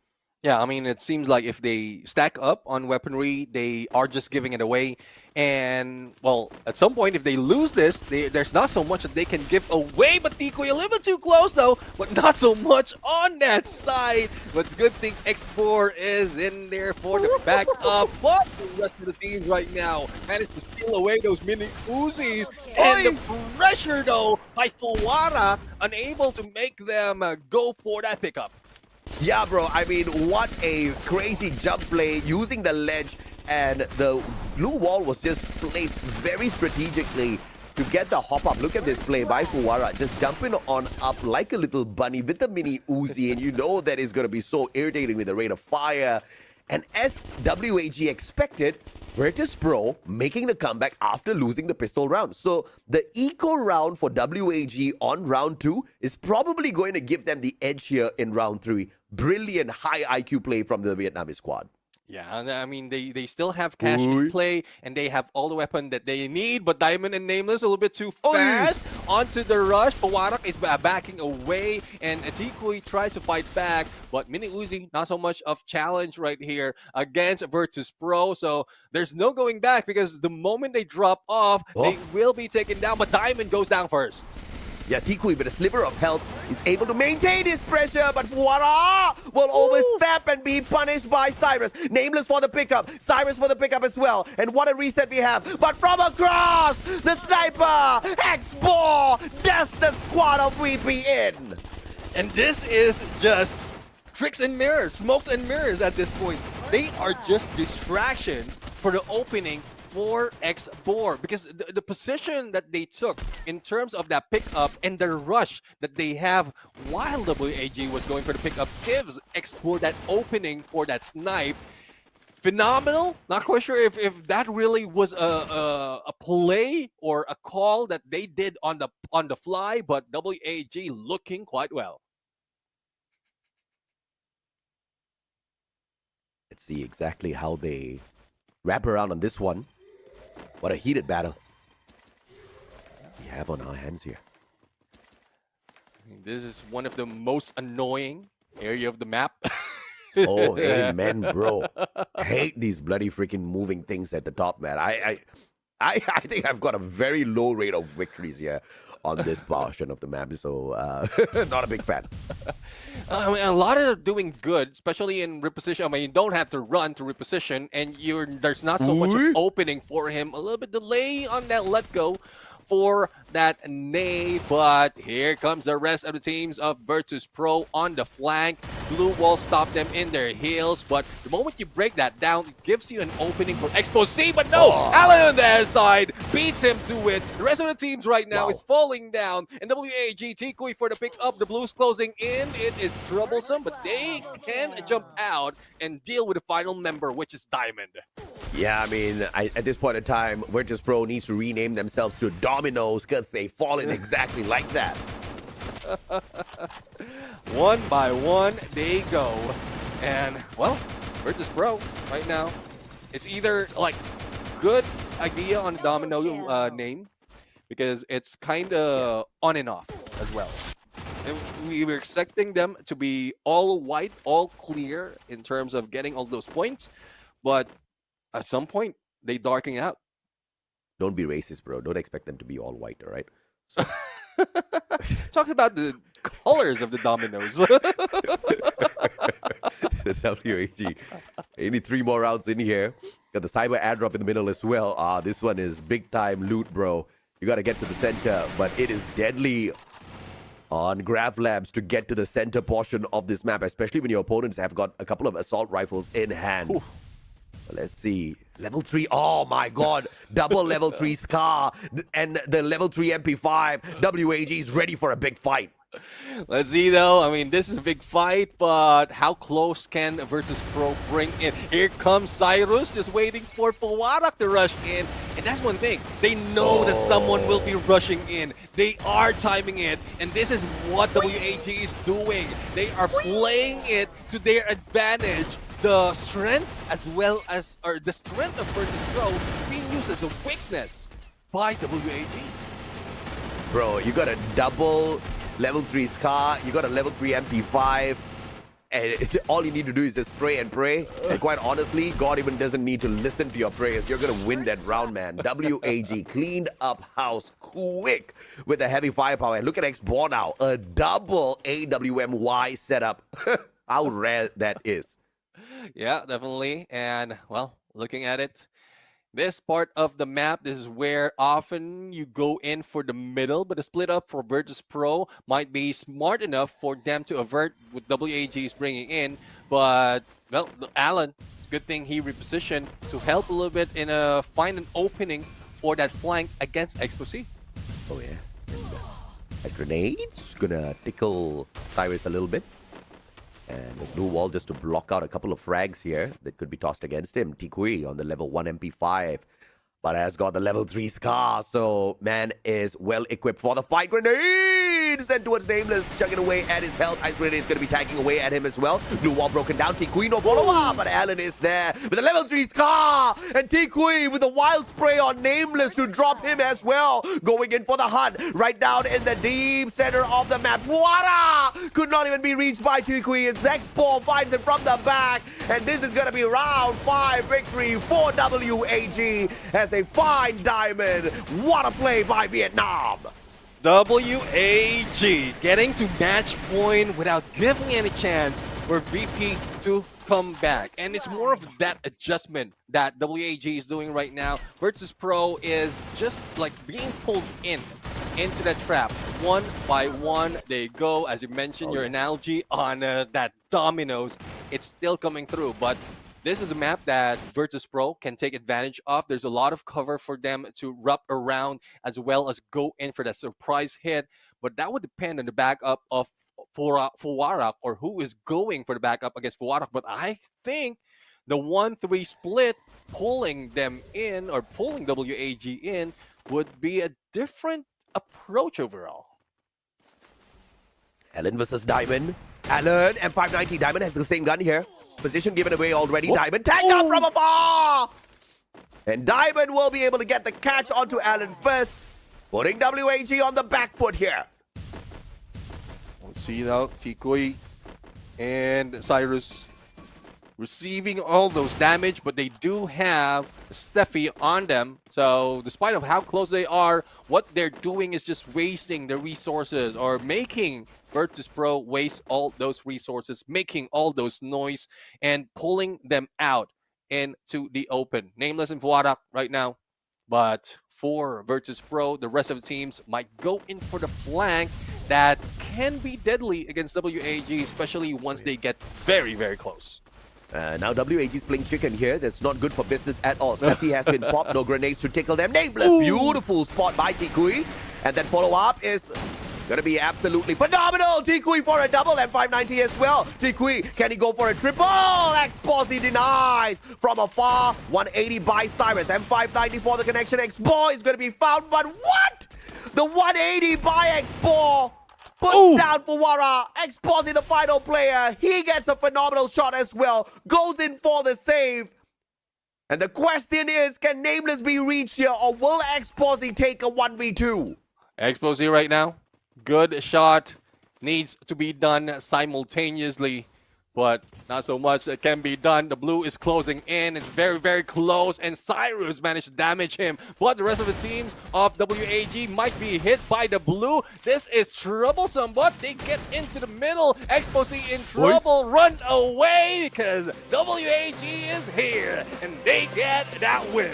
Yeah, I mean, it seems like if they stack up on weaponry, they are just giving it away. And, well, at some point, if they lose this, there's not so much that they can give away. But Tikoy a little bit too close, though, but not so much on that side. But it's a good thing X4 is in there for the backup. But the rest of the teams right now managed to steal away those mini Uzis. And the pressure, though, by Fuwara, unable to make them go for that pickup. Yeah, bro. I mean, what a crazy jump play using the ledge, and the blue wall was just placed very strategically to get the hop up. Look at this play by Fuwara, just jumping on up like a little bunny with the mini Uzi, and you know that is going to be so irritating with the rate of fire. And as WAG expected, Virtus Pro making the comeback after losing the pistol round. So the eco round for WAG on round 2 is probably going to give them the edge here in round 3. Brilliant high IQ play from the Vietnamese squad. Yeah, I mean, they still have cash in play, and they have all the weapon that they need, but Diamond and Nameless a little bit too fast onto the rush. Pawarak is backing away, and Tikoy tries to fight back, but Mini Uzi, not so much of challenge right here against Virtus Pro, so there's no going back because the moment they drop off, they will be taken down, but Diamond goes down first. Yeah, Tikoy with a sliver of health is able to maintain his pressure, but Fuwara will overstep and be punished by Cyrus. Nameless for the pickup, Cyrus for the pickup as well. And what a reset we have. But from across, the sniper, X4, does the squad of VP in. And this is just tricks and mirrors, smokes and mirrors at this point. They are just distraction for the opening for X4 because the position that they took in terms of that pickup and the rush that they have while WAG was going for the pickup gives X4 that opening for that snipe. Phenomenal. Not quite sure if that really was a play or a call that they did on the fly, but WAG looking quite well. Let's see exactly how they wrap around on this one. What a heated battle we have on our hands here. I mean, this is one of the most annoying area of the map. Oh, amen, bro. I hate these bloody freaking moving things at the top, man. I think I've got a very low rate of victories here on this portion of the map, so not a big fan. I mean, a lot are doing good, especially in reposition. I mean, you don't have to run to reposition, and there's not so much of opening for him. A little bit delay on that let go for that nade, but here comes the rest of the teams of Virtus Pro on the flank. Blue wall stopped them in their heels, but the moment you break that down, it gives you an opening for Expose, but no! Alan on their side beats him to it. The rest of the teams right now is falling down, and WAG Tikoy for the pick up. The Blues closing in. It is troublesome, but they can jump out and deal with the final member, which is Diamond. Yeah, I mean, at this point in time, Virtus Pro needs to rename themselves to Dominoes because they fall in exactly like that. One by one, they go. And, well, Virtus Pro right now, it's either, like, good idea on the Domino name, because it's kind of on and off as well. And we were expecting them to be all white, all clear in terms of getting all those points, but at some point, they darken out. Don't be racist, bro. Don't expect them to be all white, all right? Talking about the colors of the dominoes. The WAG. They need 3 more rounds in here. Got the cyber airdrop in the middle as well. This one is big time loot, bro. You got to get to the center, but it is deadly on Graph Labs to get to the center portion of this map, especially when your opponents have got a couple of assault rifles in hand. Ooh. Let's see. Level 3. Oh my god. Double level 3 Scar and the level 3 MP5. WAG is ready for a big fight. Let's see though. I mean, this is a big fight, but how close can Virtus Pro bring in? Here comes Cyrus, just waiting for Pawarak to rush in. And that's one thing. They know that someone will be rushing in. They are timing it. And this is what WAG is doing. They are playing it to their advantage. The strength as well as, or the strength of Virtus Pro is being used as a weakness by WAG. Bro, you got a double level 3 Scar, you got a level 3 MP5. And all you need to do is just pray and pray. And quite honestly, God even doesn't need to listen to your prayers. You're going to win that round, man. WAG cleaned up house quick with a heavy firepower. And look at X-Ball now. A double AWMY setup. How rare that is. Yeah, definitely. And, well, looking at it, this part of the map, this is where often you go in for the middle, but the split up for Virtus Pro might be smart enough for them to avert what WAG is bringing in. But, well, Alan, good thing he repositioned to help a little bit in find an opening for that flank against Expo. Oh, yeah. And, grenades gonna tickle Cyrus a little bit. And the blue wall just to block out a couple of frags here that could be tossed against him. Tikui on the level 1 MP5, but has got the level 3 Scar. So man is well equipped for the fight. Grenade sent towards Nameless, chugging away at his health. Ice Grenade is going to be tagging away at him as well. Blue wall broken down. Tikui no follow-up, but Alan is there with the level 3 Scar. And Tikui with a wild spray on Nameless to drop him as well. Going in for the hunt right down in the deep center of the map. Fuara could not even be reached by Tikui. His X-Ball finds him from the back. And this is going to be round 5 victory for WAG as they find Diamond. What a play by Vietnam. WAG getting to match point without giving any chance for VP to come back. And it's more of that adjustment that WAG is doing right now. Virtus Pro is just like being pulled into that trap. One by one, they go. As you mentioned, your analogy on that dominoes, it's still coming through. But this is a map that Virtus Pro can take advantage of. There's a lot of cover for them to wrap around as well as go in for that surprise hit. But that would depend on the backup of Fuwarak or who is going for the backup against Fuwarak. But I think the 1-3 split pulling them in or pulling WAG in would be a different approach overall. Alan versus Diamond. Alan, M590. Diamond has the same gun here. Position given away already. Whoa. Diamond tagged out from afar. And Diamond will be able to get the catch onto Alan first, putting WAG on the back foot here. We'll see now, Tikui and Cyrus receiving all those damage, but they do have Steffi on them. So despite of how close they are, what they're doing is just wasting the resources or making Virtus Pro waste all those resources, making all those noise and pulling them out into the open. Nameless and Fuarak right now. But for Virtus Pro, the rest of the teams might go in for the flank that can be deadly against WAG, especially once they get very, very close. Now WAG is playing chicken here. That's not good for business at all. Steffi has been popped. No grenades to tickle them. Nameless. Ooh. Beautiful spot by Tikui. And that follow-up is going to be absolutely phenomenal. Tikui for a double. M590 as well. Tikui, can he go for a triple? X-Bossy denies from afar. 180 by Cyrus. M590 for the connection. X-Ball is going to be found. But what? The 180 by X-Ball. Puts down for Wara. Exposing the final player. He gets a phenomenal shot as well. Goes in for the save. And the question is, can Nameless be reached here or will Exposy take a 1v2? Exposy right now. Good shot. Needs to be done simultaneously. But not so much that can be done. The blue is closing in. It's very, very close. And Cyrus managed to damage him. But the rest of the teams of WAG might be hit by the blue. This is troublesome. But they get into the middle. Exposy in trouble. Run away because WAG is here. And they get that win.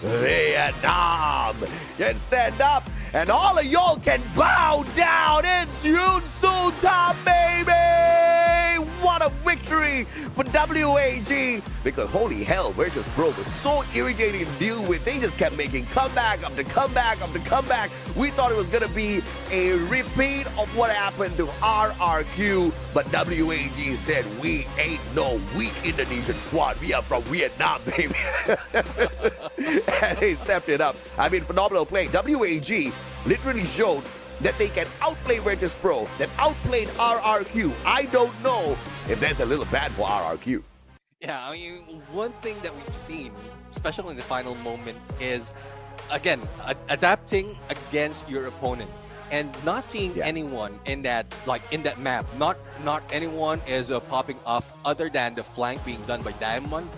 Vietnam can stand up. And all of y'all can bow down. It's Yun Su time, baby! What a victory for WAG. Because holy hell, Virtus Pro was so irritating to deal with. They just kept making comeback after comeback after comeback. We thought it was going to be a repeat of what happened to RRQ. But WAG said, we ain't no weak Indonesian squad. We are from Vietnam, baby. And they stepped it up. I mean, phenomenal play. WAG literally showed that they can outplay Virtus Pro, that outplayed RRQ. I don't know if that's a little bad for RRQ. Yeah, I mean, one thing that we've seen, especially in the final moment, is, again, adapting against your opponent. and not seeing anyone in that map. Not anyone is popping off other than the flank being done by Diamond.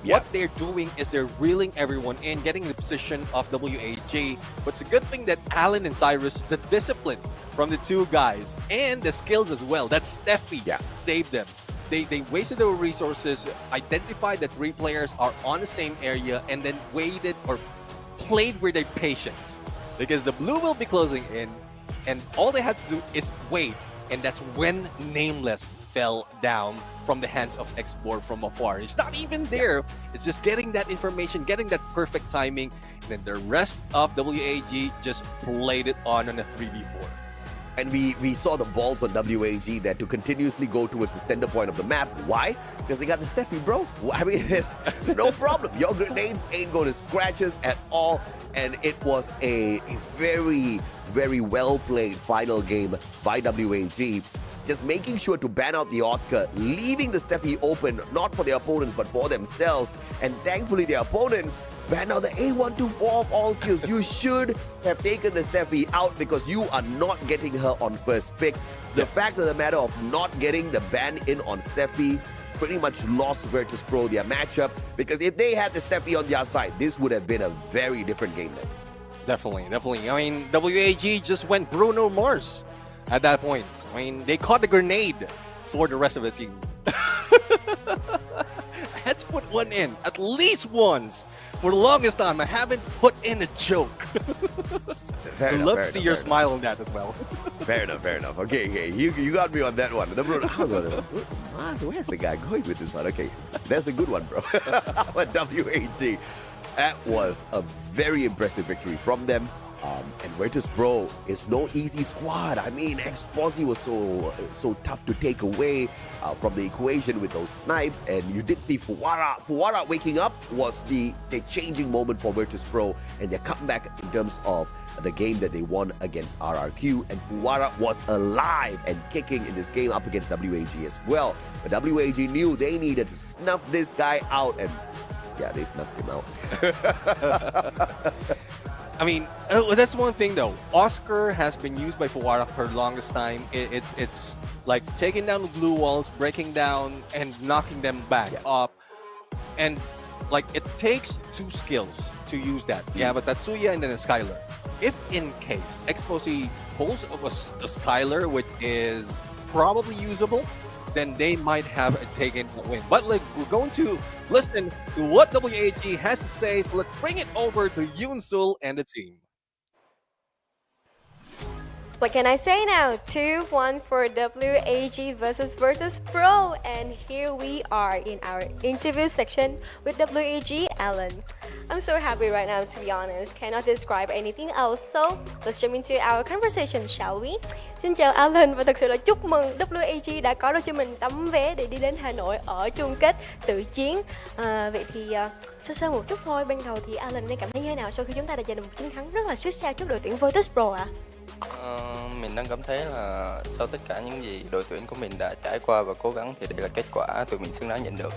What they're doing is they're reeling everyone in, getting the position of WAG. But it's a good thing that Alan and Cyrus, the discipline from the two guys, and the skills as well, that Steffi saved them. They wasted their resources, identified that 3 players are on the same area, and then waited or played with their patience. Because the blue will be closing in, and all they had to do is wait. And that's when Nameless fell down from the hands of Xbor from afar. It's not even there. It's just getting that information, getting that perfect timing, and then the rest of WAG just played it on a 3v4. And we saw the balls on WAG there to continuously go towards the center point of the map. Why? Because they got the Steffi, bro. I mean, there's no problem. Your grenades ain't going to scratch us at all. And it was a very, very well-played final game by WAG. Just making sure to ban out the Oscar, leaving the Steffi open, not for their opponents, but for themselves. And thankfully, their opponents banned out the A124 of all skills. You should have taken the Steffi out because you are not getting her on first pick. The fact of the matter of not getting the ban in on Steffi pretty much lost Virtus Pro their matchup, because if they had the Steffi on their side, this would have been a very different game then. Definitely. I mean, WAG just went Bruno Mars at that point. I mean, they caught the grenade for the rest of the team. I had to put one in, at least once. For the longest time, I haven't put in a joke. I'd love to see your smile on that as well. Fair enough. Okay. You got me on that one. The bro, I was like, where's the guy going with this one? Okay, that's a good one, bro. But WAG, that was a very impressive victory from them. And Virtus Pro is no easy squad. I mean, Exposi was so tough to take away from the equation with those snipes. And you did see Fuwara. Fuwara waking up was the changing moment for Virtus Pro and their comeback in terms of the game that they won against RRQ. And Fuwara was alive and kicking in this game up against WAG as well. But WAG knew they needed to snuff this guy out, and yeah, they snuffed him out. I mean, that's one thing though. Oscar has been used by Fuwara for the longest time. It's like taking down the blue walls, breaking down, and knocking them back up. And like, it takes 2 skills to use that. You have a Tatsuya and then a Skylar. If in case Exposi pulls off a Skylar, which is probably usable, then they might have taken a win. But like, we're going to listen to what WAG has to say, so let's bring it over to Yoonsul and the team. What can I say now? 2-1 for WAG versus Virtus Pro. And here we are in our interview section with WAG Alan. I'm so happy right now, to be honest. Cannot describe anything else. So let's jump into our conversation, shall we? Xin chào Alan, và thật sự là chúc mừng WAG đã có được cho mình tấm vé để đi đến Hà Nội ở chung kết tự chiến. Vậy thì sơ một chút thôi, ban đầu thì Alan đang cảm thấy như thế nào sau khi chúng ta đã giành được một chiến thắng rất là suýt sao trước đội tuyển Virtus Pro ạ? Mình đang cảm thấy là sau tất cả những gì đội tuyển của mình đã trải qua và cố gắng thì đây là kết quả tụi mình xứng đáng nhận được.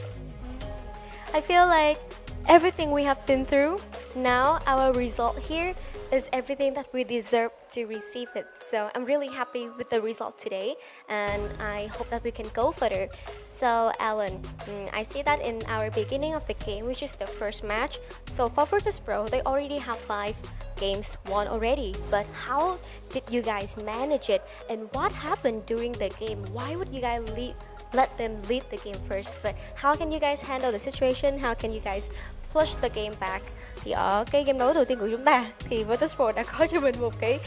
I feel like everything we have been through, now our result here is everything that we deserve to receive it. So I'm really happy with the result today, and I hope that we can go further. So Alan, I see that in our beginning of the game, which is the first match, so for Virtus Pro, they already have 5 games won already. But how did you guys manage it, and what happened during the game? Why would you guys let them lead the game first? But how can you guys handle the situation? How can you guys push the game back? Thì ở cái game đấu đầu tiên của chúng ta thì Virtus Pro đã có cho mình một cái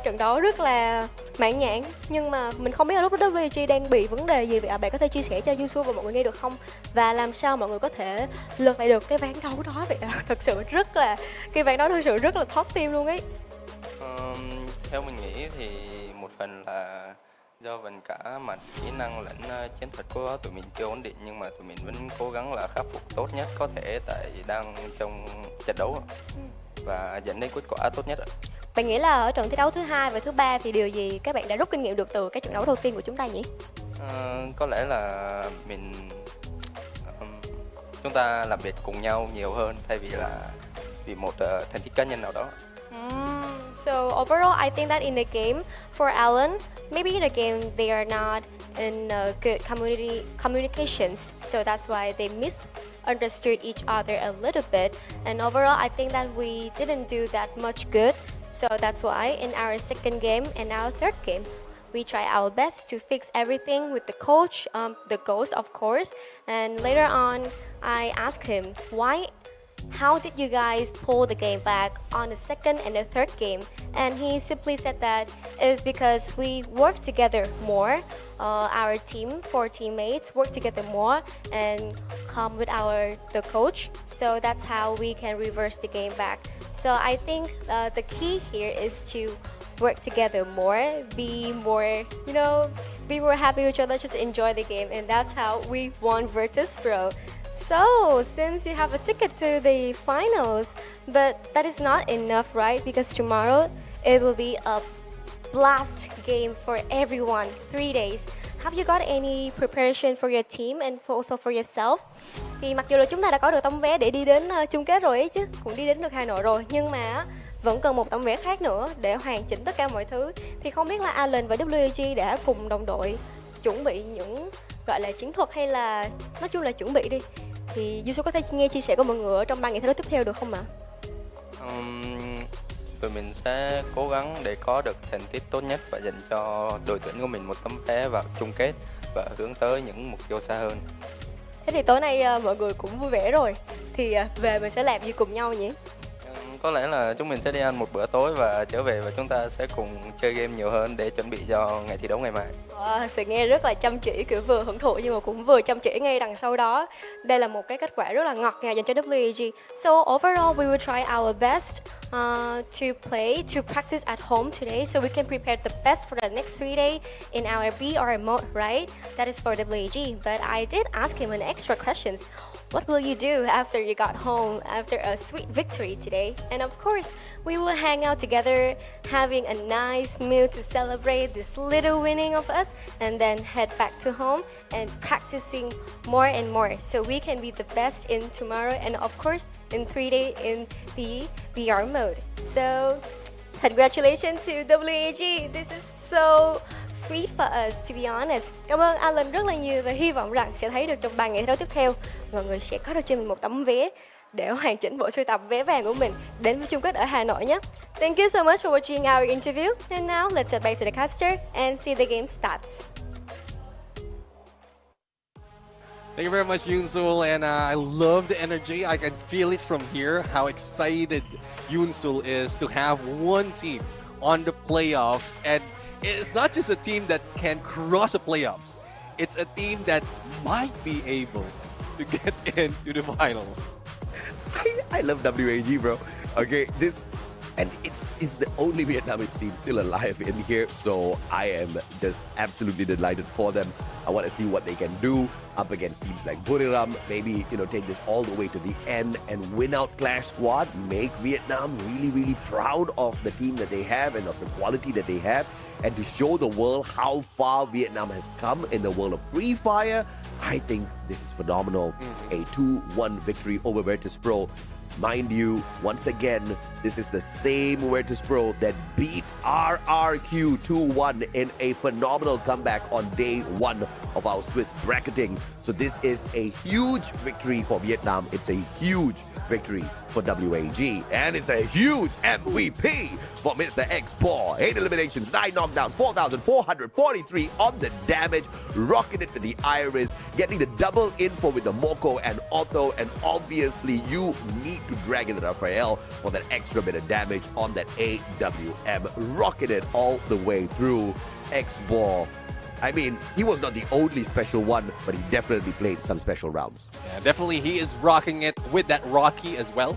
trận đấu rất là mãn nhãn, nhưng mà mình không biết là lúc đó WG đang bị vấn đề gì vậy ạ? Bạn có thể chia sẻ cho Yusu và mọi người nghe được không? Và làm sao mọi người có thể lật lại được cái ván đấu đó vậy ạ? Thật sự rất là, cái ván đấu thật sự rất là thót tim luôn ấy. Theo mình nghĩ thì một phần là do phần cả mặt kỹ năng lẫn chiến thuật của tụi mình chưa ổn định, nhưng mà tụi mình vẫn cố gắng là khắc phục tốt nhất có thể tại đang trong trận đấu và dẫn đến kết quả tốt nhất. Bạn nghĩ là ở trận thi đấu thứ 2 và thứ 3 thì điều gì các bạn đã rút kinh nghiệm được từ cái trận đấu đầu tiên của chúng ta nhỉ? Có lẽ là chúng ta làm việc cùng nhau nhiều hơn thay vì là vì một thành tích cá nhân nào đó. So overall, I think that in the game for Alan, maybe in the game they are not in good communications. So that's why they misunderstood each other a little bit. And overall, I think that we didn't do that much good. So that's why in our second game and our third game, we try our best to fix everything with the coach, the ghost of course. And later on, I asked him, how did you guys pull the game back on the second and the third game? And he simply said that it's because we work together more. Our team, 4 teammates, work together more and come with the coach. So that's how we can reverse the game back. So I think the key here is to work together more, be more happy with each other, just enjoy the game, and that's how we won Virtus Pro. So, since you have a ticket to the finals, but that is not enough, right? Because tomorrow it will be a blast game for everyone, 3 days. Have you got any preparation for your team and also for yourself? Thì mặc dù là chúng ta đã có được tấm vé để đi đến chung kết rồi ấy chứ, cũng đi đến được Hà Nội rồi, nhưng mà vẫn cần một tấm vé khác nữa để hoàn chỉnh tất cả mọi thứ. Thì không biết là Alan và WAG đã cùng đồng đội chuẩn bị những gọi là chiến thuật hay là nói chung là chuẩn bị đi. Thì Yusu có thể nghe chia sẻ của mọi người ở trong 3 ngày thi đấu tiếp theo được không ạ? Tụi mình sẽ cố gắng để có được thành tích tốt nhất và dành cho đội tuyển của mình một tấm vé vào chung kết và hướng tới những mục tiêu xa hơn. Thế thì tối nay mọi người cũng vui vẻ rồi. Thì về mình sẽ làm gì cùng nhau nhỉ? Có lẽ là chúng mình sẽ đi ăn một bữa tối và trở về và chúng ta sẽ cùng chơi game nhiều hơn để chuẩn bị cho ngày thi đấu ngày mai. Sự nghe rất là chăm chỉ, kiểu vừa hưởng thụ nhưng mà cũng vừa chăm chỉ ngay đằng sau đó. Đây là một cái kết quả rất là ngọt ngào dành cho WAG. So overall we will try our best to practice at home today so we can prepare the best for the next 3 days in our BR mode, right? That is for WAG. But I did ask him an extra questions. What will you do after you got home after a sweet victory today? And of course, we will hang out together, having a nice meal to celebrate this little winning of us, and then head back to home and practicing more and more so we can be the best in tomorrow and of course in 3 days in the VR mode. So, congratulations to WAG. This is so sweet for us, to be honest. Cảm ơn Alan rất là nhiều và hy vọng rằng sẽ thấy được trong 3 ngày thi đấu tiếp theo mọi người sẽ có được cho mình một tấm vé để hoàn chỉnh bộ sưu tập vé vàng của mình đến với chung kết ở Hà Nội nhé. Thank you so much for watching our interview. And now let's get back to the caster and see the game starts. Thank you very much, Yoon-sul, and I love the energy. I can feel it from here, how excited Yoon-sul is to have one team on the playoffs. And it's not just a team that can cross the playoffs. It's a team that might be able to get into the finals. I love WAG, bro. Okay, and it's the only Vietnamese team still alive in here, so I am just absolutely delighted for them. I want to see what they can do up against teams like Buriram. Maybe take this all the way to the end and win out Clash Squad. Make Vietnam really, really proud of the team that they have and of the quality that they have, and to show the world how far Vietnam has come in the world of Free Fire. I think this is phenomenal. A 2-1 victory over Virtus Pro. Mind you, once again, this is the same Virtus Pro that beat RRQ 2-1 in a phenomenal comeback on day 1 of our Swiss bracketing. So this is a huge victory for Vietnam. It's a huge victory for WAG. And it's a huge MVP for Mr. X-Ball. 8 eliminations, 9 knockdowns, 4,443 on the damage, rocking it to the Iris, getting the double info with the Moko and Otto, and obviously you need to drag in Rafael for that extra bit of damage on that AWM, rocking it all the way through. X-Ball, I mean, he was not the only special one, but he definitely played some special rounds. Yeah, definitely he is rocking it with that Rocky as well.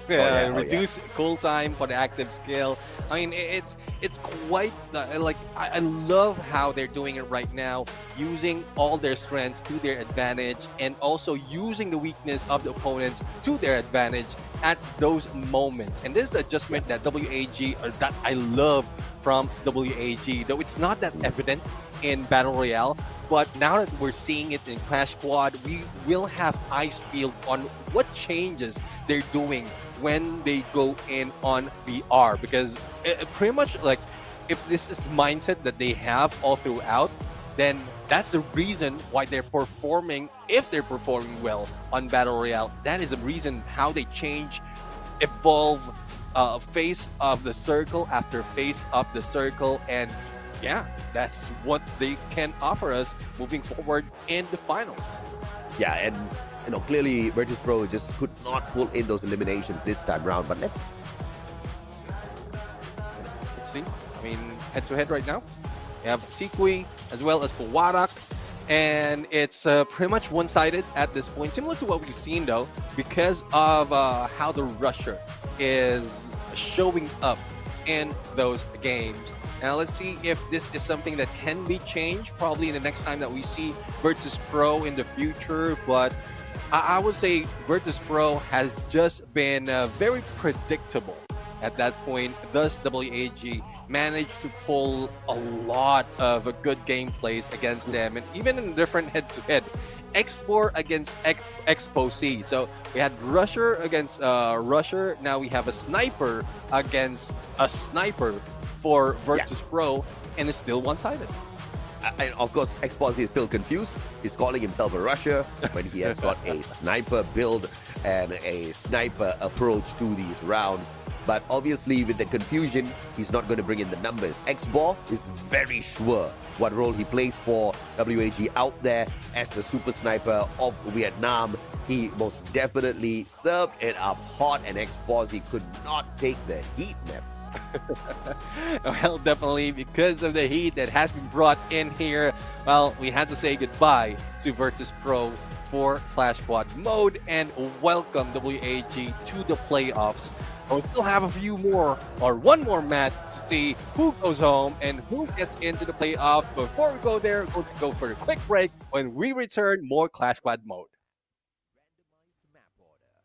Reduce cool time for the active skill. I mean, it's quite like I love how they're doing it right now, using all their strengths to their advantage and also using the weakness of the opponents to their advantage at those moments. And this is the adjustment that WAG, or that I love from WAG, though it's not that evident in Battle Royale. But now that we're seeing it in Clash Squad, we will have eyes peeled on what changes they're doing when they go in on VR. Because pretty much like, if this is mindset that they have all throughout, then that's the reason why they're performing. If they're performing well on Battle Royale, that is the reason how they change, evolve, face of the circle after face of the circle, and yeah, that's what they can offer us moving forward in the finals. Yeah, and clearly Virtus Pro just could not pull in those eliminations this time round. But let's See, I mean, head to head right now, we have Tikui as well as Fuwarak, and it's pretty much one-sided at this point, similar to what we've seen though, because of how the Rusher is showing up in those games. Now let's see if this is something that can be changed probably in the next time that we see Virtus Pro in the future. But I would say Virtus Pro has just been very predictable at that point. Thus, WAG managed to pull a lot of good gameplays against them, and even in different head-to-head. Export against Expo C. So we had Rusher against Rusher. Now we have a Sniper against a Sniper for Virtus Pro, and it's still one-sided. And of course, Exposé is still confused. He's calling himself a rusher when he has got a sniper build and a sniper approach to these rounds. But obviously, with the confusion, he's not going to bring in the numbers. Xbor is very sure what role he plays for WAG out there as the super sniper of Vietnam. He most definitely served it up hot, and Exposé could not take the heat, man. Well, definitely because of the heat that has been brought in here. Well, we had to say goodbye to Virtus Pro for Clash Squad mode and welcome WAG to the playoffs. We still have a few more, or one more match to see who goes home and who gets into the playoff. Before we go there, we'll go for a quick break. When we return, more Clash Squad mode. Randomized map order.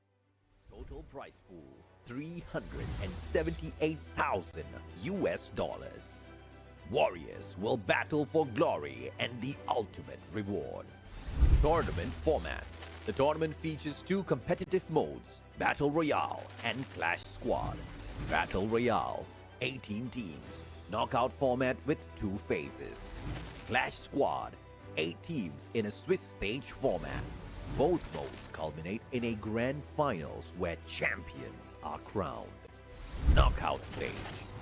Total prize pool $378,000. Warriors will battle for glory and the ultimate reward. Tournament format. The tournament features two competitive modes, Battle Royale and Clash Squad. Battle Royale, 18 teams, knockout format with 2 phases. Clash Squad, 8 teams in a Swiss stage format. Both modes culminate in a grand finals where champions are crowned. Knockout stage.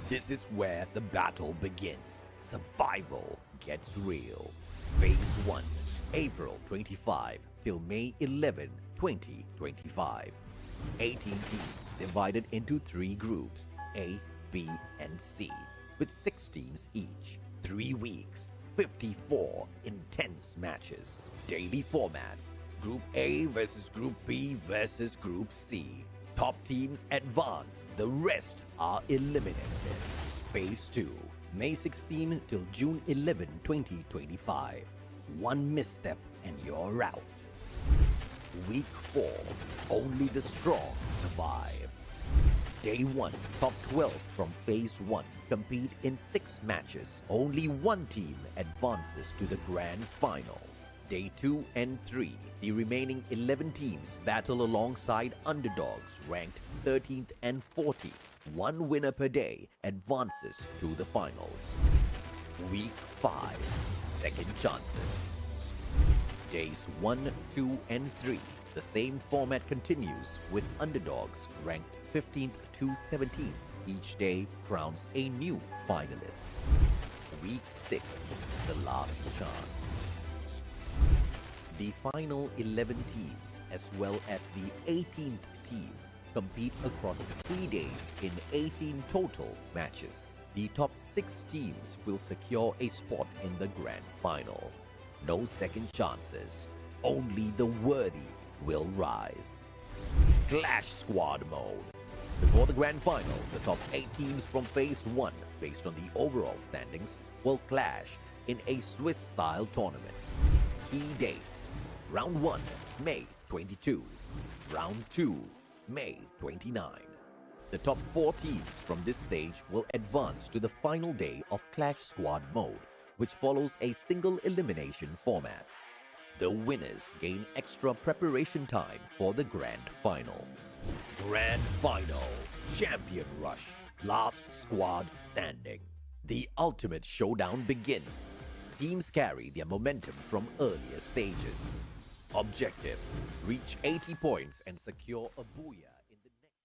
This is where the battle begins. Survival gets real. Phase 1, April 25 till May 11, 2025. 18 teams divided into 3 groups, A, B, and C, with 6 teams each. 3 weeks, 54 intense matches. Daily format. Group A versus Group B versus Group C. Top teams advance, the rest are eliminated. Phase 2, May 16 till June 11, 2025. 1 misstep and you're out. Week 4, only the strong survive. Day 1, top 12 from Phase 1 compete in 6 matches. Only 1 team advances to the grand final. Day 2 and 3, the remaining 11 teams battle alongside underdogs ranked 13th and 14th. 1 winner per day advances to the finals. Week 5, second chances. Days 1, 2, and 3, the same format continues with underdogs ranked 15th to 17th. Each day crowns a new finalist. Week 6, the last chance. The final 11 teams, as well as the 18th team, compete across 3 days in 18 total matches. The top 6 teams will secure a spot in the grand final. No second chances, only the worthy will rise. Clash Squad mode. Before the grand final, the top 8 teams from Phase 1, based on the overall standings, will clash in a Swiss-style tournament. Key dates. Round 1, May 22. Round 2, May 29. The top 4 teams from this stage will advance to the final day of Clash Squad mode, which follows a single elimination format. The winners gain extra preparation time for the Grand Final. Grand Final, Champion Rush, last squad standing. The ultimate showdown begins. Teams carry their momentum from earlier stages. Objective, reach 80 points and secure a booyah in the next.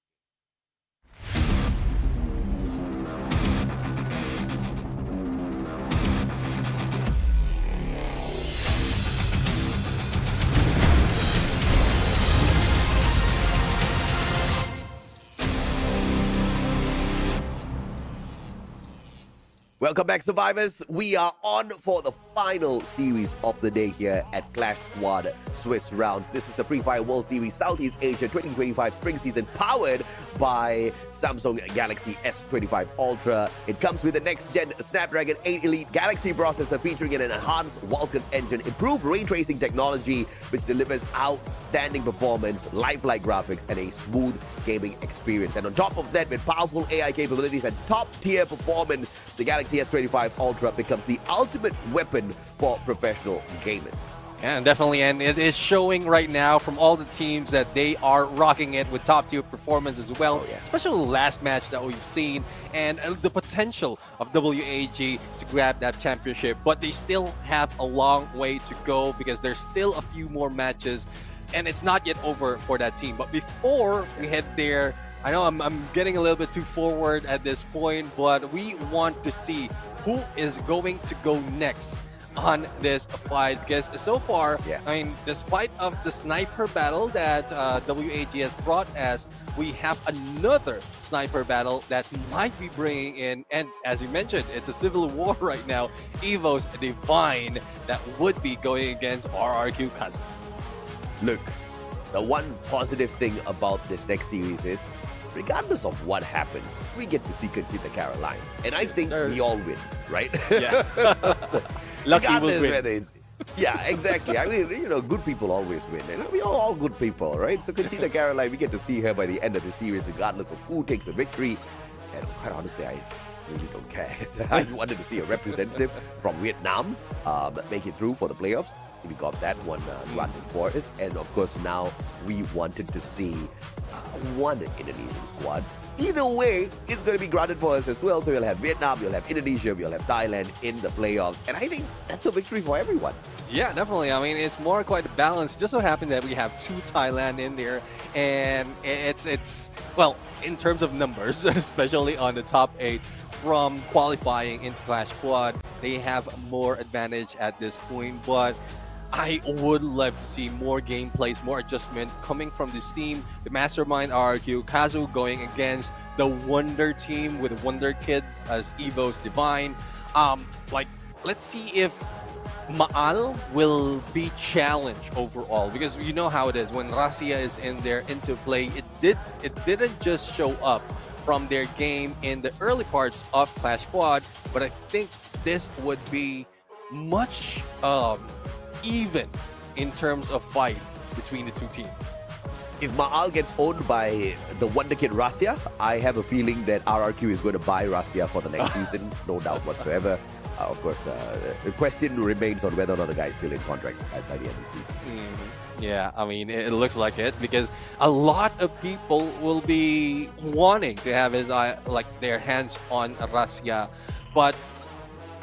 Welcome back, survivors. We are on for the final series of the day here at Clash Squad Swiss Rounds. This is the Free Fire World Series Southeast Asia 2025 Spring Season, powered by Samsung Galaxy S25 Ultra. It comes with the next-gen Snapdragon 8 Elite Galaxy processor featuring an enhanced Vulkan engine, improved ray tracing technology, which delivers outstanding performance, lifelike graphics, and a smooth gaming experience. And on top of that, with powerful AI capabilities and top-tier performance, the Galaxy S25 Ultra becomes the ultimate weapon for professional gamers. Yeah, definitely, and it is showing right now from all the teams that they are rocking it with top-tier performance as well, especially the last match that we've seen, and the potential of WAG to grab that championship. But they still have a long way to go because there's still a few more matches, and it's not yet over for that team. But before we head there, I know I'm getting a little bit too forward at this point, but we want to see who is going to go next on this fight, because so far, I mean, despite of the sniper battle that WAG has brought us, we have another sniper battle that might be bringing in, and as you mentioned, it's a civil war right now, Evo's Divine, that would be going against RRQ Kazu. Look, the one positive thing about this next series is, regardless of what happens, we get to see Conchita Caroline. And I think we all win, right? Yeah. Lucky will win. Whether it's, yeah, exactly. I mean, you know, good people always win. And we are all good people, right? So Conchita Caroline, we get to see her by the end of the series, regardless of who takes the victory. And quite honestly, I really don't care. I wanted to see a representative from Vietnam make it through for the playoffs. We got that one granted for us. And of course, now we wanted to see one Indonesian squad. Either way, it's going to be granted for us as well. So you'll have Vietnam, you'll have Indonesia, you'll have Thailand in the playoffs. And I think that's a victory for everyone. Yeah, definitely. I mean, it's more quite balanced. Just so happened that we have two Thailand in there. And it's well, in terms of numbers, especially on the top 8 from qualifying into Clash Squad, they have more advantage at this point. But I would love to see more gameplays, more adjustment coming from this team. The Mastermind RRQ Kazu going against the Wonder team with Wonder Kid as Evo's Divine. Like, let's see if Maal will be challenged overall, because you know how it is when Rasia is in there into play. It didn't just show up from their game in the early parts of Clash Squad, but I think this would be much even in terms of fight between the two teams. If Maal gets owned by the Wonder Kid Rasia, I have a feeling that RRQ is going to buy Rasia for the next season, no doubt whatsoever. Of course, the question remains on whether or not the guy is still in contract by the end of the season. Yeah, I mean, it looks like it, because a lot of people will be wanting to have their hands on Rasia, but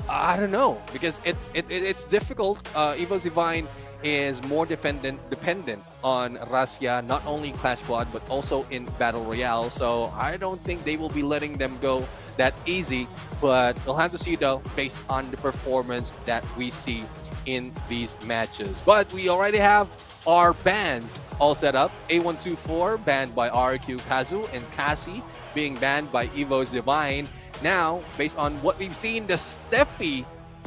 I don't know, because it's difficult. Evo's Divine is more dependent on Rasia, not only in Clash Squad, but also in Battle Royale. So I don't think they will be letting them go that easy, but we'll have to see though, based on the performance that we see in these matches. But we already have our bans all set up. A124 banned by RRQ Kazu, and Cassie being banned by Evo's Divine. Now, based on what we've seen, the Steffi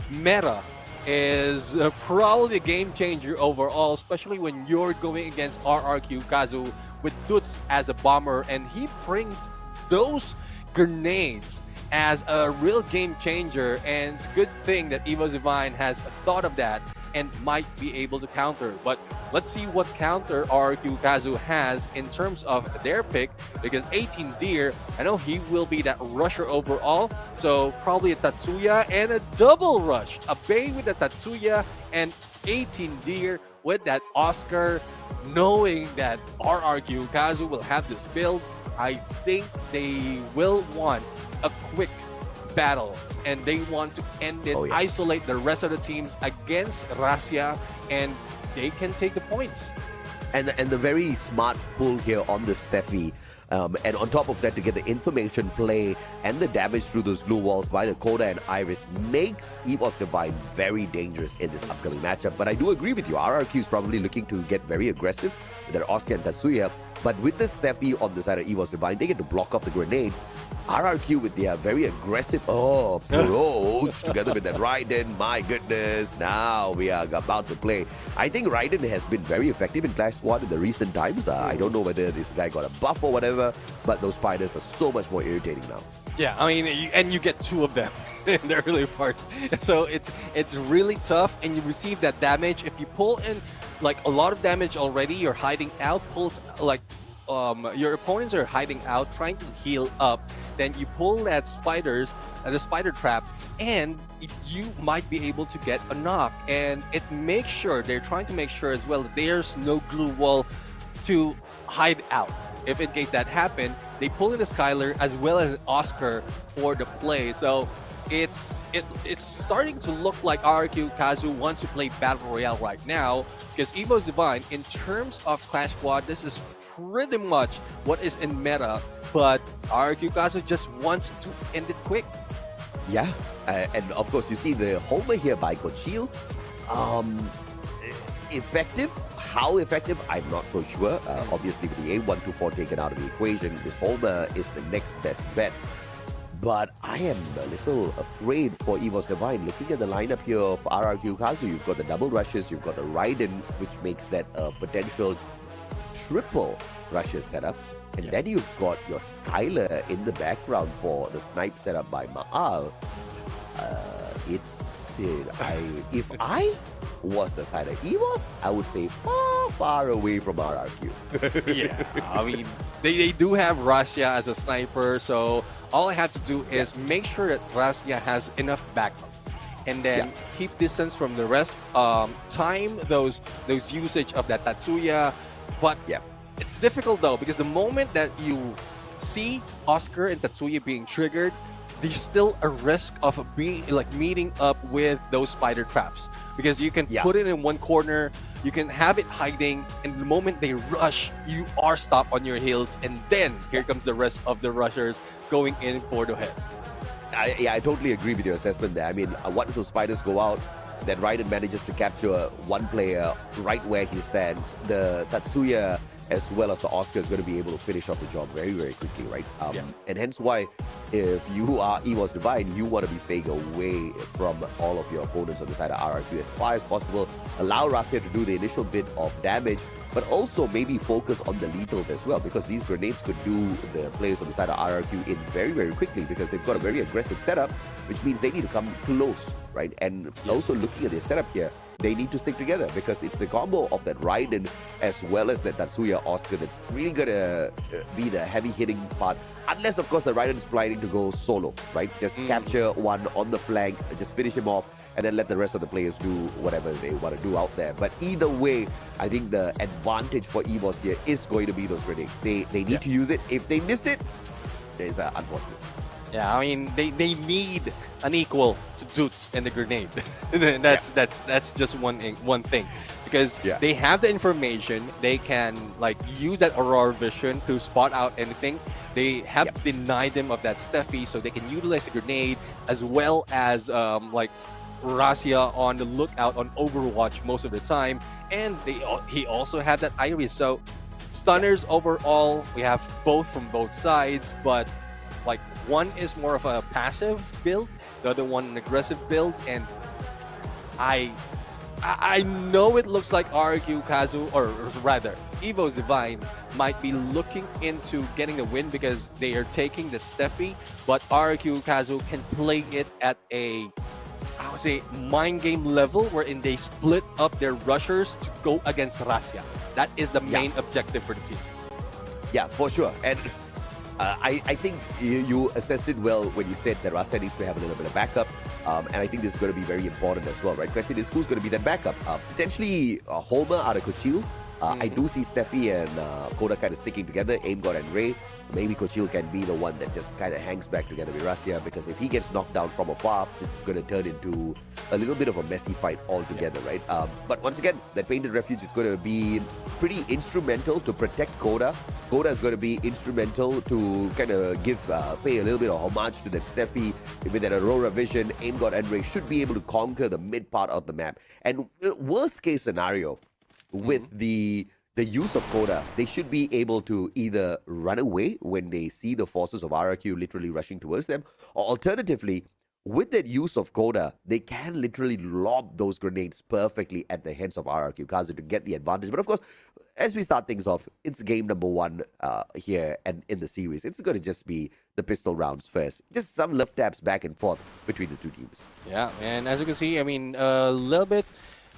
meta is probably a game changer overall, especially when you're going against RRQ Kazu with Dutz as a bomber, and he brings those grenades as a real game changer. And it's a good thing that Evo's Divine has thought of that and might be able to counter. But let's see what counter RRQ Kazu has in terms of their pick, because 18 Deer, I know he will be that rusher overall, so probably a Tatsuya and a double rush. A Bay with a Tatsuya and 18 Deer with that Oscar, knowing that RRQ Kazu will have this build. I think they will want a quick battle and they want to end it, isolate the rest of the teams against Russia, and they can take the points. And the very smart pull here on the Steffi. And on top of that, to get the information play and the damage through those glue walls by the Koda and Iris makes EVOS Divine very dangerous in this upcoming matchup. But I do agree with you. RRQ is probably looking to get very aggressive with their Oscar and Tatsuya. But with the Steffi on the side of EVOS Divine, they get to block off the grenades. RRQ with their very aggressive approach together with that Raiden, my goodness, now we are about to play. I think Raiden has been very effective in Clash Squad in the recent times. I don't know whether this guy got a buff or whatever, but those spiders are so much more irritating now. Yeah, I mean, and you get 2 of them in the early parts. So it's really tough, and you receive that damage. If you pull in like a lot of damage already, you're hiding out, pulls like your opponents are hiding out, trying to heal up, then you pull that the spider trap, and you might be able to get a knock. And it makes sure, they're trying to make sure as well that there's no glue wall to hide out. If in case that happened, they pull in a Skylar as well as an Oscar for the play. So it's starting to look like RRQ Kazu wants to play Battle Royale right now, because EVOS Divine, in terms of Clash Squad, this is pretty much what is in meta, but RRQ Kazu just wants to end it quick. Yeah, and of course you see the Homer here by Kochil. Effective? How effective? I'm not so sure. Obviously with the A124 taken out of the equation, this Homer is the next best bet. But I am a little afraid for EVOS Divine. Looking at the lineup here of RRQ Kazu, you've got the double rushes, you've got the Raiden, which makes that a potential triple rushes setup. And then you've got your Skylar in the background for the snipe setup by Ma'al. If I was the side of EVOS, I would stay far, far away from RRQ. Yeah, I mean, they do have Russia as a sniper, so all I have to do is make sure that Russia has enough backup, and then keep distance from the rest. Time those usage of that Tatsuya, but it's difficult though, because the moment that you see Oscar and Tatsuya being triggered, there's still a risk of being meeting up with those spider traps, because you can put it in one corner, you can have it hiding, and the moment they rush, you are stopped on your heels, and then here comes the rest of the rushers going in for the head. I totally agree with your assessment there. I mean, once those spiders go out, then Raiden manages to capture one player right where he stands. The Tatsuya as well as the Oscar is going to be able to finish off the job very, very quickly, right? And hence why, if you are EVOS Divine, you want to be staying away from all of your opponents on the side of RRQ as far as possible. Allow Russia to do the initial bit of damage, but also maybe focus on the lethals as well, because these grenades could do the players on the side of RRQ in very, very quickly, because they've got a very aggressive setup, which means they need to come close, right? And also looking at their setup here, they need to stick together, because it's the combo of that Raiden as well as that Tatsuya Oscar that's really gonna be the heavy hitting part. Unless, of course, the Raiden is planning to go solo, right? Just capture one on the flank, just finish him off, and then let the rest of the players do whatever they want to do out there. But either way, I think the advantage for EVOS here is going to be those grenades. They need to use it. If they miss it, there's unfortunate. Yeah, I mean, they need an equal to Zoots and the grenade. that's just one thing, because they have the information. They can use that Aurora vision to spot out anything. They have denied them of that Steffi, so they can utilize the grenade as well as Russia on the lookout on Overwatch most of the time, and he also had that Iris. So stunners overall, we have both from both sides, but one is more of a passive build, the other one an aggressive build, and I know it looks like RRQ Kazu, or rather EVOS Divine, might be looking into getting the win because they are taking that Steffi, but RRQ Kazu can play it at a I would say, mind game level wherein they split up their rushers to go against Russia. That is the main objective for the team. Yeah, for sure. And I think you assessed it well when you said that Russia needs to have a little bit of backup. And I think this is going to be very important as well, right? Question is, who's going to be that backup? Potentially Holmer out of Kochil. I do see Steffi and Koda kind of sticking together, AimGod and Ray. Maybe Kochil can be the one that just kind of hangs back together with Russia, because if he gets knocked down from afar, this is going to turn into a little bit of a messy fight altogether, right? But once again, that Painted Refuge is going to be pretty instrumental to protect Koda. Koda is going to be instrumental to kind of pay a little bit of homage to that Steffi with that Aurora Vision. AimGod and Ray should be able to conquer the mid part of the map. And worst case scenario, with the use of Koda, they should be able to either run away when they see the forces of RRQ literally rushing towards them, or alternatively, with that use of Koda, they can literally lob those grenades perfectly at the heads of RRQ Kazu to get the advantage. But of course, as we start things off, it's game number 1 here and in the series. It's going to just be the pistol rounds first. Just some left taps back and forth between the two teams. Yeah, and as you can see, I mean, a little bit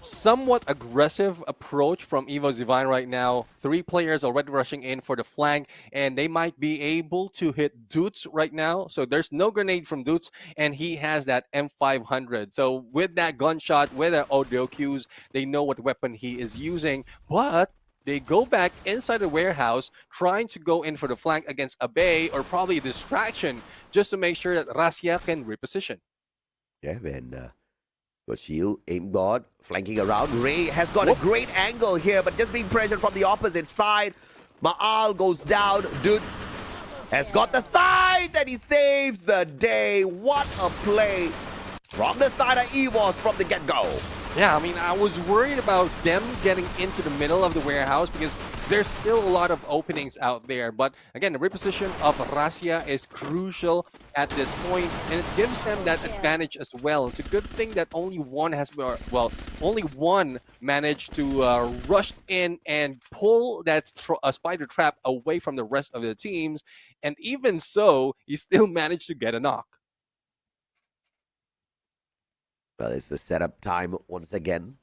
somewhat aggressive approach from Evo's Divine right now. 3 players already rushing in for the flank, and they might be able to hit Doots right now. So there's no grenade from Doots, and he has that M500. So with that gunshot, with the audio cues, they know what weapon he is using. But they go back inside the warehouse, trying to go in for the flank against a Bay or probably a distraction, just to make sure that Rasya can reposition. Yeah, and Shield, AimGod, flanking around. Ray has got a great angle here, but just being pressured from the opposite side. Ma'al goes down. Dudes has got the side, and he saves the day. What a play from the side of EVOS from the get-go. Yeah, I mean, I was worried about them getting into the middle of the warehouse because there's still a lot of openings out there. But again, the reposition of Rasya is crucial at this point, and it gives them that advantage as well. It's a good thing that only one managed to rush in and pull that spider trap away from the rest of the teams. And even so, he still managed to get a knock. Well, it's the setup time once again.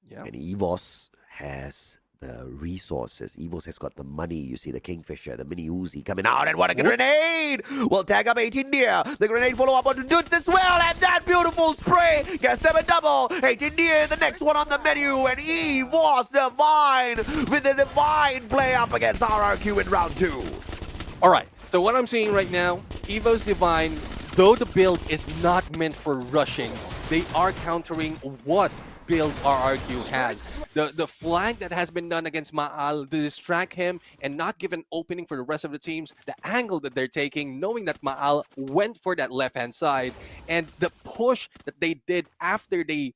Yeah. And EVOS has the resources. EVOS has got the money. You see the Kingfisher, the Mini Uzi coming out, and what a grenade! Will tag up 18 Deer. The grenade follow up onto Dudes as well, and that beautiful spray gets them a double. 18 Deer, the next one on the menu, and EVOS Divine with the Divine play up against RRQ in round 2. All right, so what I'm seeing right now, EVO's Divine, though the build is not meant for rushing, they are countering what build RRQ has. The flank that has been done against Ma'al to distract him and not give an opening for the rest of the teams, the angle that they're taking, knowing that Ma'al went for that left-hand side, and the push that they did after they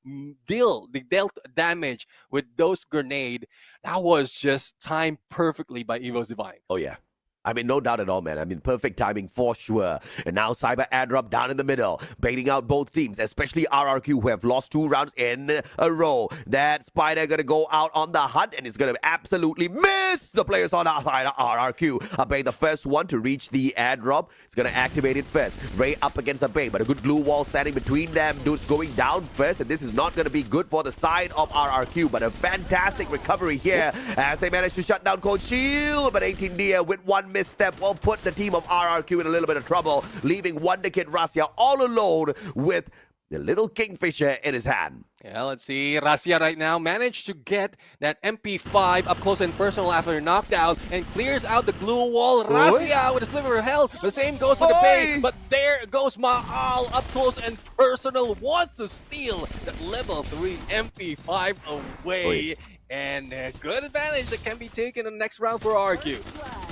dealt damage with those grenade, that was just timed perfectly by EVO's Divine. Oh, yeah. I mean, no doubt at all, man. I mean, perfect timing for sure. And now Cyber airdrop down in the middle, baiting out both teams, especially RRQ, who have lost 2 rounds in a row. That Spider going to go out on the hunt, and it's going to absolutely miss the players on our side of RRQ. Abe, the first one to reach the airdrop. It's going to activate it first. Ray up against Abe, but a good glue wall standing between them. Dudes going down first, and this is not going to be good for the side of RRQ, but a fantastic recovery here as they manage to shut down Cold Shield. But 18D with one misstep will put the team of RRQ in a little bit of trouble, leaving Wonder Kid Rasya all alone with the little Kingfisher in his hand. Yeah, let's see. Rasya right now managed to get that MP5 up close and personal after a knockdown and clears out the glue wall. Rasya with a sliver of health. The same goes for the Bay, but there goes Ma'al up close and personal. Wants to steal that level 3 MP5 away. And a good advantage that can be taken in the next round for RQ.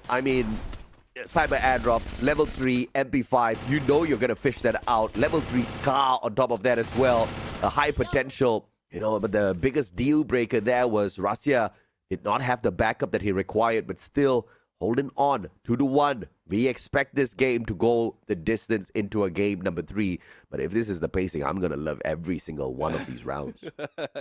I mean, Cyber airdrop, level 3, MP5, you know you're going to fish that out. Level 3 Scar on top of that as well. A high potential, you know, but the biggest deal breaker there was Rasya did not have the backup that he required, but still holding on 2-1. We expect this game to go the distance into a game number 3. But if this is the pacing, I'm going to love every single one of these rounds.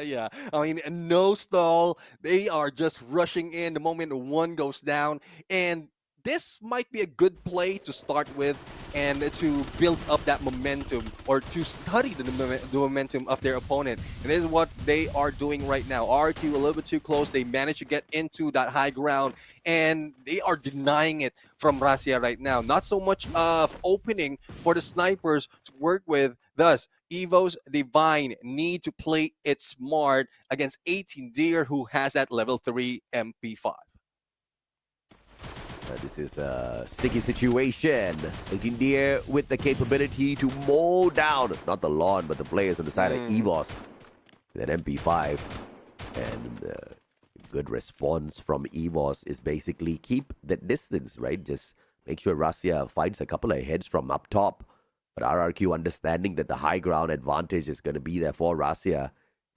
Yeah, I mean, no stall. They are just rushing in the moment one goes down. And this might be a good play to start with and to build up that momentum, or to study the momentum of their opponent. And this is what they are doing right now. RQ a little bit too close. They managed to get into that high ground, and they are denying it from Russia right now. Not so much of opening for the snipers to work with. Thus, Evo's Divine need to play it smart against 18 Deer, who has that level 3 MP5. This is a sticky situation. 18 Deer with the capability to mow down, not the lawn, but the players on the side of EVOS with an MP5. And good response from EVOS is basically keep that distance, right? Just make sure Russia finds a couple of heads from up top. But RRQ understanding that the high ground advantage is going to be there for Russia.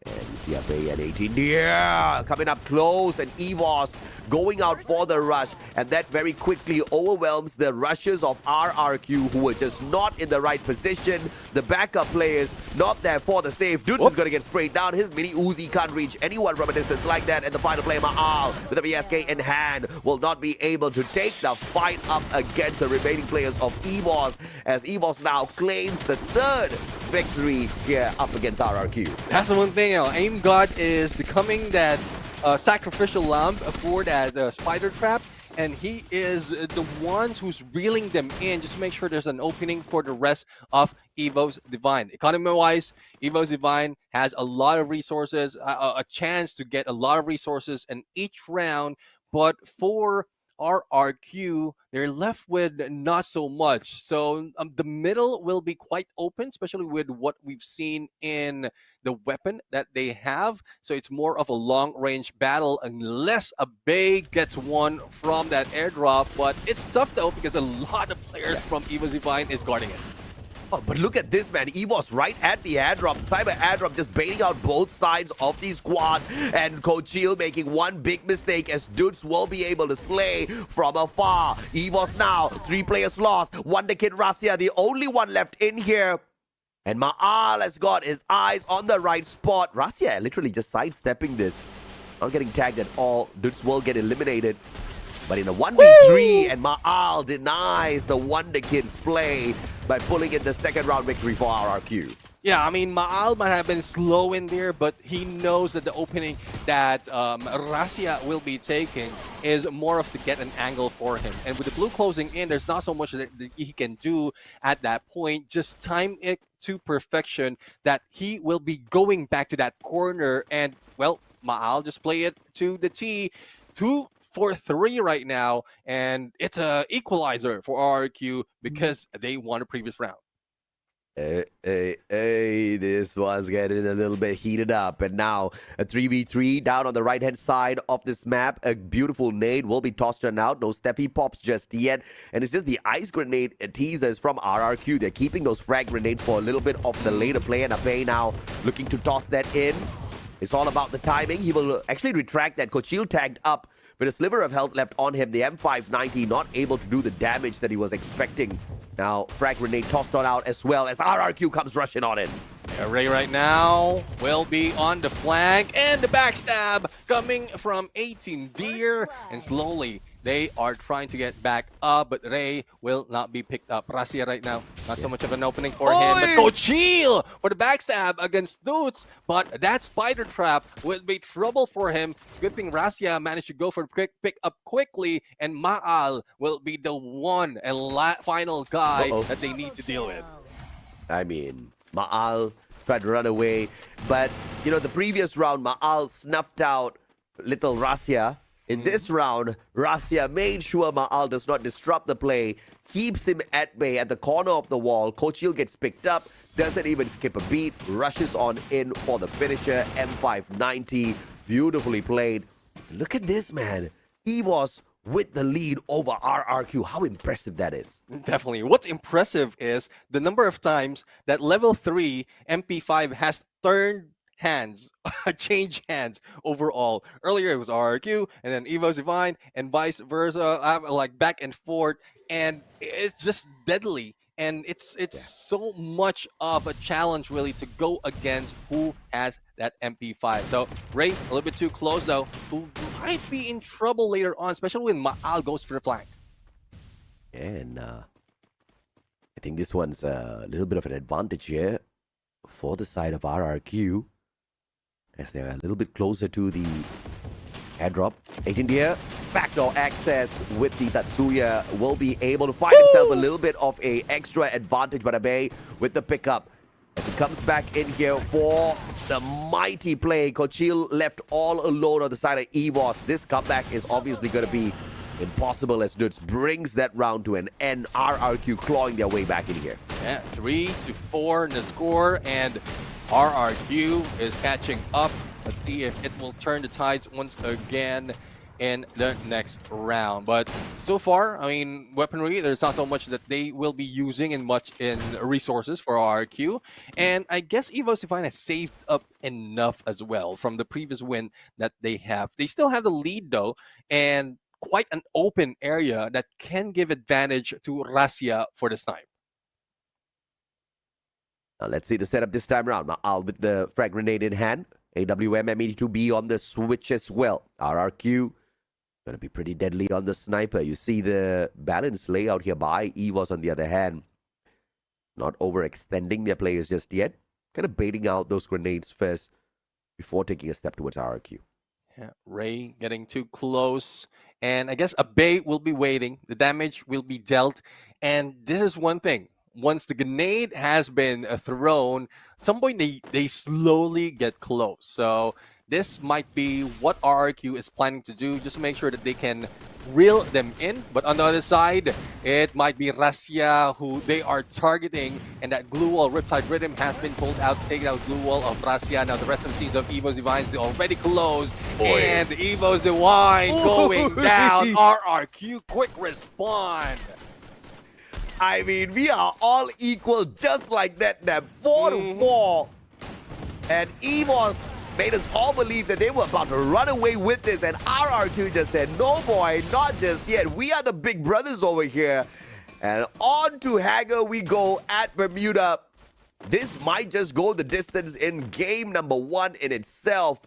And you see Abe and 18 Deer coming up close, and EVOS going out for the rush, and that very quickly overwhelms the rushes of RRQ, who were just not in the right position. The backup players not there for the save. Dudes is going to get sprayed down. His mini Uzi can't reach anyone from a distance like that, and the final player Maal with the BSK in hand will not be able to take the fight up against the remaining players of EVOS, as EVOS now claims the third victory here up against RRQ. That's the one thing. Aim God is becoming that sacrificial lamb for that spider trap, and he is the one who's reeling them in just to make sure there's an opening for the rest of Evo's Divine. Economy-wise, Evo's Divine has a lot of resources, a chance to get a lot of resources in each round, but for RRQ, they're left with not so much. So the middle will be quite open, especially with what we've seen in the weapon that they have. So it's more of a long-range battle unless a Bay gets one from that airdrop. But it's tough though, because a lot of players from Evo's Divine is guarding it. Oh, but look at this, man. EVOS right at the airdrop. The cyber airdrop just baiting out both sides of the squad. And Coachil making one big mistake, as Dudes will be able to slay from afar. EVOS now, 3 players lost. Wonder Kid Russia, the only one left in here. And Maal has got his eyes on the right spot. Russia literally just sidestepping this. Not getting tagged at all. Dudes will get eliminated. But in a 1v3, and Maal denies the Wonder Kid's play by pulling in the second round victory for RRQ. Yeah, I mean, Maal might have been slow in there, but he knows that the opening that Russia will be taking is more of to get an angle for him. And with the blue closing in, there's not so much that he can do at that point. Just time it to perfection that he will be going back to that corner. And, well, Maal just play it to the T. 2-for-3 right now, and it's a equalizer for RRQ because they won the previous round. Hey, this one's getting a little bit heated up, and now a 3v3 down on the right-hand side of this map. A beautiful nade will be tossed on out. No Steffi pops just yet, and it's just the ice grenade teasers from RRQ. They're keeping those frag grenades for a little bit of the later play, and Ape now looking to toss that in. It's all about the timing. He will actually retract that. Coachil tagged up with a sliver of health left on him. The M590 not able to do the damage that he was expecting. Now, frag grenade tossed on out as well as RRQ comes rushing on in. Ray right now will be on the flank, and the backstab coming from 18 Deer, and slowly they are trying to get back up, but Ray will not be picked up. Russia right now, not so much of an opening for him, but Coachil for the backstab against Dudes, but that spider trap will be trouble for him. It's a good thing Russia managed to go for a quick pick up quickly, and Maal will be the one and final guy that they need to deal with. I mean, Maal tried to run away, but, you know, the previous round, Maal snuffed out little Russia. In this round, Russia made sure Maal does not disrupt the play, keeps him at bay at the corner of the wall. Coachil gets picked up, doesn't even skip a beat, rushes on in for the finisher. M590, beautifully played. Look at this, man. EVOS with the lead over RRQ. How impressive that is. Definitely. What's impressive is the number of times that level 3 MP5 has turned hands, change hands overall. Earlier it was RRQ, and then Evo's Divine, and vice versa, like back and forth, and it's just deadly. And it's so much of a challenge really to go against who has that MP5. So Ray, a little bit too close though, who might be in trouble later on, especially when Maal goes for the flank. And I think this one's a little bit of an advantage here for the side of RRQ, as they're a little bit closer to the airdrop. 18 Deer, backdoor access with the Tatsuya will be able to find himself a little bit of a extra advantage, but Abe with the pickup as he comes back in here for the mighty play. Kochil left all alone on the side of EVOS. This comeback is obviously going to be impossible as Dudes brings that round to an end. RRQ clawing their way back in here. Yeah, 3-4 in the score, and RRQ is catching up. Let's see if it will turn the tides once again in the next round. But so far, I mean, weaponry, there's not so much that they will be using in resources for RRQ. And I guess Evo Divine has saved up enough as well from the previous win that they have. They still have the lead though, and quite an open area that can give advantage to Russia for the snipe. Now let's see the setup this time around. Ma'al with the frag grenade in hand. AWM M82B on the switch as well. RRQ going to be pretty deadly on the sniper. You see the balanced layout here by EVOS on the other hand. Not overextending their players just yet. Kind of baiting out those grenades first before taking a step towards RRQ. Yeah, Ray getting too close. And I guess Abe will be waiting. The damage will be dealt. And this is one thing. Once the grenade has been thrown, at some point they slowly get close. So this might be what RRQ is planning to do, just to make sure that they can reel them in. But on the other side, it might be Russia who they are targeting, and that glue wall Riptide Rhythm has been pulled out, taking out glue wall of Russia. Now the rest of the teams of Evo's Divine is already closed, and Evo's Divine going down. RRQ quick respond. I mean, we are all equal just like that. 4-4. And EVOS made us all believe that they were about to run away with this. And RRQ just said, no boy, not just yet. We are the big brothers over here. And on to Hager we go at Bermuda. This might just go the distance in game number 1 in itself.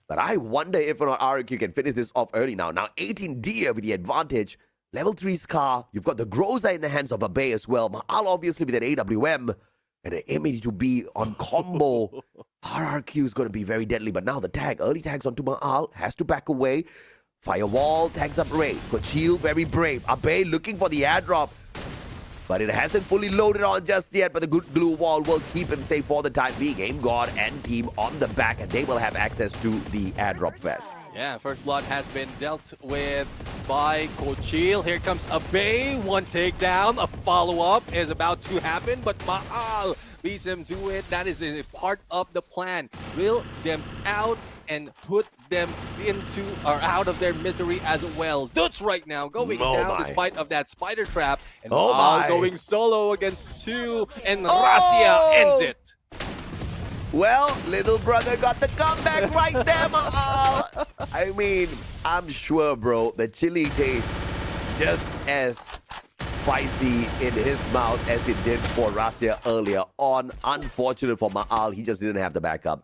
But I wonder if or not RRQ can finish this off early now. Now 18 Deer with the advantage. Level 3 Scar. You've got the Groza in the hands of Abe as well. Ma'al obviously with an AWM and an M82B on combo. RRQ is going to be very deadly. But now the tag. Early tags onto Ma'al. Has to back away. Firewall tags up Ray. Kochil very brave. Abe looking for the airdrop. But it hasn't fully loaded on just yet. But the good glue wall will keep him safe for the time being. Aim God and team on the back. And they will have access to the airdrop fest. Yeah, first blood has been dealt with by Kochil. Here comes Abe, one takedown. A follow-up is about to happen, but Ma'al beats him to it. That is a part of the plan. Reel them out and put them into or out of their misery as well. Duts right now going down despite of that spider trap. And Ma'al going solo against 2, and Russia ends it. Well, little brother got the comeback right there, Ma'al. I mean, I'm sure, bro, the chili tastes just as spicy in his mouth as it did for Russia earlier on. Unfortunate for Ma'al, he just didn't have the backup.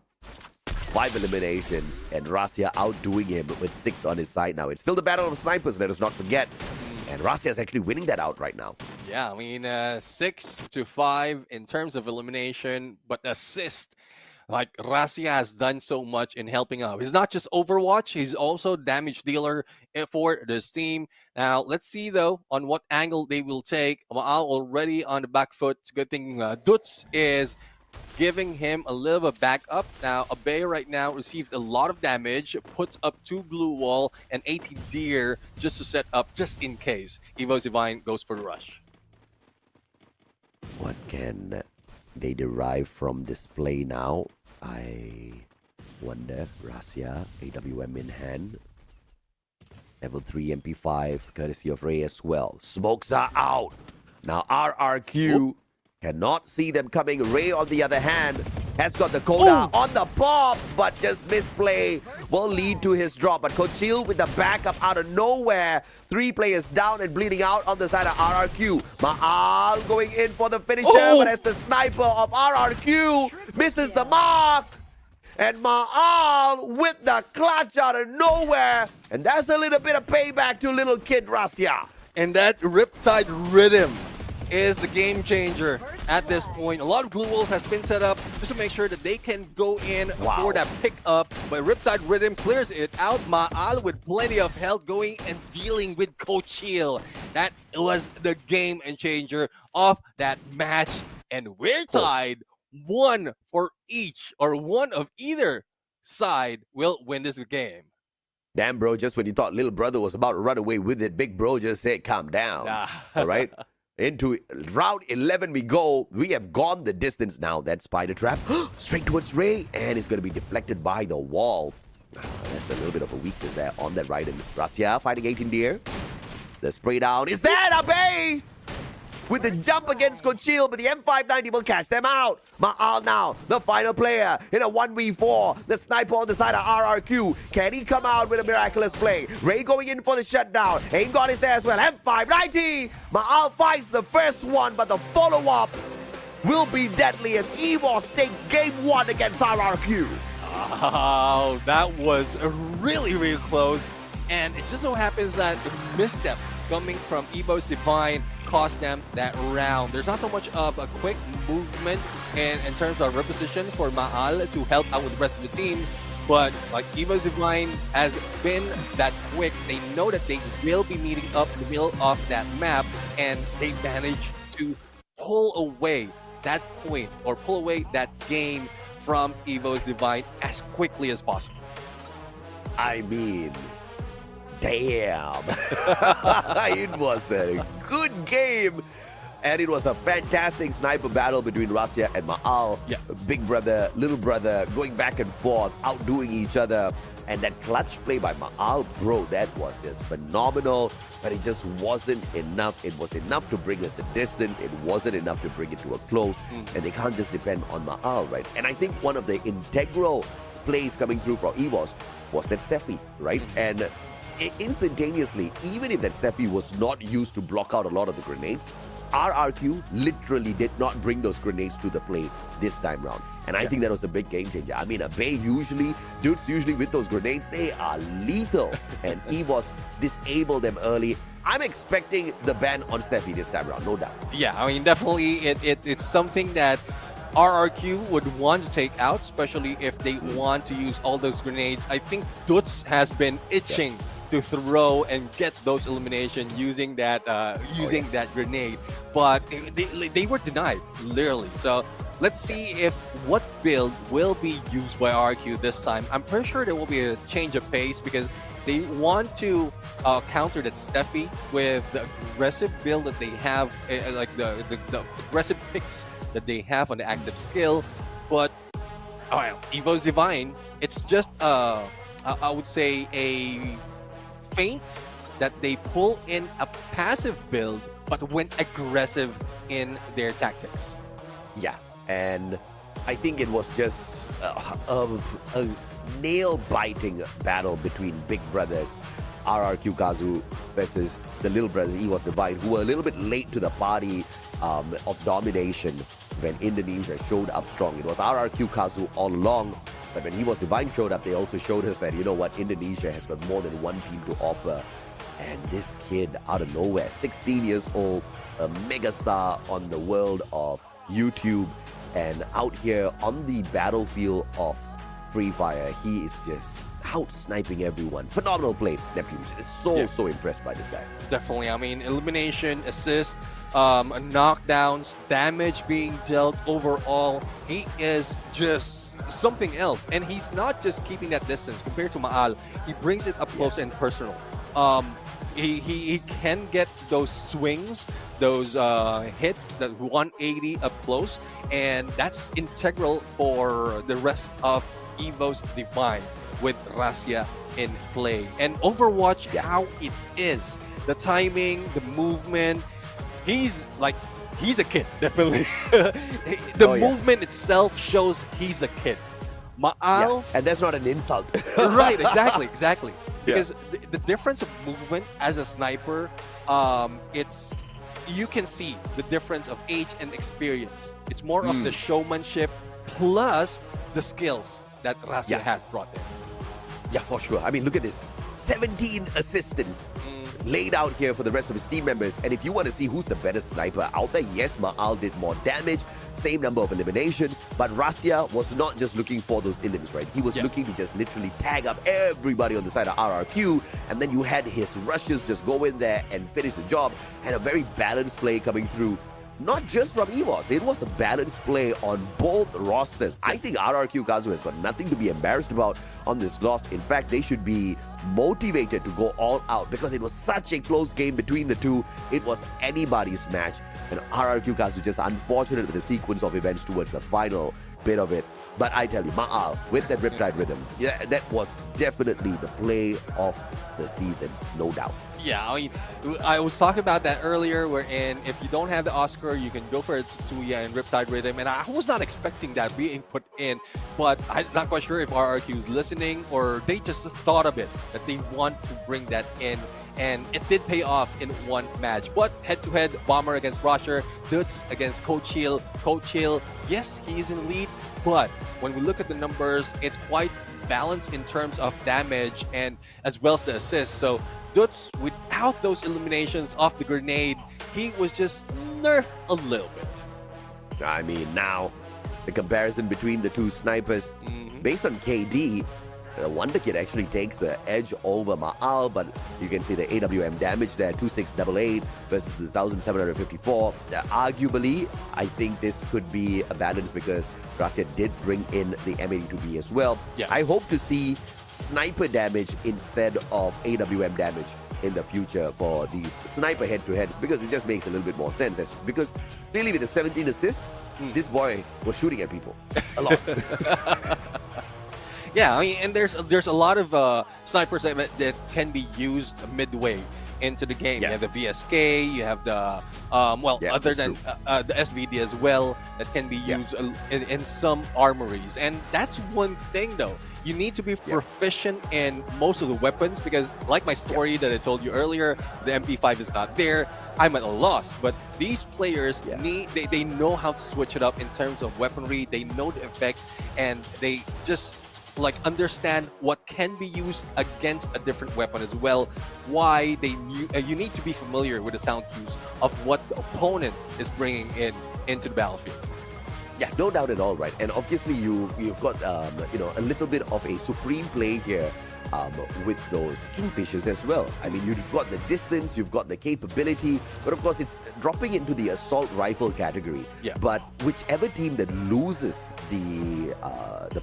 5 eliminations, and Russia outdoing him with 6 on his side now. It's still the battle of snipers, let us not forget. And Russia is actually winning that out right now. Yeah, I mean, 6-5 in terms of elimination, but assist. Like, Russia has done so much in helping out. He's not just Overwatch, he's also damage dealer for this team. Now, let's see, though, on what angle they will take. Ma'al already on the back foot. It's a good thing Duts is giving him a little bit back up. Now, Abe right now received a lot of damage, puts up 2 glue wall and 80 deer just to set up, just in case Evo's Divine goes for the rush. What can they derive from this play now? I wonder. Russia, AWM in hand. Level 3 MP5, courtesy of Ray as well. Smokes are out. Now RRQ cannot see them coming. Ray, on the other hand, has got the Koda on the pop, but just misplay will lead to his drop. But Kochil with the backup out of nowhere. 3 players down and bleeding out on the side of RRQ. Ma'al going in for the finisher, but as the sniper of RRQ misses the mark. And Ma'al with the clutch out of nowhere. And that's a little bit of payback to little kid Russia. And that Riptide Rhythm is the game changer at this point. A lot of glue walls has been set up just to make sure that they can go in for that pick up. But Riptide Rhythm clears it out. Maal with plenty of health going and dealing with Coachil. That was the game changer of that match. And we're tied. One for each, or one of either side will win this game. Damn, bro, just when you thought little brother was about to run away with it, big bro just said, calm down. All right? Into round 11 we go. We have gone the distance now. That spider trap straight towards Ray, and it's going to be deflected by the wall. That's a little bit of a weakness there on that right. And Rasia fighting 8 in the air. The spray down. Is that Abe? With the jump against Coachil, but the M590 will catch them out. Maal now, the final player in a 1v4. The sniper on the side of RRQ. Can he come out with a miraculous play? Ray going in for the shutdown. Ain't got his there as well. M590. Maal fights the first one, but the follow-up will be deadly as Esports takes game 1 against RRQ. Oh, that was really, really close. And it just so happens that the misstep coming from Evo's Divine cost them that round. There's not so much of a quick movement in terms of reposition for Maal to help out with the rest of the teams. But like Evo's Divine has been that quick. They know that they will be meeting up in the middle of that map, and they managed to pull away that point or pull away that game from Evo's Divine as quickly as possible. I mean, damn. It was a good game. And it was a fantastic sniper battle between Rasia and Maal. Yeah. Big brother, little brother, going back and forth, outdoing each other. And that clutch play by Maal, bro, that was just phenomenal. But it just wasn't enough. It was enough to bring us the distance. It wasn't enough to bring it to a close. And they can't just depend on Maal, right? And I think one of the integral plays coming through for EVOS was that Steffi, right? And instantaneously, even if that Steffi was not used to block out a lot of the grenades, RRQ literally did not bring those grenades to the play this time round. And I think that was a big game changer. I mean, dudes usually with those grenades, they are lethal. And EVOS disabled them early. I'm expecting the ban on Steffi this time round, no doubt. Yeah, I mean, definitely it's something that RRQ would want to take out, especially if they want to use all those grenades. I think Dutz has been itching to throw and get those elimination using that that grenade, but they were denied, literally. So let's see if what build will be used by RRQ this time. I'm pretty sure there will be a change of pace because they want to counter that Steffi with the aggressive build that they have, like the aggressive picks that they have on the active skill. But Evo's Divine, it's just I would say a feint that they pull in a passive build but went aggressive in their tactics. Yeah, and I think it was just a nail-biting battle between big brothers RRQ Kazu versus the little brothers EVOS Divine, who were a little bit late to the party of domination when Indonesia showed up strong. It was RRQ Kazu all along, but when EVOS Divine showed up, they also showed us that, you know what, Indonesia has got more than one team to offer. And this kid out of nowhere, 16 years old, a megastar on the world of YouTube, and out here on the battlefield of Free Fire, he is just out sniping everyone. Phenomenal play, Neptune. So impressed by this guy. Definitely. I mean, elimination, assist, knockdowns, damage being dealt overall. He is just something else. And he's not just keeping that distance compared to Maal. He brings it up close and personal. He can get those swings, those hits, that 180 up close, and that's integral for the rest of EVO's Divine with Rasia in play. And Overwatch, how it is, the timing, the movement, he's a kid, definitely. The movement itself shows he's a kid. Maal, and that's not an insult. right, exactly. Because the difference of movement as a sniper, you can see the difference of age and experience. It's more of the showmanship plus the skills that Rasia has brought in. Yeah, for sure. I mean, look at this. 17 assistants laid out here for the rest of his team members. And if you want to see who's the better sniper out there, yes, Maal did more damage, same number of eliminations, but Rasya was not just looking for those elims, right? He was looking to just literally tag up everybody on the side of RRQ, and then you had his rushes just go in there and finish the job, and a very balanced play coming through. Not just from EVOS, it was a balanced play on both rosters. I think RRQ Kazu has got nothing to be embarrassed about on this loss. In fact, they should be motivated to go all out because it was such a close game between the two. It was anybody's match. And RRQ Kazu just unfortunate with the sequence of events towards the final bit of it. But I tell you, Maal with that Riptide rhythm, yeah, that was definitely the play of the season, no doubt. Yeah, I mean, I was talking about that earlier, wherein if you don't have the Oscar, you can go for Tuya and Riptide Rhythm, and I was not expecting that being put in, but I'm not quite sure if RRQ is listening or they just thought of it, that they want to bring that in, and it did pay off in one match. But head-to-head, Bomber against Rusher, Dutz against Coach Hill. Coach Hill, yes, he is in lead, but when we look at the numbers, it's quite balanced in terms of damage and as well as the assists. So Dutz, without those eliminations off the grenade, he was just nerfed a little bit. I mean, now the comparison between the two snipers, based on KD, Wonder Kid actually takes the edge over Maal, but you can see the AWM damage there, 2688 versus the 1754. Arguably, I think this could be a balance because Rasya did bring in the M82B as well. Yeah. I hope to see sniper damage instead of AWM damage in the future for these sniper head-to-heads because it just makes a little bit more sense. Because clearly with the 17 assists, this boy was shooting at people a lot. Yeah, I mean, and there's a lot of snipers that can be used midway into the game. Yeah. You have the VSK, you have the other than the SVD as well that can be used in some armories. And that's one thing though. You need to be proficient in most of the weapons because like my story that I told you earlier, the MP5 is not there. I'm at a loss. But these players they know how to switch it up in terms of weaponry. They know the effect and they just like understand what can be used against a different weapon as well. Why you need to be familiar with the sound cues of what the opponent is bringing into the battlefield. Yeah, no doubt at all, right? And obviously you've got a little bit of a supreme play here with those Kingfishers as well. I mean, you've got the distance, you've got the capability, but of course it's dropping into the assault rifle category. Yeah. But whichever team that loses the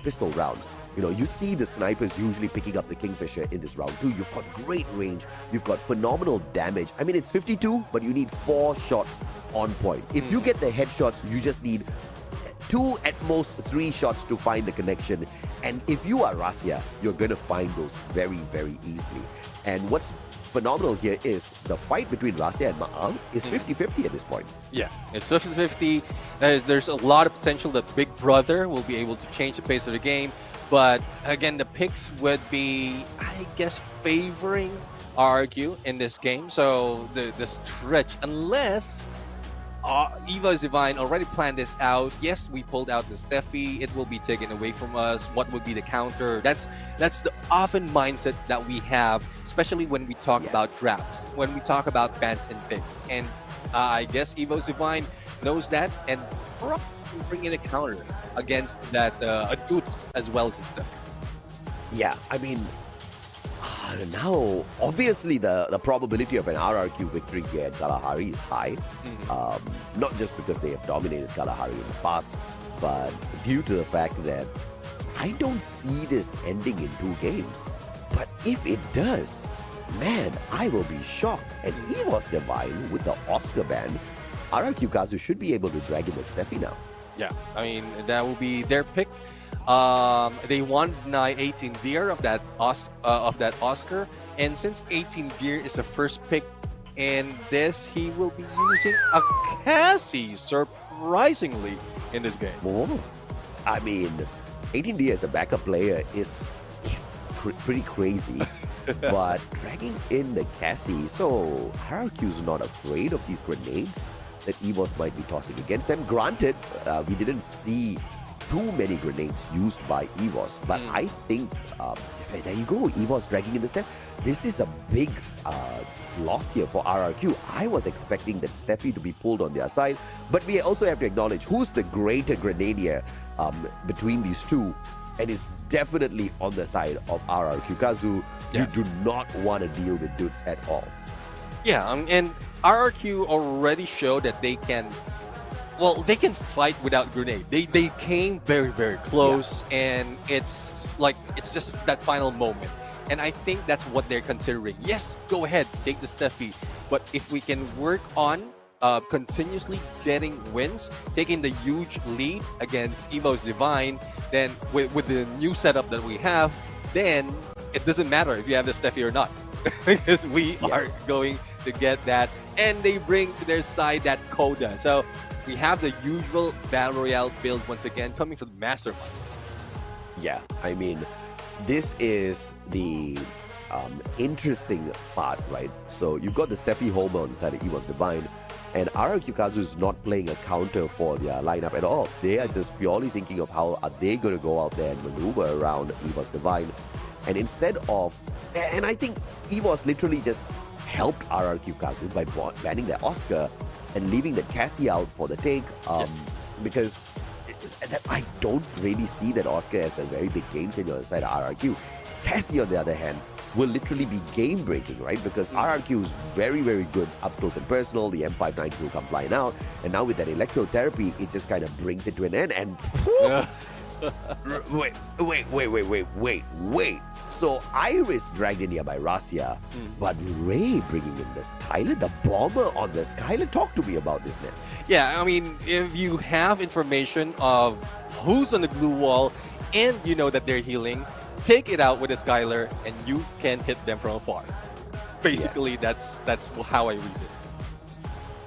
pistol round, you see the snipers usually picking up the Kingfisher in this round too. You've got great range. You've got phenomenal damage. I mean, it's 52, but you need 4 shots on point. If you get the headshots, you just need 2, at most 3 shots to find the connection. And if you are Rasya, you're going to find those very, very easily. And what's phenomenal here is the fight between Rasya and Maal is 50-50 at this point. Yeah, it's 50-50. There's a lot of potential that Big Brother will be able to change the pace of the game. But again, the picks would be, I guess, favoring RRQ in this game. So the stretch, unless EVOS Divine already planned this out. Yes, we pulled out the Steffi. It will be taken away from us. What would be the counter? That's the often mindset that we have, especially when we talk about drafts, when we talk about bans and picks. And I guess EVOS Divine knows that and probably bring in a counter against that Dutz as well as his Steffi. Yeah, I mean, now obviously the probability of an RRQ victory here at Kalahari is high. Not just because they have dominated Kalahari in the past, but due to the fact that I don't see this ending in 2 games. But if it does, man, I will be shocked. And EVOS Divine with the Oscar ban, RRQ Kazu should be able to drag in the Steffi now. Yeah, I mean, that will be their pick. They want deny 18 Deer of that Oscar, and since 18 Deer is the first pick in this, he will be using a Cassie surprisingly in this game. Oh, I mean, 18D as a backup player is pretty crazy, but dragging in the Cassie, so RRQ's not afraid of these grenades that EVOS might be tossing against them. Granted, we didn't see too many grenades used by EVOS. But I think, there you go, EVOS dragging in the step. This is a big loss here for RRQ. I was expecting that Steffi to be pulled on their side, but we also have to acknowledge who's the greater grenadier between these two. And it's definitely on the side of RRQ. Kazu, you do not want to deal with dudes at all. Yeah, and RRQ already showed that they can, well, they can fight without grenade. They came very, very close, and it's just that final moment. And I think that's what they're considering. Yes, go ahead, take the Steffi. But if we can work on continuously getting wins, taking the huge lead against EVO's Divine, then with the new setup that we have, then it doesn't matter if you have the Steffi or not. Because we are going to get that. And they bring to their side that Coda. So we have the usual Battle Royale build once again coming from Masterminds. Yeah, I mean, this is the interesting part, right? So you've got the Steffi Homer on the side of EVO's Divine, and RRQ Kazu is not playing a counter for their lineup at all. They are just purely thinking of how are they going to go out there and maneuver around EVO's Divine. And instead of, and I think EVOS literally just helped RRQ Kazu by banning their Oscar and leaving the Cassie out for the take, because I don't really see that Oscar as a very big game changer on the side of RRQ. Cassie, on the other hand, will literally be game breaking, right? Because RRQ is very, very good up close and personal. The M590 will come flying out, and now with that electrotherapy, it just kind of brings it to an end. And wait. So Iris dragged in here by Rasia, but Ray bringing in the Skylar, the bomber on the Skylar. Talk to me about this, man. Yeah, I mean, if you have information of who's on the blue wall and you know that they're healing, take it out with a Skylar and you can hit them from afar. Basically, that's how I read it.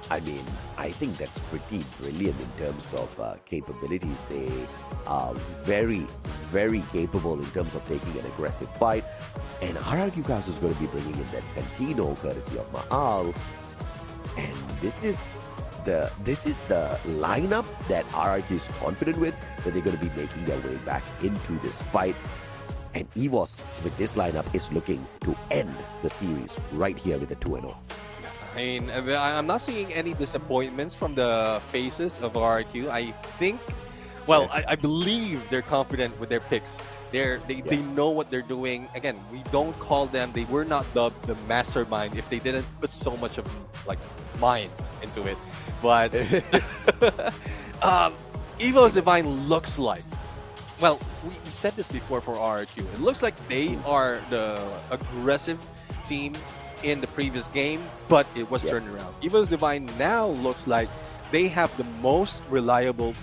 I mean, I think that's pretty brilliant in terms of capabilities. They are very, very capable in terms of taking an aggressive fight. And RRQ Cast is going to be bringing in that Sentino courtesy of Maal. And this is the lineup that RRQ is confident with, that they're going to be making their way back into this fight. And EVOS with this lineup is looking to end the series right here with a 2-0. I mean, I'm not seeing any disappointments from the faces of RRQ. I think, well, I believe they're confident with their picks. They know what they're doing. Again, we don't call them, they were not dubbed the mastermind if they didn't put so much of mind into it. But EVO's Divine looks like, well, we said this before for RRQ. It looks like they are the aggressive team in the previous game, but it was turned around. EVO's Divine now looks like they have the most reliable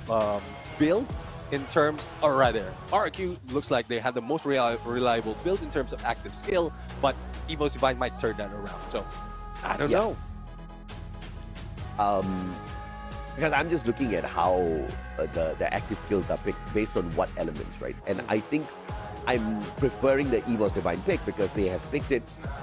build in terms, or rather, RRQ looks like they have the most reliable build in terms of active skill, but EVO's Divine might turn that around. So, I don't know. Because I'm just looking at how the active skills are picked based on what elements, right? And I think I'm preferring the EVO's Divine pick because they have picked it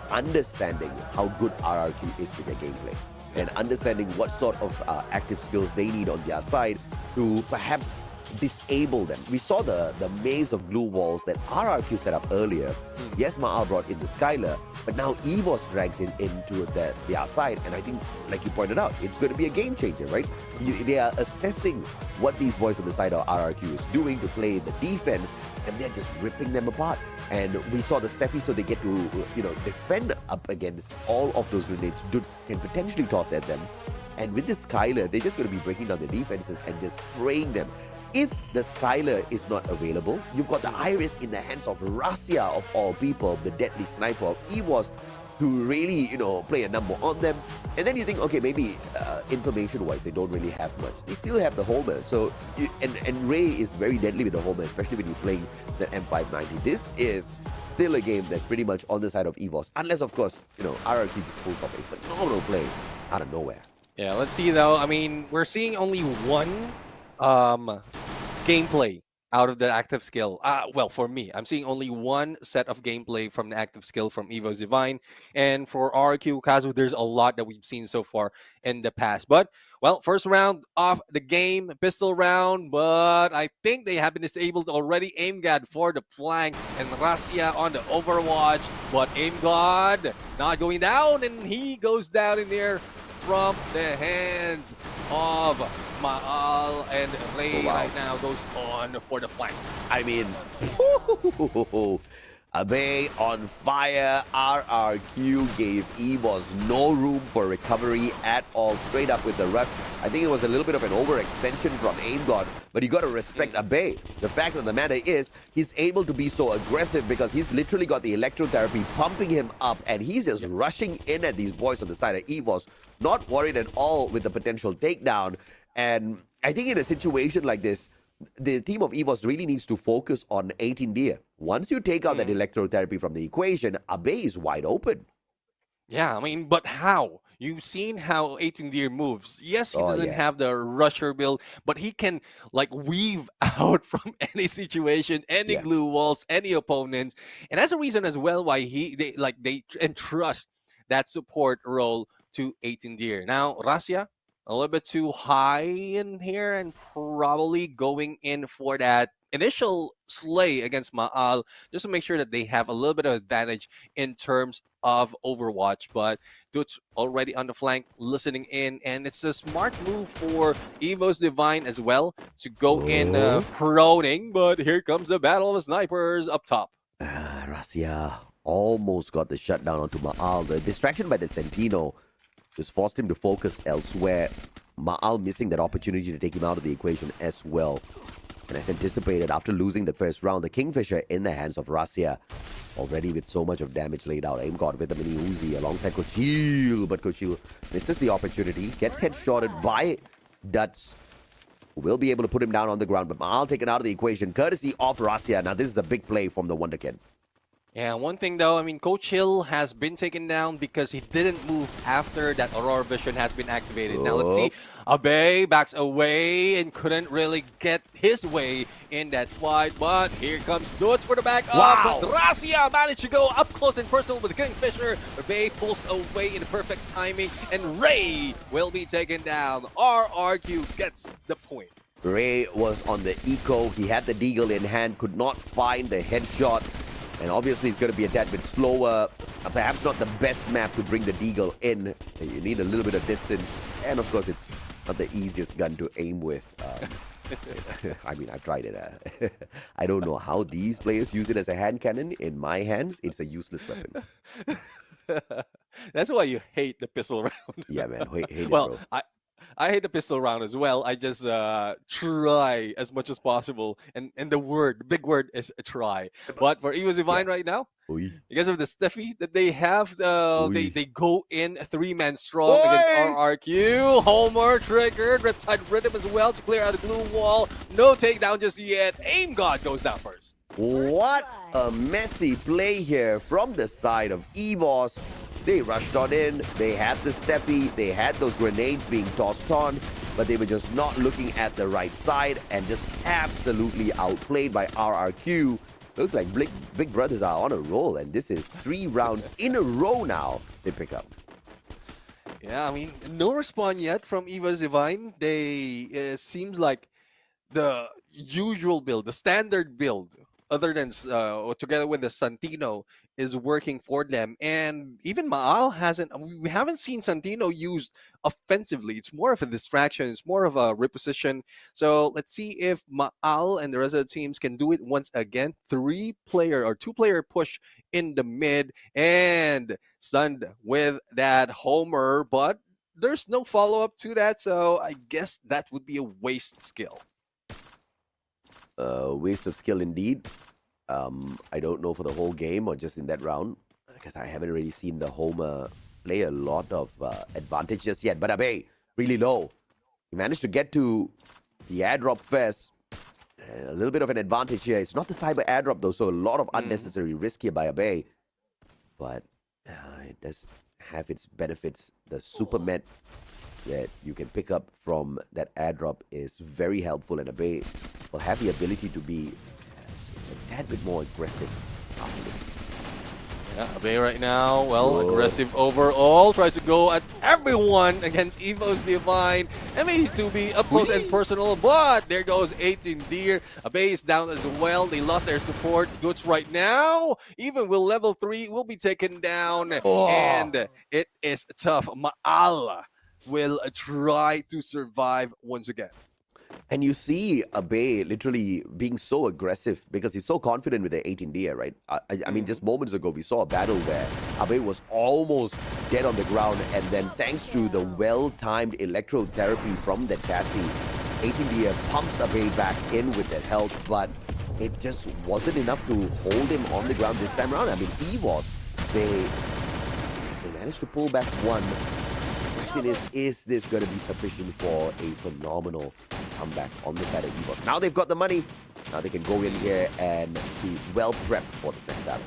understanding how good RRQ is with their gameplay and understanding what sort of active skills they need on their side to perhaps disable them. We saw the maze of glue walls that RRQ set up earlier. Yes, Maal brought in the Skylar, but now EVOS drags into their side, and I think, like you pointed out, it's going to be a game changer, right? They are assessing what these boys on the side of RRQ is doing to play the defense, and they're just ripping them apart. And we saw the Steffi, so they get to defend up against all of those grenades dudes can potentially toss at them. And with the Skylar, they're just going to be breaking down the defenses and just spraying them. If the Skylar is not available, you've got the Iris in the hands of Rasia, of all people, the deadly sniper of EVOS, to really, play a number on them. And then you think, okay, maybe information-wise, they don't really have much. They still have the Homer. So, and Ray is very deadly with the Homer, especially when you're playing the M590. This is still a game that's pretty much on the side of EVOS. Unless, of course, RRQ just pulls off a phenomenal play out of nowhere. Yeah, let's see though. I mean, we're seeing only one gameplay out of the active skill. Well, for me, I'm seeing only one set of gameplay from the active skill from Evo's Divine. And for RQ Kazu, there's a lot that we've seen so far in the past. But, well, first round of the game, pistol round. But I think they have been disabled already. Aim God for the flank and Rasia on the Overwatch. But Aim God not going down, and he goes down in there from the hands of Maal, and Ray right now goes on for the flank. I mean, Abe on fire. RRQ gave EVOS no room for recovery at all. Straight up with the rush. I think it was a little bit of an overextension from AimGod, but you got to respect Abe. The fact of the matter is, he's able to be so aggressive because he's literally got the electrotherapy pumping him up, and he's just rushing in at these boys on the side of EVOS, not worried at all with the potential takedown. And I think in a situation like this, the team of EVOS really needs to focus on 18 Deer. Once you take out that electrotherapy from the equation, Abe is wide open. Yeah, I mean, but how? You've seen how 18 Deer moves. Yes, he doesn't yeah. have the rusher build, but he can like weave out from any situation, any glue walls, any opponents. And that's a reason as well why they entrust that support role to 18 Deer. Now, Rasia, a little bit too high in here and probably going in for that initial slay against Maal just to make sure that they have a little bit of advantage in terms of Overwatch. But Dude's already on the flank listening in, and it's a smart move for Evo's Divine as well to go in proning. But here comes the battle of the snipers up top. Rasia almost got the shutdown onto Maal. The distraction by the Sentino just forced him to focus elsewhere. Maal missing that opportunity to take him out of the equation as well. And as anticipated, after losing the first round, the Kingfisher in the hands of Rasia, already with so much of damage laid out. AimGod with the mini Uzi alongside Kochil, but Kochil misses the opportunity, gets headshotted by Duts, who will be able to put him down on the ground, but Maal taken out of the equation, courtesy of Rasia. Now this is a big play from the Wonderkid. Yeah, one thing though, I mean, Coach Hill has been taken down because he didn't move after that Aurora Vision has been activated. Now let's see, Abe backs away and couldn't really get his way in that fight, but here comes Dudes for the back up. But Rasia managed to go up close and personal with the Kingfisher. Abe pulls away in perfect timing, and Ray will be taken down. RRQ gets the point. Ray was on the eco, he had the deagle in hand, could not find the headshot. And obviously it's going to be a tad bit slower. Perhaps not the best map to bring the deagle in. You need a little bit of distance. And of course, it's not the easiest gun to aim with. I mean, I've tried it. I don't know how these players use it as a hand cannon. In my hands, it's a useless weapon. That's why you hate the pistol round. Yeah, man. Hate it, well, bro. I hate the pistol round as well. I just try as much as possible. And the big word is try. But for Evo's Divine right now, because of the Steffi that they have, they go in 3-man strong against RRQ. Homer triggered, Riptide Rhythm as well to clear out the glue wall. No takedown just yet. AimGod goes down first. What a messy play here from the side of EVOS. They rushed on in, they had the Steppy, they had those grenades being tossed on, but they were just not looking at the right side and just absolutely outplayed by RRQ. Looks like Big Brothers are on a roll, and this is 3 rounds in a row now they pick up. Yeah, I mean, no respawn yet from Evo's Divine. It seems like the usual build, the standard build, other than together with the Santino, is working for them. And even Maal we haven't seen Santino used offensively. It's more of a distraction. It's more of a reposition. So let's see if Maal and the rest of the teams can do it once again. 2-player push in the mid, and stunned with that Homer, but there's no follow-up to that, so I guess that would be a waste skill. Waste of skill indeed. I don't know for the whole game or just in that round, because I haven't really seen the Homer play a lot of advantage just yet. But Abe, really low. He managed to get to the airdrop first. A little bit of an advantage here. It's not the cyber airdrop though, so a lot of unnecessary risk here by Abe. But it does have its benefits. The super med that you can pick up from that airdrop is very helpful, and Abe will have the ability to be a tad bit more aggressive after this. Yeah, Abe right now, well, Whoa. aggressive overall, tries to go at everyone against Evo's Divine. M82B up close and personal, but there goes 18 Deer. Abe is down as well. They lost their support. Goods right now, even will level 3 will be taken down. Oh. And it is tough. Maal will try to survive once again. And you see Abe literally being so aggressive because he's so confident with the 18 DA, right? I mean, just moments ago, we saw a battle where Abe was almost dead on the ground, and then thanks to the well-timed electrotherapy from that casting, 18 DA pumps Abe back in with that health, but it just wasn't enough to hold him on the ground this time around. I mean, EVOS, they managed to pull back one. The question is this going to be sufficient for a phenomenal comeback on the side of EVOS? Now they've got the money. Now they can go in here and be well prepped for the next battle.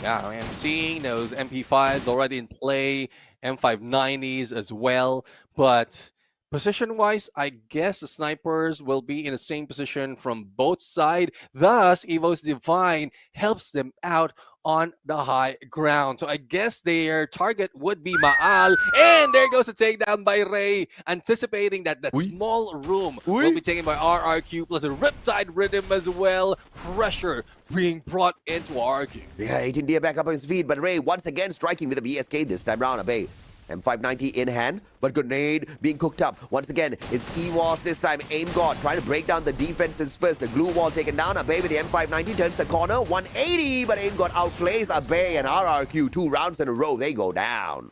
Yeah, I am seeing those MP5s already in play, M590s as well, but position-wise, I guess the snipers will be in the same position from both sides. Thus, Evo's Divine helps them out on the high ground. So I guess their target would be Maal. And there goes the takedown by Ray, anticipating that small room will be taken by RRQ, plus a Riptide Rhythm as well. Pressure being brought into RRQ. Yeah, 18 DA back up on his feet, but Ray once again striking with a VSK this time round. Abe. M590 in hand, but grenade being cooked up. Once again, it's EVOS this time. Aim God trying to break down the defenses first. The glue wall taken down. Abe with the M590 turns the corner. 180, but Aim God outplays Abe and RRQ 2 rounds in a row. They go down.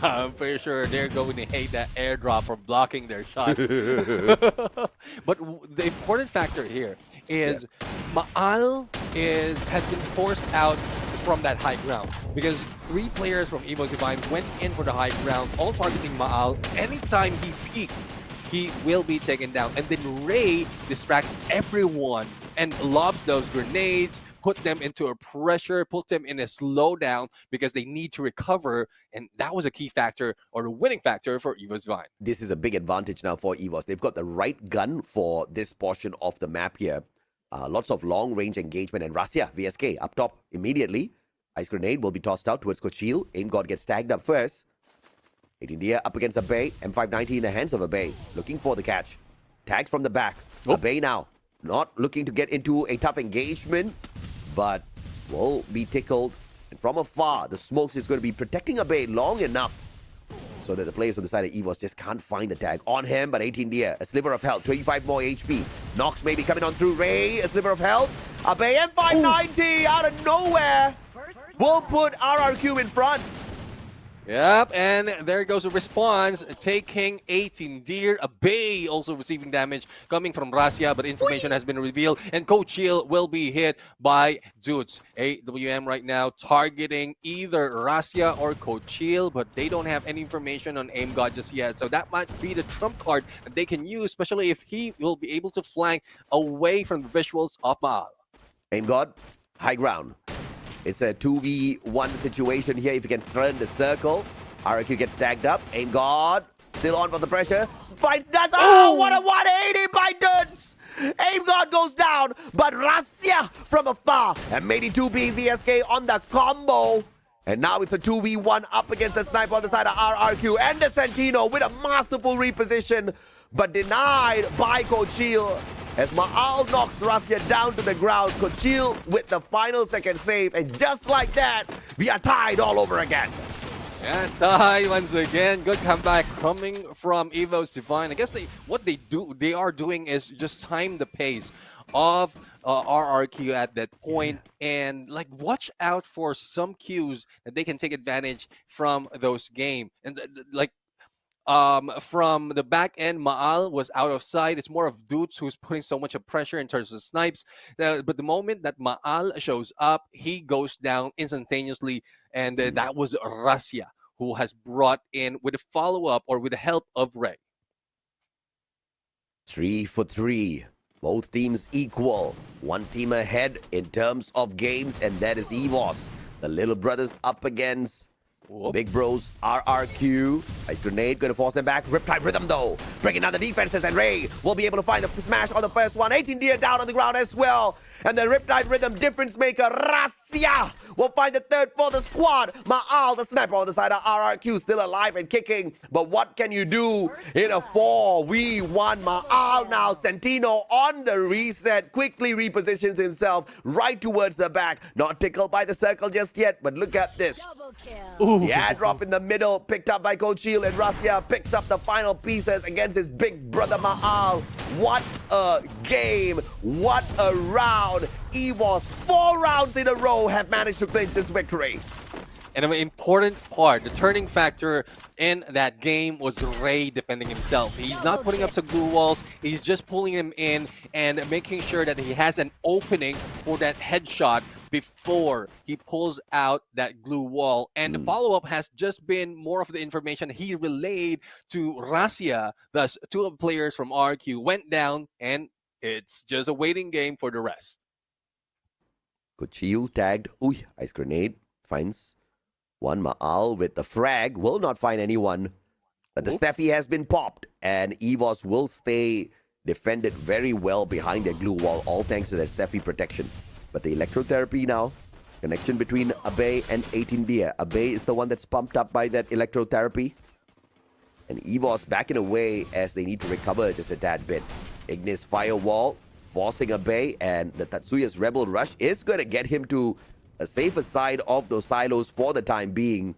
I'm pretty sure they're going to hate that airdrop for blocking their shots. But the important factor here is Maal has been forced out from that high ground because 3 players from Evo's Divine went in for the high ground, all targeting Maal. Anytime he peeks, he will be taken down. And then Ray distracts everyone and lobs those grenades, put them into a pressure, put them in a slowdown because they need to recover. And that was a key factor or a winning factor for Evo's Divine. This is a big advantage now for EVOS. They've got the right gun for this portion of the map here. Lots of long-range engagement, and Rasia, VSK, up top immediately. Ice grenade will be tossed out towards Kochil. Aim God gets tagged up first. 18 Dia up against Abe. M590 in the hands of Abe. Looking for the catch. Tags from the back. Abe now not looking to get into a tough engagement, but will be tickled. And from afar, the smokes is going to be protecting Abe long enough so that the players on the side of EVOS just can't find the tag on him. But 18 Dia, a sliver of health, 25 more HP. Nox maybe coming on through Ray, a sliver of health. Abe M590 out of nowhere will put RRQ in front. Yep, and there goes a response, taking 18 Deer. Abe also receiving damage coming from Rasia, but information has been revealed, and Kochil will be hit by Dudes. AWM right now targeting either Rasia or Kochil, but they don't have any information on Aim God just yet, so that might be the trump card that they can use, especially if he will be able to flank away from the visuals of Maal. Aim God, high ground. It's a 2v1 situation here. If you can turn the circle, RRQ gets tagged up. Aim God, still on for the pressure. Finds Duds. Oh, what a 180 by Duds! Aim God goes down, but Rasia from afar. And M82B VSK on the combo. And now it's a 2v1 up against the sniper on the side of RRQ. And the Sentino with a masterful reposition, but denied by Kochil. As Maal knocks Rasia down to the ground, Kochil with the final second save, and just like that, we are tied all over again. Yeah, tie once again. Good comeback coming from Evo's Divine. I guess what they are doing is just time the pace of RRQ at that point, and like watch out for some cues that they can take advantage from those game. And from the back end, Maal was out of sight. It's more of Dudes who's putting so much of pressure in terms of snipes. But the moment that Maal shows up, he goes down instantaneously. And that was Rasia who has brought in with a follow-up or with the help of Ray. 3 for 3. Both teams equal. One team ahead in terms of games, and that is EVOS. The little brothers up against Big Bros, RRQ. Ice Grenade going to force them back. Riptide Rhythm though. Breaking down the defenses and Ray will be able to find the smash on the first one. 18 Deer down on the ground as well. And the Riptide Rhythm difference maker, Rasia, will find the third for the squad. Maal, the sniper on the side of RRQ, still alive and kicking. But what can you do in a 4v1? Maal now, Sentino on the reset, quickly repositions himself right towards the back. Not tickled by the circle just yet, but look at this. The airdrop in the middle, picked up by Coach Shield, and Rasia picks up the final pieces against his big brother Maal. What a game, what a round. EVOS, 4 rounds in a row, have managed to clinch this victory. And an important part, the turning factor in that game was Ray defending himself. He's not putting up some glue walls, he's just pulling him in and making sure that he has an opening for that headshot before he pulls out that glue wall. And the follow-up has just been more of the information he relayed to Rasia. Thus, 2 of the players from RQ went down, and it's just a waiting game for the rest. Good shield tagged. Ooh, Ice Grenade finds one. Maal with the frag will not find anyone. But the Steffi has been popped, and EVOS will stay defended very well behind their glue wall, all thanks to their Steffi protection. But the electrotherapy now, connection between Abe and 18 Dia. Abe is the one that's pumped up by that electrotherapy. And EVOS backing away as they need to recover just a tad bit. Ignis Firewall forcing Abe, and the Tatsuya's Rebel Rush is going to get him to a safer side of those silos for the time being.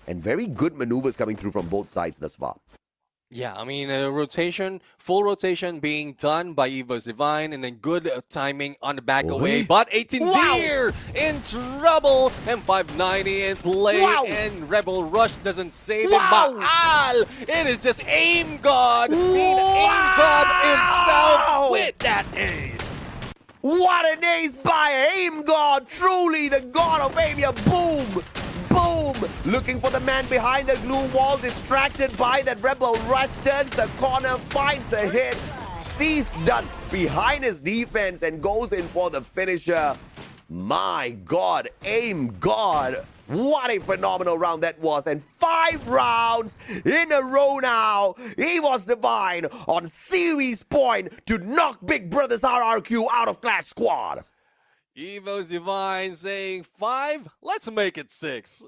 And very good maneuvers coming through from both sides thus far. Yeah, I mean, rotation, full rotation being done by EVOS Divine, and then good timing on the back away. But 18 Deer in trouble, and 590 in play, and Rebel Rush doesn't save it. Baal, it is just Aim God being Aim God himself with that ace. What an ace by Aim God, truly the god of aim. Boom! Boom! Looking for the man behind the glue wall, distracted by that Rebel Rush, turns the corner, finds the hit, sees Dutch behind his defense and goes in for the finisher. My God, Aim God. What a phenomenal round that was, and 5 rounds in a row now. EVOS Divine on series point to knock Big Brothers RRQ out of Clash Squad. EVOS Divine saying 5, let's make it 6.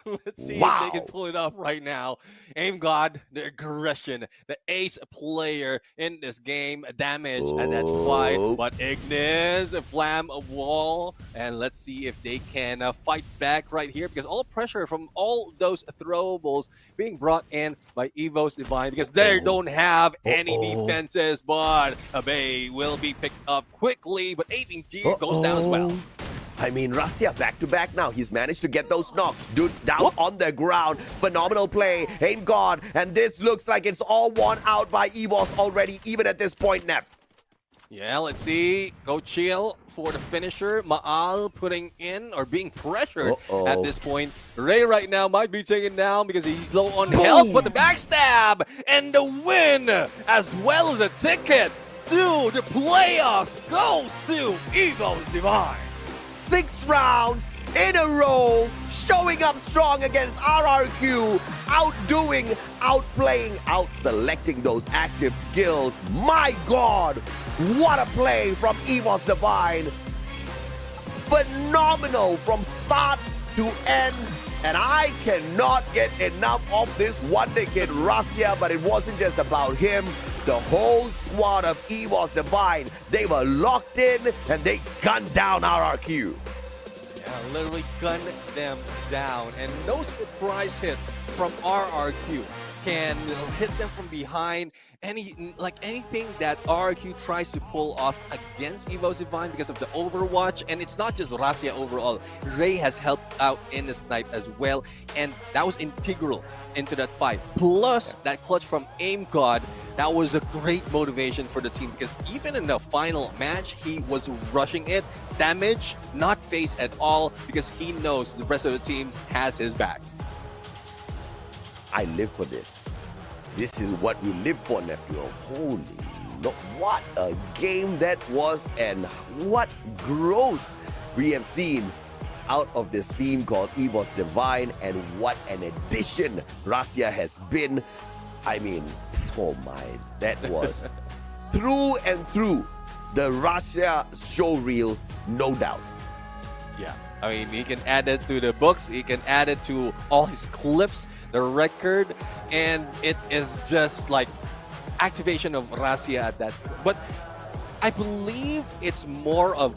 Let's see if they can pull it off right now. Aim God, the aggression, the ace player in this game. Damage at that fight, but Ignis, Flam, a wall, and let's see if they can fight back right here, because all pressure from all those throwables being brought in by EVOS Divine, because they don't have any defenses, but Abe will be picked up quickly, but 18 Deer goes down as well. I mean, Rasia back-to-back now. He's managed to get those knocks. Dudes down on the ground. Phenomenal play. Aim God. And this looks like it's all won out by EVOS already, even at this point, Nep. Yeah, let's see. Go chill for the finisher. Maal putting in or being pressured at this point. Ray right now might be taken down because he's low on health, but the backstab and the win, as well as a ticket to the playoffs, goes to EVOS Divine. 6 rounds in a row, showing up strong against RRQ, outdoing, outplaying, out-selecting those active skills. My God, what a play from EVOS Divine. Phenomenal from start to end, and I cannot get enough of this wonder kid Rasia, but it wasn't just about him. The whole squad of EVOS Divine, they were locked in and they gunned down RRQ. Yeah, literally gunned them down. And no surprise hit from RRQ can hit them from behind. Anything that RRQ tries to pull off against EVOS Divine because of the Overwatch, and it's not just Rasia overall. Ray has helped out in the snipe as well, and that was integral into that fight. Plus that clutch from Aim God, that was a great motivation for the team, because even in the final match, he was rushing it. Damage, not phased at all, because he knows the rest of the team has his back. I live for this. This is what we live for, nephew. Holy no, what a game that was, and what growth we have seen out of this team called EVOS Divine, and what an addition Russia has been. I mean, oh my, that was through and through the Russia show reel, no doubt. Yeah, I mean, he can add it to the books. He can add it to all his clips, the record, and it is just like activation of Russia at that. But I believe it's more of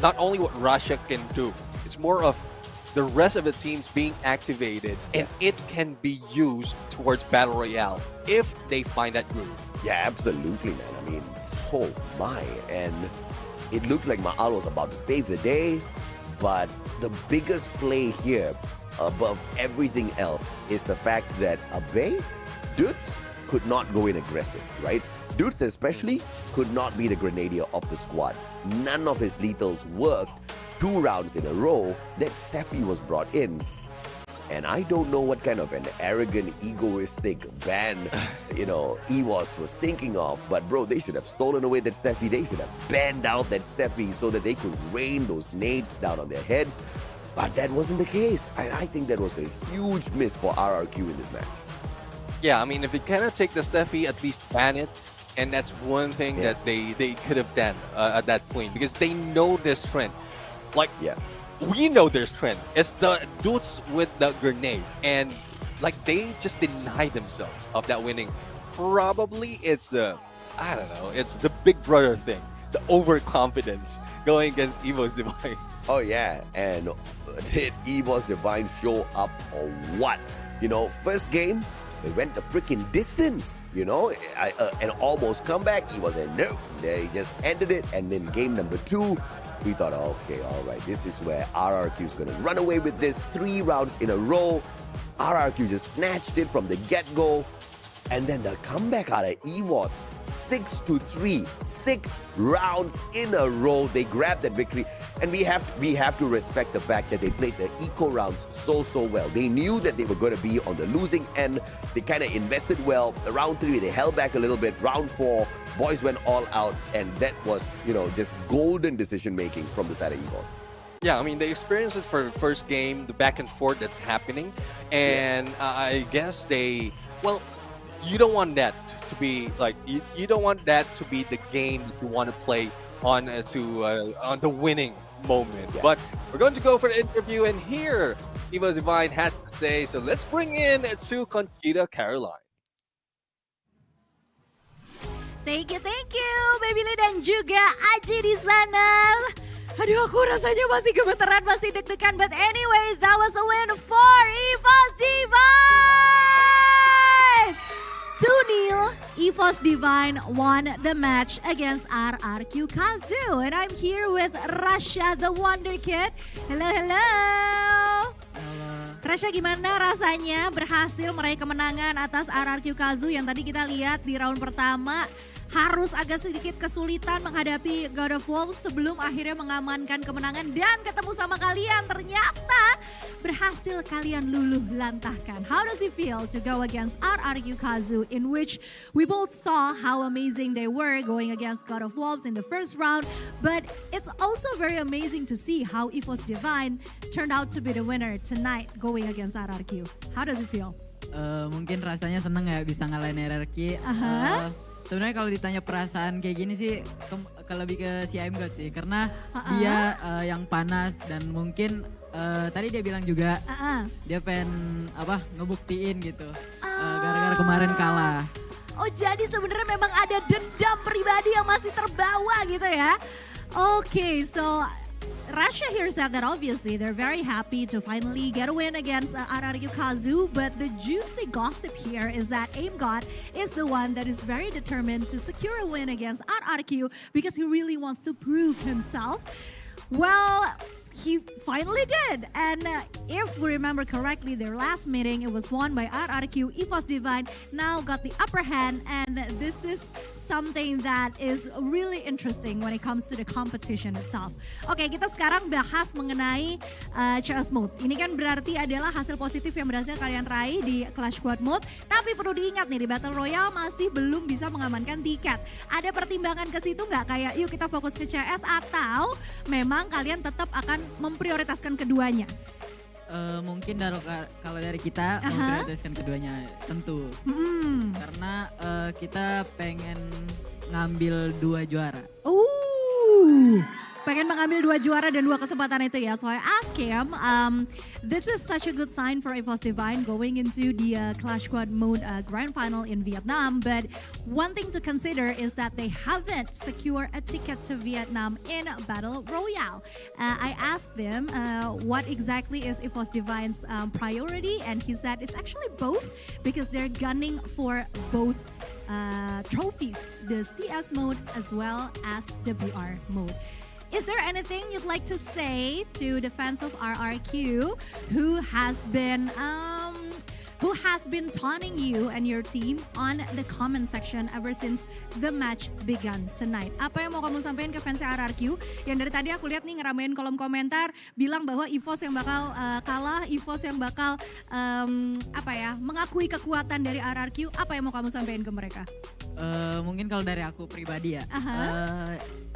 not only what Russia can do, it's more of the rest of the teams being activated, and it can be used towards Battle Royale if they find that groove. Yeah, absolutely, man. I mean, oh my. And it looked like Maal was about to save the day, but the biggest play here, above everything else, is the fact that Abe, Dudes, could not go in aggressive, right? Dudes especially could not be the grenadier of the squad. None of his lethals worked 2 rounds in a row that Steffi was brought in. And I don't know what kind of an arrogant, egoistic ban, EVOS was thinking of. But bro, they should have stolen away that Steffi. They should have banned out that Steffi so that they could rain those nades down on their heads. But that wasn't the case. And I think that was a huge miss for RRQ in this match. Yeah, I mean, if you cannot take the Steffi, at least ban it. And that's one thing that they could have done at that point, because they know this trend. Like, we know there's trend. It's the dudes with the grenade, and like they just deny themselves of that winning. Probably it's I don't know, it's the big brother thing, the overconfidence going against EVOS Divine. Oh yeah, and did EVOS Divine show up or what? First game, they went the freaking distance, and almost come back. He was a no. They just ended it, and then game number 2, we thought, okay, all right, this is where RRQ is going to run away with this 3 rounds in a row. RRQ just snatched it from the get-go. And then the comeback out of EVOS, 6-3, 6 rounds in a row. They grabbed that victory. And we have to respect the fact that they played the eco rounds so well. They knew that they were going to be on the losing end. They kind of invested well. Round 3, they held back a little bit. Round 4, boys went all out. And that was, just golden decision-making from the side of EVOS. Yeah, I mean, they experienced it for the first game, the back and forth that's happening. And I guess you don't want that to be like you don't want that to be the game that you want to play on on the winning moment. Yeah. But we're going to go for the interview, and here EVOS Divine has to stay. So let's bring in to Conchita Caroline. Thank you, Baby Lee dan juga Aji di sana. Aduh, aku rasanya masih gemeteran, masih deg-degan. But anyway, that was a win for EVOS Divine. 2-0, EVOS Divine won the match against RRQ Kazu. And I'm here with Rasha the Wonder Kid. Hello. Rasha, gimana rasanya berhasil meraih kemenangan atas RRQ Kazu yang tadi kita lihat di round pertama harus agak sedikit kesulitan menghadapi God of Wolves sebelum akhirnya mengamankan kemenangan dan ketemu sama kalian. Ternyata berhasil kalian luluh lantahkan. How does it feel to go against RRQ Kazu, in which we both saw how amazing they were going against God of Wolves in the first round, but it's also very amazing to see how EVOS Divine turned out to be the winner tonight going against RRQ. How does it feel? Mungkin rasanya seneng ya bisa ngalahin RRQ. Sebenarnya kalau ditanya perasaan kayak gini sih lebih ke si I'm God sih, karena dia yang panas dan mungkin tadi dia bilang juga dia pengen ngebuktiin gitu gara-gara kemarin kalah. Oh, jadi sebenarnya memang ada dendam pribadi yang masih terbawa gitu ya. Okay, so Russia here said that obviously they're very happy to finally get a win against RRQ Kazu, but the juicy gossip here is that AimGod is the one that is very determined to secure a win against RRQ because he really wants to prove himself. Well, he finally did. And if we remember correctly, their last meeting, it was won by RRQ. EVOS Divine now got the upper hand, and this is something that is really interesting when it comes to the competition itself. Oke, kita sekarang bahas mengenai CS Mode. Ini kan berarti adalah hasil positif yang berhasil kalian raih di Clash Squad Mode. Tapi perlu diingat nih, di Battle Royale masih belum bisa mengamankan tiket. Ada pertimbangan ke situ nggak? Kayak yuk kita fokus ke CS atau memang kalian tetap akan memprioritaskan keduanya? Mungkin kalau dari kita memprioritaskan keduanya tentu. Karena kita pengen ngambil 2 juara. Pengen mengambil 2 juara dan 2 kesempatan itu ya. So I ask him, this is such a good sign for EVOS Divine going into the Clash Squad Mode Grand Final in Vietnam. But one thing to consider is that they haven't secured a ticket to Vietnam in Battle Royale. I asked them what exactly is EVOS Divine's priority, and he said it's actually both because they're gunning for both trophies, the CS mode as well as the BR mode. Is there anything you'd like to say to the fans of RRQ who has been taunting you and your team on the comment section ever since the match began tonight? Apa yang mau kamu sampaikan ke fans RRQ? Yang dari tadi aku lihat nih ngeramein kolom komentar bilang bahwa EVOS yang bakal kalah, EVOS yang bakal mengakui kekuatan dari RRQ. Apa yang mau kamu sampaikan ke mereka? Mungkin kalau dari aku pribadi ya,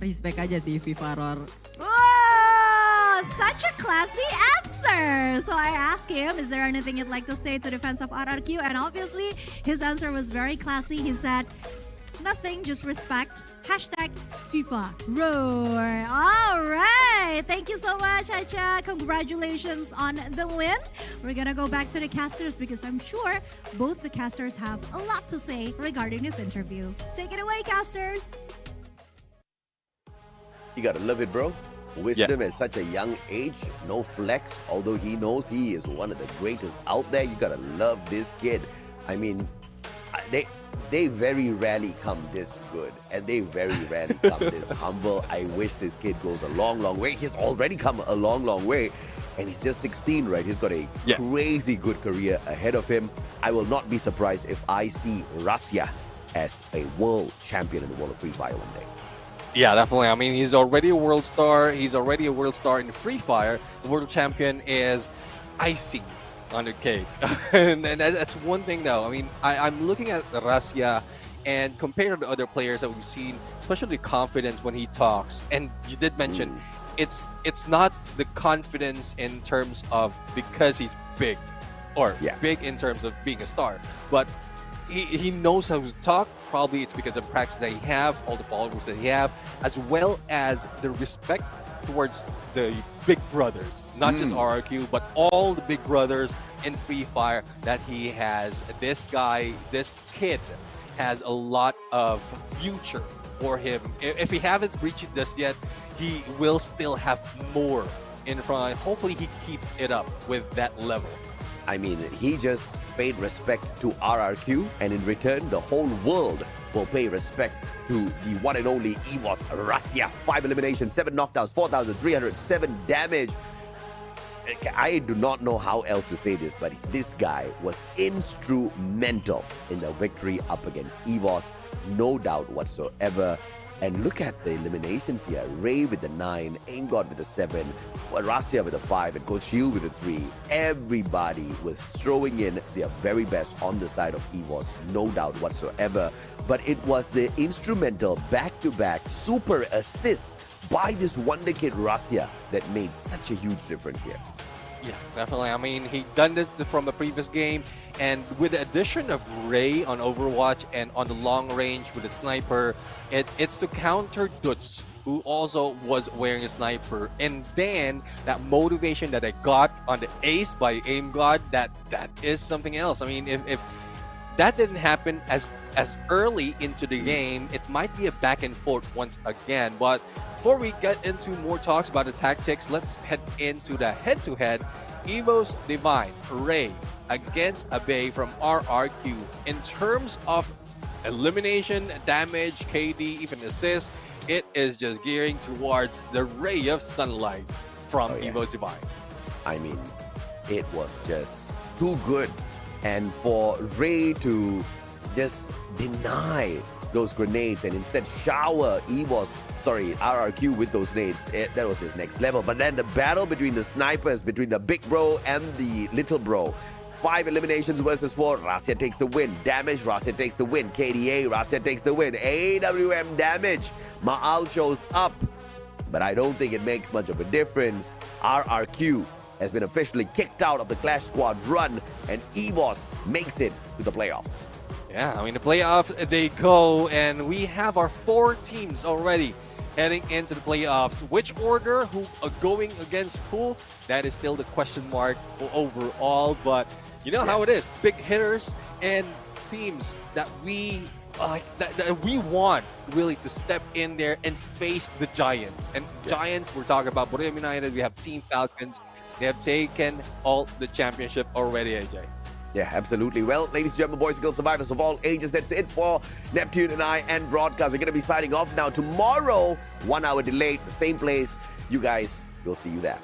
respect aja sih FIFA Roar. Wow, such a classy answer. So I asked him, is there anything you'd like to say to the fans of RRQ? And obviously his answer was very classy. He said, nothing, just respect. Hashtag FIFA Roar. All right. Thank you so much, Acha. Congratulations on the win. We're going to go back to the casters because I'm sure both the casters have a lot to say regarding this interview. Take it away, casters. You gotta love it, bro. Wisdom at such a young age, no flex, although he knows he is one of the greatest out there. You gotta love this kid. I mean, they very rarely come this good, and they very rarely come this humble. I wish this kid goes a long, long way. He's already come a long, long way, and he's just 16, right? He's got a crazy good career ahead of him. I will not be surprised if I see Russia as a world champion in the world of Free Fire one day. Yeah, definitely. I mean, he's already a world star. He's already a world star in Free Fire. The world champion is icing on the cake. and that's one thing, though. I mean, I'm looking at Russia and compared to other players that we've seen, especially the confidence when he talks. And you did mention it's not the confidence in terms of because he's big or big in terms of being a star, but he knows how to talk. Probably it's because of practice that he have, all the followers that he have, as well as the respect towards the big brothers, not just RRQ, but all the big brothers in Free Fire that he has. This kid has a lot of future for him. If he haven't reached this yet, he will still have more in front. Hopefully he keeps it up with that level. I mean, he just paid respect to RRQ, and in return, the whole world will pay respect to the one and only EVOS Russia. 5 eliminations, 7 knockdowns, 4,307 damage. I do not know how else to say this, but this guy was instrumental in the victory up against EVOS, no doubt whatsoever. And look at the eliminations here. Ray with the 9, AimGod with the 7, Russia with the 5, and Coach Hill with the 3. Everybody was throwing in their very best on the side of EVOS, no doubt whatsoever. But it was the instrumental back-to-back super assist by this wonder kid Russia that made such a huge difference here. Yeah, definitely. I mean, he done this from the previous game, and with the addition of Ray on Overwatch and on the long range with the sniper, it's to counter Dutz, who also was wearing a sniper. And then that motivation that I got on the ace by AimGod, that is something else. I mean, if that didn't happen as early into the game, it might be a back and forth once again. But before we get into more talks about the tactics, let's head into the head-to-head. EVOS Divine, Ray against Abe from RRQ. In terms of elimination, damage, KD, even assist, it is just gearing towards the ray of sunlight from EVOS Divine. I mean, it was just too good. And for Ray to just deny those grenades and instead shower RRQ with those nades. That was his next level. But then the battle between the snipers, between the big bro and the little bro. 5 eliminations versus 4. Rasya takes the win. Damage, Rasya takes the win. KDA, Rasya takes the win. AWM damage. Ma'al shows up. But I don't think it makes much of a difference. RRQ has been officially kicked out of the Clash Squad run, and EVOS makes it to the playoffs. Yeah, I mean, the playoffs, they go, and we have our 4 teams already heading into the playoffs. Which order, who are going against who, that is still the question mark overall. But you know how it is. Big hitters and teams that we want really to step in there and face the Giants. And Giants, we're talking about Borneo United, we have Team Falcons. They have taken all the championship already, AJ. Yeah, absolutely. Well, ladies and gentlemen, boys and girls, survivors of all ages, that's it for Neptune and I and Broadcast. We're going to be signing off now tomorrow, 1 hour delayed, the same place. You guys, we'll see you there.